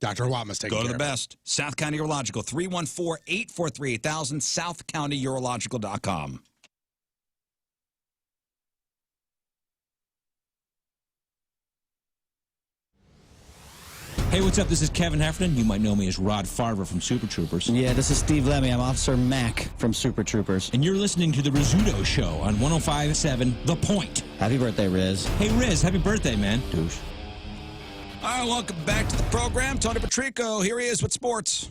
Dr. Watma's taking care of it. Go to the best. South County Urological, 314-843-8000, southcountyurological.com. Hey, what's up? This is Kevin Heffernan. You might know me as Rod Farver from Super Troopers. Yeah, this is Steve Lemmy. I'm Officer Mac from Super Troopers. And you're listening to the Rizzuto Show on 105.7 The Point. Happy birthday, Rizz. Hey, Rizz, happy birthday, man. Douche. All right, welcome back to the program. Tony Patrico, here he is with sports.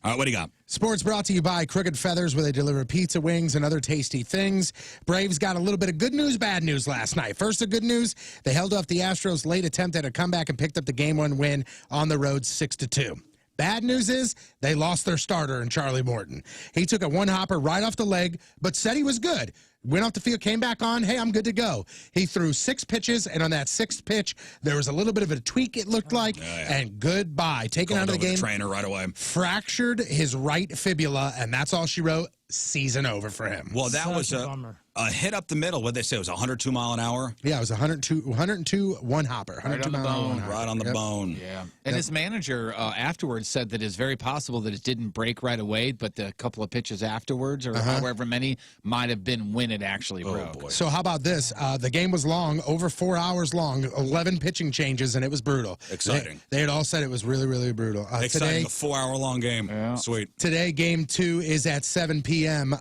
All right, what do you got? Sports brought to you by Crooked Feathers, where they deliver pizza, wings, and other tasty things. Braves got a little bit of good news, bad news last night. First, the good news, they held off the Astros' late attempt at a comeback and picked up the Game 1 win on the road 6-2. Bad news is they lost their starter in Charlie Morton. He took a one-hopper right off the leg, but said he was good. Went off the field, came back on, hey, I'm good to go. He threw 6 pitches, and on that 6th pitch, there was a little bit of a tweak, it looked like, and goodbye. Taken out of the game. Trainer right away. Fractured his right fibula, and that's all she wrote. Season over for him. Well, that was a hit up the middle. What did they say? It was 102 mile an hour? Yeah, it was 102 one hopper. 102 right on the bone. Right on the bone. Yeah. And his manager afterwards said that it's very possible that it didn't break right away, but the couple of pitches afterwards, or however many, might have been when it actually broke. Boy. So how about this? The game was long, over 4 hours long, 11 pitching changes, and it was brutal. Exciting. They had all said it was really, really brutal. Exciting, Today, a 4-hour-long game. Yeah. Sweet. Today, Game 2 is at 7 p.m.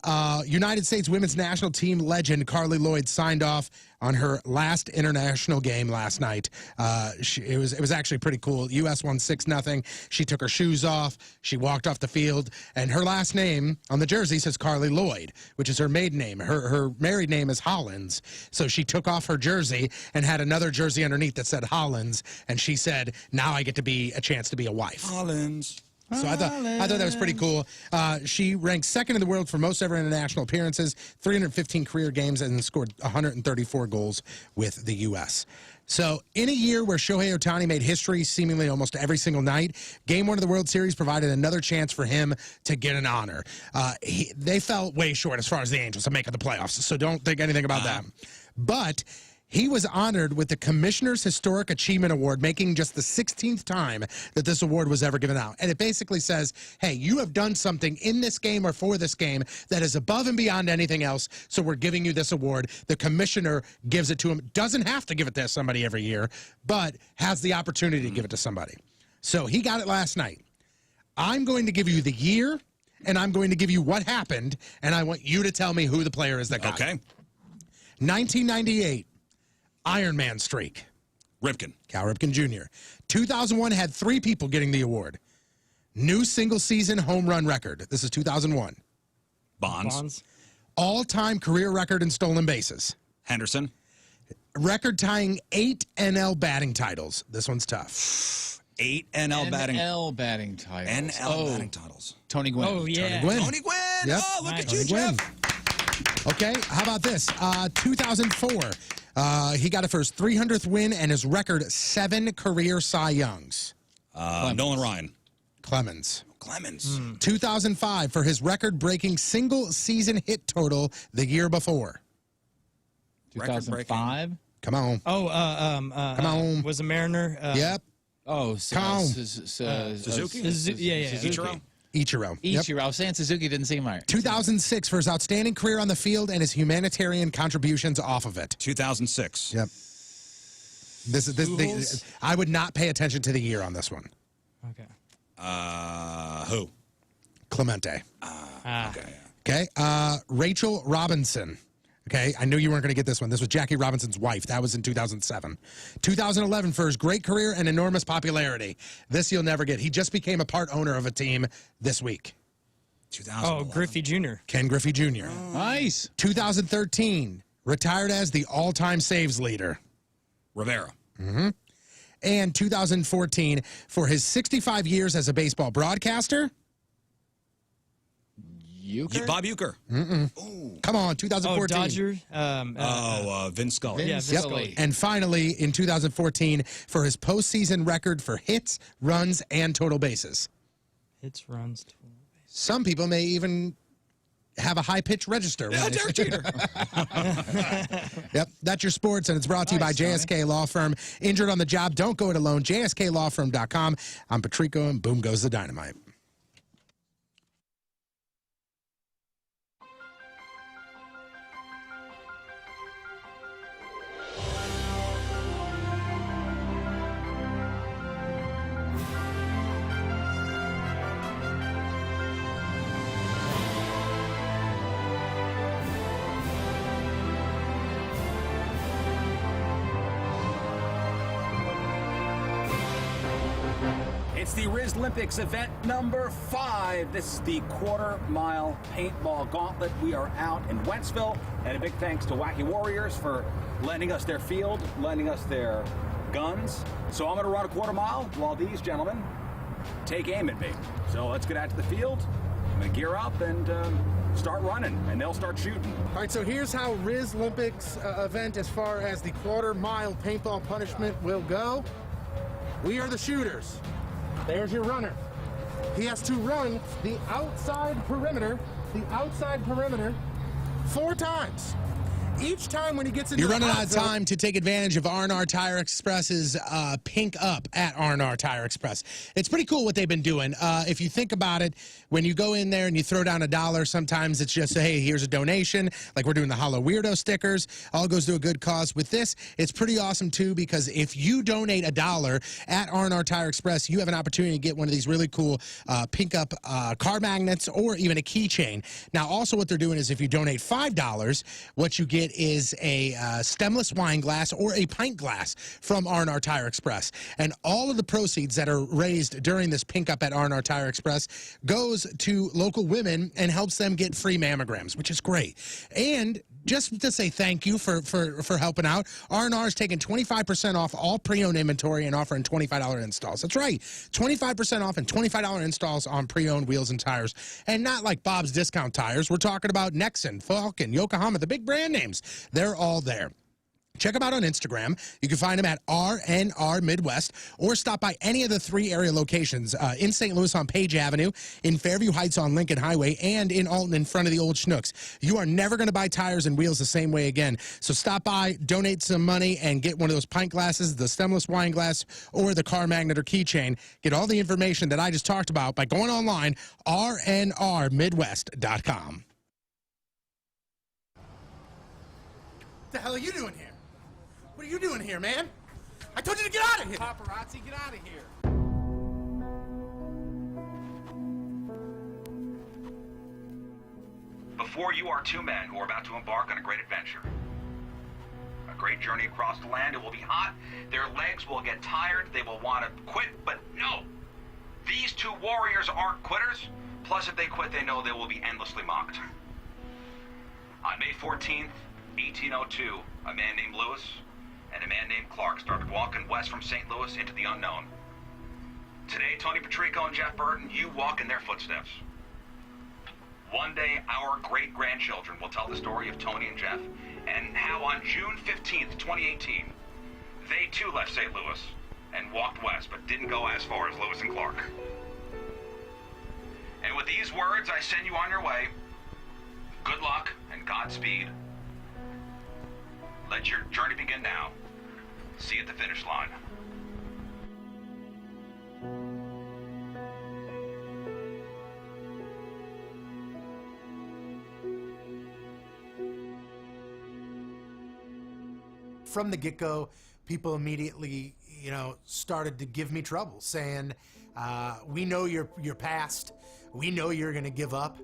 United States women's national team legend Carly Lloyd signed off on her last international game last night. It was actually pretty cool. U.S. won 6-0. She took her shoes off. She walked off the field, and her last name on the jersey says Carly Lloyd, which is her maiden name. Her married name is Hollins. So she took off her jersey and had another jersey underneath that said Hollins, and she said, now I get to be a chance to be a wife. Hollins. So I thought that was pretty cool. She ranked second in the world for most ever international appearances, 315 career games, and scored 134 goals with the U.S. So in a year where Shohei Ohtani made history seemingly almost every single night, Game 1 of the World Series provided another chance for him to get an honor. They fell way short as far as the Angels of making the playoffs, so don't think anything about that. But he was honored with the Commissioner's Historic Achievement Award, making just the 16th time that this award was ever given out. And it basically says, hey, you have done something in this game or for this game that is above and beyond anything else, so we're giving you this award. The commissioner gives it to him. Doesn't have to give it to somebody every year, but has the opportunity to give it to somebody. So he got it last night. I'm going to give you the year, and I'm going to give you what happened, and I want you to tell me who the player is that got it. 1998. Iron Man streak. Ripken. Cal Ripken Jr. 2001 had 3 people getting the award. New single-season home run record. This is 2001. Bonds. All-time career record in stolen bases. Henderson. Record-tying 8 NL batting titles. This one's tough. 8 NL batting titles. batting titles. Tony Gwynn. Oh, yeah. Tony Gwynn. Yep. Oh, look at Tony you, Gwynn. Jeff. Okay, how about this? 2004. He got it for his 300th win and his record 7 career Cy Youngs. Nolan Ryan. Clemens. 2005 for his record-breaking single-season hit total the year before. 2005? Come on. Oh, come on. Was a Mariner. Yep. Oh, Suzuki? Yeah. Ichiro? Ichiro. Ichiro. I was saying Suzuki didn't seem right. 2006 for his outstanding career on the field and his humanitarian contributions off of it. 2006. Yep. I would not pay attention to the year on this one. Okay. Who? Clemente. Okay. Okay. Rachel Robinson. Okay, I knew you weren't going to get this one. This was Jackie Robinson's wife. That was in 2007. 2011 for his great career and enormous popularity. This you'll never get. He just became a part owner of a team this week. 2011. Oh, Griffey Jr. Ken Griffey Jr. Nice. 2013, retired as the all-time saves leader. Rivera. And 2014, for his 65 years as a baseball broadcaster. Bob Uecker. Come on, 2014. Oh, Dodger. Vince Scully. Yeah, Vince Scully. And finally, in 2014, for his postseason record for hits, runs, and total bases. Hits, runs, total bases. Some people may even have a high-pitched register. Yeah, Derek Jeter. Yep, that's your sports, and it's brought to you by JSK Law Firm. Injured on the job, don't go it alone. JSKLawFirm.com. I'm Patrico, and boom goes the dynamite. It's the Rizz Olympics event number 5. This is the quarter-mile paintball gauntlet. We are out in Wentzville, and a big thanks to Wacky Warriors for lending us their field, lending us their guns. So I'm going to run a quarter mile while these gentlemen take aim at me. So let's get out to the field. I'm going to gear up and start running, and they'll start shooting. All right, so here's how Rizz Olympics event as far as the quarter-mile paintball punishment will go. We are the shooters. There's your runner. He has to run the outside perimeter 4 times. Each time when he gets into You're the running hot out of zone- time to take advantage of R&R Tire Express's Pink Up at R&R Tire Express. It's pretty cool what they've been doing. If you think about it, when you go in there and you throw down $1, sometimes it's just, hey, here's a donation. Like we're doing the Hollow Weirdo stickers. All goes to a good cause. With this, it's pretty awesome, too, because if you donate $1 at R&R Tire Express, you have an opportunity to get one of these really cool Pink Up car magnets or even a keychain. Now, also what they're doing is if you donate $5, what you get is a stemless wine glass or a pint glass from R&R Tire Express. And all of the proceeds that are raised during this Pink Up at R&R Tire Express goes to local women and helps them get free mammograms, which is great. And just to say thank you for helping out, R&R is taking 25% off all pre-owned inventory and offering $25 installs. That's right, 25% off and $25 installs on pre-owned wheels and tires. And not like Bob's Discount Tires. We're talking about Nexen, Falcon, Yokohama, the big brand names. They're all there. Check them out on Instagram. You can find them at RNR Midwest or stop by any of the 3 area locations in St. Louis on Page Avenue, in Fairview Heights on Lincoln Highway, and in Alton in front of the old Schnucks. You are never going to buy tires and wheels the same way again. So stop by, donate some money, and get one of those pint glasses, the stemless wine glass, or the car magnet or keychain. Get all the information that I just talked about by going online, rnrmidwest.com. What the hell are you doing here? What are you doing here, man? I told you to get out of here! Paparazzi, get out of here. Before you are 2 men who are about to embark on a great adventure. A great journey across the land. It will be hot. Their legs will get tired. They will want to quit, but no. These 2 warriors aren't quitters. Plus, if they quit, they know they will be endlessly mocked. On May 14th, 1802, a man named Lewis and a man named Clark started walking west from St. Louis into the unknown. Today, Tony Patrico and Jeff Burton, you walk in their footsteps. One day, our great-grandchildren will tell the story of Tony and Jeff and how on June 15th, 2018, they too left St. Louis and walked west, but didn't go as far as Lewis and Clark. And with these words, I send you on your way. Good luck and Godspeed. Let your journey begin now. See you at the finish line. From the get-go, people immediately, started to give me trouble, saying, we know your past. We know you're going to give up.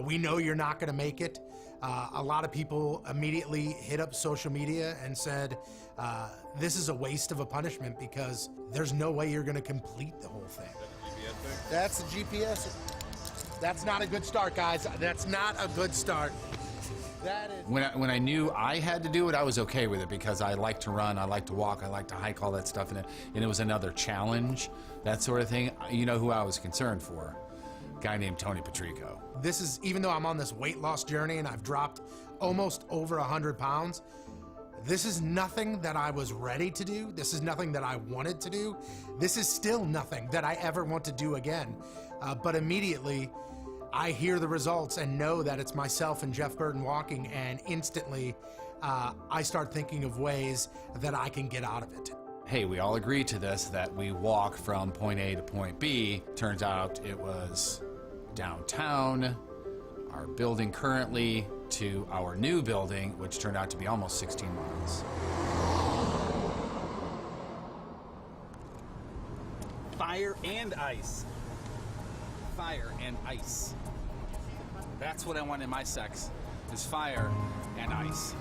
We know you're not going to make it. A lot of people immediately hit up social media and said, this is a waste of a punishment because there's no way you're going to complete the whole thing. That's the GPS. That's not a good start, guys. That's not a good start. That is. When I knew I had to do it, I was okay with it because I like to run, I like to walk, I like to hike, all that stuff, and it was another challenge, that sort of thing. You know who I was concerned for? A guy named Tony Patrico. This is, even though I'm on this weight loss journey and I've dropped almost over 100 pounds, this is nothing that I was ready to do. This is nothing that I wanted to do. This is still nothing that I ever want to do again. But immediately, I hear the results and know that it's myself and Jeff Burton walking, and instantly I start thinking of ways that I can get out of it. Hey, we all agreed to this, that we walk from point A to point B. Turns out it was downtown, our building currently, to our new building, which turned out to be almost 16 miles. Fire and ice. Fire and ice. That's what I want in my sex, is fire and ice.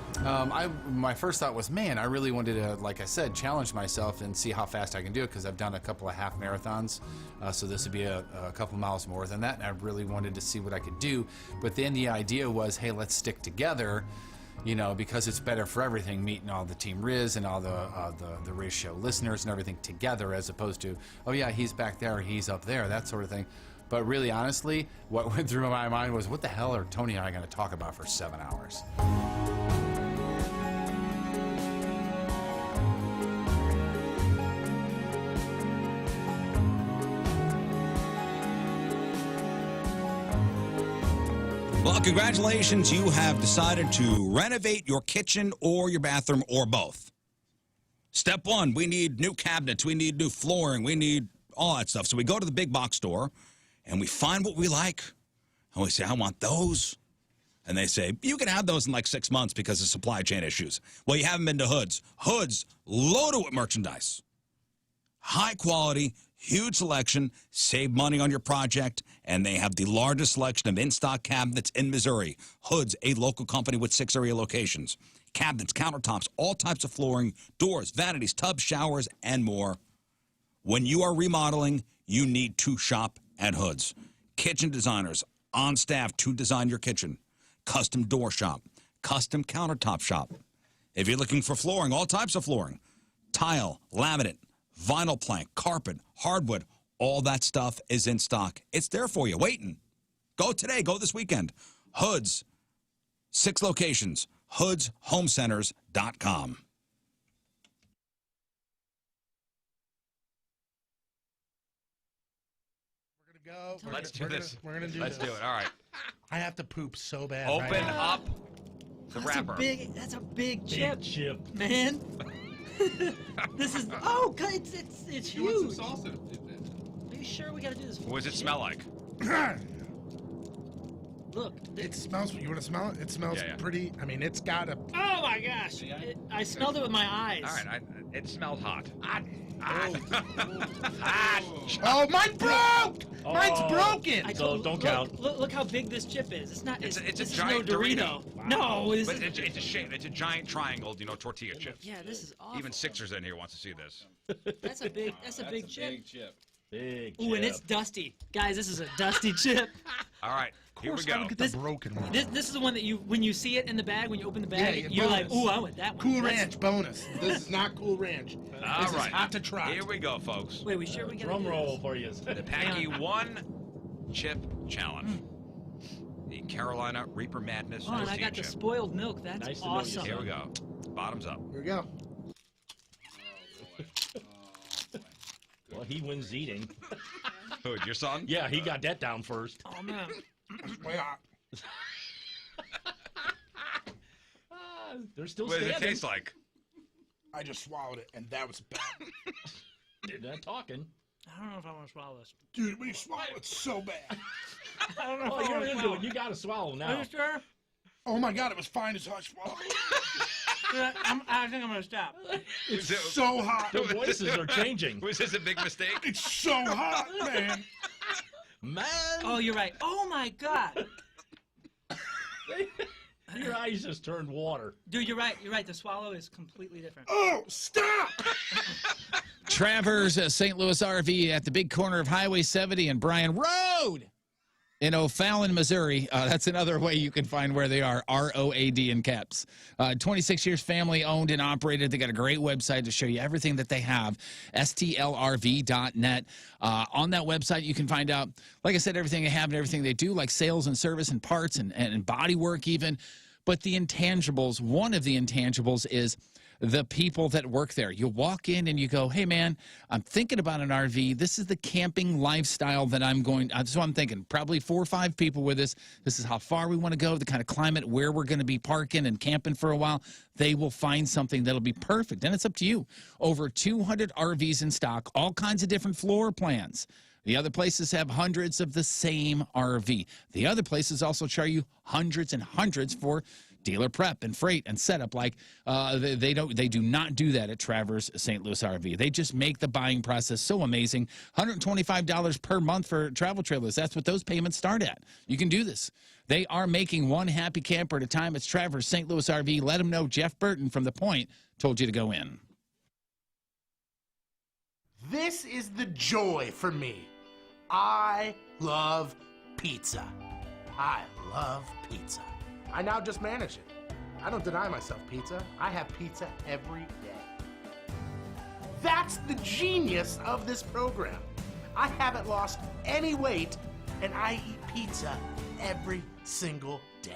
My first thought was, man, I really wanted to, like I said, challenge myself and see how fast I can do it, because I've done a couple of half marathons, so this would be a couple miles more than that, and I really wanted to see what I could do. But then the idea was, hey, let's stick together, because it's better for everything, meeting all the Team Rizz and all the Rizz Show listeners and everything together, as opposed to, oh yeah, he's back there, he's up there, that sort of thing. But really, honestly, what went through my mind was, what the hell are Tony and I going to talk about for 7 hours? Well, congratulations. You have decided to renovate your kitchen or your bathroom or both. Step one, we need new cabinets. We need new flooring. We need all that stuff. So we go to the big box store and we find what we like. And we say, I want those. And they say, you can have those in like 6 months because of supply chain issues. Well, you haven't been to Hood's. Hood's loaded with merchandise. High quality, huge selection, save money on your project, and they have the largest selection of in-stock cabinets in Missouri. Hood's, a local company with 6 area locations. Cabinets, countertops, all types of flooring, doors, vanities, tubs, showers, and more. When you are remodeling, you need to shop at Hood's. Kitchen designers on staff to design your kitchen. Custom door shop, custom countertop shop. If you're looking for flooring, all types of flooring, tile, laminate, vinyl plank, carpet, hardwood, all that stuff is in stock. It's there for you, waiting. Go today, go this weekend. Hood's, 6 locations, hoodshomecenters.com. Go. Let's do this. We're gonna do Let's this. do it. All right. I have to poop so bad. Open right now. up the wrapper. That's a big chip, Chip. man. This is God, it's huge. Are you sure we gotta do this? What does it smell like? Look, It smells. You want to smell it? It smells Yeah, yeah. pretty. I mean, it's got a. oh my gosh! I smelled it with my eyes. All right. It smelled hot. Oh, mine broke! Mine's broken. Don't count. Look how big this chip is. It's not. It's a this giant is no Dorito. Dorito. No, this But is. it's a shape. It's a giant triangle, tortilla chip. Yeah, this is awful. Even Sixers in here wants to see this. That's a big. That's a big chip. Big Ooh, and chip. it's dusty, guys. This is a dusty chip. All right, here we go. Get the broken one. This is the one that when you see it in the bag, when you open the bag, Yeah, you're like, bonus. ooh, I want that one. Cool That's- Ranch bonus. This is not Cool Ranch. All This right. is hot to try. Here we go, folks. Wait, we sure we got Drum roll for you. The Packy 1 Chip Challenge. The Carolina Reaper Madness Oh, and I tortilla got the chip. spoiled milk. That's Nice to know awesome. Here we go. Bottoms up. Here we go. Well, he wins eating. Who, your son? Yeah, he got that down first. Oh man. Way hot. They're still What does it standing. taste like? I just swallowed it, and that was bad. They're not talking. I don't know if I want to swallow this. Dude, when you swallow it so bad. I don't know Oh, if I you're want to into swallow it. You got to swallow Are now. you sure? Oh my God, it was fine as I swallowed. I think I'm going to stop. It's so hot. The voices are changing. Was this a big mistake? It's so hot, man. Man. Oh, you're right. Oh, my God. Your eyes just turned water. Dude, you're right. You're right. The swallow is completely different. Oh, stop! Travers, St. Louis RV at the big corner of Highway 70 and Bryan Road in O'Fallon, Missouri. That's another way you can find where they are, R-O-A-D in caps. 26 years family owned and operated. They got a great website to show you everything that they have, stlrv.net. On that website, you can find out, like I said, everything they have and everything they do, like sales and service and parts and body work even. But the intangibles, one of the intangibles is the people that work there. You walk in and you go, hey, man, I'm thinking about an RV. This is the camping lifestyle that I'm going. So I'm thinking probably 4 or 5 people with us. This is how far we want to go, the kind of climate, where we're going to be parking and camping for a while. They will find something that'll be perfect. And it's up to you. Over 200 RVs in stock, all kinds of different floor plans. The other places have hundreds of the same RV. The other places also charge you hundreds and hundreds for dealer prep and freight and setup. Like they do not do that at Travers St. Louis RV. They just make the buying process so amazing. $125 per month for travel trailers. That's what those payments start at. You can do this. They are making one happy camper at a time. It's Travers St. Louis RV. Let them know Jeff Burton from The Point told you to go in. This is the joy for me. I love pizza. I love pizza. I now just manage it. I don't deny myself pizza. I have pizza every day. That's the genius of this program. I haven't lost any weight, and I eat pizza every single day.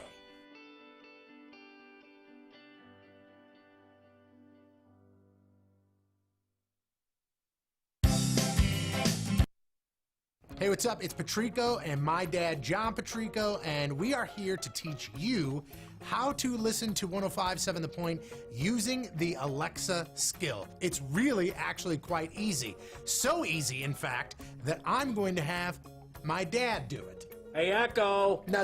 Hey, what's up? It's Patrico and my dad, John Patrico, and we are here to teach you how to listen to 105.7 The Point using the Alexa skill. It's really actually quite easy. So easy, in fact, that I'm going to have my dad do it. Hey, Echo. No.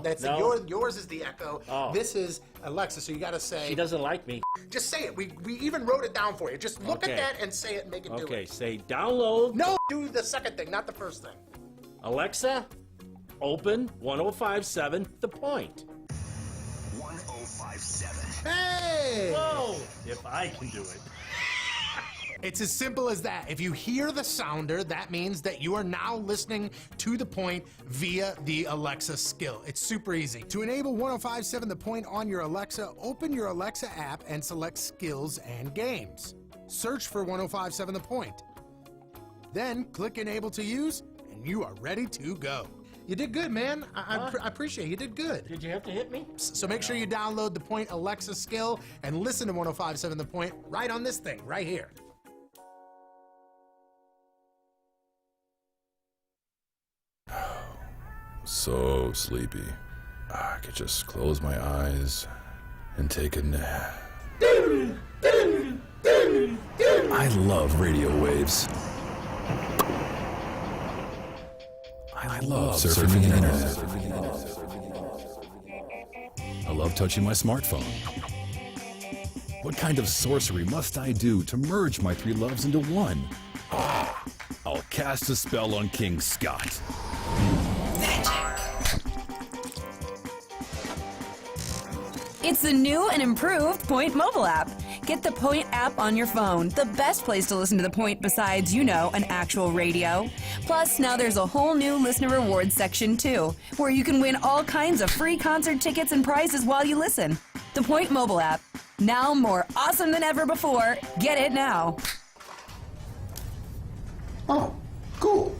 That's no. Yours is the Echo. Oh. This is Alexa, so you got to say. She doesn't like me. Just say it. We even wrote it down for you. Just look Okay. at that and say it and make it do it. Okay, say download. No, do the second thing, not the first thing. Alexa, open 105.7 The Point. 105.7. Hey! Whoa! If I can do it. It's as simple as that. If you hear the sounder, that means that you are now listening to The Point via the Alexa skill. It's super easy. To enable 105.7 The Point on your Alexa, open your Alexa app and select Skills and Games. Search for 105.7 The Point. Then click Enable to Use, and you are ready to go. You did good, man. I appreciate it. You did good. Did you have to hit me? So make sure you download The Point Alexa skill and listen to 105.7 The Point right on this thing, right here. So sleepy. I could just close my eyes and take a nap. I love radio waves. I love surfing the internet. I love touching my smartphone. What kind of sorcery must I do to merge my 3 loves into one? I'll cast a spell on King Scott. It's the new and improved Point mobile app. Get the Point app on your phone, the best place to listen to The Point besides, an actual radio. Plus, now there's a whole new listener rewards section too, where you can win all kinds of free concert tickets and prizes while you listen. The Point mobile app, now more awesome than ever before. Get it now. Oh, cool.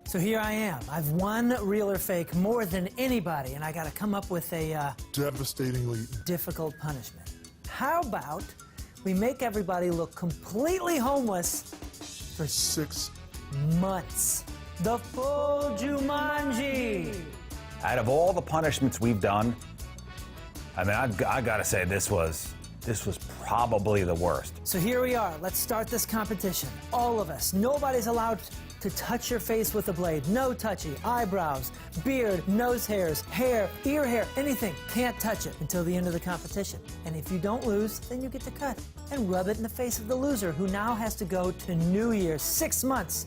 So here I am. I've won real or fake more than anybody, and I got to come up with a Devastatingly. difficult punishment. How about we make everybody look completely homeless for 6 months? The full Jumanji. Out of all the punishments we've done, I mean, I gotta say this was probably the worst. So here we are. Let's start this competition. All of us. Nobody's allowed to touch your face with a blade. No touchy. Eyebrows, beard, nose hairs, hair, ear hair, anything. Can't touch it until the end of the competition. And if you don't lose, then you get to cut and rub it in the face of the loser, who now has to go to New Year's. 6 months.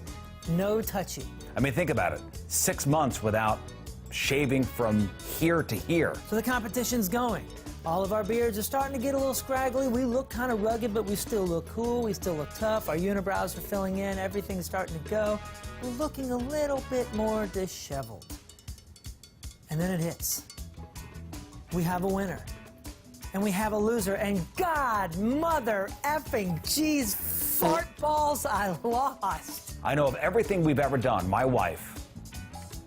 No touchy. I mean, think about it. 6 months without shaving from here to here. So the competition's going. All of our beards are starting to get a little scraggly. We look kind of rugged, but we still look cool. We still look tough. Our unibrows are filling in. Everything's starting to go. We're looking a little bit more disheveled. And then it hits. We have a winner. And we have a loser. And God, mother effing jeez, fart balls, I lost. I know of everything we've ever done, my wife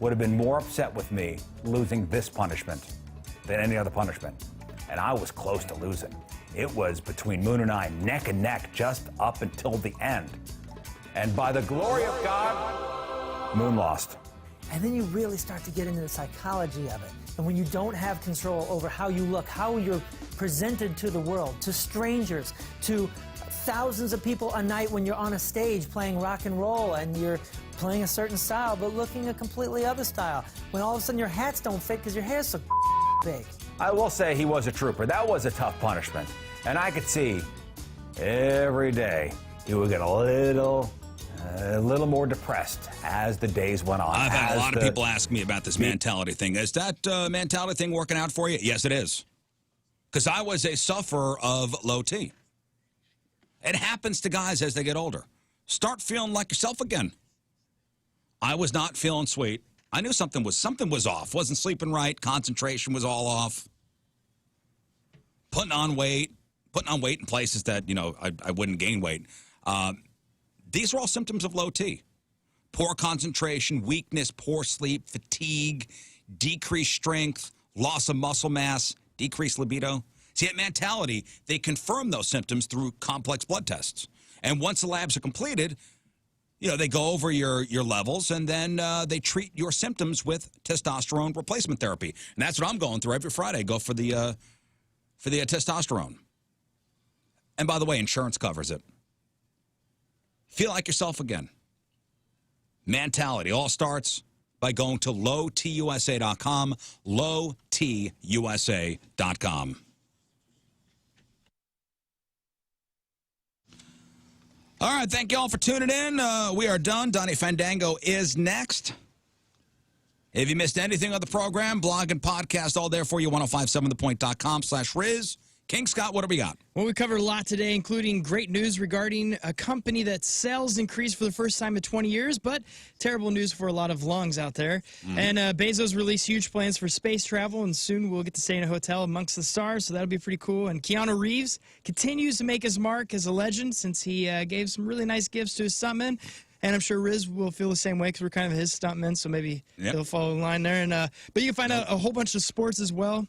would have been more upset with me losing this punishment than any other punishment. And I was close to losing. It was between Moon and I, neck and neck, just up until the end. And by the glory of God, Moon lost. And then you really start to get into the psychology of it. And when you don't have control over how you look, how you're presented to the world, to strangers, to thousands of people a night when you're on a stage playing rock and roll and you're playing a certain style but looking a completely other style, when all of a sudden your hats don't fit because your hair's so big. I will say he was a trooper. That was a tough punishment. And I could see every day he would get a little more depressed as the days went on. I've had a lot of people ask me about this mentality thing. Is that mentality thing working out for you? Yes, it is. Because I was a sufferer of low T. It happens to guys as they get older. Start feeling like yourself again. I was not feeling sweet. I knew something was off. Wasn't sleeping right. Concentration was all off. Putting on weight in places that, you know, I wouldn't gain weight. These are all symptoms of low T. Poor concentration, weakness, poor sleep, fatigue, decreased strength, loss of muscle mass, decreased libido. See, at Mentality, they confirm those symptoms through complex blood tests. And once the labs are completed, you know, they go over your levels, and then they treat your symptoms with testosterone replacement therapy. And that's what I'm going through every Friday. I go for the testosterone. And by the way, insurance covers it. Feel like yourself again. Mentality all starts by going to lowtusa.com, lowtusa.com. All right, thank you all for tuning in. We are done. Donnie Fandango is next. If you missed anything of the program, blog and podcast, all there for you, 1057thepoint.com/Rizz. King Scott, what do we got? Well, we covered a lot today, including great news regarding a company that sales increased for the first time in 20 years, but terrible news for a lot of lungs out there. And Bezos released huge plans for space travel, and soon we'll get to stay in a hotel amongst the stars, so that'll be pretty cool. And Keanu Reeves continues to make his mark as a legend since he gave some really nice gifts to his stuntmen. And I'm sure Rizz will feel the same way because we're kind of his stuntmen, so maybe he'll follow the line there. And but you can find out a whole bunch of sports as well,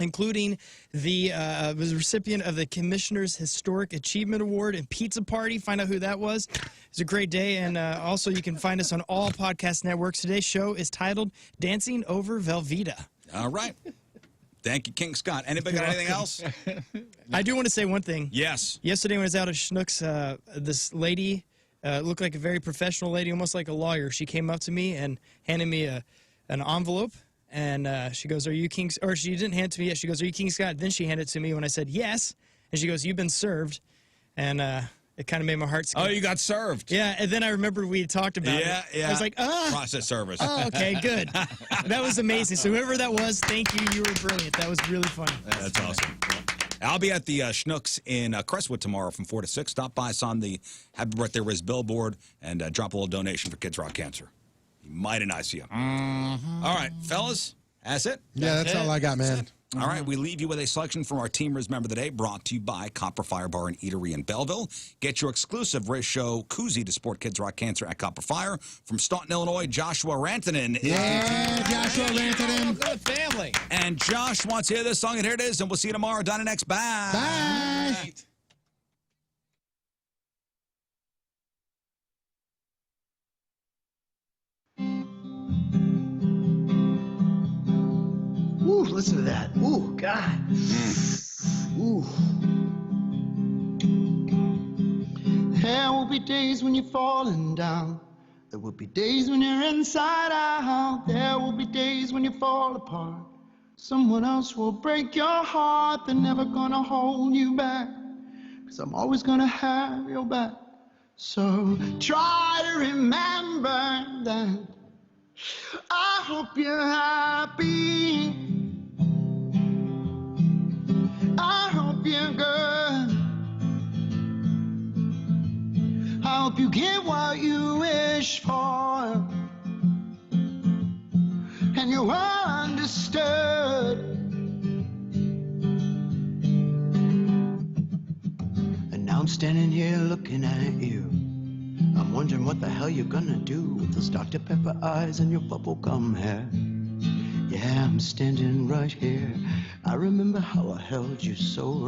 including the recipient of the Commissioner's Historic Achievement Award and Pizza Party. Find out who that was. It's a great day. And also you can find us on all podcast networks. Today's show is titled Dancing Over Velveeta. All right. Thank you, King Scott. Anybody got anything else? I do want to say one thing. Yes. Yesterday when I was out at Schnucks, this lady looked like a very professional lady, almost like a lawyer. She came up to me and handed me an envelope. And she goes, "Are you King?" Or she didn't hand it to me yet. She goes, "Are you King Scott?" Then she handed it to me when I said yes. And she goes, "You've been served." And it kind of made my heart skip. Oh, you got served. Yeah, and then I remembered we had talked about it. Yeah. I was like, process service. Oh, okay, good. That was amazing. So whoever that was, thank you. You were brilliant. That was really funny. That's awesome. I'll be at the Schnucks in Crestwood tomorrow from 4 to 6. Stop by us on the Happy Birthday Rizz billboard and drop a little donation for Kids Rock Cancer. Mighty nice of you. All right, fellas, that's it? Yeah, that's all I got, man. All right, we leave you with a selection from our Team Rizz Member of the Day, brought to you by Copper Fire Bar and Eatery in Belleville. Get your exclusive Rizz Show koozie to support Kids Rock Cancer at Copper Fire. From Staunton, Illinois, Joshua Rantanen. Yeah, Joshua Rantanen. Good family. And Josh wants to hear this song, and here it is, and we'll see you tomorrow. Donna next. Bye. Bye. Ooh, listen to that. Ooh, God. Ooh. be days when you're falling down. There will be days when you're inside out. There will be days when you fall apart. Someone else will break your heart. They're never gonna hold you back, 'cause I'm always gonna have your back. So try to remember that. I hope you're happy. I hope you're good. I hope you get what you wish for, and you're understood. And now I'm standing here looking at you. I'm wondering what the hell you're gonna do with those Dr. Pepper eyes and your bubblegum hair. Yeah, I'm standing right here. I remember how I held you so right.